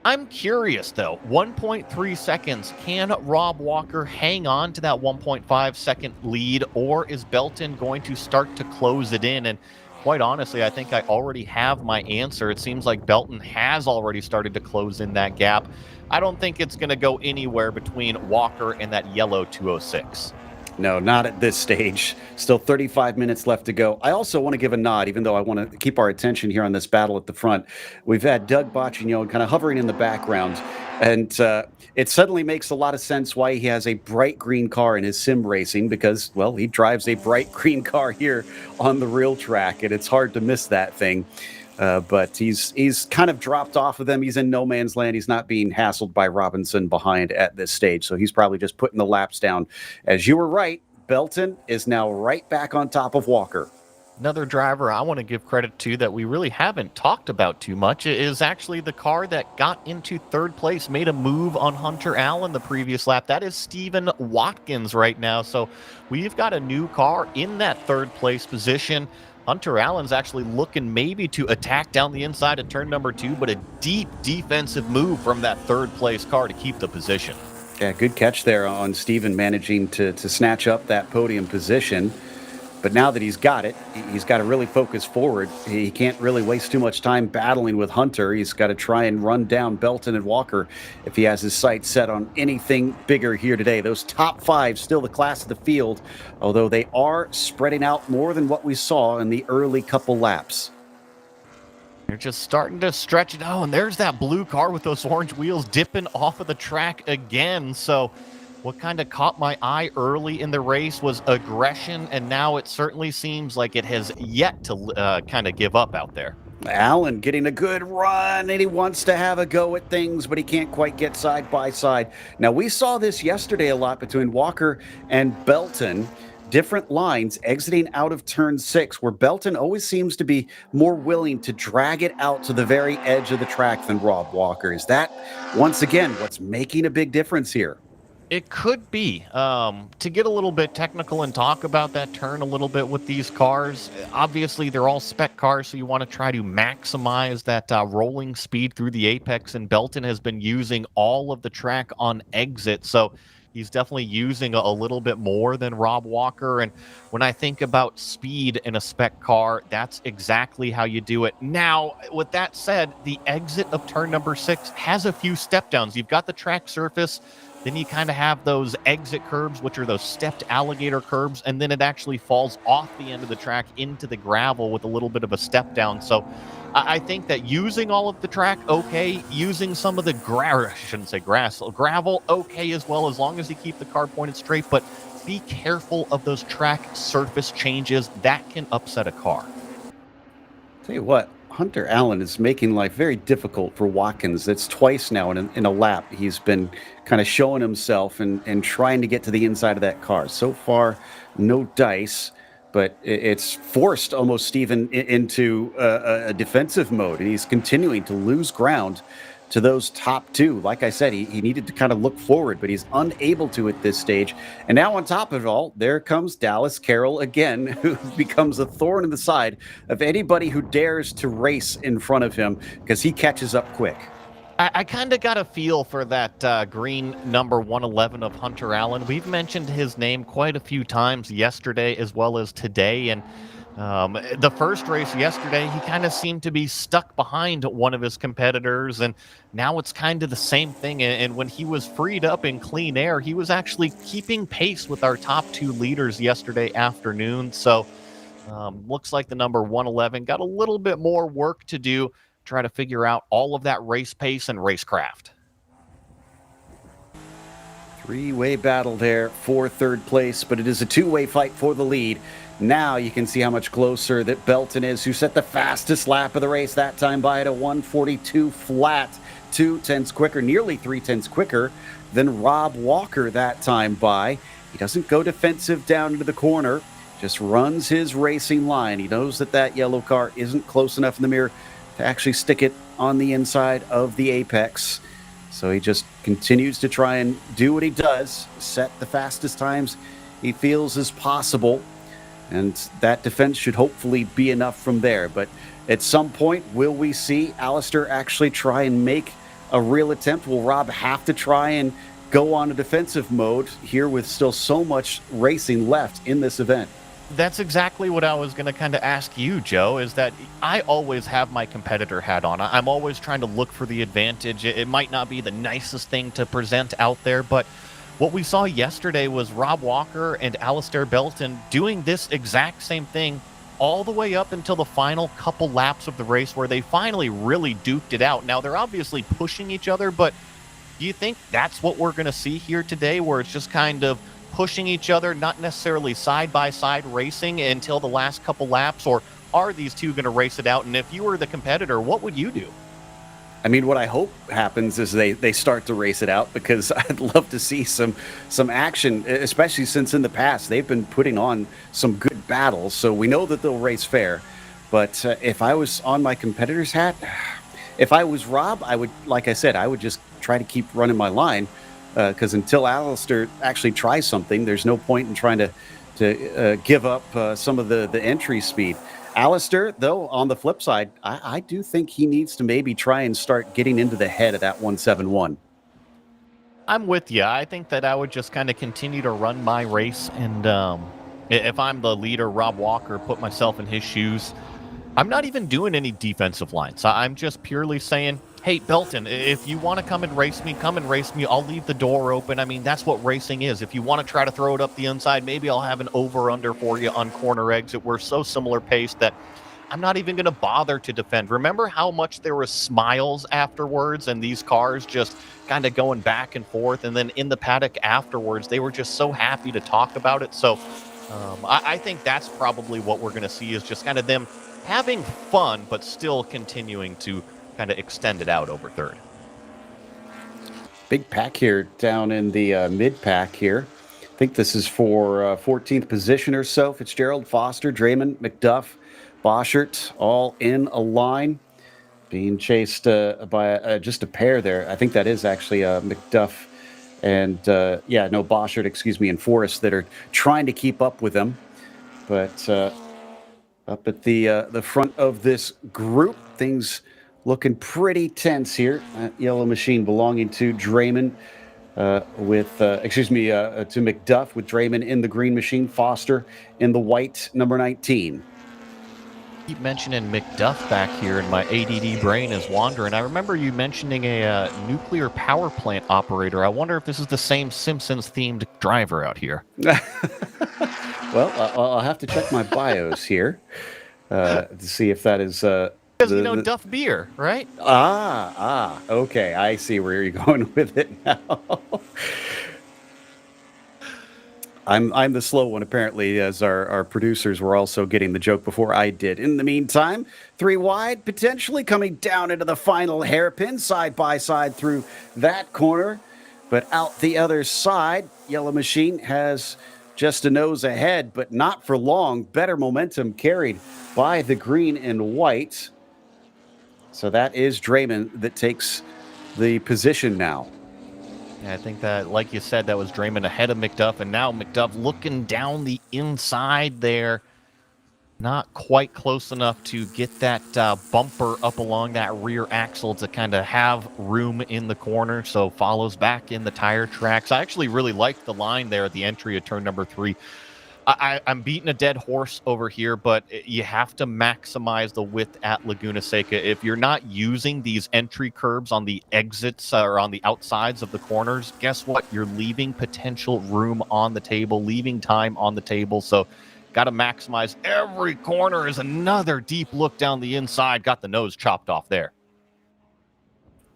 Speaker 3: I'm curious, though. 1.3 seconds. Can Rob Walker hang on to that 1.5 second lead, or is Belton going to start to close it in? And quite honestly, I think I already have my answer. It seems like Belton has already started to close in that gap. I don't think it's going to go anywhere between Walker and that yellow 206.
Speaker 1: No, not at this stage. Still 35 minutes left to go. I also want to give a nod, even though I want to keep our attention here on this battle at the front. We've had Doug Boccignone kind of hovering in the background, and it suddenly makes a lot of sense why he has a bright green car in his sim racing, because, well, he drives a bright green car here on the real track, and it's hard to miss that thing. But he's kind of dropped off of them. He's in no man's land. He's not being hassled by Robinson behind at this stage. So he's probably just putting the laps down. As you were right, Belton is now right back on top of Walker.
Speaker 3: Another driver I want to give credit to that we really haven't talked about too much is actually the car that got into 3rd place, made a move on Hunter Allen the previous lap. That is Stephen Watkins right now. So we've got a new car in that 3rd place position. Hunter Allen's actually looking maybe to attack down the inside of turn number 2, but a deep defensive move from that 3rd place car to keep the position.
Speaker 1: Yeah, good catch there on Steven managing to snatch up that podium position. But now that he's got it, he's got to really focus forward. He can't really waste too much time battling with Hunter. He's got to try and run down Belton and Walker if he has his sights set on anything bigger here today. Those top 5 still the class of the field, although they are spreading out more than what we saw in the early couple laps.
Speaker 3: They're just starting to stretch it out, and there's that blue car with those orange wheels dipping off of the track again. So What kind of caught my eye early in the race was aggression, and now it certainly seems like it has yet to kind of give up out there.
Speaker 1: Allen getting a good run, and he wants to have a go at things, but he can't quite get side by side. Now, we saw this yesterday a lot between Walker and Belton. Different lines exiting out of turn 6, where Belton always seems to be more willing to drag it out to the very edge of the track than Rob Walker. Is that, once again, what's making a big difference here?
Speaker 3: It could be. To get a little bit technical and talk about that turn a little bit with these cars, obviously they're all spec cars, so you want to try to maximize that rolling speed through the apex, and Belton has been using all of the track on exit, so he's definitely using a little bit more than Rob Walker. And when I think about speed in a spec car, that's exactly how you do it. Now, with that said, the exit of turn number 6 has a few step downs. You've got the track surface, then you kind of have those exit curbs, which are those stepped alligator curbs, and then it actually falls off the end of the track into the gravel with a little bit of a step down. So I think that using all of the track, okay. Using some of the gravel, okay as well, as long as you keep the car pointed straight. But be careful of those track surface changes. That can upset a car.
Speaker 1: Tell you what, Hunter Allen is making life very difficult for Watkins. It's twice now in a lap he's been kind of showing himself and trying to get to the inside of that car. So far, no dice, but it's forced almost Steven into a defensive mode, and he's continuing to lose ground to those top two. Like I said, he needed to kind of look forward, but he's unable to at this stage. And now on top of it all, there comes Dallas Carroll again, who becomes a thorn in the side of anybody who dares to race in front of him, because he catches up quick.
Speaker 3: I kind of got a feel for that green number 111 of Hunter Allen. We've mentioned his name quite a few times yesterday as well as today, and the first race yesterday, he kind of seemed to be stuck behind one of his competitors, and now it's kind of the same thing. And when he was freed up in clean air, he was actually keeping pace with our top 2 leaders yesterday afternoon. So looks like the number 111 got a little bit more work to do, try to figure out all of that race pace and racecraft.
Speaker 1: Three-way battle there for third place, but it is a two-way fight for the lead. Now you can see how much closer that Belton is, who set the fastest lap of the race that time by at a 1:42 flat, 2/10 quicker, nearly 3/10 quicker than Rob Walker that time by. He doesn't go defensive down into the corner, just runs his racing line. He knows that that yellow car isn't close enough in the mirror to actually stick it on the inside of the apex. So he just continues to try and do what he does, set the fastest times he feels is possible. And that defense should hopefully be enough from there. But at some point, will we see Alistair actually try and make a real attempt? Will Rob have to try and go on a defensive mode here with still so much racing left in this event?
Speaker 3: That's exactly what I was going to kind of ask you, Joe, is that I always have my competitor hat on. I'm always trying to look for the advantage. It might not be the nicest thing to present out there, but what we saw yesterday was Rob Walker and Alistair Belton doing this exact same thing all the way up until the final couple laps of the race, where they finally really duked it out. Now, they're obviously pushing each other, but do you think that's what we're going to see here today, where it's just kind of pushing each other, not necessarily side-by-side racing until the last couple laps? Or are these two going to race it out? And if you were the competitor, what would you do?
Speaker 1: I mean, what I hope happens is they start to race it out, because I'd love to see some action, especially since in the past they've been putting on some good battles. So we know that they'll race fair. But if I was on my competitor's hat, if I was Rob, I would, like I said, I would just try to keep running my line, because until Alistair actually tries something, there's no point in trying to give up some of the entry speed. Alistair, though, on the flip side, I do think he needs to maybe try and start getting into the head of that 171.
Speaker 3: I'm with you. I think that I would just kind of continue to run my race. And if I'm the leader, Rob Walker, put myself in his shoes, I'm not even doing any defensive lines. I'm just purely saying, hey, Belton, if you want to come and race me, come and race me. I'll leave the door open. I mean, that's what racing is. If you want to try to throw it up the inside, maybe I'll have an over-under for you on corner exit. We're so similar paced that I'm not even going to bother to defend. Remember how much there were smiles afterwards and these cars just kind of going back and forth, and then in the paddock afterwards, they were just so happy to talk about it. So I think that's probably what we're going to see, is just kind of them having fun, but still continuing to kind of extend it out over third.
Speaker 1: Big pack here down in the mid-pack here. I think this is for 14th position or so. Fitzgerald, Foster, Draymond, McDuff, Boschert, all in a line, being chased by just a pair there. I think that is actually McDuff and, Boschert, and Forrest that are trying to keep up with them. But up at the front of this group, things looking pretty tense here. Yellow machine belonging to Draymond to McDuff, with Draymond in the green machine, Foster in the white number 19.
Speaker 3: Keep mentioning McDuff back here, and my ADD brain is wandering. I remember you mentioning a nuclear power plant operator. I wonder if this is the same Simpsons-themed driver out here.
Speaker 1: Well, I'll have to check my bios here to see if that is...
Speaker 3: Because, Duff Beer, right?
Speaker 1: Okay. I see where you're going with it now. I'm the slow one, apparently, as our producers were also getting the joke before I did. In the meantime, 3 wide, potentially coming down into the final hairpin, side by side through that corner. But out the other side, Yellow Machine has just a nose ahead, but not for long. Better momentum carried by the green and white. So that is Draymond that takes the position now.
Speaker 3: Yeah, I think that, like you said, that was Draymond ahead of McDuff, and now McDuff looking down the inside there. Not quite close enough to get that bumper up along that rear axle to kind of have room in the corner, so follows back in the tire tracks. I actually really liked the line there at the entry of turn number 3. I'm beating a dead horse over here, but you have to maximize the width at Laguna Seca. If you're not using these entry curbs on the exits or on the outsides of the corners, guess what? You're leaving potential room on the table, leaving time on the table. So got to maximize every corner. Is another deep look down the inside. Got the nose chopped off there.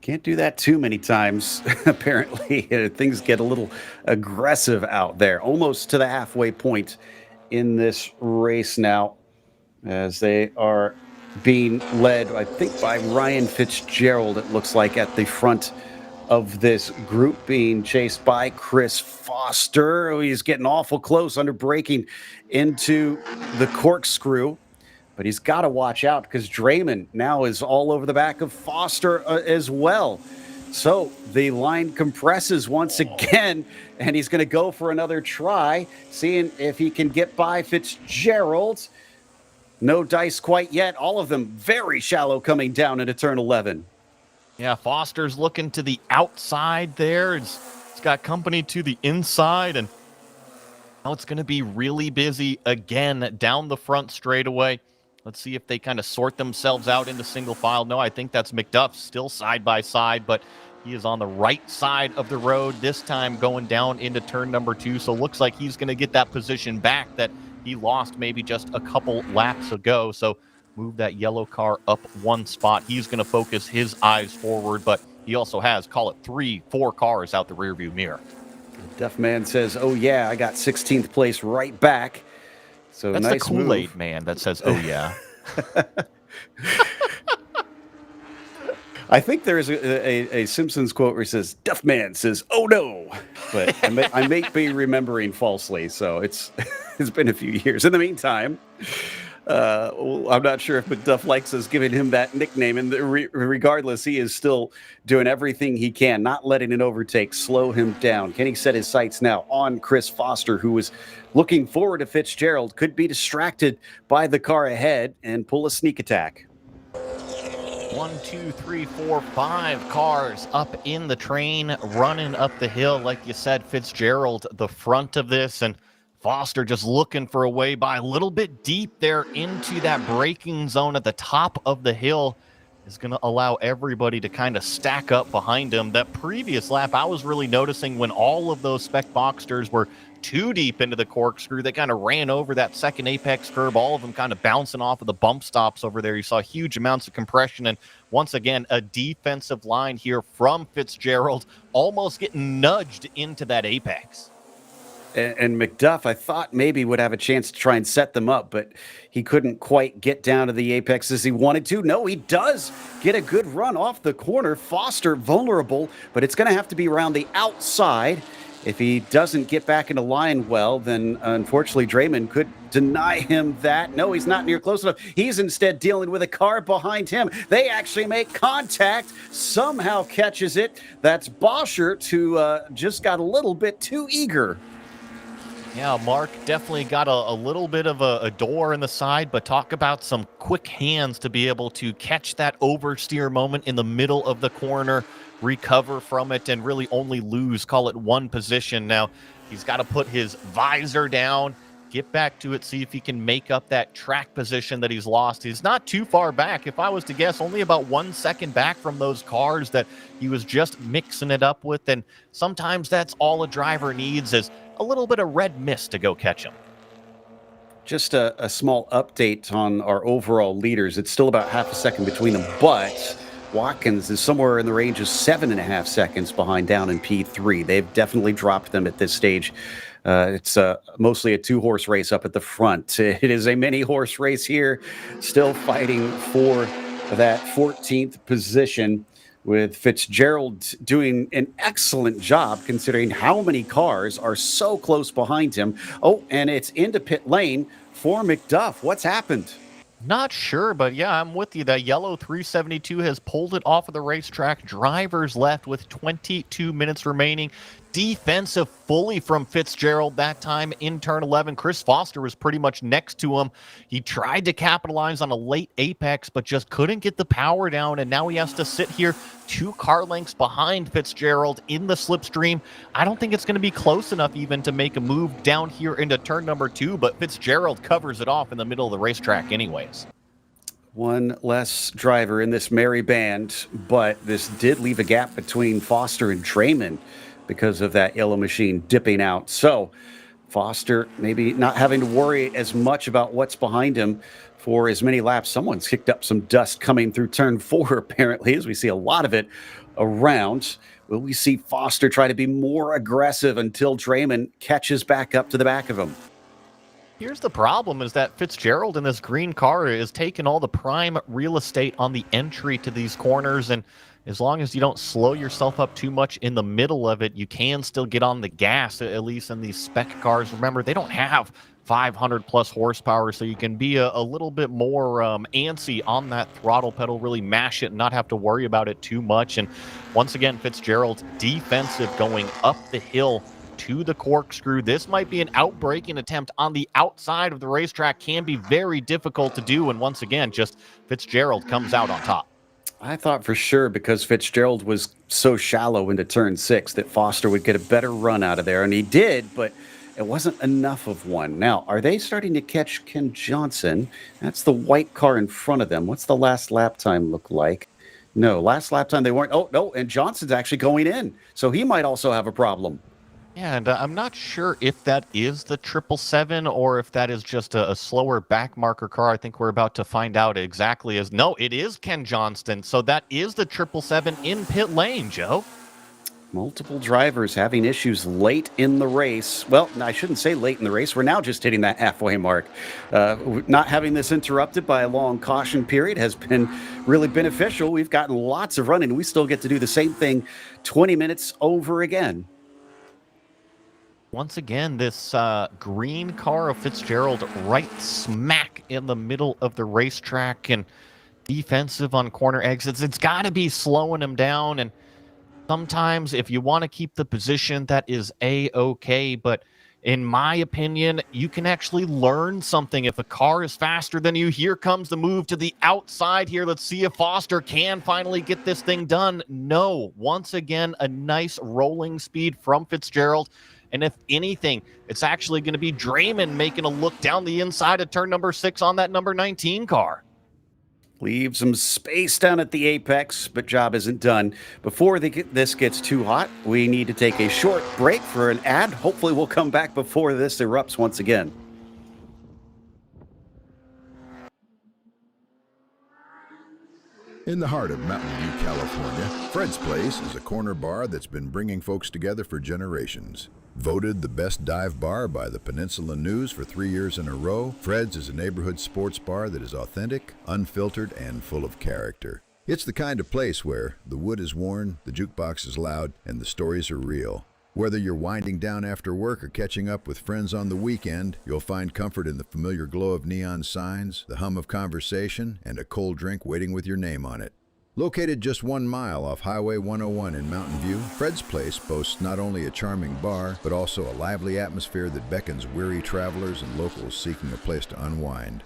Speaker 1: Can't do that too many times, apparently. Things get a little aggressive out there, almost to the halfway point in this race now, as they are being led, I think, by Ryan Fitzgerald, it looks like, at the front of this group, being chased by Chris Foster. Oh, he's getting awful close, under braking into the corkscrew. But he's got to watch out, because Draymond now is all over the back of Foster as well. So the line compresses once again, and he's going to go for another try, seeing if he can get by Fitzgerald. No dice quite yet. All of them very shallow coming down into turn 11.
Speaker 3: Yeah, Foster's looking to the outside there. It's got company to the inside, and now it's going to be really busy again down the front straightaway. Let's see if they kind of sort themselves out into single file. No, I think that's McDuff still side by side, but he is on the right side of the road, this time going down into turn number 2. So looks like he's going to get that position back that he lost maybe just a couple laps ago. So move that yellow car up 1 spot. He's going to focus his eyes forward, but he also has, call it 3-4 cars out the rearview mirror.
Speaker 1: Duff Man says, oh yeah, I got 16th place right back. So
Speaker 3: that's
Speaker 1: nice
Speaker 3: the Kool-Aid
Speaker 1: move.
Speaker 3: Man that says, oh yeah.
Speaker 1: I think there is a Simpsons quote where he says, Duff Man says, oh no. But I may be remembering falsely, so it's been a few years. In the meantime, I'm not sure if McDuff likes us giving him that nickname. And regardless, he is still doing everything he can, not letting an overtake slow him down. Can he set his sights now on Chris Foster, who was looking forward to Fitzgerald, could be distracted by the car ahead and pull a sneak attack.
Speaker 3: 1, 2, 3, 4, 5 cars up in the train, running up the hill. Like you said, Fitzgerald, the front of this, and Foster just looking for a way by, a little bit deep there into that braking zone at the top of the hill. is going to allow everybody to kind of stack up behind him. That previous lap, I was really noticing when all of those spec Boxsters were too deep into the corkscrew, they kind of ran over that second apex curb, all of them kind of bouncing off of the bump stops over there. You saw huge amounts of compression, and once again, a defensive line here from Fitzgerald, almost getting nudged into that apex.
Speaker 1: And McDuff, I thought maybe would have a chance to try and set them up, but he couldn't quite get down to the apex as he wanted to. No, he does get a good run off the corner. Foster vulnerable, but it's going to have to be around the outside. If he doesn't get back into line well, then unfortunately Draymond could deny him that. No, he's not near close enough. He's instead dealing with a car behind him. They actually make contact, somehow catches it. That's Boschert, who just got a little bit too eager.
Speaker 3: Yeah, Mark definitely got a little bit of a door in the side, but talk about some quick hands to be able to catch that oversteer moment in the middle of the corner, recover from it, and really only lose, call it one position. Now, he's got to put his visor down, get back to it, see if he can make up that track position that he's lost. He's not too far back. If I was to guess, only about 1 second back from those cars that he was just mixing it up with. And sometimes that's all a driver needs, is a little bit of red mist to go catch him.
Speaker 1: Just a small update on our overall leaders. It's still about half a second between them, but Watkins is somewhere in the range of 7.5 seconds behind down in P3. They've definitely dropped them at this stage. It's mostly a two-horse race up at the front. It is a mini-horse race here, still fighting for that 14th position, with Fitzgerald doing an excellent job considering how many cars are so close behind him. Oh, and it's into pit lane for McDuff. What's happened?
Speaker 3: Not sure, but yeah, I'm with you. That yellow 372 has pulled it off of the racetrack. Drivers left with 22 minutes remaining. Defensive fully from Fitzgerald that time in turn 11. Chris Foster was pretty much next to him. He tried to capitalize on a late apex, but just couldn't get the power down, and now he has to sit here 2 car lengths behind Fitzgerald in the slipstream. I don't think it's going to be close enough even to make a move down here into turn number 2, but Fitzgerald covers it off in the middle of the racetrack anyways.
Speaker 1: One less driver in this merry band, but this did leave a gap between Foster and Draymond because of that yellow machine dipping out. So Foster maybe not having to worry as much about what's behind him for as many laps. Someone's kicked up some dust coming through turn 4, apparently, as we see a lot of it around. Will we see Foster try to be more aggressive until Draymond catches back up to the back of him?
Speaker 3: Here's the problem, is that Fitzgerald in this green car is taking all the prime real estate on the entry to these corners, and as long as you don't slow yourself up too much in the middle of it, you can still get on the gas, at least in these spec cars. Remember, they don't have 500 plus horsepower, so you can be a little bit more antsy on that throttle pedal, really mash it and not have to worry about it too much. And once again, Fitzgerald's defensive going up the hill to the corkscrew. This might be an outbreaking attempt on the outside of the racetrack, can be very difficult to do. And once again, just Fitzgerald comes out on top.
Speaker 1: I thought for sure, because Fitzgerald was so shallow into turn 6, that Foster would get a better run out of there, and he did, but it wasn't enough of one. Now, are they starting to catch Ken Johnson? That's the white car in front of them. What's the last lap time look like? No, last lap time they weren't. Oh, no, and Johnson's actually going in, so he might also have a problem.
Speaker 3: Yeah, and I'm not sure if that is the 777 or if that is just a slower back marker car. I think we're about to find out exactly. No, it is Ken Johnston. So that is the 777 in pit lane, Joe.
Speaker 1: Multiple drivers having issues late in the race. Well, I shouldn't say late in the race. We're now just hitting that halfway mark. Not having this interrupted by a long caution period has been really beneficial. We've gotten lots of running. We still get to do the same thing 20 minutes over again.
Speaker 3: Once again, this green car of Fitzgerald right smack in the middle of the racetrack, and defensive on corner exits. It's got to be slowing him down, and sometimes if you want to keep the position, that is A-okay, but in my opinion, you can actually learn something. If a car is faster than you, here comes the move to the outside here. Let's see if Foster can finally get this thing done. No, once again, a nice rolling speed from Fitzgerald. And if anything, it's actually going to be Draymond making a look down the inside of turn number 6 on that number 19 car.
Speaker 1: Leave some space down at the apex, but job isn't done. Before this gets too hot, we need to take a short break for an ad. Hopefully we'll come back before this erupts once again.
Speaker 11: In the heart of Mountain View, California, Fred's Place is a corner bar that's been bringing folks together for generations. Voted the best dive bar by the Peninsula News for 3 years in a row, Fred's is a neighborhood sports bar that is authentic, unfiltered, and full of character. It's the kind of place where the wood is worn, the jukebox is loud, and the stories are real. Whether you're winding down after work or catching up with friends on the weekend, you'll find comfort in the familiar glow of neon signs, the hum of conversation, and a cold drink waiting with your name on it. Located just 1 mile off Highway 101 in Mountain View, Fred's Place boasts not only a charming bar, but also a lively atmosphere that beckons weary travelers and locals seeking a place to unwind.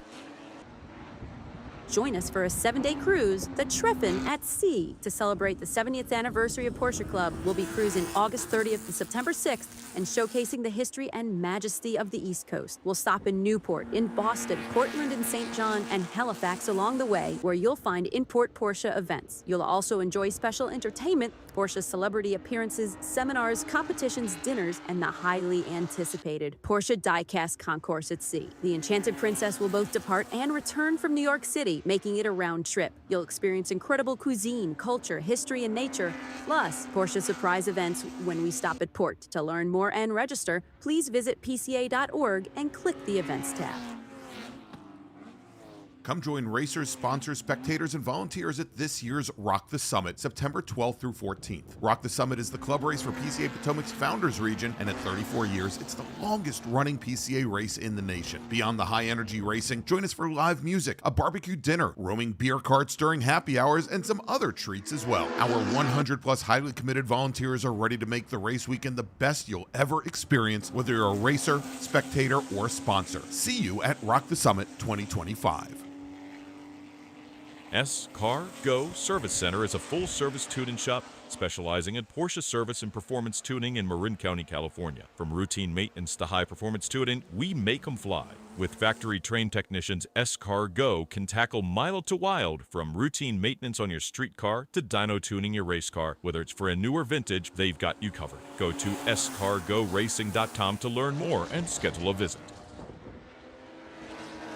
Speaker 21: Join us for a 7-day cruise, the Treffen at Sea. To celebrate the 70th anniversary of Porsche Club, we'll be cruising August 30th to September 6th and showcasing the history and majesty of the East Coast. We'll stop in Newport, in Boston, Portland and St. John, and Halifax along the way, where you'll find import Porsche events. You'll also enjoy special entertainment, Porsche celebrity appearances, seminars, competitions, dinners, and the highly anticipated Porsche Diecast Concourse at Sea. The Enchanted Princess will both depart and return from New York City, making it a round trip. You'll experience incredible cuisine, culture, history, and nature, plus Porsche surprise events when we stop at port. To learn more and register, please visit PCA.org and click the Events tab.
Speaker 20: Come join racers, sponsors, spectators, and volunteers at this year's Rock the Summit, September 12th through 14th. Rock the Summit is the club race for PCA Potomac's Founders Region, and at 34 years, it's the longest-running PCA race in the nation. Beyond the high-energy racing, join us for live music, a barbecue dinner, roaming beer carts during happy hours, and some other treats as well. Our 100-plus highly committed volunteers are ready to make the race weekend the best you'll ever experience, whether you're a racer, spectator, or sponsor. See you at Rock the Summit 2025.
Speaker 17: S-Car Go Service Center is a full-service tuning shop specializing in Porsche service and performance tuning in Marin County, California. From routine maintenance to high-performance tuning, we make them fly. With factory-trained technicians, S-Car Go can tackle mild to wild, from routine maintenance on your street car to dyno tuning your race car. Whether it's for a new or vintage, they've got you covered. Go to scargoracing.com to learn more and schedule a visit.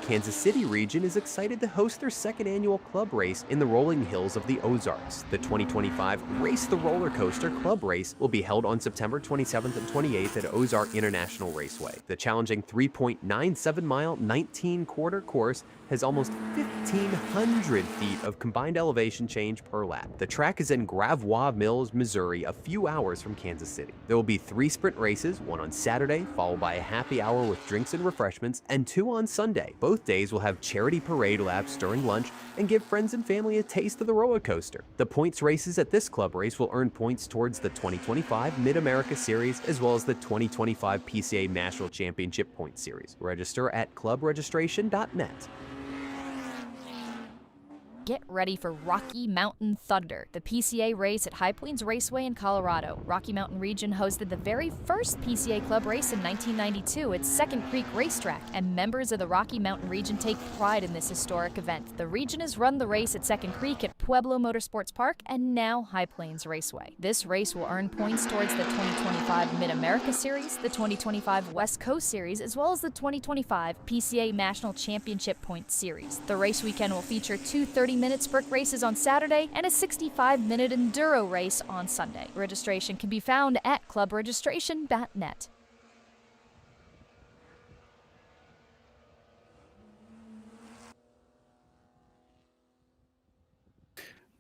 Speaker 7: Kansas City region is excited to host their second annual club race in the rolling hills of the Ozarks. The 2025 Race the Roller Coaster Club Race will be held on September 27th and 28th at Ozark International Raceway. The challenging 3.97-mile, 19-quarter course has almost 1,500 feet of combined elevation change per lap. The track is in Gravois Mills, Missouri, a few hours from Kansas City. There will be 3 sprint races, one on Saturday, followed by a happy hour with drinks and refreshments, and 2 on Sunday. Both days will have charity parade laps during lunch and give friends and family a taste of the roller coaster. The points races at this club race will earn points towards the 2025 Mid-America Series as well as the 2025 PCA National Championship Point Series. Register at clubregistration.net.
Speaker 15: Get ready for Rocky Mountain Thunder, the PCA race at High Plains Raceway in Colorado. Rocky Mountain region hosted the very first PCA Club race in 1992 at Second Creek Racetrack, and members of the Rocky Mountain region take pride in this historic event. The region has run the race at Second Creek at Pueblo Motorsports Park and now High Plains Raceway. This race will earn points towards the 2025 Mid-America Series, the 2025 West Coast Series, as well as the 2025 PCA National Championship Point Series. The race weekend will feature 2 30-minute sprint races on Saturday and a 65-minute enduro race on Sunday. Registration can be found at clubregistration.net.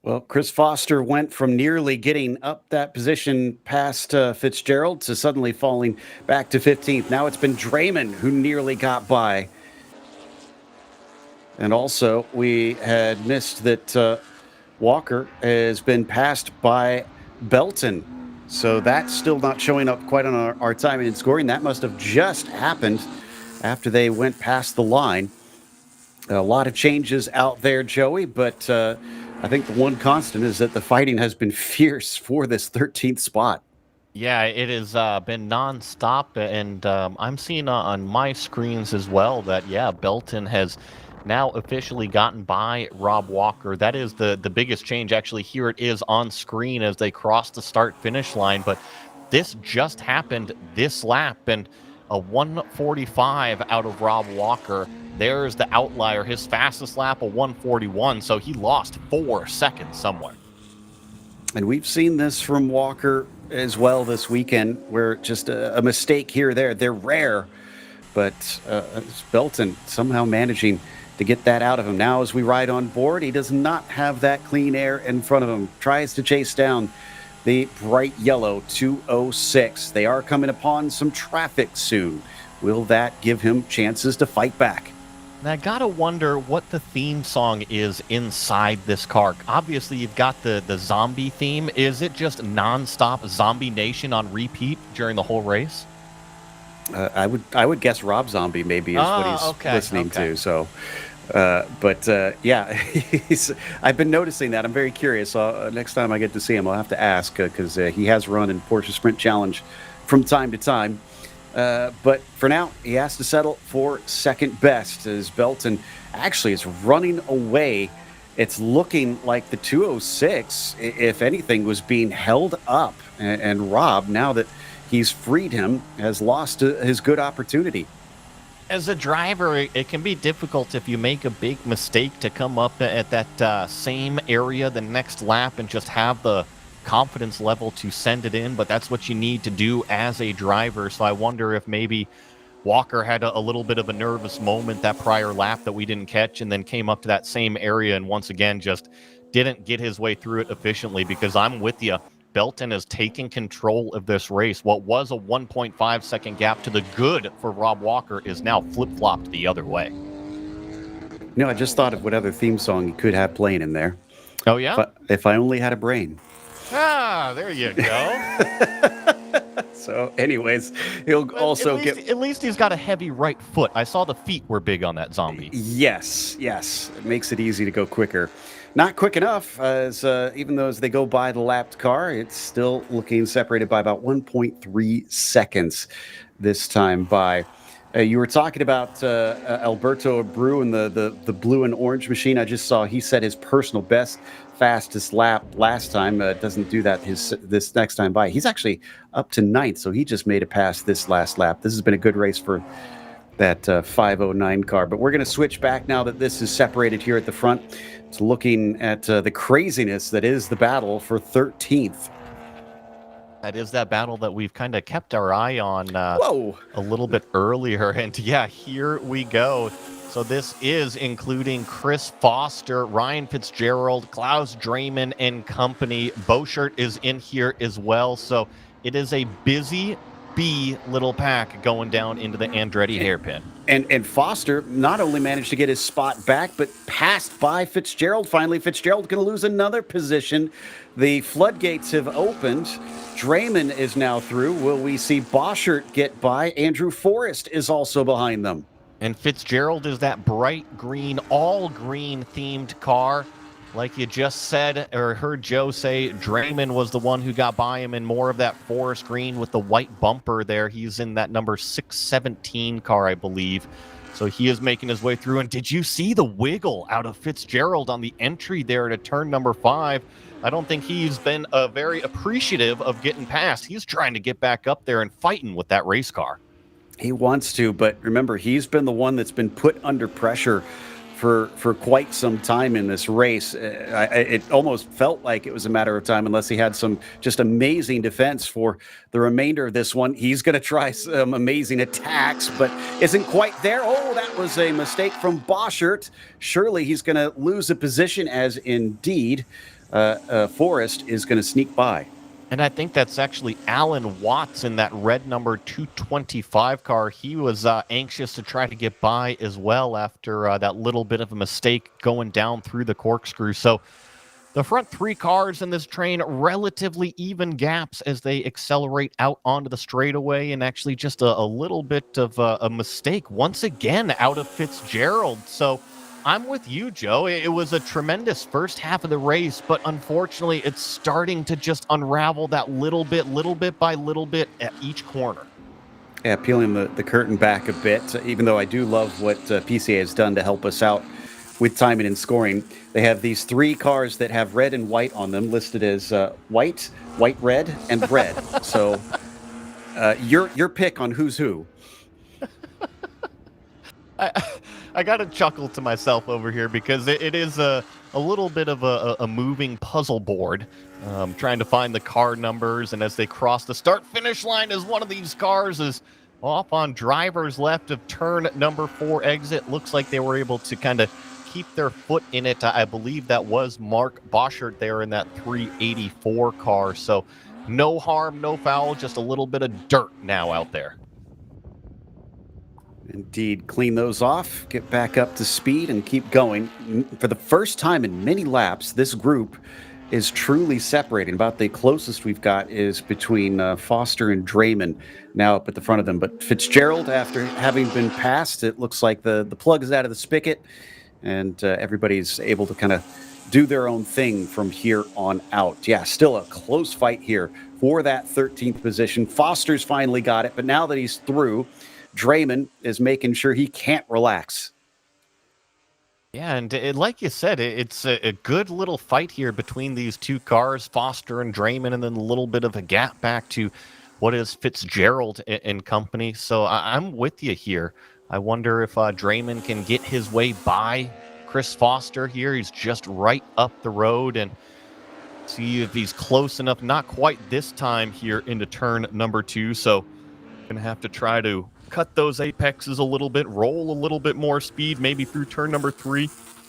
Speaker 1: Well, Chris Foster went from nearly getting up that position past Fitzgerald to suddenly falling back to 15th. Now it's been Draymond who nearly got by. And also, we had missed that Walker has been passed by Belton. So that's still not showing up quite on our timing and scoring. That must have just happened after they went past the line. A lot of changes out there, Joey, but I think the one constant is that the fighting has been fierce for this 13th spot.
Speaker 3: Yeah, it has been nonstop, and I'm seeing on my screens as well that, yeah, Belton has now officially gotten by Rob Walker. That is the biggest change. Actually, here it is on screen as they cross the start-finish line. But this just happened this lap, and a 1:45 out of Rob Walker. There's the outlier. His fastest lap, a 1:41, so he lost 4 seconds somewhere.
Speaker 1: And we've seen this from Walker as well this weekend, where just a mistake here or there, they're rare, but Belton somehow managing to get that out of him. Now as we ride on board, he does not have that clean air in front of him. Tries to chase down the bright yellow 206. They are coming upon some traffic soon. Will that give him chances to fight back?
Speaker 3: And I gotta wonder what the theme song is inside this car. Obviously, you've got the zombie theme. Is it just nonstop Zombie Nation on repeat during the whole race?
Speaker 1: I would guess Rob Zombie maybe is what he's listening to. So, yeah, I've been noticing that. I'm very curious. Next time I get to see him, I'll have to ask because he has run in Porsche Sprint Challenge from time to time. But for now, he has to settle for second best as Belton actually is running away. It's looking like the 206, if anything, was being held up. And Rob, now that he's freed him, has lost his good opportunity.
Speaker 3: As a driver, it can be difficult if you make a big mistake to come up at that same area the next lap and just have the confidence level to send it in, but that's what you need to do as a driver. So I wonder if maybe Walker had a little bit of a nervous moment that prior lap that we didn't catch, and then came up to that same area and once again just didn't get his way through it efficiently, because I'm with you. Belton is taking control of this race. What was a 1.5 second gap to the good for Rob Walker is now flip-flopped the other way.
Speaker 1: I just thought of what other theme song you could have playing in there.
Speaker 3: Oh, yeah?
Speaker 1: If I only had a brain.
Speaker 3: Ah, there you go.
Speaker 1: So, anyways, he'll also
Speaker 3: At least he's got a heavy right foot. I saw the feet were big on that zombie.
Speaker 1: Yes. It makes it easy to go quicker. Not quick enough, as even though as they go by the lapped car, it's still looking separated by about 1.3 seconds this time by. You were talking about Alberto Abreu and the blue and orange machine. I just saw he set his personal best fastest lap last time. Doesn't do that this next time by. He's actually up to 9th, so he just made it past this last lap. This has been a good race for that 509 car. But we're going to switch back now that this is separated here at the front. It's looking at the craziness that is the battle for 13th.
Speaker 3: That is that battle that we've kind of kept our eye on a little bit earlier. And yeah, here we go. So this is including Chris Foster, Ryan Fitzgerald, Klaus Draymond and company. Boschert is in here as well. So it is a busy little pack going down into the Andretti hairpin.
Speaker 1: And Foster not only managed to get his spot back, but passed by Fitzgerald. Finally, Fitzgerald going to lose another position. The floodgates have opened. Draymond is now through. Will we see Boschert get by? Andrew Forrest is also behind them.
Speaker 3: And Fitzgerald is that bright green, all green themed car. Like you just said, or heard Joe say, Draymond was the one who got by him in more of that forest green with the white bumper there. He's in that number 617 car, I believe. So he is making his way through. And did you see the wiggle out of Fitzgerald on the entry there to turn number 5? I don't think he's been very appreciative of getting past. He's trying to get back up there and fighting with that race car.
Speaker 1: He wants to, but remember, he's been the one that's been put under pressure for quite some time in this race. It almost felt like it was a matter of time, unless he had some just amazing defense for the remainder of this one. He's going to try some amazing attacks, but isn't quite there. Oh, that was a mistake from Boschert. Surely he's going to lose a position, as indeed Forrest is going to sneak by.
Speaker 3: And I think that's actually Alan Watts in that red number 225 car. He was anxious to try to get by as well after that little bit of a mistake going down through the corkscrew. So the front 3 cars in this train, relatively even gaps as they accelerate out onto the straightaway, and actually just a little bit of a mistake once again out of Fitzgerald. So I'm with you, Joe. It was a tremendous first half of the race, but unfortunately, it's starting to just unravel that little bit by little bit at each corner.
Speaker 1: Yeah, peeling the curtain back a bit, even though I do love what PCA has done to help us out with timing and scoring. They have these 3 cars that have red and white on them, listed as white, red, and red. So your pick on who's who.
Speaker 3: I got to chuckle to myself over here because it is a little bit of a moving puzzle board, trying to find the car numbers. And as they cross the start-finish line, as one of these cars is off on driver's left of turn number 4 exit, looks like they were able to kind of keep their foot in it. I believe that was Mark Boschert there in that 384 car. So no harm, no foul, just a little bit of dirt now out there.
Speaker 1: Indeed, clean those off, get back up to speed, and keep going. For the first time in many laps, this group is truly separating. About the closest we've got is between Foster and Draymond now up at the front of them. But Fitzgerald, after having been passed, it looks like the plug is out of the spigot, and everybody's able to kind of do their own thing from here on out. Yeah, still a close fight here for that 13th position. Foster's finally got it, but now that he's through, Draymond is making sure he can't relax.
Speaker 3: Yeah, and like you said, it's a good little fight here between these 2 cars, Foster and Draymond, and then a little bit of a gap back to what is Fitzgerald and company. So I'm with you here. I wonder if Draymond can get his way by Chris Foster here. He's just right up the road, and see if he's close enough. Not quite this time here into turn number 2, so going to have to try to cut those apexes a little bit, roll a little bit more speed, maybe through turn number 3,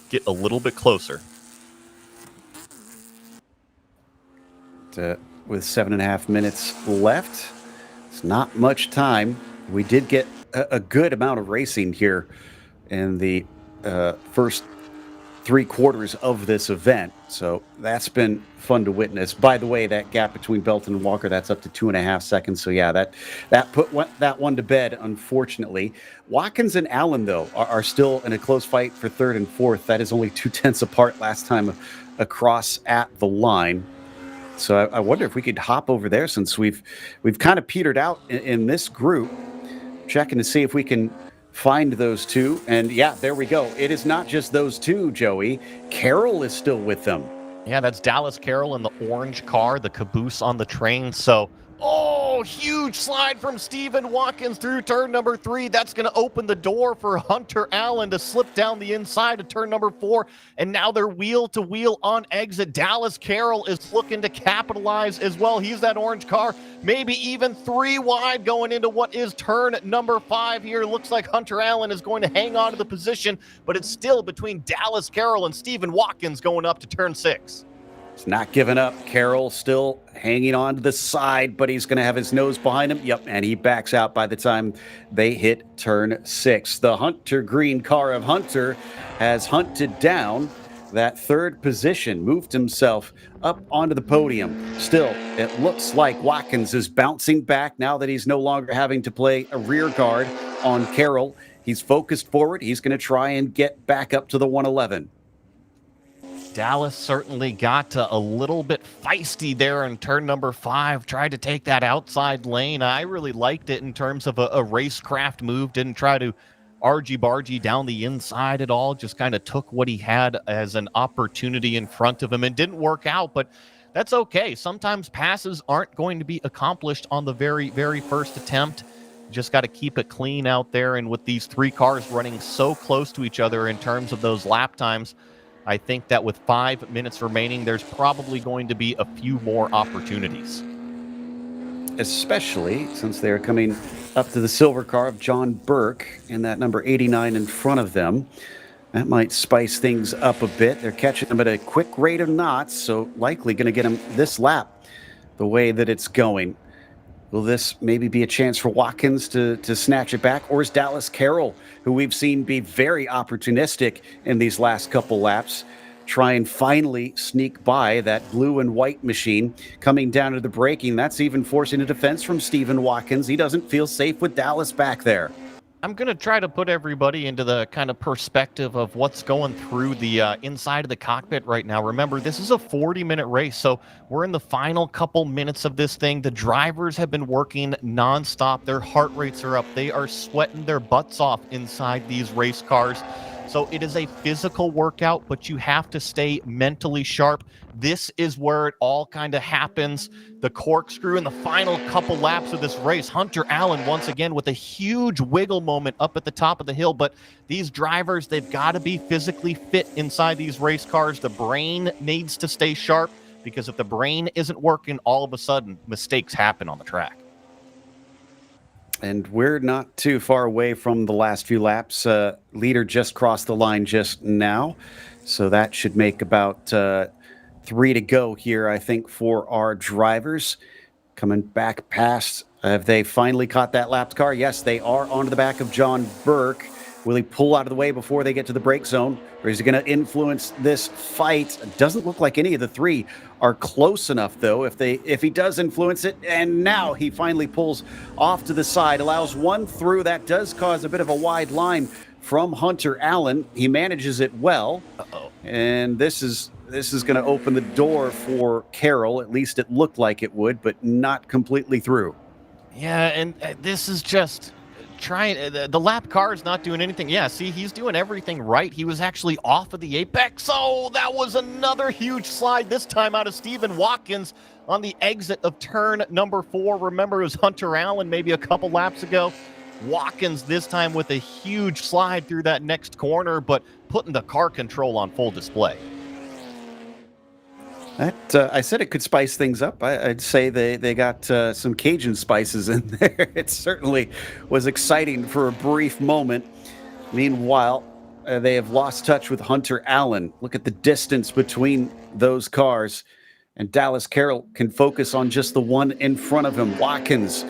Speaker 3: get a little bit closer.
Speaker 1: With 7.5 minutes left, it's not much time. We did get a good amount of racing here in the first 3 quarters of this event, so that's been fun to witness. By the way, that gap between Belton and Walker, that's up to 2.5 seconds. So yeah, that put that one to bed, unfortunately. Watkins and Allen, though, are still in a close fight for 3rd and 4th. That is only 2/10 apart last time across at the line. So I wonder if we could hop over there, since we've kind of petered out in this group, checking to see if we can find those 2. And yeah, there we go. It is not just those 2, Joey. Carroll is still with them.
Speaker 3: Yeah, that's Dallas Carroll in the orange car, the caboose on the train. So, huge slide from Stephen Watkins through turn number 3. That's going to open the door for Hunter Allen to slip down the inside of turn number 4. And now they're wheel to wheel on exit. Dallas Carroll is looking to capitalize as well. He's that orange car, maybe even 3 wide going into what is turn number 5 here. Looks like Hunter Allen is going to hang on to the position, but it's still between Dallas Carroll and Stephen Watkins going up to turn 6.
Speaker 1: He's not giving up. Carroll still hanging on to the side, but he's going to have his nose behind him. Yep, and he backs out by the time they hit turn 6. The Hunter Green car of Hunter has hunted down that 3rd position, moved himself up onto the podium. Still, it looks like Watkins is bouncing back now that he's no longer having to play a rear guard on Carroll. He's focused forward. He's going to try and get back up to the 111.
Speaker 3: Dallas certainly got a little bit feisty there in turn number 5, tried to take that outside lane. I really liked it in terms of a racecraft move, didn't try to argy-bargy down the inside at all, just kind of took what he had as an opportunity in front of him. It didn't work out, but that's okay. Sometimes passes aren't going to be accomplished on the very, very first attempt. Just got to keep it clean out there, and with these 3 cars running so close to each other in terms of those lap times, I think that with 5 minutes remaining, there's probably going to be a few more opportunities.
Speaker 1: Especially since they're coming up to the silver car of John Burke in that number 89 in front of them. That might spice things up a bit. They're catching them at a quick rate of knots, so likely going to get them this lap the way that it's going. Will this maybe be a chance for Watkins to snatch it back? Or is Dallas Carroll, who we've seen be very opportunistic in these last couple laps, try and finally sneak by that blue and white machine coming down to the braking? That's even forcing a defense from Stephen Watkins. He doesn't feel safe with Dallas back there.
Speaker 3: I'm going to try to put everybody into the kind of perspective of what's going through the inside of the cockpit right now. Remember, this is a 40-minute race, so we're in the final couple minutes of this thing. The drivers have been working nonstop. Their heart rates are up. They are sweating their butts off inside these race cars. So it is a physical workout, but you have to stay mentally sharp. This is where it all kind of happens. The corkscrew in the final couple laps of this race. Hunter Allen, once again, with a huge wiggle moment up at the top of the hill. But these drivers, they've got to be physically fit inside these race cars. The brain needs to stay sharp, because if the brain isn't working, all of a sudden, mistakes happen on the track.
Speaker 1: And we're not too far away from the last few laps. Leader just crossed the line just now. So that should make about 3 to go here, I think, for our drivers. Coming back past, have they finally caught that lapped car? Yes, they are onto the back of John Burke. Will he pull out of the way before they get to the brake zone? Or is he going to influence this fight? It doesn't look like any of the three are close enough, though, if he does influence it. And now he finally pulls off to the side, allows one through. That does cause a bit of a wide line from Hunter Allen. He manages it well. And this is going to open the door for Carroll. At least it looked like it would, but not completely through.
Speaker 3: Yeah, and this is just trying. The lap car is not doing anything. Yeah, see, he's doing everything right. He was actually off of the apex. Oh, that was another huge slide, this time out of Stephen Watkins on the exit of turn number 4. Remember, it was Hunter Allen maybe a couple laps ago. Watkins this time with a huge slide through that next corner, but putting the car control on full display.
Speaker 1: That I said it could spice things up. I'd say they got some Cajun spices in there. It certainly was exciting for a brief moment. Meanwhile, they have lost touch with Hunter Allen. Look at the distance between those cars. And Dallas Carroll can focus on just the one in front of him. Watkins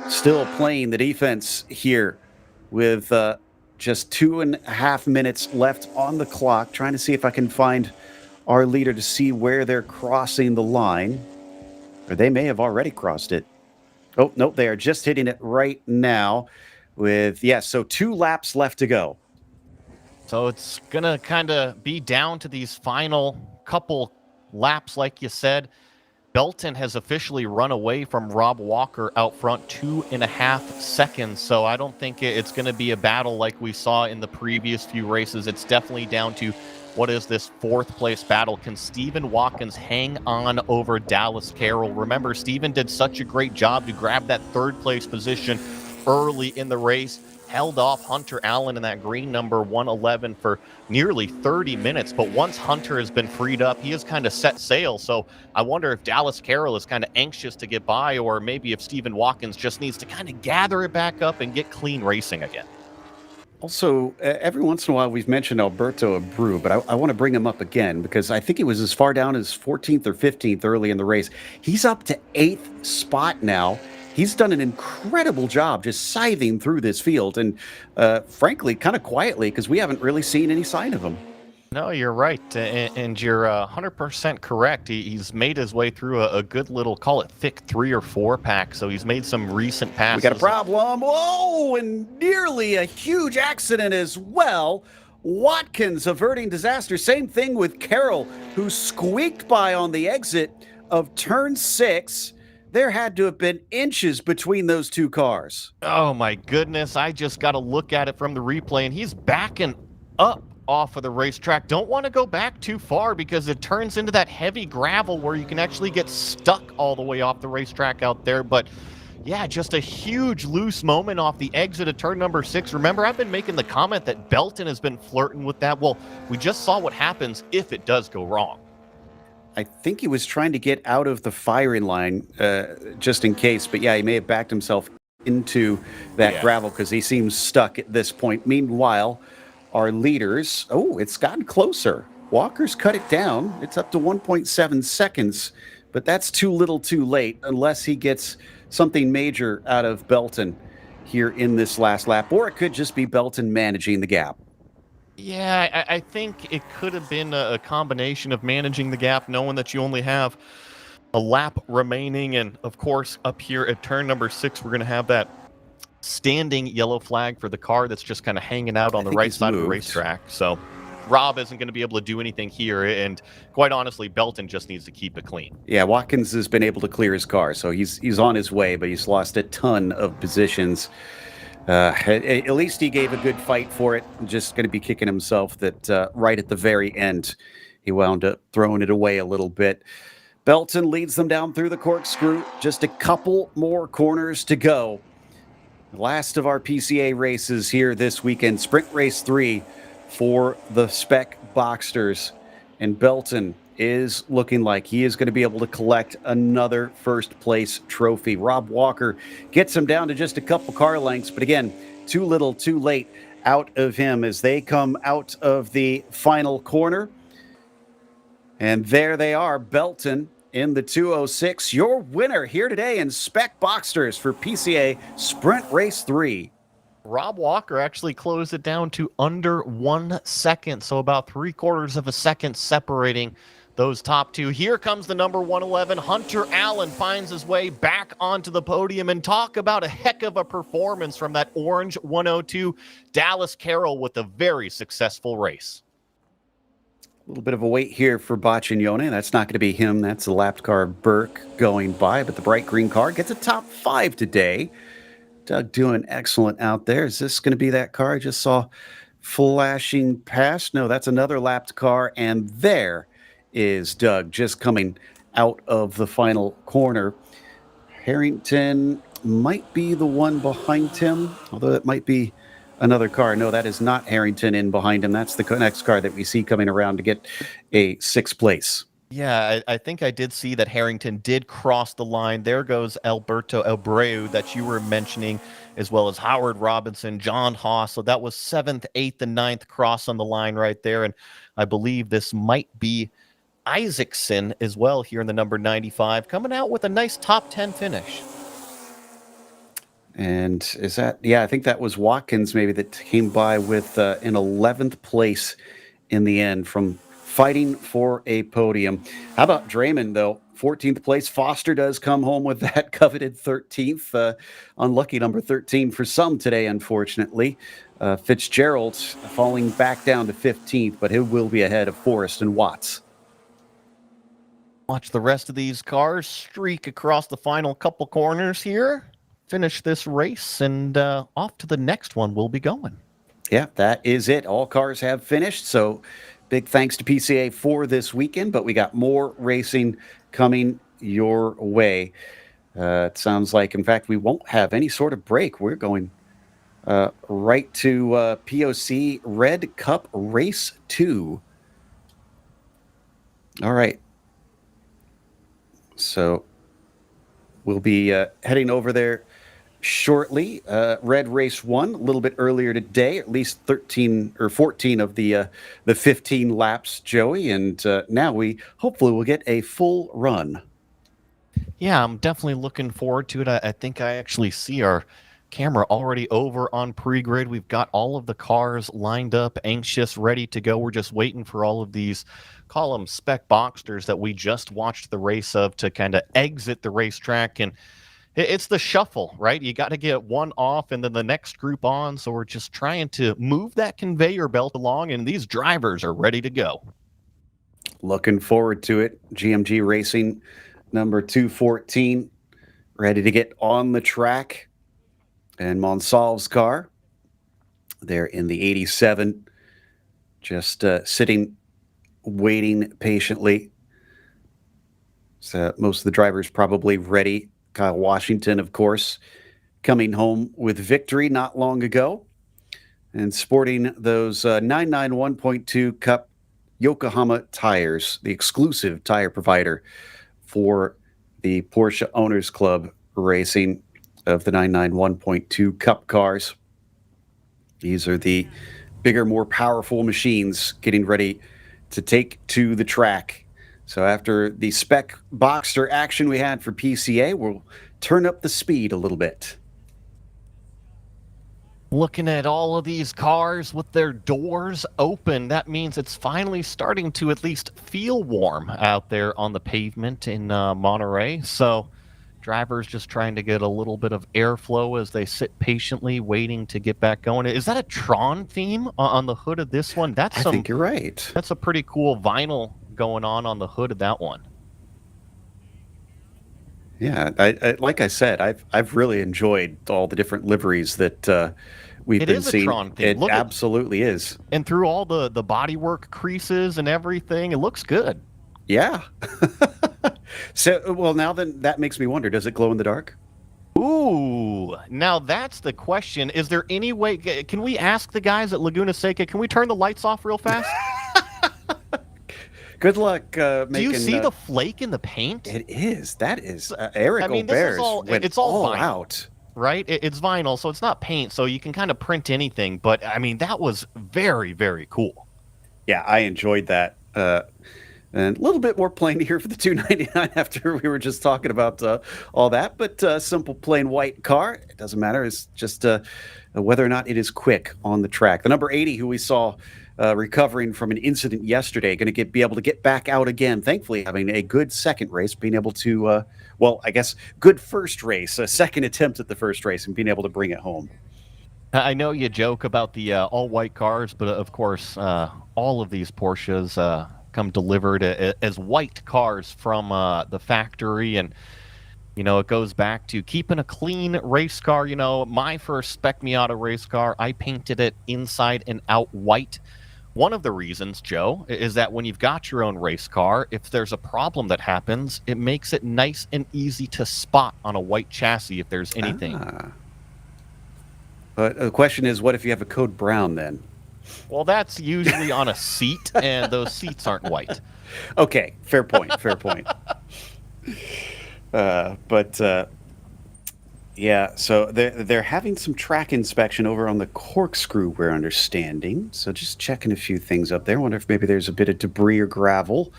Speaker 1: still playing the defense here with just 2.5 minutes left on the clock. Trying to see if I can find our leader to see where they're crossing the line. Or they may have already crossed it. Oh, nope, they are just hitting it right now with, so 2 laps left to go.
Speaker 3: So it's going to kind of be down to these final couple laps, like you said. Belton has officially run away from Rob Walker out front 2.5 seconds. So I don't think it's going to be a battle like we saw in the previous few races. It's definitely down to what is this 4th place battle. Can Stephen Watkins hang on over Dallas Carroll? Remember, Stephen did such a great job to grab that 3rd place position early in the race, held off Hunter Allen in that green number 111 for nearly 30 minutes. But once Hunter has been freed up, he has kind of set sail. So I wonder if Dallas Carroll is kind of anxious to get by, or maybe if Stephen Watkins just needs to kind of gather it back up and get clean racing again.
Speaker 1: Also, every once in a while we've mentioned Alberto Abreu, but I want to bring him up again because I think he was as far down as 14th or 15th early in the race. He's up to 8th spot now. He's done an incredible job just scything through this field and, frankly, kind of quietly because we haven't really seen any sign of him.
Speaker 3: No, you're right, and you're 100% correct. He's made his way through a good little, call it thick 3 or 4 pack, so he's made some recent passes.
Speaker 1: We got a problem. Whoa, and nearly a huge accident as well. Watkins averting disaster. Same thing with Carroll, who squeaked by on the exit of turn 6. There had to have been inches between those two cars.
Speaker 3: Oh, my goodness. I just got to look at it from the replay, and he's backing up off of the racetrack. Don't want to go back too far because it turns into that heavy gravel where you can actually get stuck all the way off the racetrack out there. But yeah, just a huge loose moment off the exit of turn number 6. Remember, I've been making the comment that Belton has been flirting with that. Well, we just saw what happens if it does go wrong.
Speaker 1: I think he was trying to get out of the firing line just in case. But yeah, he may have backed himself into that gravel because he seems stuck at this point. Meanwhile, our leaders, it's gotten closer. Walker's cut it down. It's up to 1.7 seconds, but that's too little too late unless he gets something major out of Belton here in this last lap, or it could just be Belton managing the gap.
Speaker 3: Yeah, I think it could have been a combination of managing the gap, knowing that you only have a lap remaining, and of course up here at turn number 6 we're going to have that standing yellow flag for the car that's just kind of hanging out on the right side of the racetrack. So Rob isn't going to be able to do anything here, and quite honestly, Belton just needs to keep it clean.
Speaker 1: Yeah, Watkins has been able to clear his car, so he's on his way, but he's lost a ton of positions. At least he gave a good fight for it. Just going to be kicking himself that right at the very end, he wound up throwing it away a little bit. Belton leads them down through the corkscrew. Just a couple more corners to go. The last of our PCA races here this weekend. Sprint Race 3 for the Spec Boxsters. And Belton is looking like he is going to be able to collect another first place trophy. Rob Walker gets him down to just a couple car lengths, but again, too little, too late out of him as they come out of the final corner. And there they are, Belton in the 206. Your winner here today in Spec Boxsters for PCA Sprint Race 3.
Speaker 3: Rob Walker actually closed it down to under 1 second, so about 3/4 of a second separating those top two. Here comes the number 111. Hunter Allen finds his way back onto the podium, and talk about a heck of a performance from that orange 102. Dallas Carroll with a very successful race.
Speaker 1: A little bit of a wait here for Boccignone. That's not going to be him. That's the lapped car Burke going by, but the bright green car gets a top 5 today. Doug doing excellent out there. Is this going to be that car I just saw flashing past? No, that's another lapped car, and there is Doug just coming out of the final corner. Harrington might be the one behind him, although it might be another car. No, that is not Harrington in behind him. That's the next car that we see coming around to get a 6th place.
Speaker 3: Yeah, I think I did see that Harrington did cross the line. There goes Alberto Abreu that you were mentioning, as well as Howard Robinson, John Haas. So that was 7th, 8th, and 9th cross on the line right there. And I believe this might be Isaacson as well here in the number 95, coming out with a nice top 10 finish.
Speaker 1: And is that, yeah, I think that was Watkins maybe that came by with an 11th place in the end from fighting for a podium. How about Draymond, though? 14th place. Foster does come home with that coveted 13th. Unlucky number 13 for some today, unfortunately. Fitzgerald falling back down to 15th, but he will be ahead of Forrest and Watts.
Speaker 3: Watch the rest of these cars streak across the final couple corners here. Finish this race, and off to the next one we'll be going.
Speaker 1: Yeah, that is it. All cars have finished, so big thanks to PCA for this weekend, but we got more racing coming your way. It sounds like, in fact, we won't have any sort of break. We're going right to POC Red Cup Race 2. All right. So we'll be heading over there shortly. Red Race 1 a little bit earlier today, at least 13 or 14 of the 15 laps, Joey, and now we hopefully will get a full run.
Speaker 3: Yeah, I'm definitely looking forward to it. I think I actually see our camera already over on pre-grid. We've got all of the cars lined up, anxious, ready to go. We're just waiting for all of these, call them Spec Boxsters, that we just watched the race of to kind of exit the racetrack. And it's the shuffle, right? You got to get one off and then the next group on. So we're just trying to move that conveyor belt along, and these drivers are ready to go.
Speaker 1: Looking forward to it. GMG Racing number 214 ready to get on the track. And Monsalve's car there in the 87, just sitting, waiting patiently. So most of the drivers probably ready. Kyle Washington, of course, coming home with victory not long ago and sporting those 991.2 Cup Yokohama tires, the exclusive tire provider for the Porsche Owners Club Racing of the 991.2 Cup cars. These are the bigger, more powerful machines getting ready to take to the track. So after the Spec Boxster action we had for PCA, we'll turn up the speed a little bit.
Speaker 3: Looking at all of these cars with their doors open, that means it's finally starting to at least feel warm out there on the pavement in Monterey. So Drivers just trying to get a little bit of airflow as they sit patiently waiting to get back going. Is that a Tron theme on the hood of this one?
Speaker 1: I think you're right.
Speaker 3: That's a pretty cool vinyl going on the hood of that one.
Speaker 1: Yeah, I like I said, I've really enjoyed all the different liveries that we've been seeing.
Speaker 3: It is a Tron theme.
Speaker 1: It absolutely is.
Speaker 3: And through all the bodywork creases and everything, it looks good.
Speaker 1: Yeah. So, well, now then, that makes me wonder, does it glow in the dark?
Speaker 3: Ooh, now that's the question. Is there any way, can we ask the guys at Laguna Seca, can we turn the lights off real fast?
Speaker 1: Good luck making...
Speaker 3: Do you see the flake in the paint?
Speaker 1: It is. That is... Eric Aubert's went
Speaker 3: it's all vinyl,
Speaker 1: out.
Speaker 3: Right? It's vinyl, so it's not paint, so you can kind of print anything. But, I mean, that was very, very cool.
Speaker 1: Yeah, I enjoyed that. And a little bit more plain here for the 299 after we were just talking about all that. But simple, plain white car. It doesn't matter. It's just whether or not it is quick on the track. The number 80, who we saw recovering from an incident yesterday, going to be able to get back out again. Thankfully, having a good second race, being able to, well, I guess, good first race, a second attempt at the first race, and being able to bring it home.
Speaker 3: I know you joke about the all-white cars, but of course, all of these Porsches come delivered as white cars from the factory, and you know, it goes back to keeping a clean race car. You know, my first Spec Miata race car, I painted it inside and out white. One of the reasons, Joe, is that when you've got your own race car, if there's a problem that happens, it makes it nice and easy to spot on a white chassis if there's anything.
Speaker 1: But the question is, what if you have a code brown then?
Speaker 3: Well, that's usually on a seat, and those seats aren't white.
Speaker 1: Okay, fair point, fair point. Yeah, so they're having some track inspection over on the corkscrew, we're understanding. So just checking a few things up there. I wonder if maybe there's a bit of debris or gravel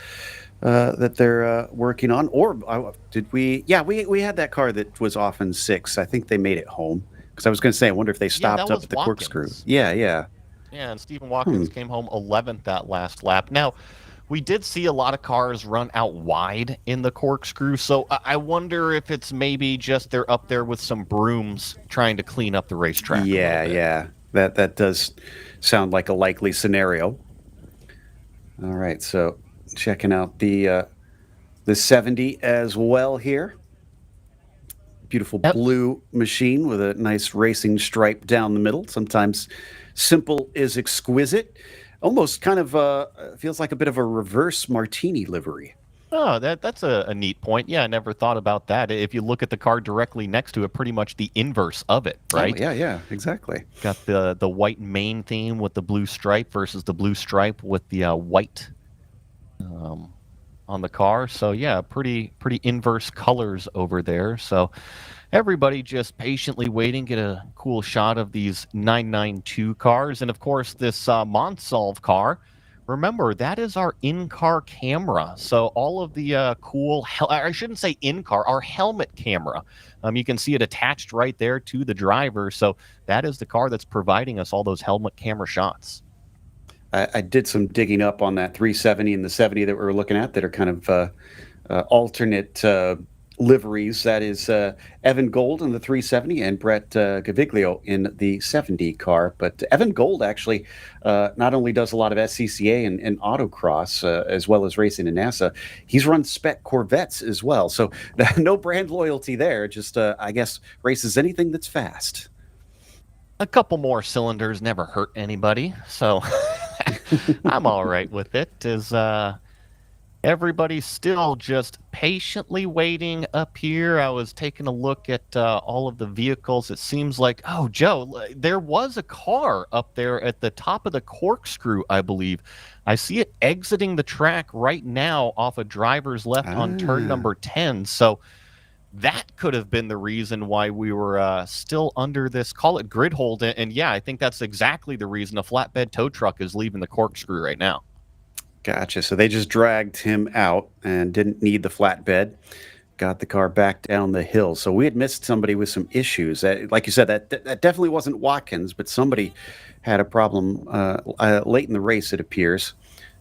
Speaker 1: that they're working on. Or did we? Yeah, we had that car that was off in 6. I think they made it home. Because I was going to say, I wonder if they stopped up at the corkscrew. Yeah.
Speaker 3: Yeah, and Stephen Watkins came home 11th that last lap. Now, we did see a lot of cars run out wide in the corkscrew, so I wonder if it's maybe just they're up there with some brooms trying to clean up the racetrack.
Speaker 1: Yeah. That does sound like a likely scenario. All right, so checking out the 70 as well here. Beautiful blue machine with a nice racing stripe down the middle. Sometimes simple is exquisite. Almost kind of feels like a bit of a reverse martini livery.
Speaker 3: Oh, that's a neat point. Yeah, I never thought about that. If you look at the car directly next to it, pretty much the inverse of it, right?
Speaker 1: Oh, yeah, exactly.
Speaker 3: Got the white main theme with the blue stripe versus the blue stripe with the white on the car. So yeah, pretty inverse colors over there. So everybody just patiently waiting, get a cool shot of these 992 cars. And of course, this Monsolve car, remember, that is our in-car camera. So all of the cool, I shouldn't say in-car, our helmet camera. You can see it attached right there to the driver. So that is the car that's providing us all those helmet camera shots.
Speaker 1: I did some digging up on that 370 and the 70 that we were looking at that are kind of alternate liveries. That is Evan Gold in the 370 and Brett Gaviglio in the 70 car. But Evan Gold actually not only does a lot of SCCA and autocross as well as racing in NASA, he's run spec Corvettes as well. So no brand loyalty there, just I guess races anything that's fast.
Speaker 3: A couple more cylinders never hurt anybody, so I'm all right with it. Is everybody's still just patiently waiting up here? I was taking a look at all of the vehicles. It seems like, oh, Joe, there was a car up there at the top of the corkscrew, I believe. I see it exiting the track right now off of driver's left on turn number 10. So that could have been the reason why we were still under this, call it grid hold. And yeah, I think that's exactly the reason a flatbed tow truck is leaving the corkscrew right now.
Speaker 1: Gotcha. So they just dragged him out and didn't need the flatbed. Got the car back down the hill. So we had missed somebody with some issues. Like you said, that definitely wasn't Watkins, but somebody had a problem late in the race, it appears.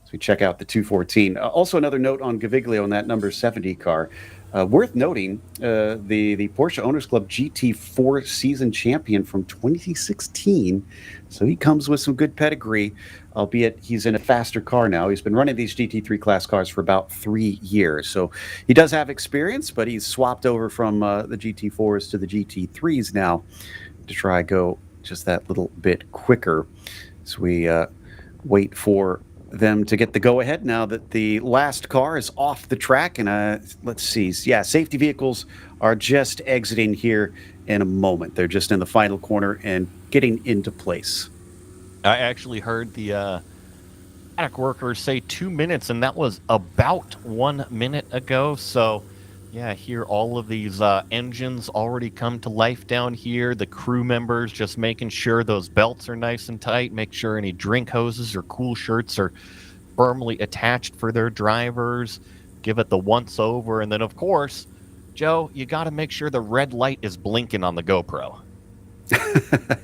Speaker 1: So we check out the 214. Also, another note on Gaviglio in that number 70 car. Worth noting, the Porsche Owners Club GT4 season champion from 2016. So he comes with some good pedigree, albeit he's in a faster car now. He's been running these GT3 class cars for about 3 years. So he does have experience, but he's swapped over from the GT4s to the GT3s now to try go just that little bit quicker. So we wait for them to get the go-ahead now that the last car is off the track. And let's see. Yeah, safety vehicles are just exiting here in a moment. They're just in the final corner and getting into place.
Speaker 3: I actually heard the paddock workers say 2 minutes, and that was about 1 minute ago. So, yeah, here all of these engines already come to life down here. The crew members just making sure those belts are nice and tight, make sure any drink hoses or cool shirts are firmly attached for their drivers, give it the once over, and then, of course, Joe, you got to make sure the red light is blinking on the GoPro.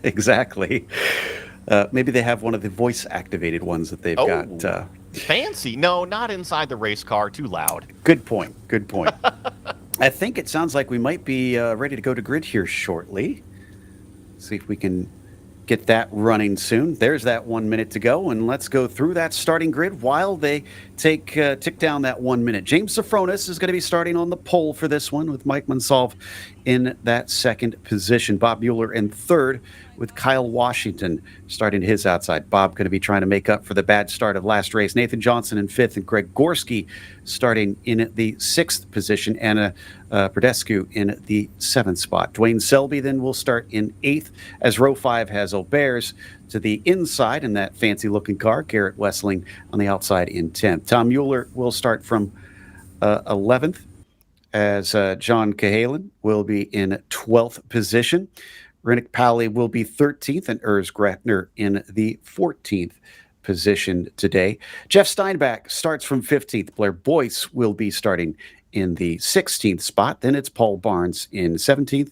Speaker 1: Exactly. Maybe they have one of the voice-activated ones that they've got.
Speaker 3: Fancy. No, not inside the race car. Too loud.
Speaker 1: Good point. Good point. I think it sounds like we might be ready to go to grid here shortly. See if we can get that running soon. There's that 1 minute to go, and let's go through that starting grid while they tick down that 1 minute. James Safronis is going to be starting on the pole for this one with Mike Monsalve in that second position. Bob Mueller in third with Kyle Washington starting his outside. Bob going to be trying to make up for the bad start of last race. Nathan Johnson in fifth and Greg Gorski starting in the sixth position. Anna Pradescu in the seventh spot. Dwayne Selby then will start in eighth as row five has Aubers to the inside in that fancy looking car. Garrett Wessling on the outside in 10th. Tom Mueller will start from 11th as John Cahalan will be in 12th position. Rennick Pally will be 13th and Urs Gretner in the 14th position today. Jeff Steinbach starts from 15th. Blair Boyce will be starting in the 16th spot. Then it's Paul Barnes in 17th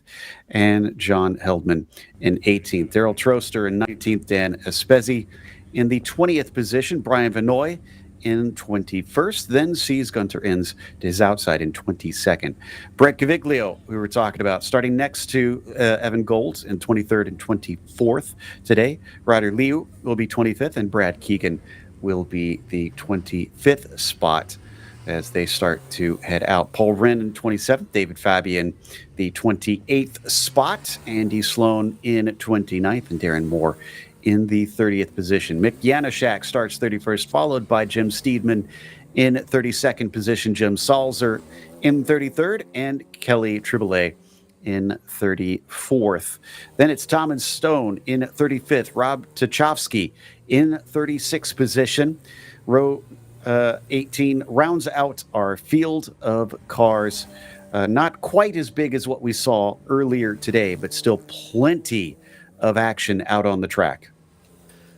Speaker 1: and John Heldman in 18th. Daryl Troster in 19th. Dan Espezi in the 20th position. Brian Vanoy in 21st, then sees Gunter Inns to his outside in 22nd. Brett Caviglio, we were talking about, starting next to Evan Gold in 23rd and 24th today. Ryder Liu will be 25th, and Brad Keegan will be the 25th spot as they start to head out. Paul Wren in 27th, David Fabian the 28th spot, Andy Sloan in 29th, and Darren Moore in the 30th position. Mick Janaszak starts 31st, followed by Jim Steedman in 32nd position, Jim Salzer in 33rd, and Kelly Triboulet in 34th. Then it's Thomas Stone in 35th, Rob Tchaikovsky in 36th position. Row 18 rounds out our field of cars. Not quite as big as what we saw earlier today, but still plenty of action out on the track.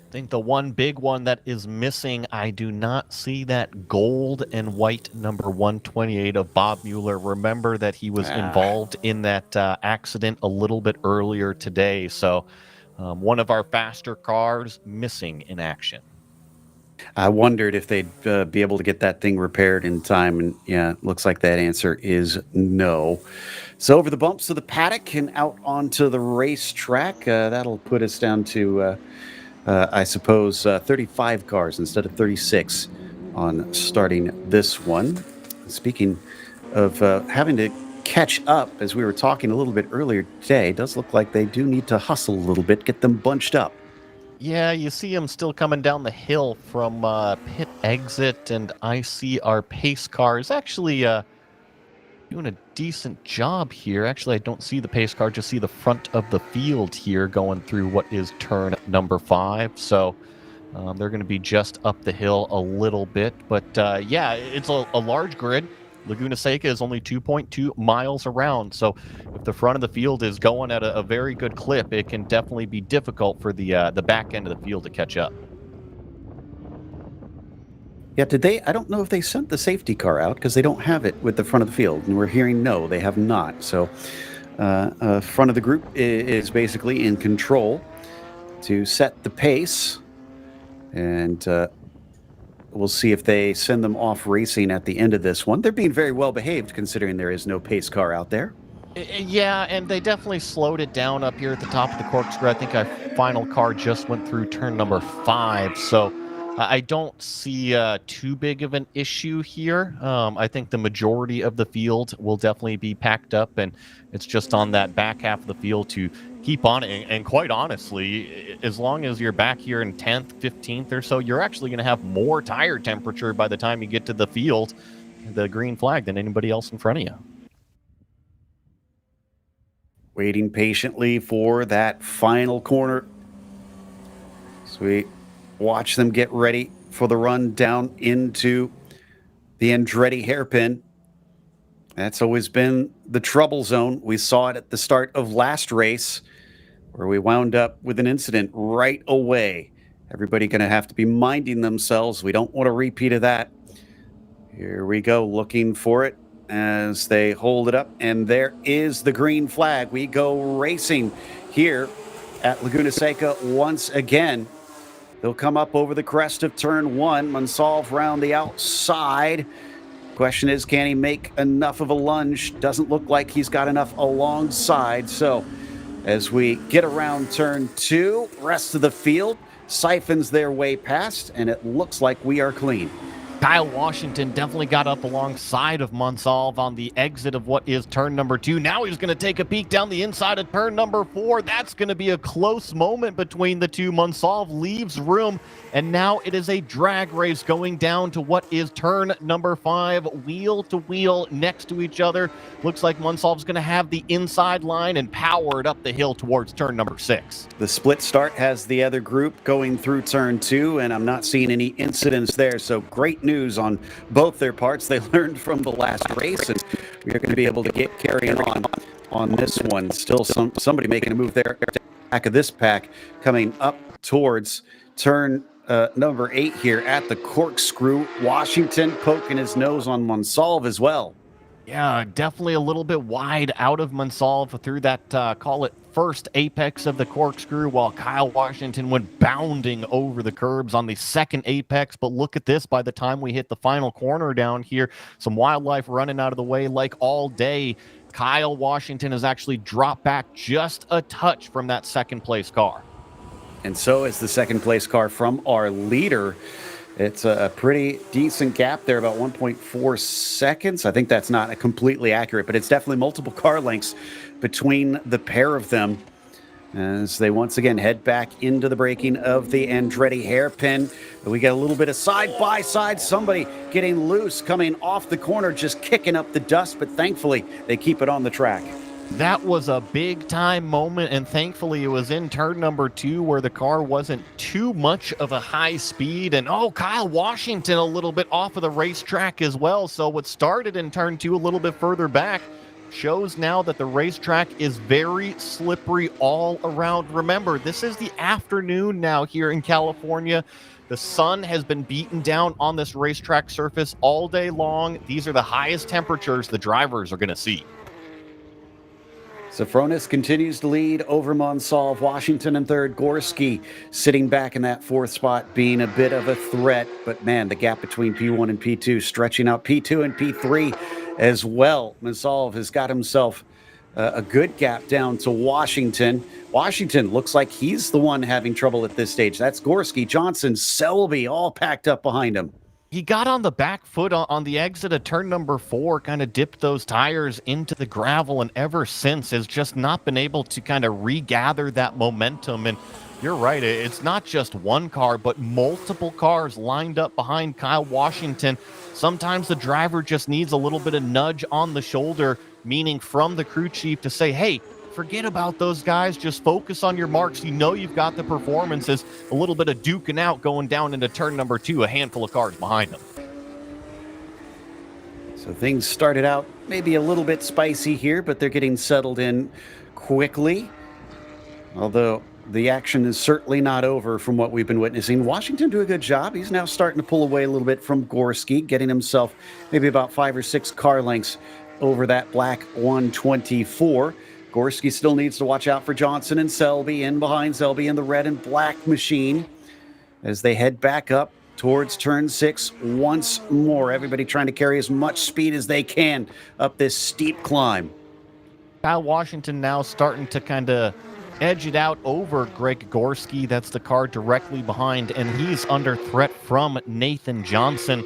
Speaker 3: I think the one big one that is missing, I do not see that gold and white number 128 of Bob Mueller. Remember that he was involved in that accident a little bit earlier today. So one of our faster cars missing in action.
Speaker 1: I wondered if they'd be able to get that thing repaired in time. And yeah, it looks like that answer is no. So over the bumps of the paddock and out onto the racetrack, that'll put us down to, I suppose, 35 cars instead of 36 on starting this one. Speaking of having to catch up, as we were talking a little bit earlier today, it does look like they do need to hustle a little bit, get them bunched up.
Speaker 3: Yeah, you see him still coming down the hill from pit exit, and I see our pace car is actually doing a decent job here. Actually, I don't see the pace car, just see the front of the field here going through what is turn number 5. So they're going to be just up the hill a little bit. But yeah, it's a large grid. Laguna Seca is only 2.2 miles around. So if the front of the field is going at a very good clip, it can definitely be difficult for the back end of the field to catch up.
Speaker 1: Yeah, I don't know if they sent the safety car out because they don't have it with the front of the field. And we're hearing no, they have not. So front of the group is basically in control to set the pace. And we'll see if they send them off racing at the end of this one. They're being very well behaved considering there is no pace car out there.
Speaker 3: Yeah, and they definitely slowed it down up here at the top of the corkscrew. I think our final car just went through turn number 5, so I don't see too big of an issue here. I think the majority of the field will definitely be packed up, and it's just on that back half of the field to keep on it. And quite honestly, as long as you're back here in 10th, 15th or so, you're actually going to have more tire temperature by the time you get to the field, the green flag, than anybody else in front of you.
Speaker 1: Waiting patiently for that final corner. So we watch them get ready for the run down into the Andretti hairpin. That's always been the trouble zone. We saw it at the start of last race where we wound up with an incident right away. Everybody going to have to be minding themselves. We don't want a repeat of that. Here we go, looking for it as they hold it up, and there is the green flag. We go racing here at Laguna Seca once again. They'll come up over the crest of turn 1. Monsalve round the outside. Question is, can he make enough of a lunge? Doesn't look like he's got enough alongside. So as we get around turn 2, rest of the field siphons their way past, and it looks like we are clean.
Speaker 3: Kyle Washington definitely got up alongside of Monsalve on the exit of what is turn number 2. Now he's going to take a peek down the inside of turn number 4. That's going to be a close moment between the two. Monsalve leaves room, and now it is a drag race going down to what is turn number 5, wheel to wheel next to each other. Looks like Monsalve's going to have the inside line and power it up the hill towards turn number 6.
Speaker 1: The split start has the other group going through turn 2, and I'm not seeing any incidents there, so great news on both their parts. They learned from the last race, and we are going to be able to get carrying on this one. Still somebody making a move there. Back of this pack coming up towards turn number 8 here at the corkscrew. Washington poking his nose on Monsalve as well.
Speaker 3: Yeah, definitely a little bit wide out of Monsalve through that, call it, first apex of the corkscrew, while Kyle Washington went bounding over the curbs on the second apex. But look at this, by the time we hit the final corner down here, some wildlife running out of the way like all day. Kyle Washington has actually dropped back just a touch from that second place car.
Speaker 1: And so is the second place car from our leader. It's a pretty decent gap there, about 1.4 seconds. I think that's not completely accurate, but it's definitely multiple car lengths between the pair of them as they once again head back into the braking of the Andretti hairpin. We get a little bit of side-by-side, somebody getting loose, coming off the corner, just kicking up the dust, but thankfully they keep it on the track.
Speaker 3: That was a big-time moment, and thankfully it was in turn number 2 where the car wasn't too much of a high speed. And, Kyle Washington a little bit off of the racetrack as well. So what started in turn 2 a little bit further back shows now that the racetrack is very slippery all around. Remember, this is the afternoon now here in California. The sun has been beaten down on this racetrack surface all day long. These are the highest temperatures the drivers are going to see.
Speaker 1: Safronis continues to lead over Monsalve. Washington in third. Gorski sitting back in that 4th spot, being a bit of a threat. But man, the gap between P1 and P2 stretching out. P2 and P3 as well. Monsalve has got himself a good gap down to Washington. Washington looks like he's the one having trouble at this stage. That's Gorski, Johnson, Selby, all packed up behind him.
Speaker 3: He got on the back foot on the exit of turn number 4, kind of dipped those tires into the gravel, and ever since has just not been able to kind of regather that momentum. And you're right, it's not just one car, but multiple cars lined up behind Kyle Washington. Sometimes the driver just needs a little bit of nudge on the shoulder, meaning from the crew chief to say, hey, forget about those guys. Just focus on your marks. You know you've got the performances. A little bit of duking out going down into turn number 2, a handful of cars behind them.
Speaker 1: So things started out maybe a little bit spicy here, but they're getting settled in quickly. Although the action is certainly not over from what we've been witnessing. Washington do a good job. He's now starting to pull away a little bit from Gorski, getting himself maybe about 5 or 6 car lengths over that black 124. Gorski still needs to watch out for Johnson and Selby, in behind Selby in the red and black machine as they head back up towards turn 6 once more. Everybody trying to carry as much speed as they can up this steep climb.
Speaker 3: Kyle Washington now starting to kind of edge it out over Greg Gorski. That's the car directly behind, and he's under threat from Nathan Johnson.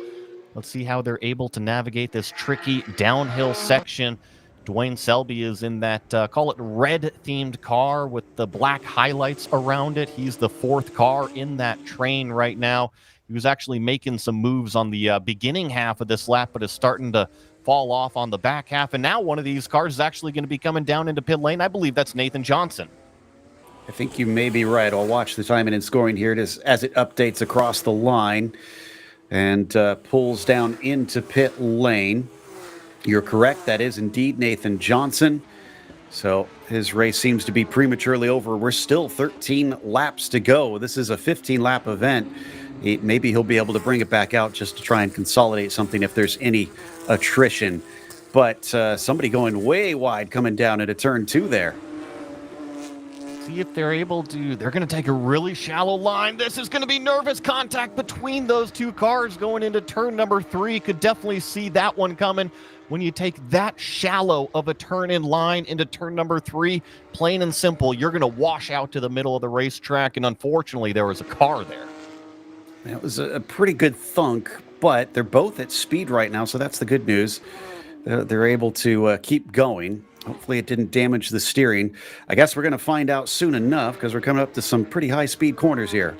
Speaker 3: Let's see how they're able to navigate this tricky downhill section. Dwayne Selby is in that, call it red-themed car with the black highlights around it. He's the 4th car in that train right now. He was actually making some moves on the beginning half of this lap, but is starting to fall off on the back half. And now one of these cars is actually going to be coming down into pit lane. I believe that's Nathan Johnson.
Speaker 1: I think you may be right. I'll watch the timing and scoring here as it updates across the line and pulls down into pit lane. You're correct. That is indeed Nathan Johnson. So his race seems to be prematurely over. We're still 13 laps to go. This is a 15-lap event. Maybe he'll be able to bring it back out just to try and consolidate something if there's any attrition. But somebody going way wide coming down into turn 2 there.
Speaker 3: See if they're able to. They're going to take a really shallow line. This is going to be nervous contact between those two cars going into turn number 3. Could definitely see that one coming. When you take that shallow of a turn in line into turn number 3, plain and simple, you're going to wash out to the middle of the racetrack. And unfortunately, there was a car there.
Speaker 1: That was a pretty good thunk, but they're both at speed right now, so that's the good news. They're able to keep going. Hopefully it didn't damage the steering. I guess we're going to find out soon enough because we're coming up to some pretty high-speed corners here.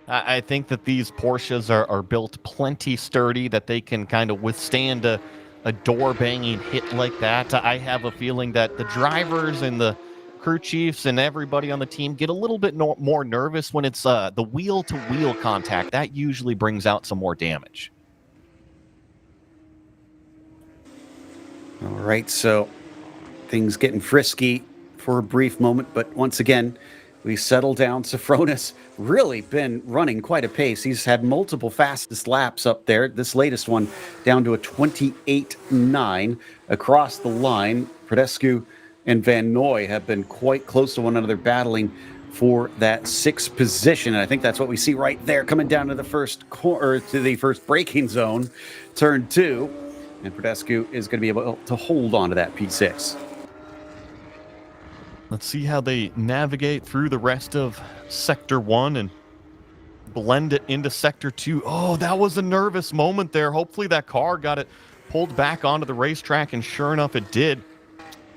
Speaker 3: I think that these Porsches are built plenty sturdy, that they can kind of withstand a door-banging hit like that. I have a feeling that the drivers and the crew chiefs and everybody on the team get a little bit more nervous when it's the wheel-to-wheel contact. That usually brings out some more damage.
Speaker 1: All right, so things getting frisky for a brief moment, but once again, we settle down. Safronis really been running quite a pace. He's had multiple fastest laps up there. This latest one down to a 28.9 across the line. Predescu and Van Nooy have been quite close to one another, battling for that 6th position. And I think that's what we see right there, coming down to the first braking zone, turn 2. And Predescu is going to be able to hold on to that P6.
Speaker 3: Let's see how they navigate through the rest of Sector 1 and blend it into Sector 2. Oh, that was a nervous moment there. Hopefully that car got it pulled back onto the racetrack, and sure enough, it did.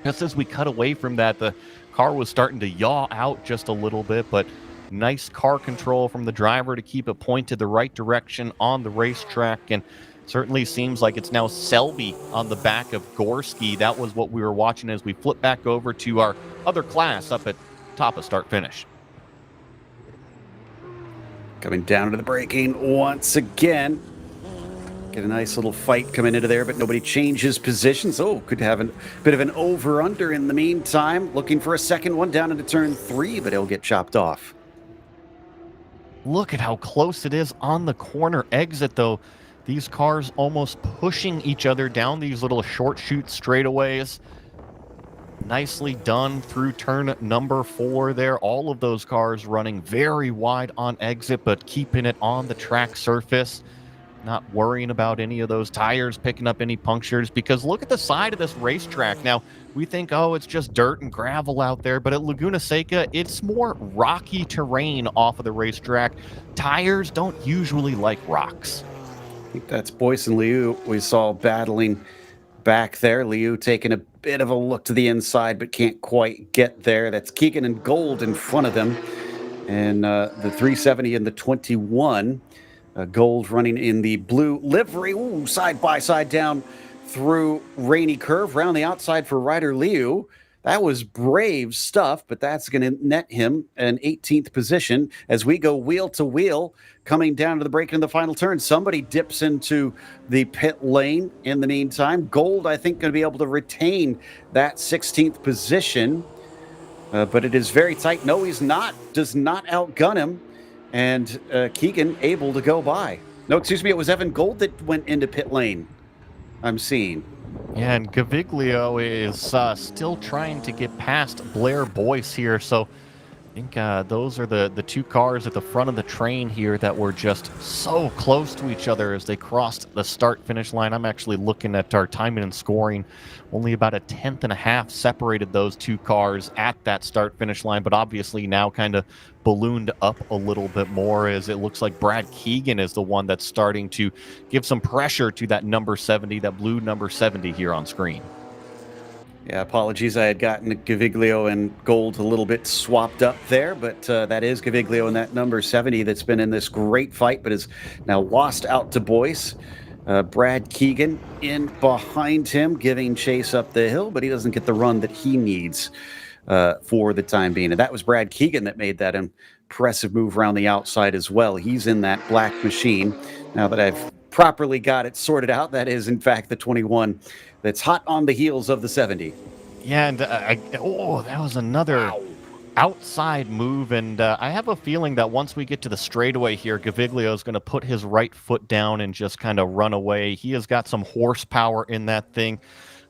Speaker 3: Just as we cut away from that, the car was starting to yaw out just a little bit, but nice car control from the driver to keep it pointed the right direction on the racetrack. And certainly seems like it's now Selby on the back of Gorski. That was what we were watching as we flip back over to our other class up at top of start finish.
Speaker 1: Coming down to the braking once again. Get a nice little fight coming into there, but nobody changes positions. Oh, could have a bit of an over-under in the meantime. Looking for a second one down into turn 3, but it'll get chopped off.
Speaker 3: Look at how close it is on the corner exit, though. These cars almost pushing each other down these little short shoot straightaways. Nicely done through turn number 4 there. All of those cars running very wide on exit, but keeping it on the track surface. Not worrying about any of those tires picking up any punctures, because look at the side of this racetrack. Now, we think, oh, it's just dirt and gravel out there, but at Laguna Seca, it's more rocky terrain off of the racetrack. Tires don't usually like rocks.
Speaker 1: I think that's Boyce and Liu we saw battling back there. Liu taking a bit of a look to the inside, but can't quite get there. That's Keegan and Gold in front of them. And the 370 and the 21. Gold running in the blue livery. Ooh, side by side down through Rainy Curve. Round the outside for Ryder Liu. That was brave stuff, but that's going to net him an 18th position as we go wheel to wheel, coming down to the break in the final turn. Somebody dips into the pit lane in the meantime. Gold, I think, going to be able to retain that 16th position, but it is very tight. No, he's not. Does not outgun him, and Keegan able to go by. No, excuse me, it was Evan Gold that went into pit lane, I'm seeing.
Speaker 3: Yeah, and Gaviglio is still trying to get past Blair Boyce here, so I think those are the two cars at the front of the train here that were just so close to each other as they crossed the start-finish line. I'm actually looking at our timing and scoring. Only about a tenth and a half separated those two cars at that start-finish line, but obviously now kind of ballooned up a little bit more as it looks like Brad Keegan is the one that's starting to give some pressure to that number 70, that blue number 70 here on screen.
Speaker 1: Yeah, apologies. I had gotten Gaviglio and Gold a little bit swapped up there, but that is Gaviglio and that number 70 that's been in this great fight, but is now lost out to Boyce. Brad Keegan in behind him, giving chase up the hill, but he doesn't get the run that he needs for the time being. And that was Brad Keegan that made that impressive move around the outside as well. He's in that black machine. Now that I've properly got it sorted out, that is, in fact, the 21 that's hot on the heels of the 70.
Speaker 3: Yeah, and that was another outside move, and I have a feeling that once we get to the straightaway here, Gaviglio is going to put his right foot down and just kind of run away. He has got some horsepower in that thing.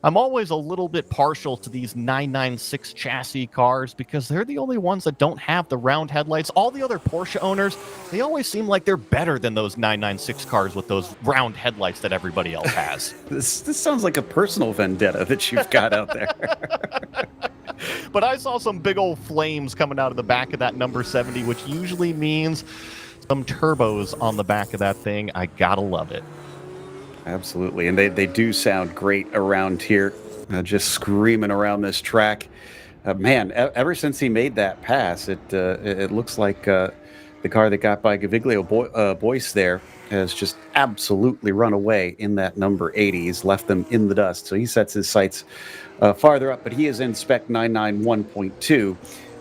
Speaker 3: I'm always a little bit partial to these 996 chassis cars because they're the only ones that don't have the round headlights. All the other Porsche owners, they always seem like they're better than those 996 cars with those round headlights that everybody else has.
Speaker 1: This sounds like a personal vendetta that you've got out there.
Speaker 3: But I saw some big old flames coming out of the back of that number 70, which usually means some turbos on the back of that thing. I gotta love it.
Speaker 1: Absolutely, and they do sound great around here, just screaming around this track. Man, ever since he made that pass, it looks like the car that got by Gaviglio Boyce there has just absolutely run away in that number 80. He's left them in the dust, so he sets his sights farther up, but he is in spec 991.2,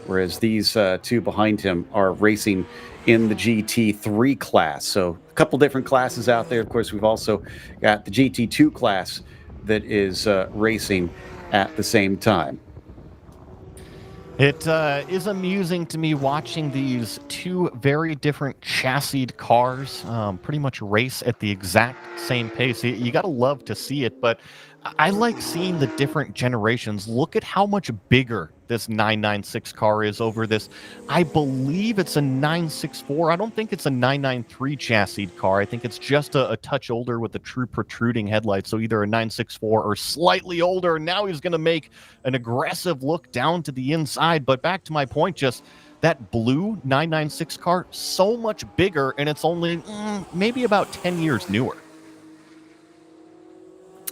Speaker 1: whereas these two behind him are racing in the GT3 class. So a couple different classes out there. Of course, we've also got the GT2 class that is racing at the same time.
Speaker 3: It is amusing to me watching these two very different chassised cars pretty much race at the exact same pace. You got to love to see it, but I like seeing the different generations. Look at how much bigger this 996 car is over this. I believe it's a 964. I don't think it's a 993 chassis car. I think it's just a touch older with the true protruding headlights. So either a 964 or slightly older. Now he's going to make an aggressive look down to the inside. But back to my point, just that blue 996 car, so much bigger, and it's only maybe about 10 years newer.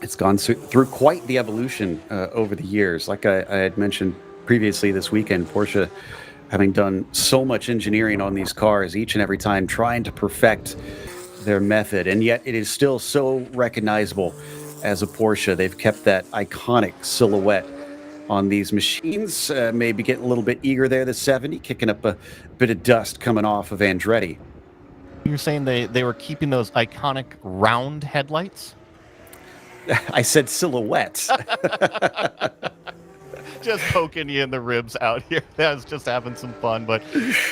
Speaker 1: It's gone through quite the evolution over the years. Like I had mentioned previously this weekend, Porsche having done so much engineering on these cars each and every time, trying to perfect their method, and yet it is still so recognizable as a Porsche. They've kept that iconic silhouette on these machines. Maybe getting a little bit eager there, the 70, kicking up a bit of dust coming off of Andretti.
Speaker 3: You're saying they were keeping those iconic round headlights?
Speaker 1: I said silhouettes.
Speaker 3: Just poking you in the ribs out here. I was just having some fun, but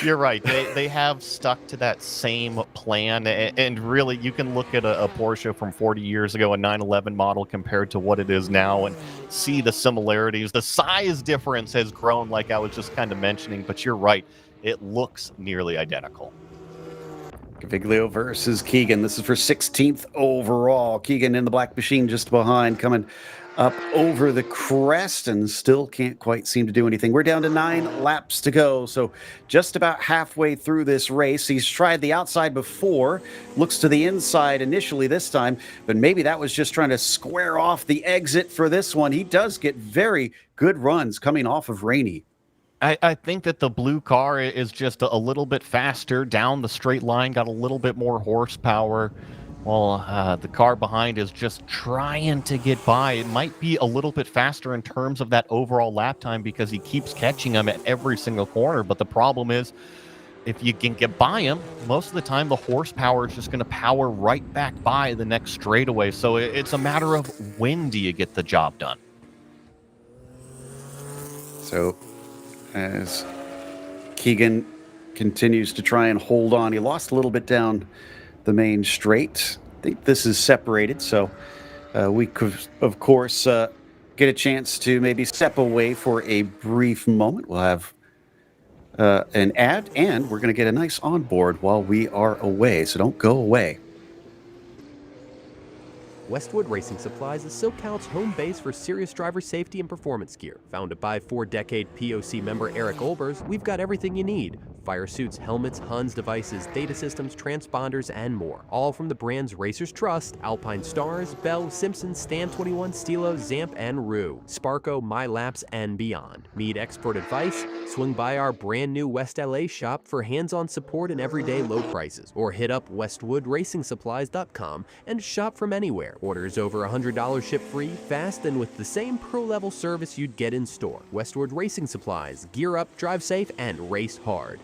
Speaker 3: you're right. They have stuck to that same plan, and really, you can look at a Porsche from 40 years ago, a 911 model, compared to what it is now, and see the similarities. The size difference has grown, like I was just kind of mentioning, but you're right. It looks nearly identical.
Speaker 1: Gaviglio versus Keegan. This is for 16th overall. Keegan in the black machine just behind, coming up over the crest, and still can't quite seem to do anything. We're down to 9 laps to go, so just about halfway through this race. He's tried the outside before, looks to the inside initially this time, but maybe that was just trying to square off the exit for this one. He does get very good runs coming off of Rainey.
Speaker 3: I think that the blue car is just a little bit faster down the straight line, got a little bit more horsepower. Well, the car behind is just trying to get by. It might be a little bit faster in terms of that overall lap time because he keeps catching them at every single corner. But the problem is, if you can get by him, most of the time the horsepower is just going to power right back by the next straightaway. So it's a matter of when do you get the job done.
Speaker 1: So as Keegan continues to try and hold on, he lost a little bit down the main straight. I think this is separated, so we could, of course, get a chance to maybe step away for a brief moment. We'll have an ad, and we're going to get a nice onboard while we are away, so don't go away.
Speaker 7: Westwood Racing Supplies is SoCal's home base for serious driver safety and performance gear. Founded by 4-decade POC member Eric Olbers, we've got everything you need. Fire suits, helmets, Huns devices, data systems, transponders, and more. All from the brands racers trust: Alpine Stars, Bell, Simpson, Stan 21, Stilo, Zamp, and Rue. Sparco, MyLaps, and beyond. Need expert advice? Swing by our brand new West LA shop for hands-on support and everyday low prices. Or hit up westwoodracingsupplies.com and shop from anywhere. Orders over $100 ship free, fast, and with the same pro-level service you'd get in store. Westwood Racing Supplies. Gear up, drive safe, and race hard.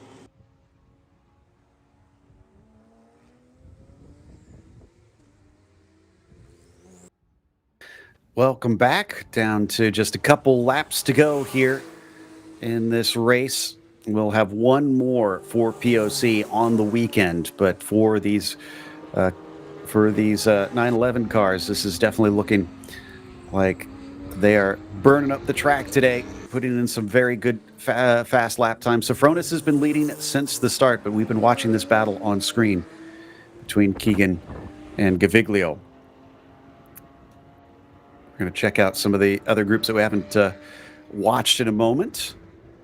Speaker 1: Welcome back. Down to just a couple laps to go here in this race. We'll have one more for POC on the weekend, but for these 911 cars, this is definitely looking like they are burning up the track today, putting in some very good fast lap times. Sofronis has been leading since the start, but we've been watching this battle on screen between Keegan and Gaviglio. We're going to check out some of the other groups that we haven't watched in a moment.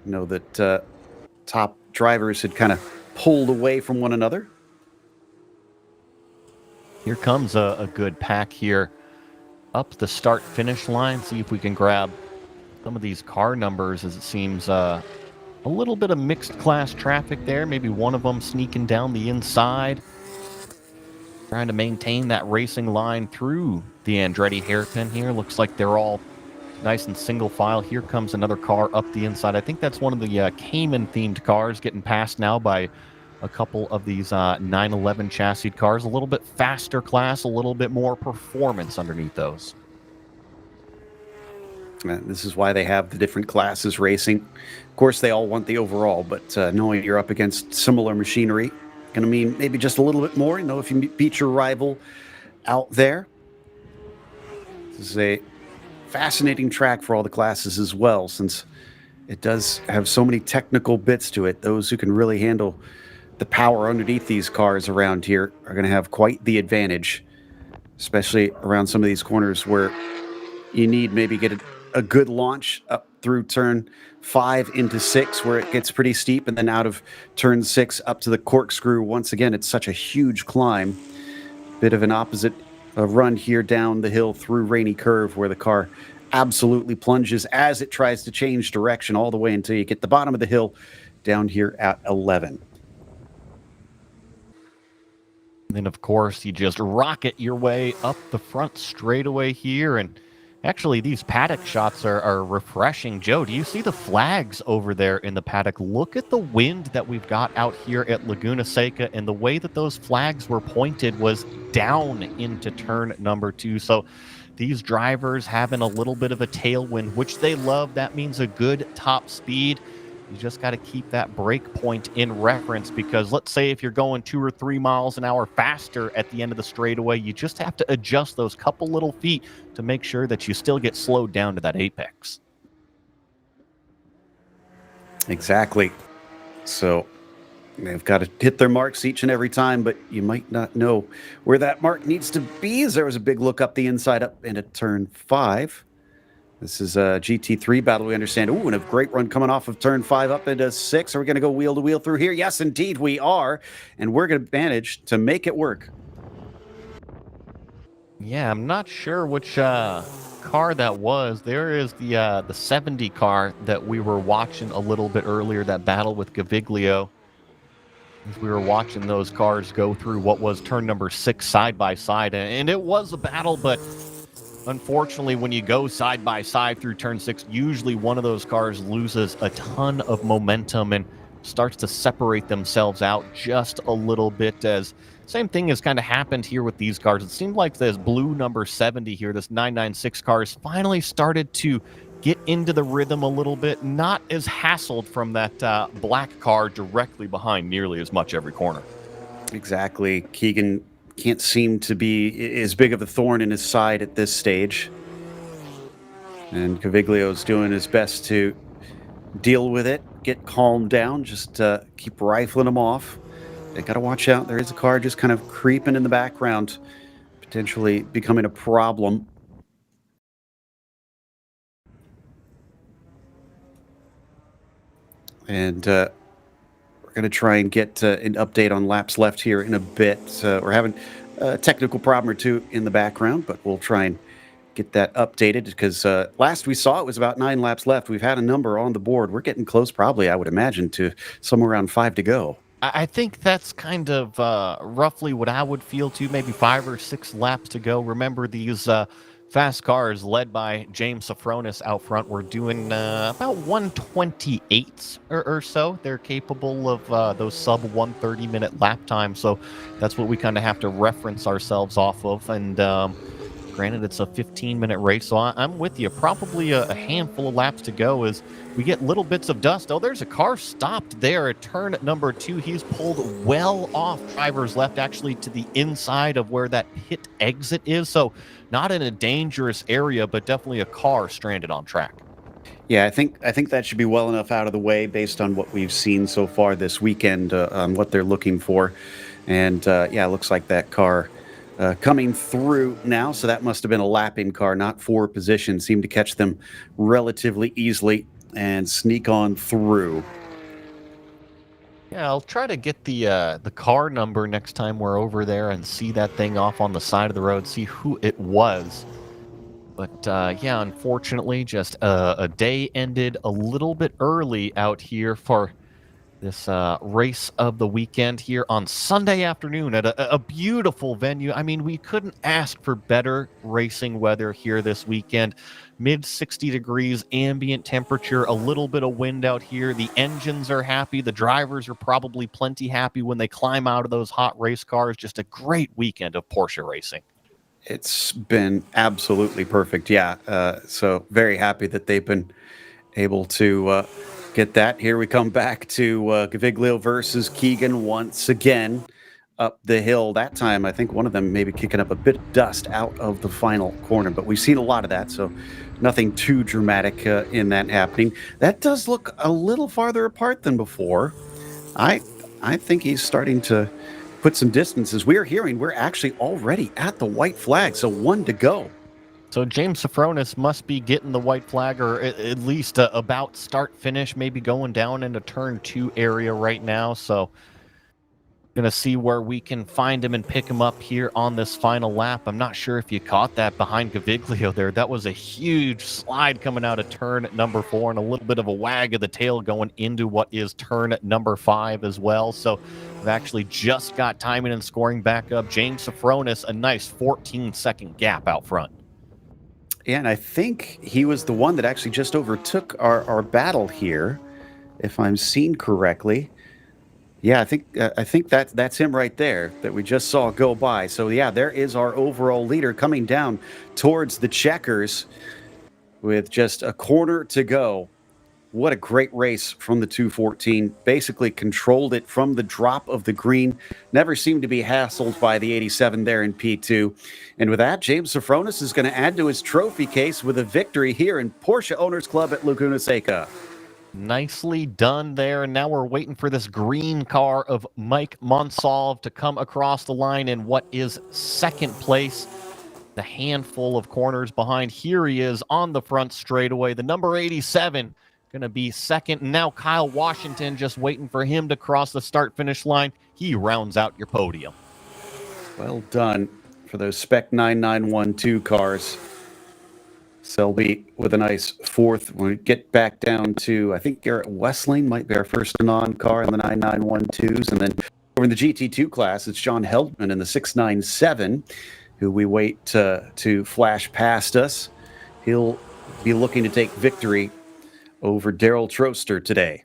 Speaker 1: I know that top drivers had kind of pulled away from one another.
Speaker 3: Here comes a good pack here up the start-finish line. See if we can grab some of these car numbers, as it seems a little bit of mixed class traffic there. Maybe one of them sneaking down the inside, trying to maintain that racing line through the Andretti hairpin here. Looks like they're all nice and single file. Here comes another car up the inside. I think that's one of the Cayman-themed cars getting passed now by a couple of these 911 chassis cars. A little bit faster class, a little bit more performance underneath those.
Speaker 1: This is why they have the different classes racing. Of course, they all want the overall, but knowing you're up against similar machinery, going to mean maybe just a little bit more. You know, if you beat your rival out there. This is a fascinating track for all the classes as well, since it does have so many technical bits to it. Those who can really handle the power underneath these cars around here are going to have quite the advantage, especially around some of these corners where you need maybe get a good launch up through turn 5 into 6, where it gets pretty steep, and then out of turn 6 up to the corkscrew. Once again, it's such a huge climb. Bit of an opposite run here down the hill through Rainy Curve, where the car absolutely plunges as it tries to change direction all the way until you get the bottom of the hill down here at 11.
Speaker 3: And then, of course, you just rocket your way up the front straightaway here. And actually, these paddock shots are refreshing. Joe, do you see the flags over there in the paddock? Look at the wind that we've got out here at Laguna Seca, and the way that those flags were pointed was down into turn number 2. So these drivers having a little bit of a tailwind, which they love. That means a good top speed. You just got to keep that brake point in reference, because let's say if you're going 2 or 3 miles an hour faster at the end of the straightaway, you just have to adjust those couple little feet to make sure that you still get slowed down to that apex.
Speaker 1: Exactly. So they've got to hit their marks each and every time, but you might not know where that mark needs to be, as there was a big look up the inside up into turn 5. This is a GT3 battle, we understand. Ooh, and a great run coming off of turn 5 up into 6. Are we going to go wheel to wheel through here? Yes, indeed we are. And we're going to manage to make it work.
Speaker 3: Yeah, I'm not sure which car that was. There is the 70 car that we were watching a little bit earlier, that battle with Gaviglio. As we were watching those cars go through what was turn number 6 side by side. And it was a battle, but unfortunately, when you go side by side through turn 6, usually one of those cars loses a ton of momentum and starts to separate themselves out just a little bit. As same thing has kind of happened here with these cars. It seemed like this blue number 70 here, this 996 car, has finally started to get into the rhythm a little bit, not as hassled from that black car directly behind nearly as much every corner.
Speaker 1: Exactly. Keegan can't seem to be as big of a thorn in his side at this stage. And Gaviglio's doing his best to deal with it, get calmed down, just keep rifling them off. They got to watch out. There is a car just kind of creeping in the background, potentially becoming a problem. And we're going to try and get an update on laps left here in a bit. We're having a technical problem or two in the background, but we'll try and get that updated because last we saw it was about 9 laps left. We've had a number on the board. We're getting close, probably, I would imagine, to somewhere around 5 to go.
Speaker 3: I think that's kind of roughly what I would feel too, maybe 5 or 6 laps to go. Remember, these fast cars led by James Safronis out front were doing about 128 or so. They're capable of those sub 130 minute lap times, so that's what we kind of have to reference ourselves off of. And granted, it's a 15-minute race, so I'm with you. Probably a handful of laps to go as we get little bits of dust. Oh, there's a car stopped there at turn number 2. He's pulled well off driver's left, actually to the inside of where that pit exit is. So not in a dangerous area, but definitely a car stranded on track.
Speaker 1: Yeah, I think that should be well enough out of the way based on what we've seen so far this weekend, on what they're looking for. And yeah, it looks like that car coming through now, so that must have been a lapping car, not for position. Seemed to catch them relatively easily and sneak on through.
Speaker 3: Yeah, I'll try to get the car number next time we're over there and see that thing off on the side of the road, see who it was. But yeah, unfortunately, just a day ended a little bit early out here for this race of the weekend here on Sunday afternoon at a beautiful venue. I mean, we couldn't ask for better racing weather here this weekend. Mid 60 degrees ambient temperature, a little bit of wind out here. The engines are happy. The drivers are probably plenty happy when they climb out of those hot race cars. Just a great weekend of Porsche racing.
Speaker 1: It's been absolutely perfect. Yeah. So very happy that they've been able to get that. Here we come back to Gaviglio versus Keegan once again up the hill. That time, I think one of them maybe kicking up a bit of dust out of the final corner, but we've seen a lot of that, so nothing too dramatic in that happening. That does look a little farther apart than before. I think he's starting to put some distances. We're hearing we're actually already at the white flag, so 1 to go.
Speaker 3: So James Safronis must be getting the white flag, or at least about start finish, maybe going down into turn 2 area right now. So gonna see where we can find him and pick him up here on this final lap. I'm not sure if you caught that behind Gaviglio there. That was a huge slide coming out of turn number 4 and a little bit of a wag of the tail going into what is turn number 5 as well. So we've actually just got timing and scoring back up. James Safronis, a nice 14-second gap out front.
Speaker 1: Yeah, and I think he was the one that actually just overtook our battle here, if I'm seeing correctly. Yeah, I think that's him right there that we just saw go by. So yeah, there is our overall leader coming down towards the checkers with just a corner to go. What a great race from the 214. Basically controlled it from the drop of the green. Never seemed to be hassled by the 87 there in P2. And with that, James Safronis is going to add to his trophy case with a victory here in Porsche Owners Club at Laguna Seca.
Speaker 3: Nicely done there. And now we're waiting for this green car of Mike Monsalve to come across the line in what is second place. The handful of corners behind. Here he is on the front straightaway. The number 87 going to be second. And now Kyle Washington just waiting for him to cross the start-finish line. He rounds out your podium.
Speaker 1: Well done for those Spec 9912 cars. Selby with a nice 4th. When we get back down to, I think Garrett Westling might be our first non car in the 9912s. And then over in the GT2 class, it's John Heldman in the 697, who we wait to flash past us. He'll be looking to take victory over Daryl Troster today.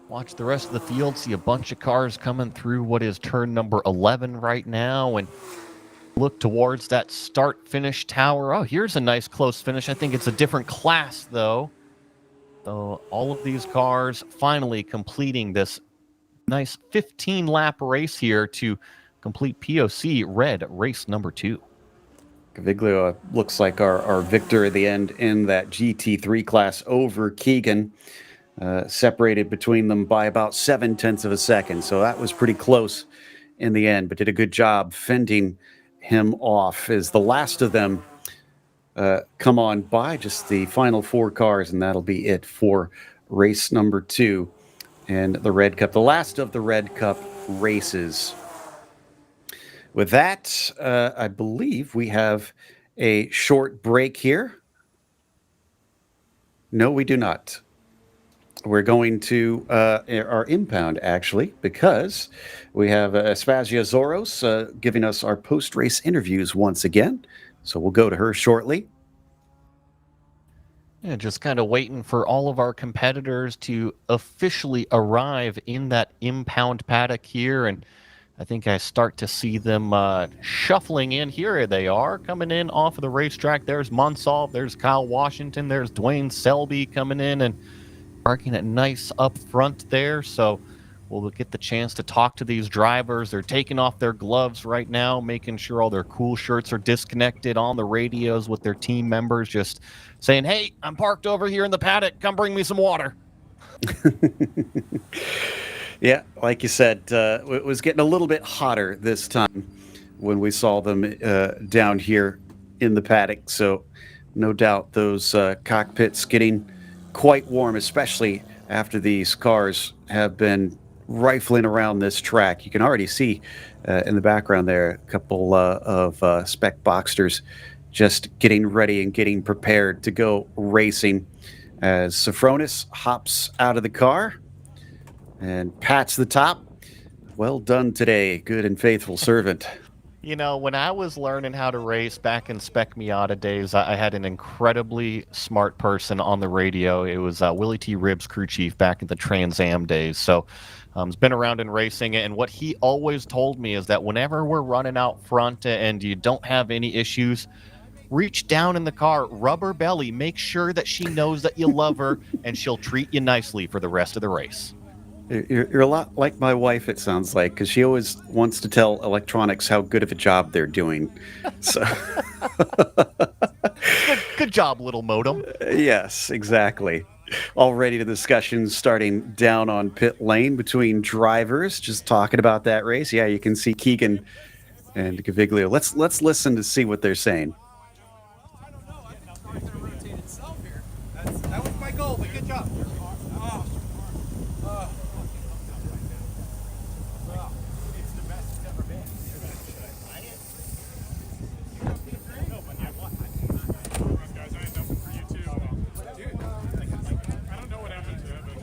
Speaker 3: Watch the rest of the field, see a bunch of cars coming through what is turn number 11 right now, and look towards that start-finish tower. Oh, here's a nice close finish. I think it's a different class, though. So all of these cars finally completing this nice 15-lap race here to complete POC Red Race number 2.
Speaker 1: Gaviglio looks like our victor at the end in that GT3 class over Keegan. Separated between them by about 0.7 of a second. So that was pretty close in the end, but did a good job fending him off as the last of them come on by, just the final 4 cars, and that'll be it for race number 2 and the Red Cup, the last of the Red Cup races. With that, I believe we have a short break here. No, we do not. We're going to our impound, actually, because we have Aspasia Zoros giving us our post-race interviews once again. So we'll go to her shortly.
Speaker 3: Yeah, just kind of waiting for all of our competitors to officially arrive in that impound paddock here. And I think I start to see them shuffling in. Here they are, coming in off of the racetrack. There's Monsalve, there's Kyle Washington, there's Dwayne Selby coming in and parking it nice up front there. So we'll get the chance to talk to these drivers. They're taking off their gloves right now, making sure all their cool shirts are disconnected on the radios with their team members, just saying, hey, I'm parked over here in the paddock. Come bring me some water.
Speaker 1: Yeah, like you said, it was getting a little bit hotter this time when we saw them down here in the paddock. So no doubt those cockpits getting quite warm, especially after these cars have been rifling around this track. You can already see in the background there a couple of spec Boxsters just getting ready and getting prepared to go racing as Sophronis hops out of the car and pats the top. Well done today, good and faithful servant.
Speaker 3: You know, when I was learning how to race back in Spec Miata days, I had an incredibly smart person on the radio. It was Willie T. Ribbs, crew chief, back in the Trans Am days. So he's been around in racing, and what he always told me is that whenever we're running out front and you don't have any issues, reach down in the car, rub her belly, make sure that she knows that you love her, and she'll treat you nicely for the rest of the race.
Speaker 1: You're a lot like my wife, it sounds like, because she always wants to tell electronics how good of a job they're doing. So,
Speaker 3: good job, little modem.
Speaker 1: Yes, exactly. Already the discussions starting down on pit lane between drivers, just talking about that race. Yeah, you can see Keegan and Gaviglio. Let's listen to see what they're saying.
Speaker 14: That was my goal, but good job. It's the best it's ever been. Guys, I end up for you too. I don't know what happened to it, but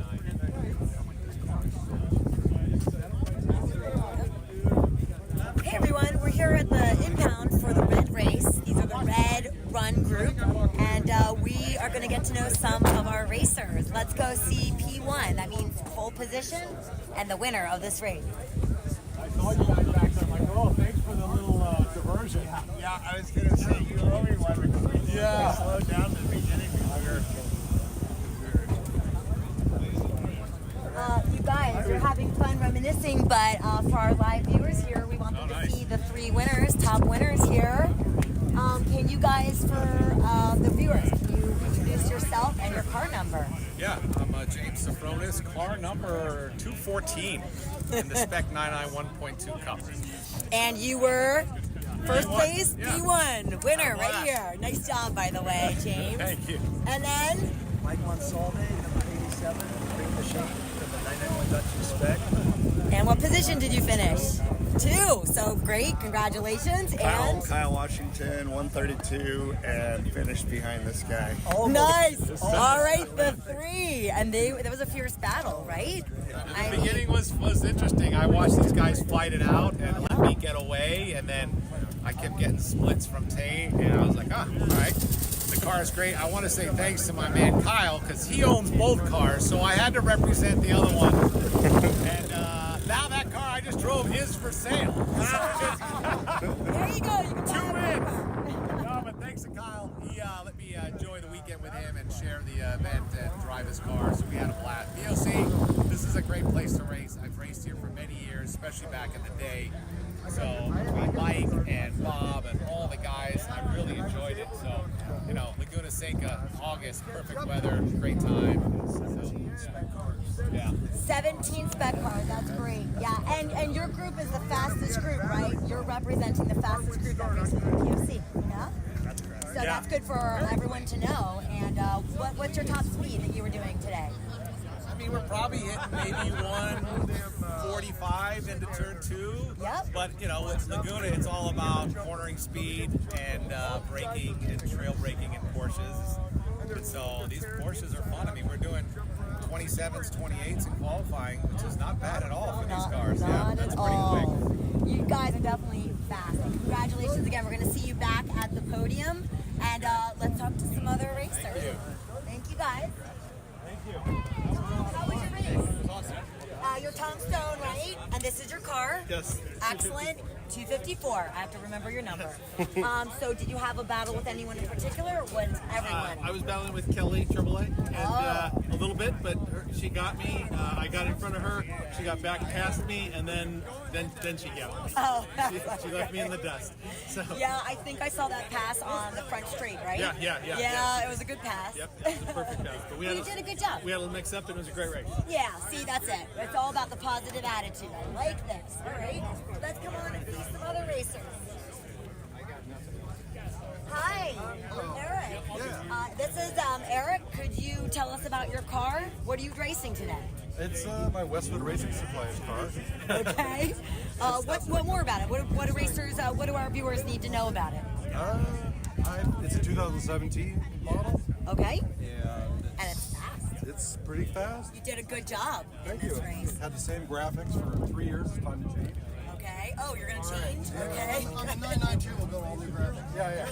Speaker 4: Hey everyone, we're here at the impound for the Red Race. These are the Red Run group, and we are going to get to know some of our racers. Let's go see P1. That means pole position and the winner of this race.
Speaker 14: I saw you guys back there. I'm like, oh, thanks for the little diversion. Yeah, I was going to say, you owe me one. Yeah. Slow down at the beginning.
Speaker 4: You guys are having fun reminiscing, but for our live viewers here, we want them to see the 3 winners, top winners here. Can you guys, for the viewers, can you introduce yourself and your car number?
Speaker 10: Yeah, I'm James Sophronis, car number 214 in the Spec 991.2 Cup.
Speaker 4: And you were first place, P1, winner right here. Nice job, by the way, James.
Speaker 10: Thank you.
Speaker 4: And then?
Speaker 12: Mike Monsalve, number 87, bring the shape for the 991 Dutch Spec.
Speaker 4: And what position did you finish? 2. So great, congratulations. And
Speaker 12: Kyle Washington, 132, and finished behind this guy.
Speaker 4: nice. All right, the 3. And there was a fierce battle, right?
Speaker 10: The beginning was interesting. I watched these guys fight it out and let me get away, and then I kept getting splits from Tate, and I was like, all right. The car is great. I want to say thanks to my man Kyle, because he owns both cars, so I had to represent the other one. And now that car I just drove is for sale.
Speaker 4: There you go. You can
Speaker 10: 2 wins. No, but thanks to Kyle. He let me enjoy the weekend with him and share the event and drive his car, so we had a blast. POC, this is is a great place to race. I've raced here for many years, especially back in the day. So between Mike and Bob and all the guys, I really enjoyed it. So, you know, Laguna Seca, August, perfect weather, great time. Yeah.
Speaker 4: 17 spec cars, that's great. Yeah, and your group is the fastest group, right? You're representing the fastest group that races in POC, yeah?
Speaker 10: That's correct.
Speaker 4: So that's good for everyone to know. And what's your top speed that you were doing today?
Speaker 10: I mean, we're probably hitting maybe 145 into turn 2.
Speaker 4: Yep.
Speaker 10: But, you know, with Laguna, it's all about cornering speed and braking and trail braking in Porsches. And so these Porsches are fun. I mean, we're doing 27s, 28s in qualifying, which is not bad at all for these cars. Yeah, that's pretty quick.
Speaker 4: You guys are definitely fast. And congratulations again. We're going to see you back at the podium. And let's talk to some other racers.
Speaker 10: Thank you.
Speaker 4: Thank you, guys.
Speaker 10: Thank you.
Speaker 4: How was your race?
Speaker 10: Awesome.
Speaker 4: You're Tom Stone, right? And this is your car?
Speaker 10: Yes.
Speaker 4: Excellent. 254. I have to remember your number. So did you have a battle with anyone in particular, or was everyone?
Speaker 6: I was battling with Kelly AAA and a little bit, but she got me. I got in front of her. She got back past me, and then she got me.
Speaker 4: Oh.
Speaker 6: She left me in the dust. So.
Speaker 4: Yeah, I think I saw that pass on the front straight, right?
Speaker 6: Yeah.
Speaker 4: It was a good pass.
Speaker 6: Yep, it was a perfect pass. But
Speaker 4: you did a good job.
Speaker 6: We had a little mix up, and it was a great race.
Speaker 4: Yeah, see, that's it. It's all about the positive attitude. I like this. All right, let's come on and see some other racers. Hi, Eric. This is Eric. Could you tell us about your car? What are you racing today?
Speaker 8: It's my Westwood Racing Supplies car.
Speaker 4: Okay. What more about it? What do racers? What do our viewers need to know about it?
Speaker 8: It's a 2017 model.
Speaker 4: Okay.
Speaker 8: And
Speaker 4: it's fast.
Speaker 8: It's pretty fast.
Speaker 4: You did a good job.
Speaker 8: Thank
Speaker 4: in this
Speaker 8: you.
Speaker 4: Race.
Speaker 8: Had the same graphics for 3 years. It's time to change.
Speaker 4: Okay. Oh, you're gonna change. Okay.
Speaker 8: On the 992, we'll go all new graphics. Yeah.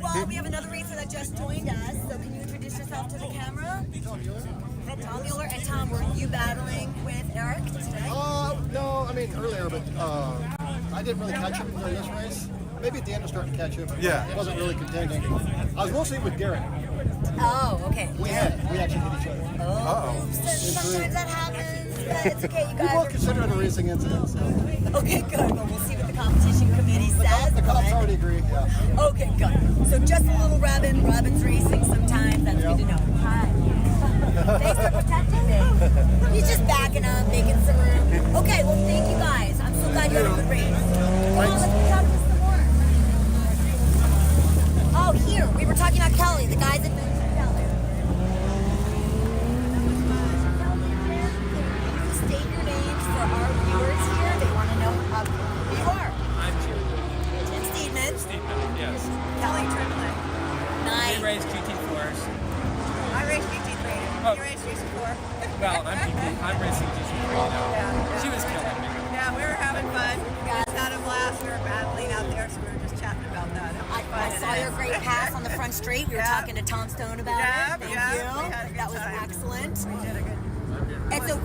Speaker 4: Well, we have another racer that just joined us. So can you introduce yourself to the camera? Tom Mueller. And Tom, were you battling with Eric today?
Speaker 13: No, I mean earlier, but I didn't really catch him during this race. Maybe at the end I started to catch him.
Speaker 8: Yeah.
Speaker 13: It wasn't really contending. I was mostly with Garrett.
Speaker 4: Oh, okay.
Speaker 13: We actually hit each other.
Speaker 4: Oh. Sometimes that happens. But it's okay, you guys.
Speaker 13: We both consider it a racing incident. So.
Speaker 4: Okay, good. Well, we'll see what the competition committee says.
Speaker 13: The cops already agree. Yeah.
Speaker 4: Okay, good. So just a little Robin. Robin's racing sometimes. That's good to know. Hi. Thanks for protecting me. He's just backing up, making some room. Okay, well, thank you guys. I'm so glad you had a good race. Come on, let's talk to some more. Oh, here. We were talking about Kelly, the guys that mentioned Kelly. State your names for our viewers here. They want to know who you are.
Speaker 24: I'm Jim.
Speaker 4: Tim Steedman.
Speaker 24: Steedman, yes.
Speaker 4: Kelly Triplet. Nice.
Speaker 24: We race GT4s.
Speaker 25: I race GT3.
Speaker 24: Oh.
Speaker 25: You race GT4?
Speaker 24: Well, I'm racing GT3 now.
Speaker 25: Yeah.
Speaker 24: She was killing me.
Speaker 25: Yeah, we were having fun. We just had a blast. We were battling out there, so we were just chatting about that.
Speaker 4: I saw your great pass on the front straight. We were talking to Tom Stone about it. Thank you. That was excellent.
Speaker 25: We did a good.
Speaker 4: And so,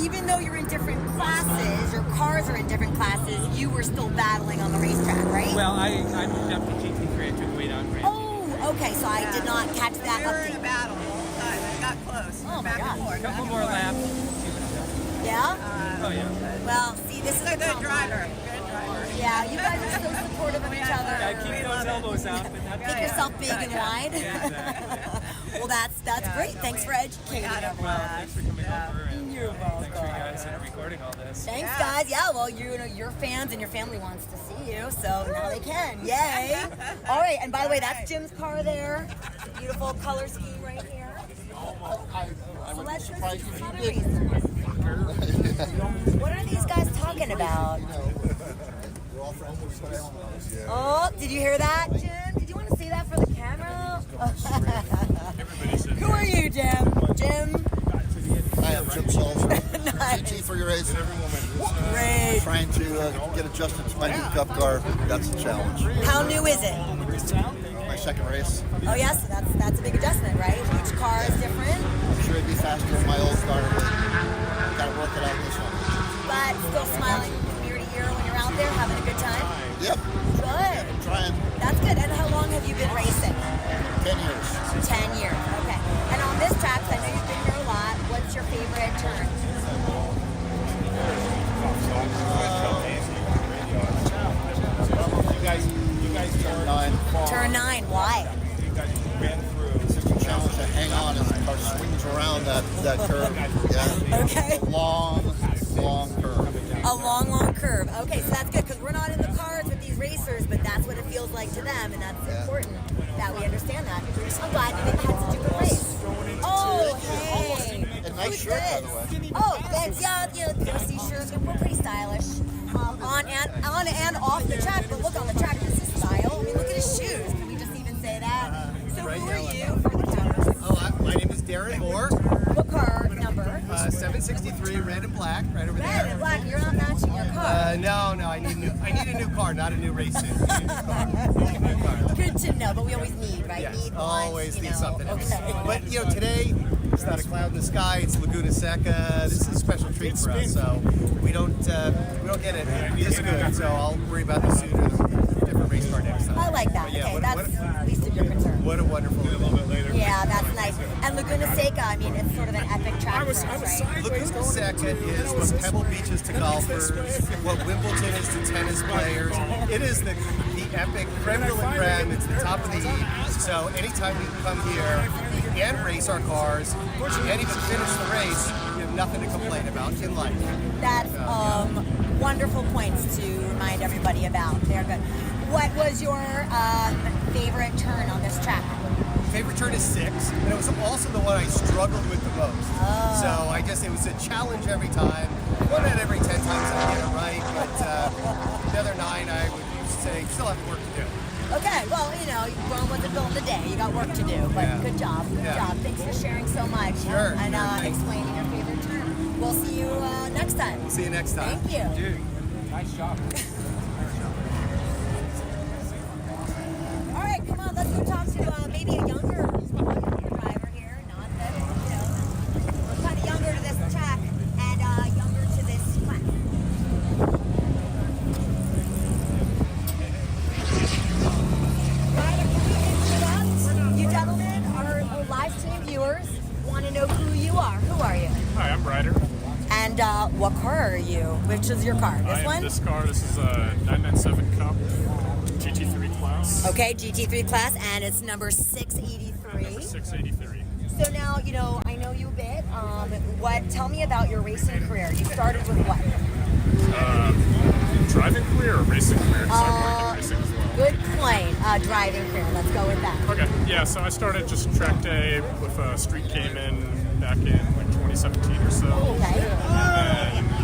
Speaker 4: even though you're in different classes, your cars are in different classes, you were still battling on the racetrack, right?
Speaker 24: Well, I moved up to GT3 and took weight out grade.
Speaker 4: Oh, okay. So I did not catch that
Speaker 25: We were
Speaker 4: update.
Speaker 25: in a battle the whole time. It got close.
Speaker 4: Oh, my
Speaker 25: back
Speaker 4: God.
Speaker 25: and forth.
Speaker 24: A couple more laps.
Speaker 4: Yeah?
Speaker 24: Oh, yeah.
Speaker 4: Well, see, this is
Speaker 25: a
Speaker 4: the
Speaker 25: good driver. Good driver.
Speaker 4: Yeah, you guys are so supportive of each other.
Speaker 24: I keep those elbows out, but not
Speaker 4: Make yourself big and wide.
Speaker 24: Yeah, exactly.
Speaker 4: Well, that's great. Thanks for educating everyone.
Speaker 24: Thanks for coming over, and
Speaker 4: You're
Speaker 24: thanks for you guys recording all this.
Speaker 4: Thanks, guys. Yeah, well, your fans and your family wants to see you, so now they can. Yay! All right, and by the way, that's Jim's car there. Beautiful color scheme right here. So let's just see some other reasons. What are these guys talking about? Oh, did you hear that, Jim? Did you want to say that for the camera? Who are you, Jim? Jim?
Speaker 13: I am Jim Sullivan. GT3 Race.
Speaker 4: Great.
Speaker 13: Trying to get adjusted to my new Cup car. That's the challenge.
Speaker 4: How new is it?
Speaker 13: My second race.
Speaker 4: Oh yes, that's a big adjustment, right? Each car is different.
Speaker 13: I'm sure it'd be faster than my old car, but gotta work it out this one.
Speaker 4: But still smiling from ear to ear when you're out there, having a good time?
Speaker 13: Yep.
Speaker 4: Good.
Speaker 13: Trying.
Speaker 4: That's good. And how long have you been racing?
Speaker 13: 10 years.
Speaker 4: 10 years, okay. And on this track, 'cause I know you've been here a lot, what's your favorite turn? Number 9, why?
Speaker 13: It's just a challenge to hang on as the car swings around that curve. Yeah.
Speaker 4: Okay.
Speaker 13: A long curve.
Speaker 4: A long curve. Okay, so that's good because we're not in the cars with these racers, but that's what it feels like to them, and that's important that we understand that. I'm glad you had such a good race. Oh, hey.
Speaker 13: A nice shirt, by the way.
Speaker 4: Oh, thanks. Yeah, POC shirts. We're pretty stylish. On and off the track, but look on the track, this is style. I mean, look at his shoes. Can we just even say that? So who are you for the cameras?
Speaker 2: Oh, my name is Darren Moore.
Speaker 4: What car number?
Speaker 2: 763, red and black, right over there.
Speaker 4: Red and black. You're not matching your car.
Speaker 2: No, I need a new car, not a new racing. I need a new car.
Speaker 4: Good to know, but we always need, right?
Speaker 2: Yeah,
Speaker 4: Need
Speaker 2: always
Speaker 4: wants,
Speaker 2: need something else.
Speaker 4: Okay.
Speaker 2: But today it's not a cloud in the sky. It's Laguna Seca. This is a special treat for us. So we don't get it this good. So I'll worry about the suit or different race car next time.
Speaker 4: I like that.
Speaker 2: But
Speaker 4: Okay, that's least of your concern.
Speaker 2: What a wonderful. A little bit later.
Speaker 4: Yeah, that's nice. And Laguna Seca, I mean, it's sort of an epic track for us, right?
Speaker 2: Laguna Seca is what Pebble Beach is to golfers, what Wimbledon is to tennis players. It is the epic creme de la creme. It's the top of the heap. So anytime we can come here and race our cars and even finish the race, you have nothing to complain about in life.
Speaker 4: That's wonderful points to remind everybody about. They're good. What was your favorite turn on this track?
Speaker 2: Favorite turn is 6, and it was also the one I struggled with the most.
Speaker 4: Oh.
Speaker 2: So it was a challenge every time. One out every 10 times I get it right, but the other 9 I would say still have work to do.
Speaker 4: Okay, well, Rome wasn't built in a day. You got work to do, but
Speaker 2: Yeah.
Speaker 4: good job. Good job. Thanks for sharing so much and explaining your favorite turn. We'll see you next time.
Speaker 2: See you next time.
Speaker 4: Thank you.
Speaker 2: Dude, nice job.
Speaker 4: All right, come on, let's go talk to maybe a younger driver here. Not that, we're kind of younger to this track and younger to this class. Ryder, can we introduce you gentlemen? Our live stream viewers want to know who you are. Who are you?
Speaker 16: Hi, I'm Ryder.
Speaker 4: And what car are you? Which is your car? This one?
Speaker 16: This car. This is a 997 Cup GT3 class.
Speaker 4: Okay, GT3 class, and it's number 683.
Speaker 16: Number 683.
Speaker 4: So now, I know you a bit. Tell me about your racing career. You started with what?
Speaker 16: Driving career or racing career? Because I work in racing as well.
Speaker 4: Good point. Driving career. Let's go with that.
Speaker 16: Okay, yeah, so I started just track day with Street Cayman back in 2017 or so.
Speaker 4: Okay.
Speaker 16: And then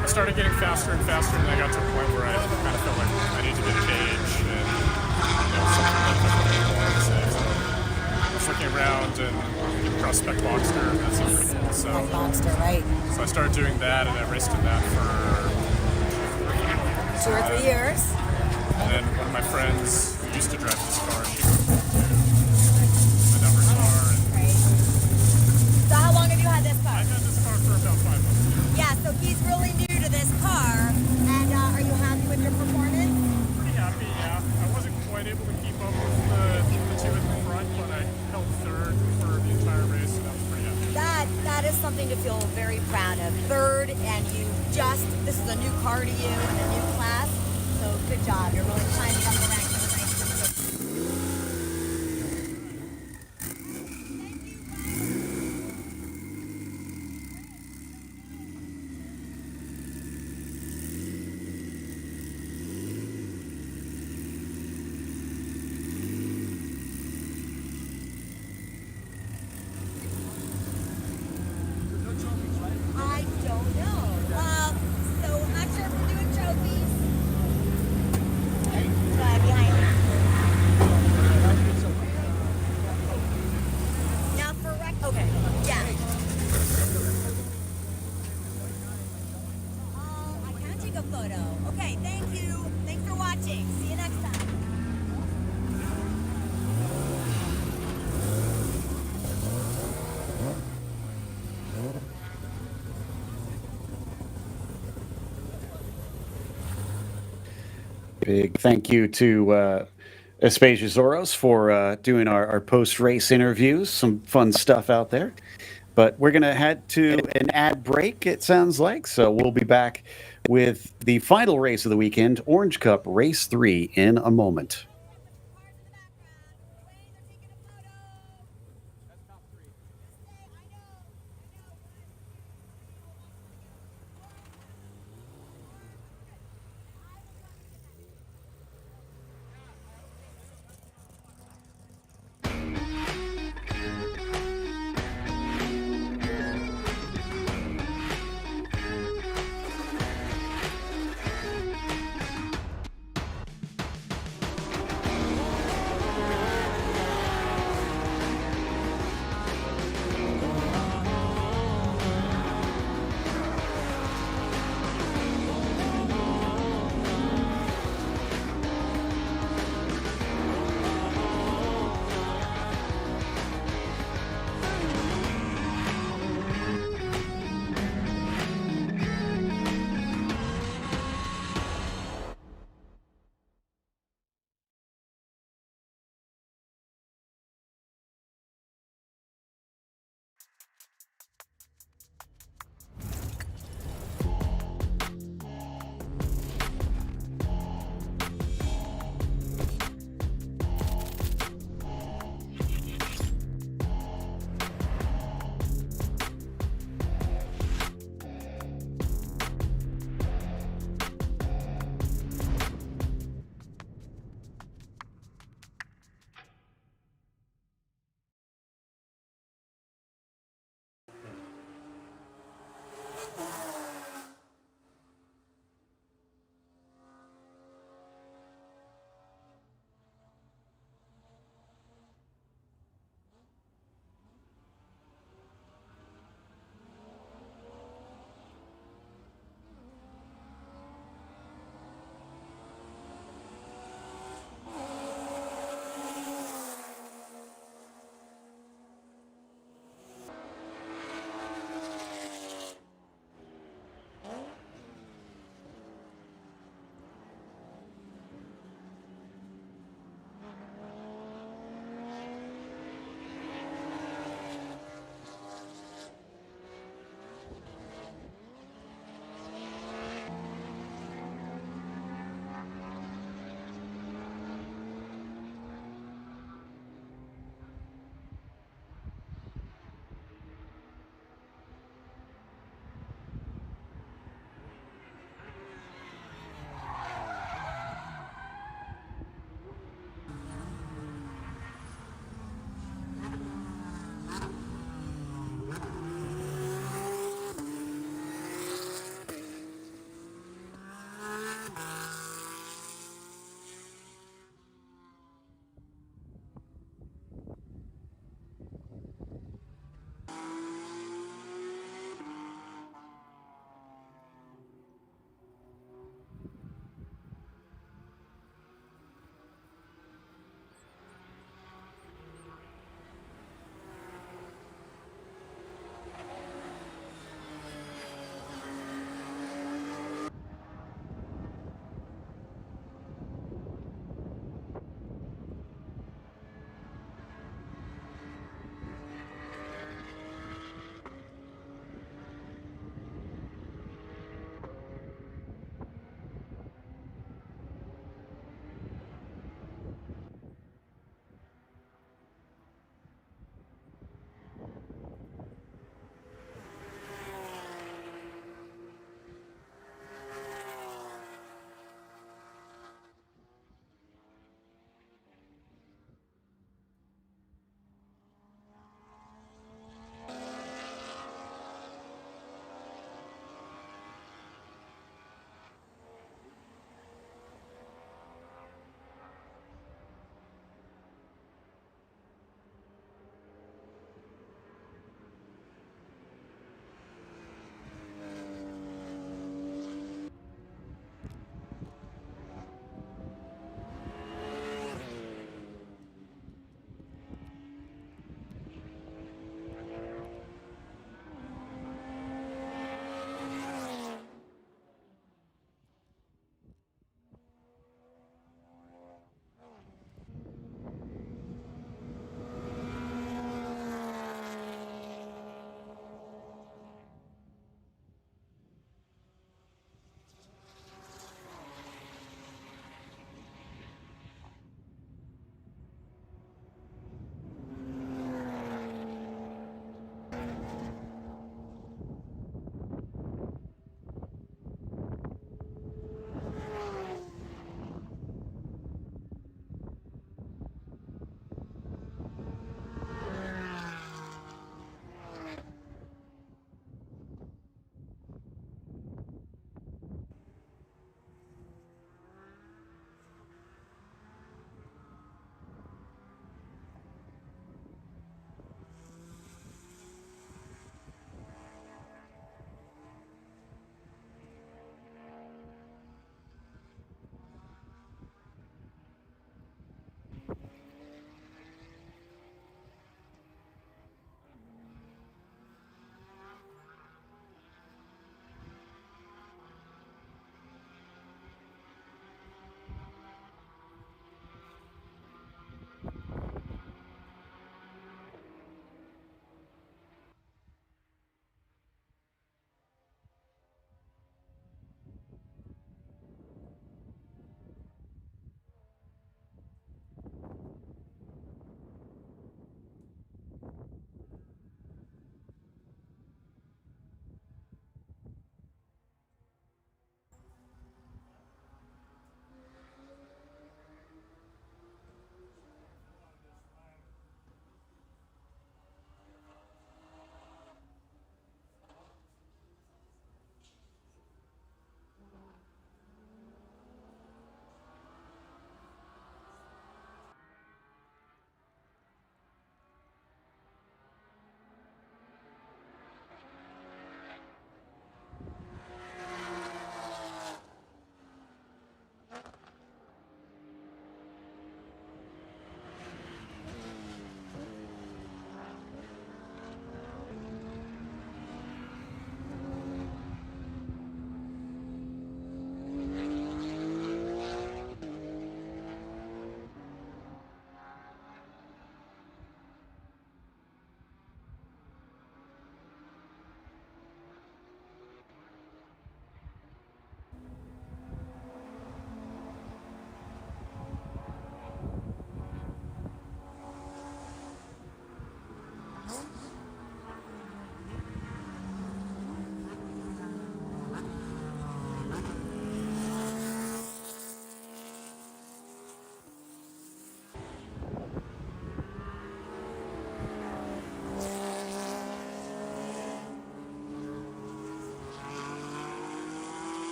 Speaker 16: I started getting faster and faster, and I got to a point where I kind of felt like I need to get a cage and something like that. So I was looking around and came across Spec Boxster, and that seemed pretty cool. So,
Speaker 4: Boxster, right.
Speaker 16: So I started doing that, and I raced in that for
Speaker 4: 2 or 3 years.
Speaker 16: And then one of my friends who used to drive this car, she my number car.
Speaker 4: So how long have you had this car?
Speaker 16: I've had this car for about 5 months.
Speaker 4: Yeah, so he's really new to this car. And are you happy with your performance?
Speaker 16: Pretty happy, yeah. I wasn't quite able to keep up with the two at the front, but I held third for the entire race, and I was pretty happy.
Speaker 4: That is something to feel very proud of. Third, and this is a new car to you and a new class. So good job. You're really climbing up the ranks. I don't know. So I'm not sure if we're doing trophies. Behind me. Now for okay, yeah. I can take a photo. Okay, thank you. Thanks for watching. See you next time.
Speaker 1: Big thank you to Aspasia Zoros for doing our post-race interviews. Some fun stuff out there. But we're going to head to an ad break, it sounds like. So we'll be back with the final race of the weekend, Orange Cup Race 3, in a moment.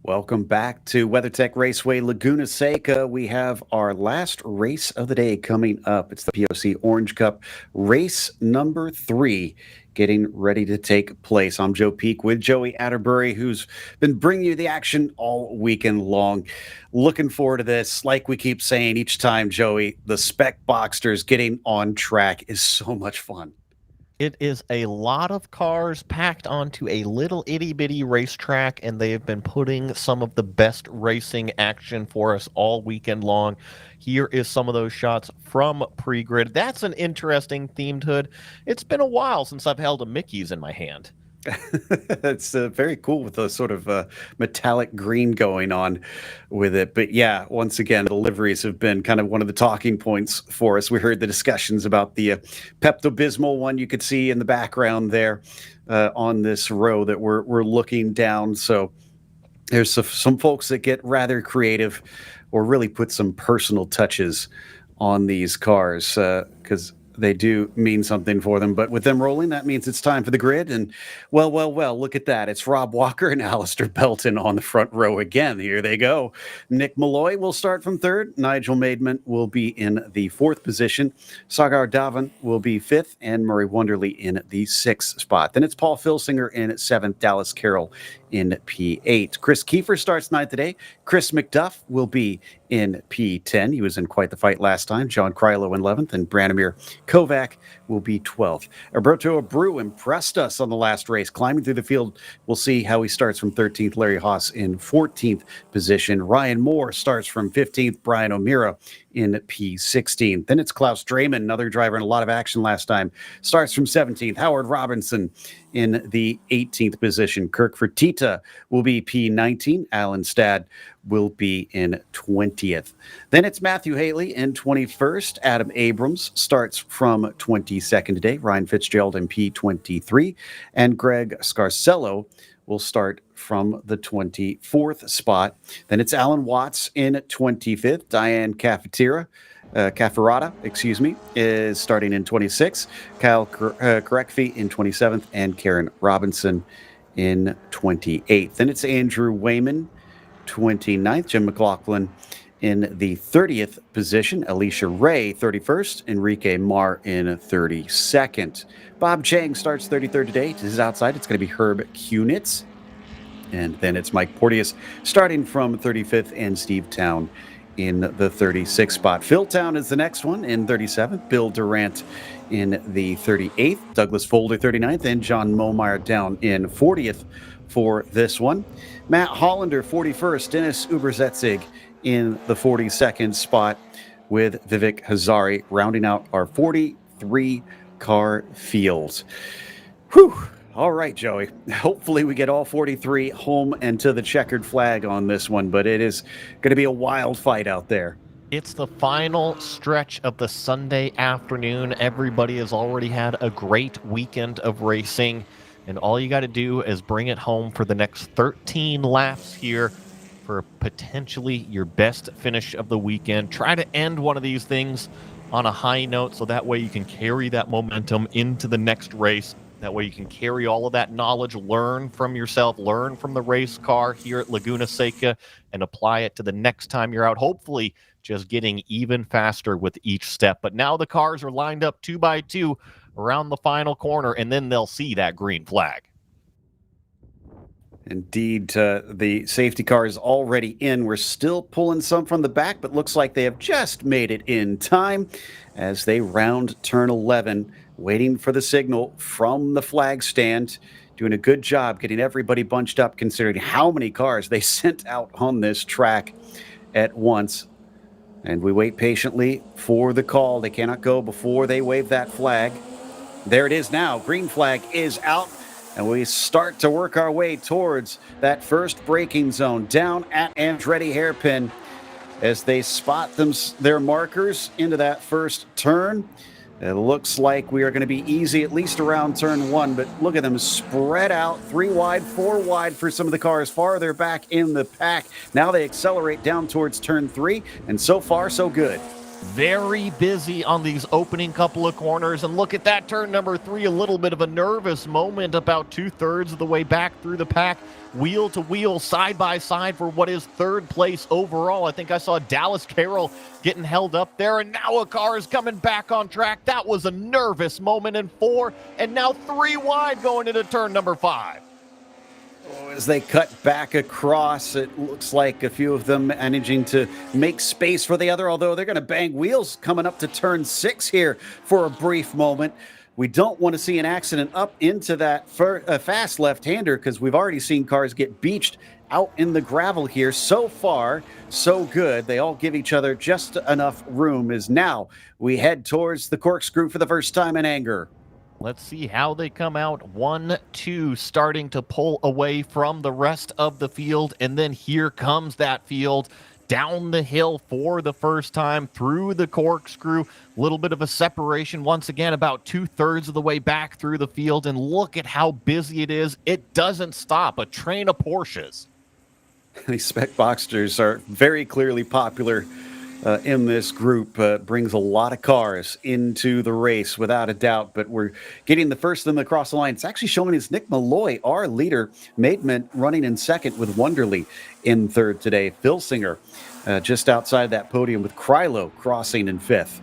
Speaker 1: Welcome back to WeatherTech Raceway Laguna Seca. We have our last race of the day coming up. It's the POC Orange Cup race number 3 getting ready to take place. I'm Joe Peak with Joey Atterbury, who's been bringing you the action all weekend long. Looking forward to this. Like we keep saying each time, Joey, the Spec Boxsters getting on track is so much fun.
Speaker 3: It is a lot of cars packed onto a little itty-bitty racetrack, and they have been putting some of the best racing action for us all weekend long. Here is some of those shots from pre-grid. That's an interesting themed hood. It's been a while since I've held a Mickey's in my hand.
Speaker 1: It's very cool with the sort of metallic green going on with it. But yeah, once again, the liveries have been kind of one of the talking points for us. We heard the discussions about the Pepto-Bismol one you could see in the background there on this row that we're looking down. So there's some folks that get rather creative or really put some personal touches on these cars because they do mean something for them. But with them rolling, that means it's time for the grid. And well, look at that. It's Rob Walker and Alistair Belton on the front row again. Here they go. Nick Malloy will start from 3rd. Nigel Maidment will be in the 4th position. Sagar Dhawan will be 5th. And Murray Wonderly in the 6th spot. Then it's Paul Filsinger in 7th. Dallas Carroll in P8. Chris Kiefer starts 9th today. Chris McDuff will be in P10. He was in quite the fight last time. John Krylo in 11th, and Branimir Kovac will be 12th. Alberto Abreu impressed us on the last race. Climbing through the field, we'll see how he starts from 13th. Larry Haas in 14th position. Ryan Moore starts from 15th. Brian O'Meara in P16. Then it's Klaus Drayman, another driver in a lot of action last time. Starts from 17th. Howard Robinson in the 18th position. Kirk Fertitta will be P19. Alan Stadd will be in 20th. Then it's Matthew Haley in 21st. Adam Abrams starts from 22nd today. Ryan Fitzgerald in P23. And Greg Scarcello will start from the 24th spot. Then it's Alan Watts in 25th. Diane Cafferata, is starting in 26th. Kyle Korekfi in 27th, and Karen Robinson in 28th. Then it's Andrew Wayman, 29th. Jim McLaughlin in the 30th position. Alicia Ray, 31st. Enrique Marr in 32nd. Bob Chang starts 33rd today. To his outside, it's going to be Herb Kunitz. And then it's Mike Porteous starting from 35th, and Steve Town in the 36th spot. Phil Town is the next one in 37th. Bill Durant in the 38th. Douglas Folder, 39th. And John Momeyer down in 40th for this one. Matt Hollander, 41st. Dennis Uberzetzig in the 42nd spot, with Vivek Hazari rounding out our 43-car field. Whew. All right, Joey. Hopefully we get all 43 home and to the checkered flag on this one, but it is going to be a wild fight out there.
Speaker 3: It's the final stretch of the Sunday afternoon. Everybody has already had a great weekend of racing, and all you got to do is bring it home for the next 13 laps here for potentially your best finish of the weekend. Try to end one of these things on a high note so that way you can carry that momentum into the next race. That way you can carry all of that knowledge, learn from yourself, learn from the race car here at Laguna Seca, and apply it to the next time you're out, hopefully just getting even faster with each step. But now the cars are lined up 2 by 2 around the final corner, and then they'll see that green flag.
Speaker 1: Indeed, the safety car is already in. We're still pulling some from the back, but looks like they have just made it in time as they round turn 11, waiting for the signal from the flag stand. Doing a good job getting everybody bunched up considering how many cars they sent out on this track at once. And we wait patiently for the call. They cannot go before they wave that flag. There it is now. Green flag is out. And we start to work our way towards that first braking zone down at Andretti Hairpin as they spot their markers into that first turn. It looks like we are going to be easy at least around turn 1, but look at them spread out 3 wide, 4 wide for some of the cars farther back in the pack. Now they accelerate down towards turn 3, and so far so good.
Speaker 3: Very busy on these opening couple of corners. And look at that turn number 3, a little bit of a nervous moment about 2/3 of the way back through the pack, wheel to wheel, side by side for what is 3rd place overall. I think I saw Dallas Carroll getting held up there, and now a car is coming back on track. That was a nervous moment in 4, and now 3 wide going into turn number 5.
Speaker 1: As they cut back across, it looks like a few of them managing to make space for the other, although they're going to bang wheels coming up to turn 6 here for a brief moment. We don't want to see an accident up into that fast left-hander, because we've already seen cars get beached out in the gravel here. So far, so good. They all give each other just enough room as now we head towards the corkscrew for the first time in anger.
Speaker 3: Let's see how they come out. 1, 2, starting to pull away from the rest of the field. And then here comes that field down the hill for the first time through the corkscrew. A little bit of a separation once again, about 2/3 of the way back through the field. And look at how busy it is. It doesn't stop. A train of Porsches.
Speaker 1: These spec Boxsters are very clearly popular in this group. Brings a lot of cars into the race without a doubt, but we're getting the first of them across the line. It's actually showing us Nick Malloy, our leader, Maidment running in second with Wonderly in third today. Filsinger just outside that podium with Krylo crossing in 5th.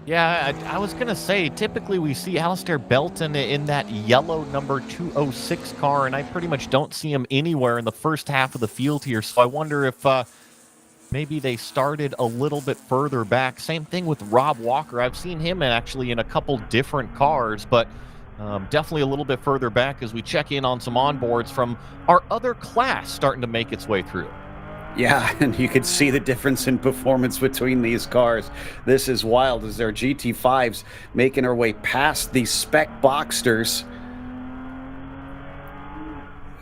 Speaker 3: Yeah, I was going to say, typically we see Alistair Belton in that yellow number 206 car, and I pretty much don't see him anywhere in the first half of the field here. So I wonder if maybe they started a little bit further back. Same thing with Rob Walker. I've seen him actually in a couple different cars, but definitely a little bit further back as we check in on some onboards from our other class starting to make its way through.
Speaker 1: Yeah, and you could see the difference in performance between these cars. This is wild as our GT5s making our way past the spec Boxsters.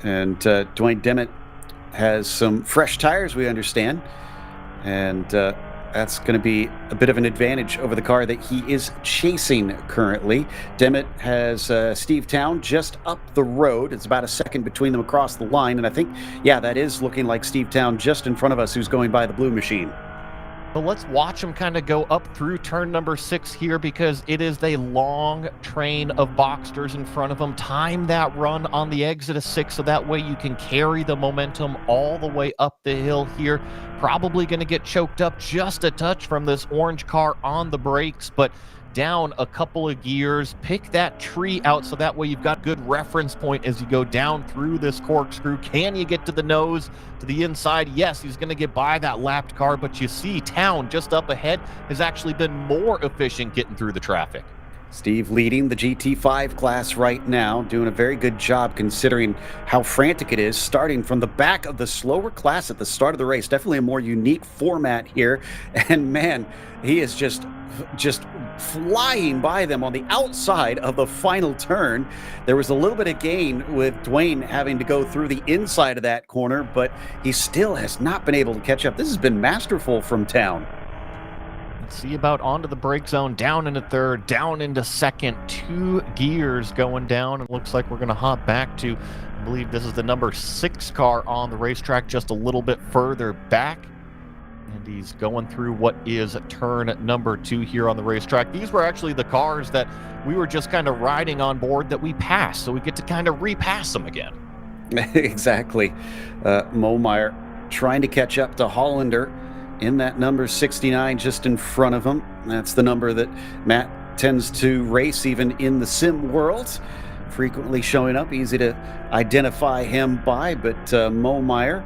Speaker 1: And Dwayne Dimmitt has some fresh tires, we understand. And that's going to be a bit of an advantage over the car that he is chasing currently. Dimmitt has Steve Town just up the road. It's about a second between them across the line. And I think, yeah, that is looking like Steve Town just in front of us, who's going by the blue machine.
Speaker 3: So let's watch him kind of go up through turn number 6 here, because it is a long train of Boxsters in front of him. Time that run on the exit of 6 so that way you can carry the momentum all the way up the hill here. Probably going to get choked up just a touch from this orange car on the brakes, but down a couple of gears. Pick that tree out so that way you've got good reference point as you go down through this corkscrew. Can you get to the nose, to the inside? Yes, he's going to get by that lapped car, but you see Town just up ahead has actually been more efficient getting through the traffic.
Speaker 1: Steve leading the GT5 class right now, doing a very good job considering how frantic it is, starting from the back of the slower class at the start of the race. Definitely a more unique format here. And man, he is just flying by them on the outside of the final turn. There was a little bit of gain with Dwayne having to go through the inside of that corner, but he still has not been able to catch up. This has been masterful from Town.
Speaker 3: Let's see about onto the brake zone, down into third, down into second, 2 gears going down. It looks like we're going to hop back to, I believe this is the number 6 car on the racetrack, just a little bit further back. And he's going through what is turn number 2 here on the racetrack. These were actually the cars that we were just kind of riding on board that we passed, so we get to kind of repass them again.
Speaker 1: Exactly. Momeyer trying to catch up to Hollander in that number 69 just in front of him. That's the number that Matt tends to race even in the sim world. Frequently showing up, easy to identify him by, but Momeyer,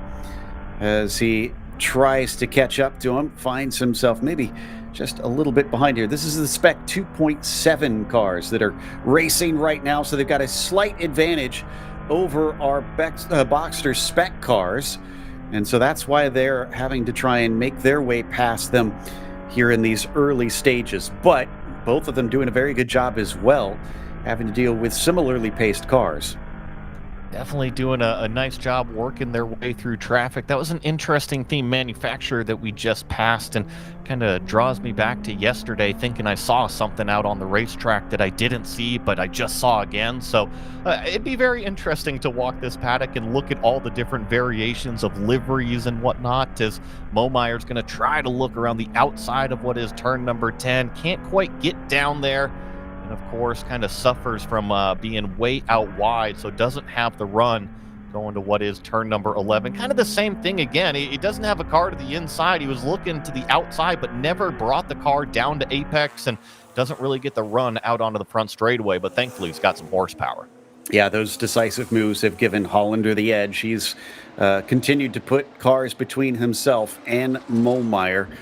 Speaker 1: as he tries to catch up to him, finds himself maybe just a little bit behind here. This is the spec 2.7 cars that are racing right now, so they've got a slight advantage over our Boxster spec cars, and so that's why they're having to try and make their way past them here in these early stages. But both of them doing a very good job as well, having to deal with similarly paced cars.
Speaker 3: Definitely doing a nice job working their way through traffic. That was an interesting theme manufacturer that we just passed, and kind of draws me back to yesterday, thinking I saw something out on the racetrack that I didn't see, but I just saw again. So it'd be very interesting to walk this paddock and look at all the different variations of liveries and whatnot, as Momeyer's going to try to look around the outside of what is turn number 10. Can't quite get down there. And of course, kind of suffers from being way out wide, so doesn't have the run going to what is turn number 11. Kind of the same thing again. He doesn't have a car to the inside. He was looking to the outside, but never brought the car down to apex, and doesn't really get the run out onto the front straightaway, but thankfully he's got some horsepower.
Speaker 1: Yeah, those decisive moves have given Hollander the edge. He's continued to put cars between himself and Momeyer,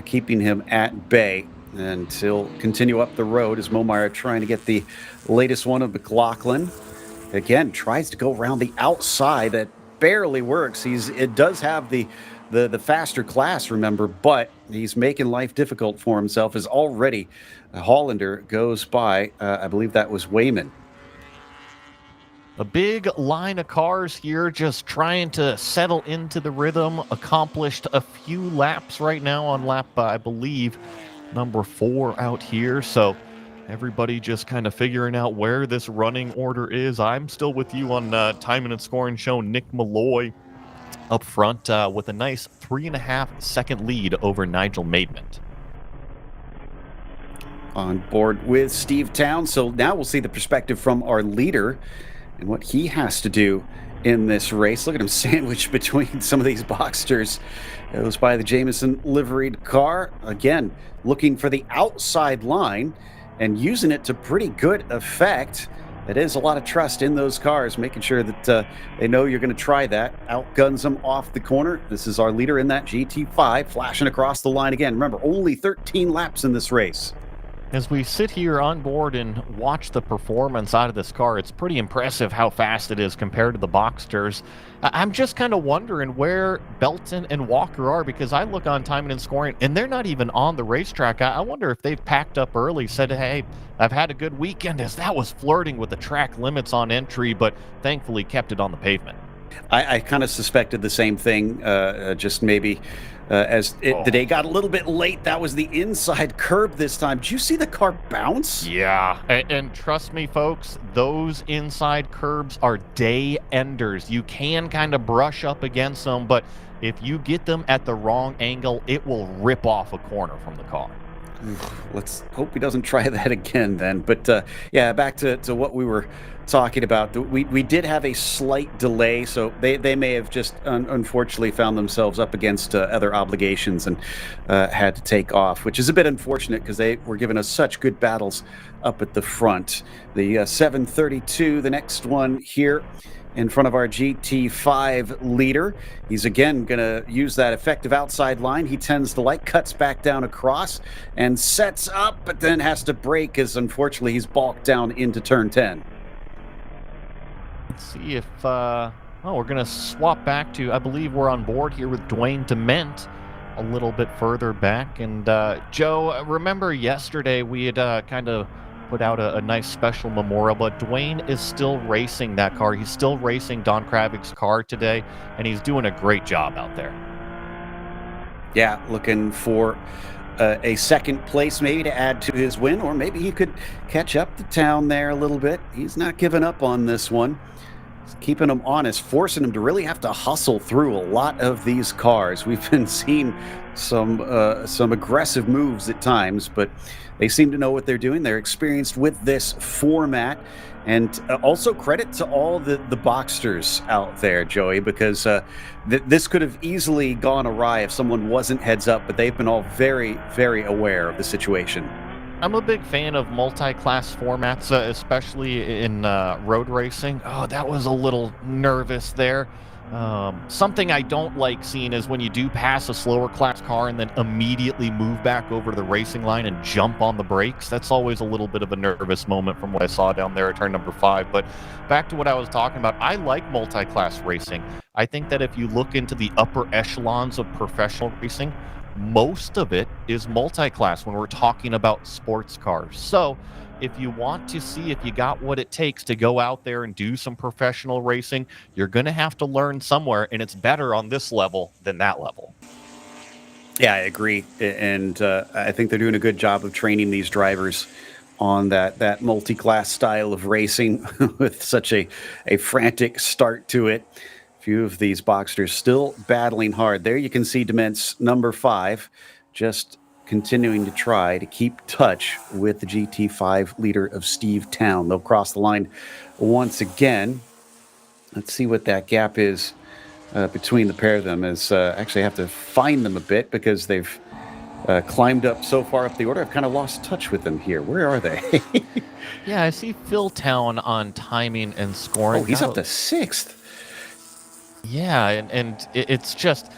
Speaker 1: keeping him at bay. And he'll continue up the road as Momeyer trying to get the latest one of McLaughlin. Again, tries to go around the outside. That barely works. It does have the faster class, remember, but he's making life difficult for himself as already Hollander goes by. I believe that was Wayman.
Speaker 3: A big line of cars here just trying to settle into the rhythm. Accomplished a few laps right now on lap, I believe, number 4 out here. So everybody just kind of figuring out where this running order is. I'm still with you on timing and scoring show. Nick Malloy up front with a nice 3.5 second lead over Nigel Maidment.
Speaker 1: On board with Steve Town. So now we'll see the perspective from our leader and what he has to do in this race. Look at him sandwiched between some of these Boxsters. It was by the Jameson liveried car. Again, looking for the outside line and using it to pretty good effect. It is a lot of trust in those cars, making sure that they know you're going to try that. Outguns them off the corner. This is our leader in that GT5, flashing across the line again. Remember, only 13 laps in this race.
Speaker 3: As we sit here on board and watch the performance out of this car, it's pretty impressive how fast it is compared to the Boxsters. I'm just kind of wondering where Belton and Walker are, because I look on timing and scoring, and they're not even on the racetrack. I wonder if they've packed up early, said, hey, I've had a good weekend, as that was flirting with the track limits on entry, but thankfully kept it on the pavement.
Speaker 1: I kind of suspected the same thing, just maybe the day got a little bit late. That was the inside curb this time. Did you see the car bounce?
Speaker 3: Yeah, and trust me, folks, those inside curbs are day enders. You can kind of brush up against them, but if you get them at the wrong angle, it will rip off a corner from the car.
Speaker 1: Let's hope he doesn't try that again then. But yeah, back to what we were talking about. We did have a slight delay, so they may have just unfortunately found themselves up against other obligations and had to take off, which is a bit unfortunate because they were giving us such good battles up at the front. The 732, the next one here in front of our GT5 leader. He's again going to use that effective outside line. He tends the light, cuts back down across, and sets up, but then has to brake as unfortunately he's balked down into turn 10.
Speaker 3: Let's see if, we're going to swap back to, I believe we're on board here with Dwayne Dement a little bit further back. And Joe, remember yesterday we had kind of put out a nice special memorial, but Dwayne is still racing that car. He's still racing Don Kravig's car today, and he's doing a great job out there.
Speaker 1: Yeah, looking for a second place maybe to add to his win, or maybe he could catch up to Town there a little bit. He's not giving up on this one. He's keeping him honest, forcing him to really have to hustle through a lot of these cars. We've been seeing some aggressive moves at times, but they seem to know what they're doing. They're experienced with this format. And also credit to all the Boxsters out there, Joey, because this could have easily gone awry if someone wasn't heads up, but they've been all very, very aware of the situation.
Speaker 3: I'm a big fan of multi-class formats, especially in road racing. Oh, that was a little nervous there. Something I don't like seeing is when you do pass a slower class car and then immediately move back over to the racing line and jump on the brakes. That's always a little bit of a nervous moment from what I saw down there at turn number 5. But back to what I was talking about, I like multi-class racing. I think that if you look into the upper echelons of professional racing, most of it is multi-class when we're talking about sports cars. So if you want to see if you got what it takes to go out there and do some professional racing, you're going to have to learn somewhere, and it's better on this level than that level.
Speaker 1: Yeah, I agree. And I think they're doing a good job of training these drivers on that multi-class style of racing with such a frantic start to it. A few of these Boxsters still battling hard. There you can see Dement's number 5 just continuing to try to keep touch with the GT5 leader of Steve Town. They'll cross the line once again. Let's see what that gap is between the pair of them. Is actually I have to find them a bit because they've climbed up so far up the order. I've kind of lost touch with them here. Where are they?
Speaker 3: Yeah, I see Phil Town on timing and scoring.
Speaker 1: Oh, he's up to 6th.
Speaker 3: Yeah, and it's just,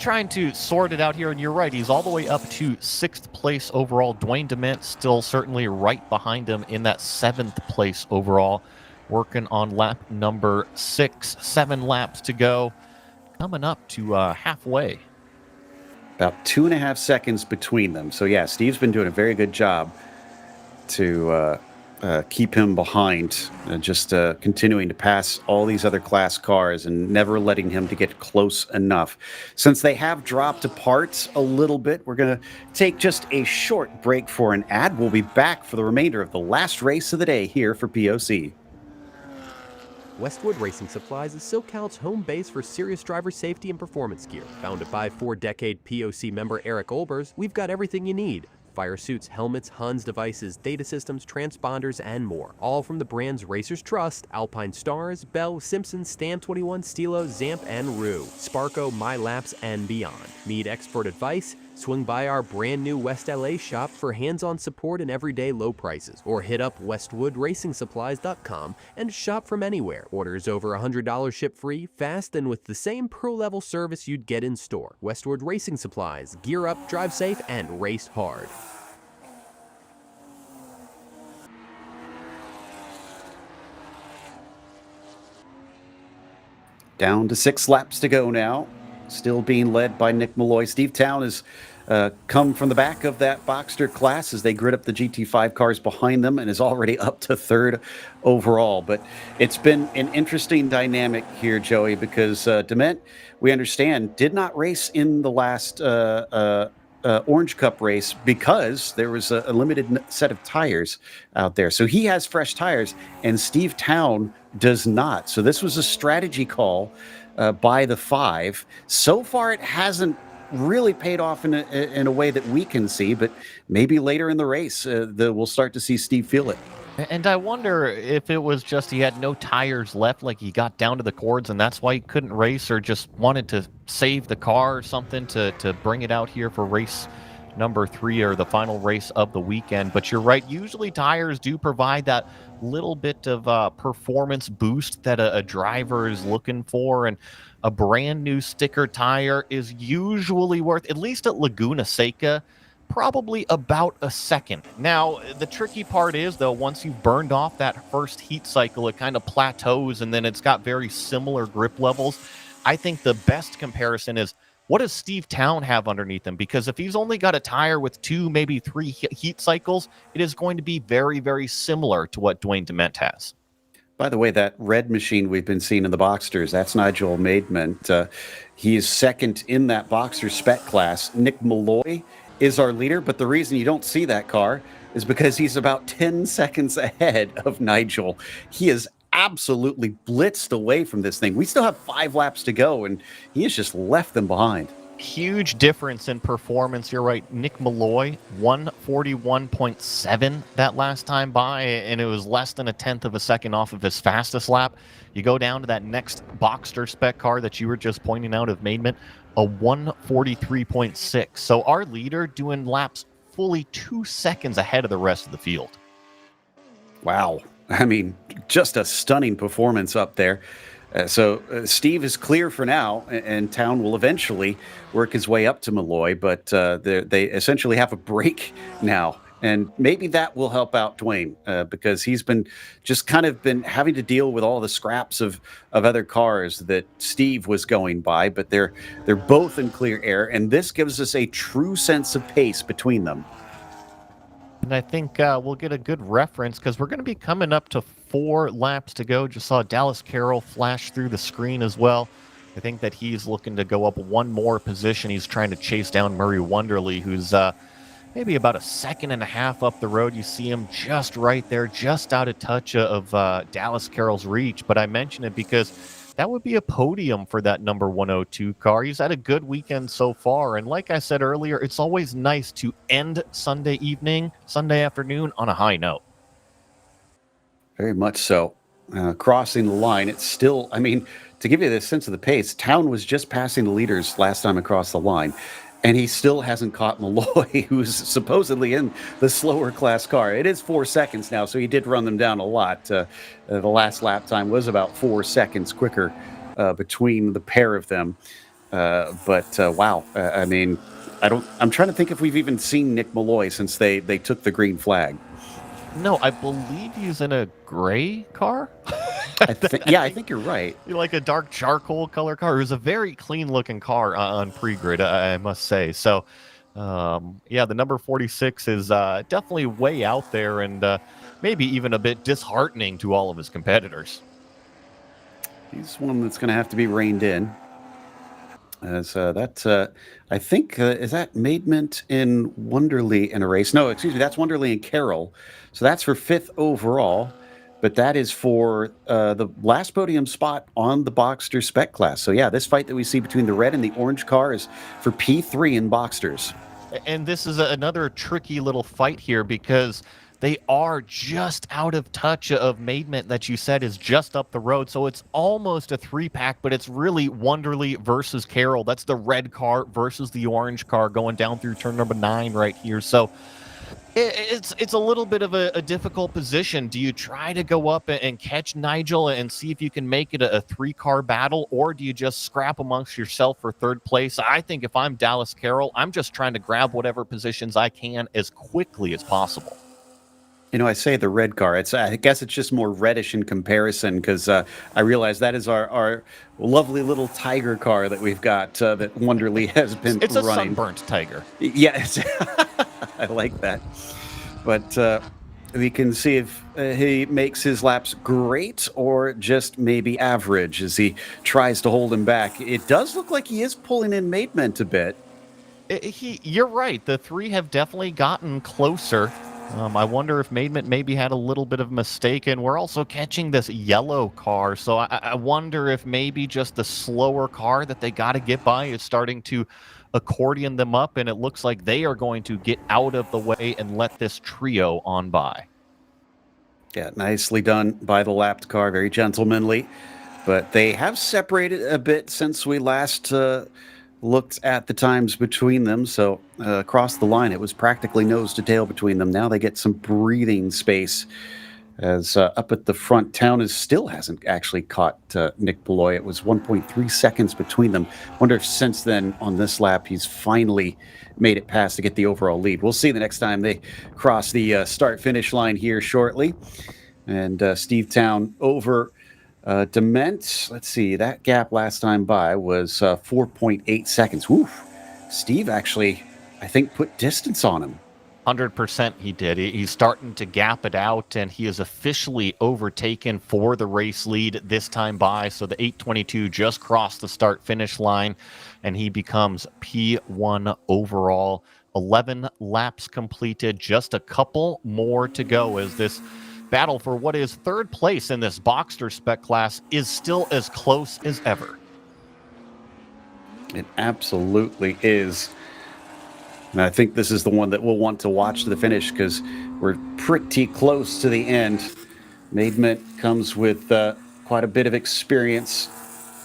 Speaker 3: trying to sort it out here, and you're right, he's all the way up to 6th place overall. Dwayne Dement still certainly right behind him in that 7th place overall, working on lap number 6. 7 laps to go, coming up to halfway.
Speaker 1: About 2.5 seconds between them. So, yeah, Steve's been doing a very good job to keep him behind, just continuing to pass all these other class cars and never letting him to get close enough. Since they have dropped apart a little bit, we're going to take just a short break for an ad. We'll be back for the remainder of the last race of the day here for POC.
Speaker 7: Westwood Racing Supplies is SoCal's home base for serious driver safety and performance gear. Founded by 4-decade POC member Eric Olbers, we've got everything you need. Fire suits, helmets, Huns devices, data systems, transponders, and more. All from the brands racers trust: Alpine Stars, Bell, Simpson, Stam 21, Stilo, Zamp, and Rue, Sparco, MyLaps, and beyond. Need expert advice? Swing by our brand new West LA shop for hands-on support and everyday low prices, or hit up westwoodracingsupplies.com and shop from anywhere. Orders over $100 ship free, fast, and with the same pro-level service you'd get in store. Westwood Racing Supplies. Gear up, drive safe, and race hard.
Speaker 1: Down to 6 laps to go now. Still being led by Nick Malloy. Steve Town has come from the back of that Boxster class as they grid up the GT5 cars behind them and is already up to 3rd overall. But it's been an interesting dynamic here, Joey, because Dement, we understand, did not race in the last Orange Cup race because there was a limited set of tires out there. So he has fresh tires, and Steve Town does not. So this was a strategy call by the 5. So far, it hasn't really paid off in a way that we can see, but maybe later in the race, we'll start to see Steve feel it.
Speaker 3: And I wonder if it was just he had no tires left, like he got down to the cords and that's why he couldn't race, or just wanted to save the car or something to bring it out here for race number 3 or the final race of the weekend. But you're right, usually tires do provide that little bit of performance boost that a driver is looking for, and a brand new sticker tire is usually worth, at least at Laguna Seca, probably about a second. Now, the tricky part is, though, once you've burned off that first heat cycle, it kind of plateaus, and then it's got very similar grip levels. I think the best comparison is, what does Steve Town have underneath him? Because if he's only got a tire with 2, maybe 3 heat cycles, it is going to be very, very similar to what Dwayne Dement has.
Speaker 1: By the way, that red machine we've been seeing in the Boxsters, that's Nigel Maidment. He is 2nd in that Boxster spec class. Nick Malloy is our leader, but the reason you don't see that car is because he's about 10 seconds ahead of Nigel. He is absolutely blitzed away from this thing. We still have 5 laps to go, and he has just left them behind.
Speaker 3: Huge difference in performance. You're right. Nick Malloy, 141.7 that last time by, and it was less than 1/10 of a second off of his fastest lap. You go down to that next Boxster spec car that you were just pointing out of Maidment, a 143.6. So our leader doing laps fully 2 seconds ahead of the rest of the field.
Speaker 1: Wow. I mean, just a stunning performance up there. So Steve is clear for now, and Town will eventually work his way up to Malloy, but they essentially have a break now. And maybe that will help out Dwayne because he's been just kind of been having to deal with all the scraps of other cars that Steve was going by, but they're both in clear air, and this gives us a true sense of pace between them.
Speaker 3: And I think we'll get a good reference because we're going to be coming up to 4 laps to go. Just saw Dallas Carroll flash through the screen as well. I think that he's looking to go up one more position. He's trying to chase down Murray Wonderly, who's maybe about a second and a half up the road. You see him just right there, just out of touch of Dallas Carroll's reach. But I mention it because that would be a podium for that number 102 car. He's had a good weekend so far. And like I said earlier, it's always nice to end Sunday evening, Sunday afternoon on a high note.
Speaker 1: Very much so. Crossing the line, it's still, I mean, to give you this sense of the pace, Town was just passing the leaders last time across the line. And he still hasn't caught Malloy, who's supposedly in the slower class car. It is 4 seconds now, so he did run them down a lot. The last lap time was about 4 seconds quicker between the pair of them. Wow, I mean, I'm trying to think if we've even seen Nick Malloy since they took the green flag.
Speaker 3: No, I believe he's in a gray car.
Speaker 1: I think you're right.
Speaker 3: Like a dark charcoal color car. It was a very clean looking car on pre-grid, I must say. So, the number 46 is definitely way out there and maybe even a bit disheartening to all of his competitors.
Speaker 1: He's one that's going to have to be reined in. As I think, is that Maidment in Wonderly in a race? No, excuse me, that's Wonderly and Carroll. So that's for 5th overall. But that is for the last podium spot on the Boxster Spec class. So, yeah, this fight that we see between the red and the orange car is for P3 in Boxsters.
Speaker 3: And this is another tricky little fight here because they are just out of touch of Maidment that you said is just up the road. So it's almost a 3-pack, but it's really Wonderly versus Carroll. That's the red car versus the orange car going down through turn number 9 right here. So it's a little bit of a difficult position. Do you try to go up and catch Nigel and see if you can make it a 3-car battle, or do you just scrap amongst yourself for 3rd place? I think if I'm Dallas Carroll, I'm just trying to grab whatever positions I can as quickly as possible.
Speaker 1: You know, I say the red car. I guess it's just more reddish in comparison because I realize that is our lovely little tiger car that we've got that Wonderly has been running.
Speaker 3: It's a sunburnt tiger.
Speaker 1: Yes, I like that. But we can see if he makes his laps great or just maybe average as he tries to hold him back. It does look like he is pulling in Maidment a bit.
Speaker 3: You're right. The 3 have definitely gotten closer. I wonder if Maidment maybe had a little bit of a mistake, and we're also catching this yellow car, so I wonder if maybe just the slower car that they got to get by is starting to accordion them up, and it looks like they are going to get out of the way and let this trio on by.
Speaker 1: Yeah, nicely done by the lapped car, very gentlemanly, but they have separated a bit since we last looked at the times between them. So across the line, it was practically nose to tail between them. Now they get some breathing space as up at the front, Town still hasn't actually caught Nick Malloy. It was 1.3 seconds between them. Wonder if since then on this lap he's finally made it past to get the overall lead. We'll see the next time they cross the start-finish line here shortly. And Steve Town over Dement. Let's see, that gap last time by was 4.8 seconds. Woof. Steve actually, I think, put distance on him.
Speaker 3: 100% he did. He's starting to gap it out, and he is officially overtaken for the race lead this time by. So the 822 just crossed the start-finish line, and he becomes P1 overall. 11 laps completed, just a couple more to go as this battle for what is third place in this Boxster spec class is still as close as ever.
Speaker 1: It absolutely is. And I think this is the one that we'll want to watch to the finish because we're pretty close to the end. Maidment comes with quite a bit of experience.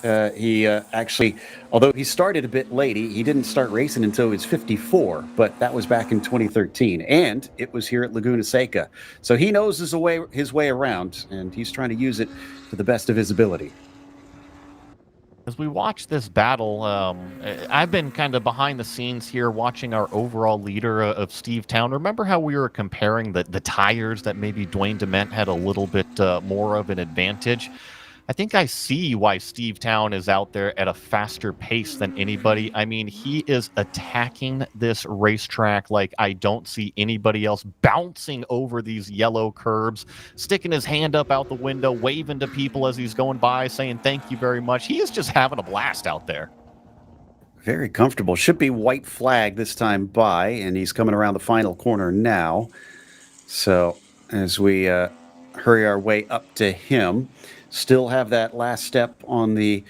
Speaker 1: He actually, although he started a bit late, he didn't start racing until he was 54, but that was back in 2013, and it was here at Laguna Seca. So he knows his way around, and he's trying to use it to the best of his ability.
Speaker 3: As we watch this battle, I've been kind of behind the scenes here watching our overall leader of Steve Town. Remember how we were comparing the tires that maybe Dwayne Dement had a little bit more of an advantage? I think I see why Steve Town is out there at a faster pace than anybody. I mean, he is attacking this racetrack like I don't see anybody else, bouncing over these yellow curbs, sticking his hand up out the window, waving to people as he's going by, saying thank you very much. He is just having a blast out there.
Speaker 1: Very comfortable. Should be white flag this time by, and he's coming around the final corner now. So as we hurry our way up to him, still have that last step on the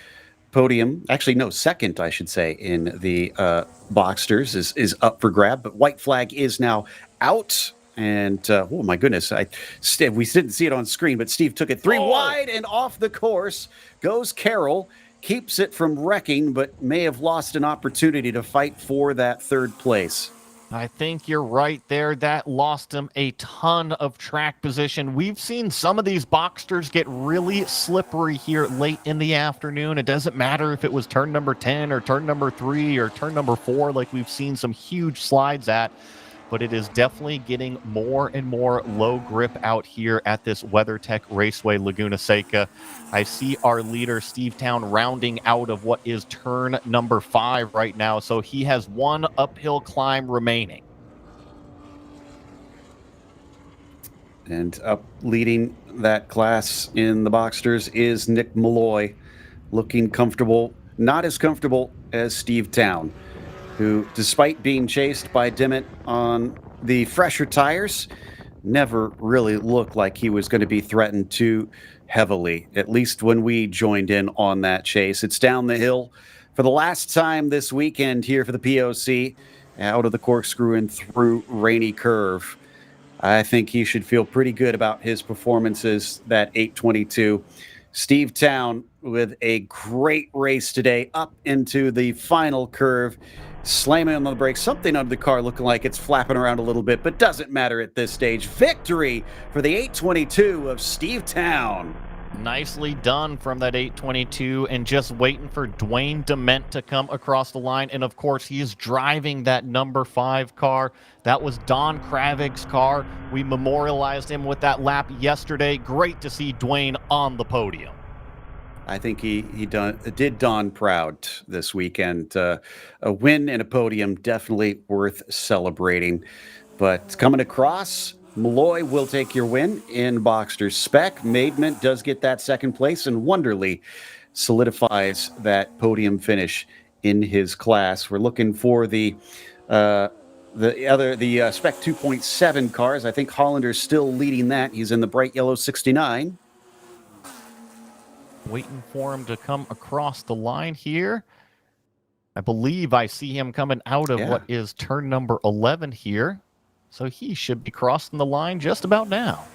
Speaker 1: podium. Actually, no, second, I should say, in the Boxsters is up for grab. But white flag is now out. And, oh, my goodness, we didn't see it on screen, but Steve took it three wide and off the course. Goes Carroll, keeps it from wrecking, but may have lost an opportunity to fight for that third place.
Speaker 3: I think you're right there. That lost him a ton of track position. We've seen some of these Boxsters get really slippery here late in the afternoon. It doesn't matter if it was turn number 10 or turn number 3 or turn number 4, like we've seen some huge slides at. But it is definitely getting more and more low grip out here at this WeatherTech Raceway Laguna Seca. I see our leader, Steve Town, rounding out of what is turn number 5 right now. So he has one uphill climb remaining.
Speaker 1: And up leading that class in the Boxsters is Nick Malloy, looking comfortable, not as comfortable as Steve Town, who, despite being chased by Dimmitt on the fresher tires, never really looked like he was going to be threatened too heavily, at least when we joined in on that chase. It's down the hill for the last time this weekend here for the POC, out of the corkscrew and through Rainy Curve. I think he should feel pretty good about his performances, that 822. Steve Town with a great race today, up into the final curve, slamming on the brakes, something under the car looking like it's flapping around a little bit, but doesn't matter at this stage. Victory for the 822 of Steve Town.
Speaker 3: Nicely done from that 822, and just waiting for Dwayne Dement to come across the line. And of course, he is driving that number 5 car. That was Don Kravig's car. We memorialized him with that lap yesterday. Great to see Dwayne on the podium.
Speaker 1: I think he did Don proud this weekend. A win and a podium, definitely worth celebrating. But coming across, Malloy will take your win in Boxster spec. Maidment does get that second place, and Wonderly solidifies that podium finish in his class. We're looking for the spec 2.7 cars. I think Hollander's still leading that. He's in the bright yellow 69.
Speaker 3: Waiting for him to come across the line here. I believe I see him coming out of what is turn number 11 here. So he should be crossing the line just about now.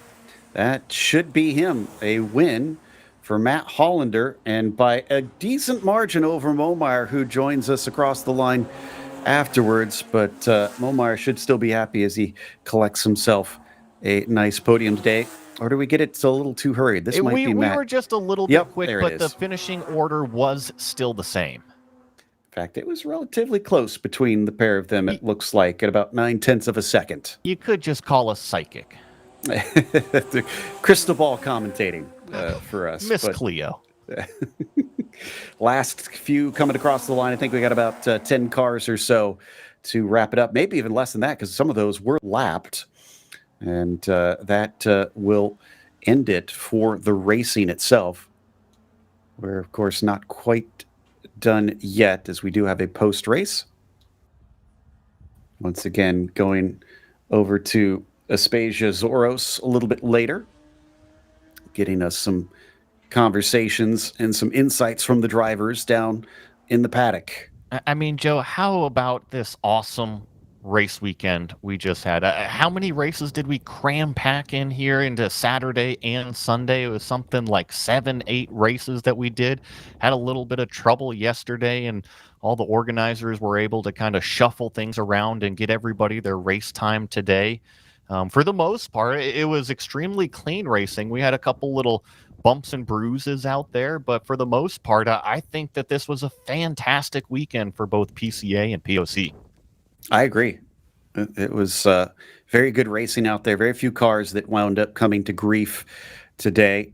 Speaker 1: That should be him. A win for Matt Hollander, and by a decent margin over Momire, who joins us across the line afterwards. But Momire should still be happy as he collects himself a nice podium today. Or do we get it a little too hurried? This might be Matt.
Speaker 3: We were just a little bit quick, but the finishing order was still the same.
Speaker 1: In fact, it was relatively close between the pair of them, it looks like, at about 9/10 of a second.
Speaker 3: You could just call us psychic.
Speaker 1: The crystal ball commentating for us.
Speaker 3: Miss Cleo.
Speaker 1: Last few coming across the line. I think we got about 10 cars or so to wrap it up. Maybe even less than that, because some of those were lapped. And that will end it for the racing itself. We're, of course, not quite done yet, as we do have a post-race. Once again, going over to Aspasia Zoros a little bit later, getting us some conversations and some insights from the drivers down in the paddock.
Speaker 3: I mean, Joe, how about this awesome race weekend we just had? How many races did we cram pack in here into Saturday and Sunday? It was something like 7-8 races that we did. Had a little bit of trouble yesterday, and all the organizers were able to kind of shuffle things around and get everybody their race time today. For the most part, it was extremely clean racing. We had a couple little bumps and bruises out there, but for the most part, I think that this was a fantastic weekend for both PCA and POC.
Speaker 1: I agree. It was very good racing out there. Very few cars that wound up coming to grief today.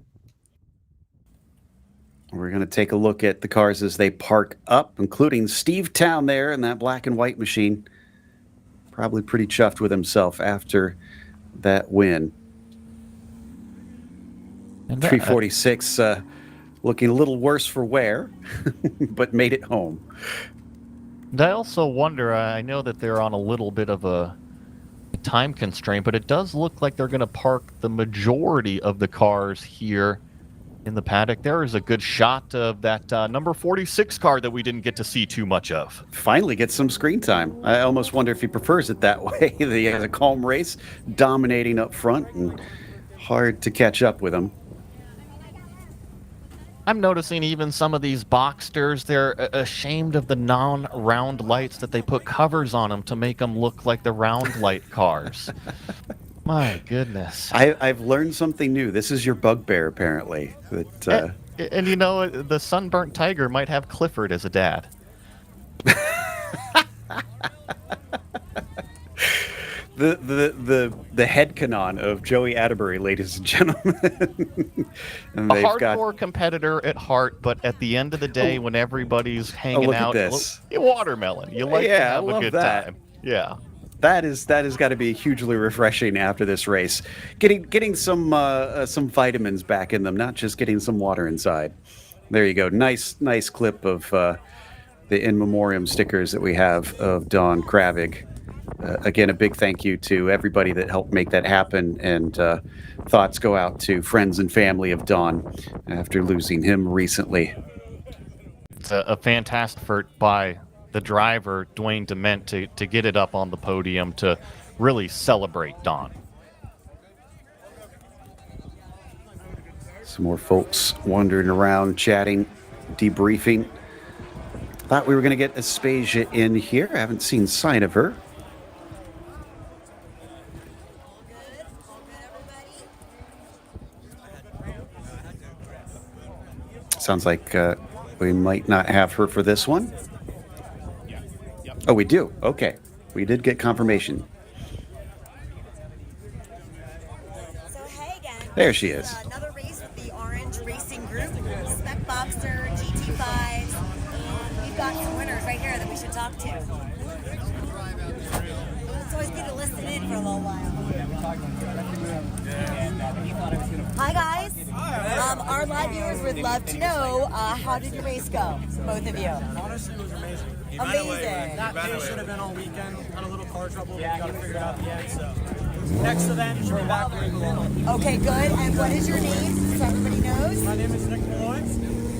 Speaker 1: We're going to take a look at the cars as they park up, including Steve Town there in that black and white machine. Probably pretty chuffed with himself after that win.
Speaker 3: And
Speaker 1: 346 looking a little worse for wear, but made it home.
Speaker 3: And I also wonder, I know that they're on a little bit of a time constraint, but it does look like they're going to park the majority of the cars here in the paddock. There is a good shot of that number 46 car that we didn't get to see too much of.
Speaker 1: Finally gets some screen time. I almost wonder if he prefers it that way. He has a calm race, dominating up front, and hard to catch up with him.
Speaker 3: I'm noticing even some of these Boxsters, they're ashamed of the non-round lights that they put covers on them to make them look like the round light cars. My goodness.
Speaker 1: I've learned something new. This is your bugbear, apparently. That,
Speaker 3: and you know, the sunburnt tiger might have Clifford as a dad.
Speaker 1: The head canon of Joey Atterbury, ladies and gentlemen. And
Speaker 3: a hardcore competitor at heart, but at the end of the day, when everybody's hanging out, watermelon. You like to have a good time. Yeah.
Speaker 1: That has got to be hugely refreshing after this race. Getting some vitamins back in them, not just getting some water inside. There you go. Nice clip of the in memoriam stickers that we have of Don Kravig. Again, a big thank you to everybody that helped make that happen, and thoughts go out to friends and family of Don after losing him recently.
Speaker 3: It's a fantastic effort by the driver, Dwayne Dement, to get it up on the podium to really celebrate Don.
Speaker 1: Some more folks wandering around, chatting, debriefing. Thought we were going to get Aspasia in here. I haven't seen sign of her. Sounds like we might not have her for this one. Oh, we do? Okay. We did get confirmation.
Speaker 4: So, hey again.
Speaker 1: There she is.
Speaker 4: Another race with the Orange Racing Group, Spec Boxster, GT5s, and we've got some winners right here that we should talk to. It's always good to listen in for a little while. Hi guys. Our live viewers would love to know how did your race go, both of you?
Speaker 12: Honestly, it was amazing.
Speaker 4: Amazing.
Speaker 12: That pace should have been all weekend. Had a little car trouble, but we got to figure it out at the end. So next event, we're back where we belong.
Speaker 4: Okay, good. And what is your name, so everybody knows?
Speaker 12: My name is Nick Malloy.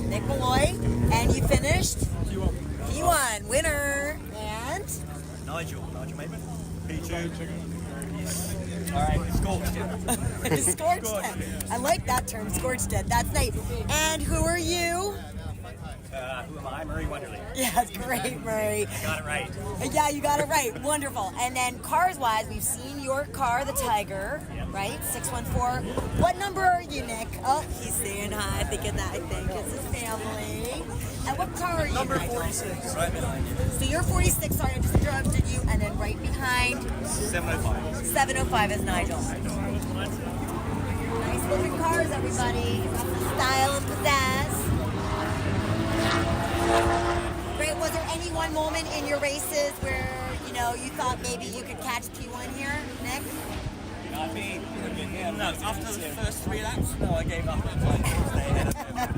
Speaker 4: Nick Malloy. And you finished?
Speaker 12: P1.
Speaker 4: P1, winner. And?
Speaker 12: Nigel Maitman. P2. All right, scorched it.
Speaker 4: Scorched it. I like that term, scorched it. That's nice. And who are you?
Speaker 12: Who am I? Murray Wonderly.
Speaker 4: Yes, great, Murray.
Speaker 12: Got it right.
Speaker 4: Yeah, you got it right. Wonderful. And then cars-wise, we've seen your car, the Tiger, right? 614. What number are you, Nick? Oh, he's saying hi, thinking that, I think it's his family. And what car are you?
Speaker 12: Number
Speaker 4: Nigel?
Speaker 12: 46, right behind you.
Speaker 4: So you're 46, sorry, I just interrupted you. And then right behind?
Speaker 12: 705.
Speaker 4: 705 is Nigel. Nice looking cars, everybody. Got the style and pizzazz. Great. Was there any one moment in your races where, you thought maybe you could catch P1 here, Nick?
Speaker 12: Not me. No, after the first 3 laps, no, I gave up.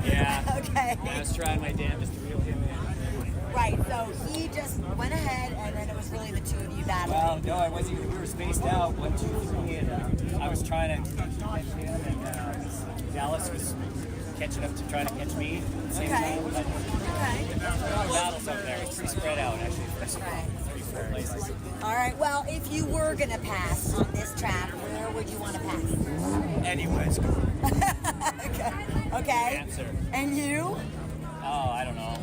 Speaker 12: Yeah.
Speaker 4: Okay.
Speaker 12: I was trying my damnedest to reel him in.
Speaker 4: Right, so he just went ahead, and then it was really the two of you battling.
Speaker 12: Well, no, I wasn't. We were spaced out 1, 2, 3, and I was trying to catch him, and Dallas was catching up to trying to catch me at the same time. But battles over there. It's pretty spread out, actually.
Speaker 4: Right.
Speaker 12: 3-4 places.
Speaker 4: All right, well, if you were going to pass on this track, where would you want to pass?
Speaker 12: Anyways.
Speaker 4: Okay.
Speaker 12: Answer.
Speaker 4: And you?
Speaker 12: Oh, I don't know.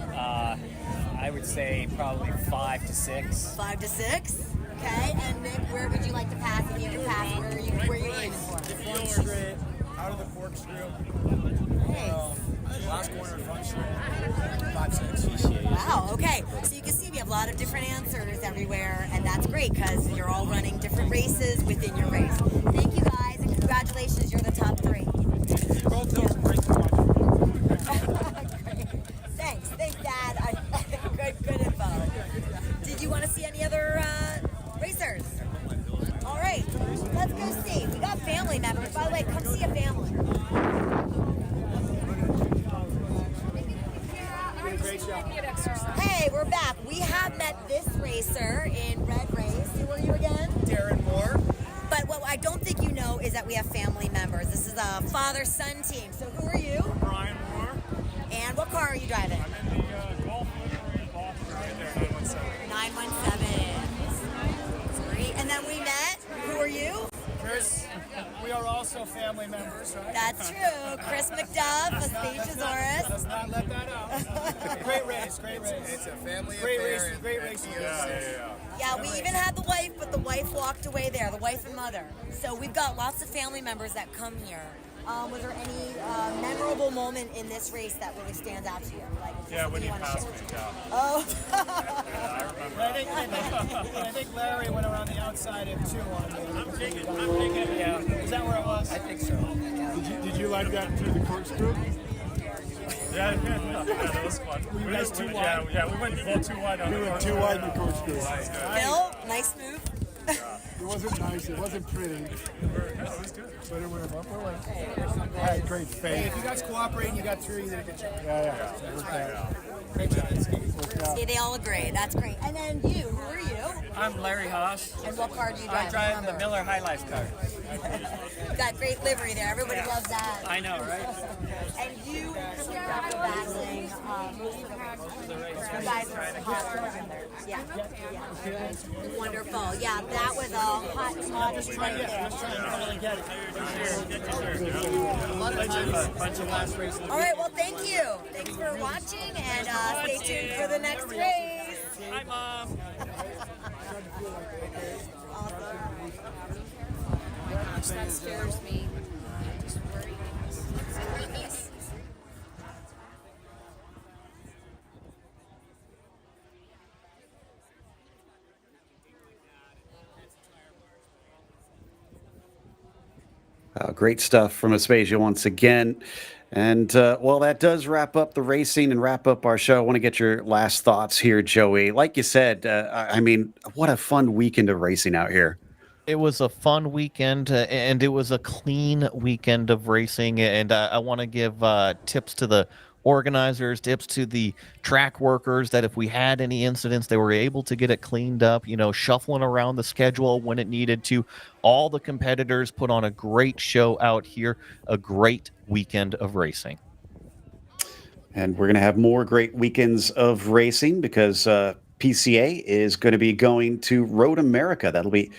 Speaker 12: I would say probably 5 to 6.
Speaker 4: 5 to 6? Okay. And Nick, where would you like to pass if you could pass? Where are you aiming for?
Speaker 12: Front straight, out of the corkscrew. Last corner, front straight. 5, 6.
Speaker 4: Wow, okay. So you can see we have a lot of different answers everywhere, and that's great because you're all running different races within your race. Thank you guys, and congratulations, you're the top 3.
Speaker 12: Both those great to watch.
Speaker 4: Hey, we're back. We have met this racer in Red Race. Who are you again?
Speaker 2: Darren Moore.
Speaker 4: But what I don't think you know is that we have family members. This is a father-son team. So who are you?
Speaker 16: Brian Moore.
Speaker 4: And what car are you driving?
Speaker 16: I'm in the Golf livery box right there,
Speaker 4: 917. Great. And then we met. Who are you?
Speaker 14: Chris, we are also family members, right?
Speaker 4: That's true. Chris McDuff, a Spaciasaurus.
Speaker 14: Let's not let that out. Great race, great race.
Speaker 2: It's a family
Speaker 14: Great
Speaker 2: affair.
Speaker 14: race, great race.
Speaker 4: Yeah, we even had the wife, but the wife walked away there, the wife and mother. So we've got lots of family members that come here. Was there any memorable moment in this race that really stands out to you? Like,
Speaker 16: when you
Speaker 4: wanna
Speaker 16: passed
Speaker 4: share?
Speaker 16: me, yeah.
Speaker 4: Oh.
Speaker 16: I remember.
Speaker 14: I think Larry went around the outside of 2 on me. I'm taking it. Yeah. Is that where it was? I think so.
Speaker 8: Did you like that through the corkscrew?
Speaker 16: Yeah, that was fun.
Speaker 14: You guys too wide?
Speaker 16: Yeah, we went full too wide on
Speaker 8: We
Speaker 16: the
Speaker 8: went too wide in the corkscrew.
Speaker 4: Phil, nice move.
Speaker 8: It wasn't nice. It wasn't pretty.
Speaker 16: It was good.
Speaker 8: But it went up. All right, great.
Speaker 14: Hey, if you guys cooperate, you got 3, you did a good job.
Speaker 8: Yeah.
Speaker 14: That's right. Great job.
Speaker 4: See, they all agree. That's great. And then you, who are you?
Speaker 12: I'm Larry Haas.
Speaker 4: And what car do you drive?
Speaker 12: I drive the Miller High Life car.
Speaker 4: Got great livery there. Everybody loves that.
Speaker 12: I know, right?
Speaker 4: And you, after battling, you guys were yeah. Wonderful. Yeah, that was a hot topic right there. All right, well, thank you. Thanks for watching, and stay tuned for the next race.
Speaker 12: Hi, Mom.
Speaker 9: That scares me. I just worry.
Speaker 1: Great stuff from Aspasia once again. And, well, that does wrap up the racing and wrap up our show. I want to get your last thoughts here, Joey. Like you said, I mean, what a fun weekend of racing out here.
Speaker 3: It was a fun weekend, and it was a clean weekend of racing. And I want to give tips to the organizers, tips to the track workers, that if we had any incidents, they were able to get it cleaned up, shuffling around the schedule when it needed to. All the competitors put on a great show out here, a great weekend of racing.
Speaker 1: And we're going to have more great weekends of racing because PCA is going to be going to Road America. That'll be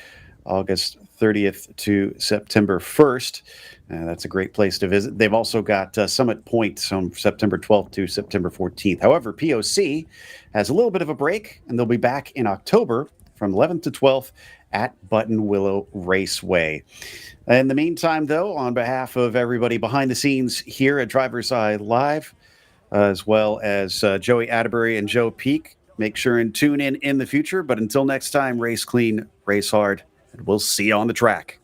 Speaker 1: August 30th to September 1st. That's a great place to visit. They've also got Summit Point from September 12th to September 14th. However, POC has a little bit of a break, and they'll be back in October from 11th to 12th at Button Willow Raceway. In the meantime, though, on behalf of everybody behind the scenes here at DriversEye Live, as well as Joey Atterbury and Joe Peak, make sure and tune in the future. But until next time, race clean, race hard, and we'll see you on the track.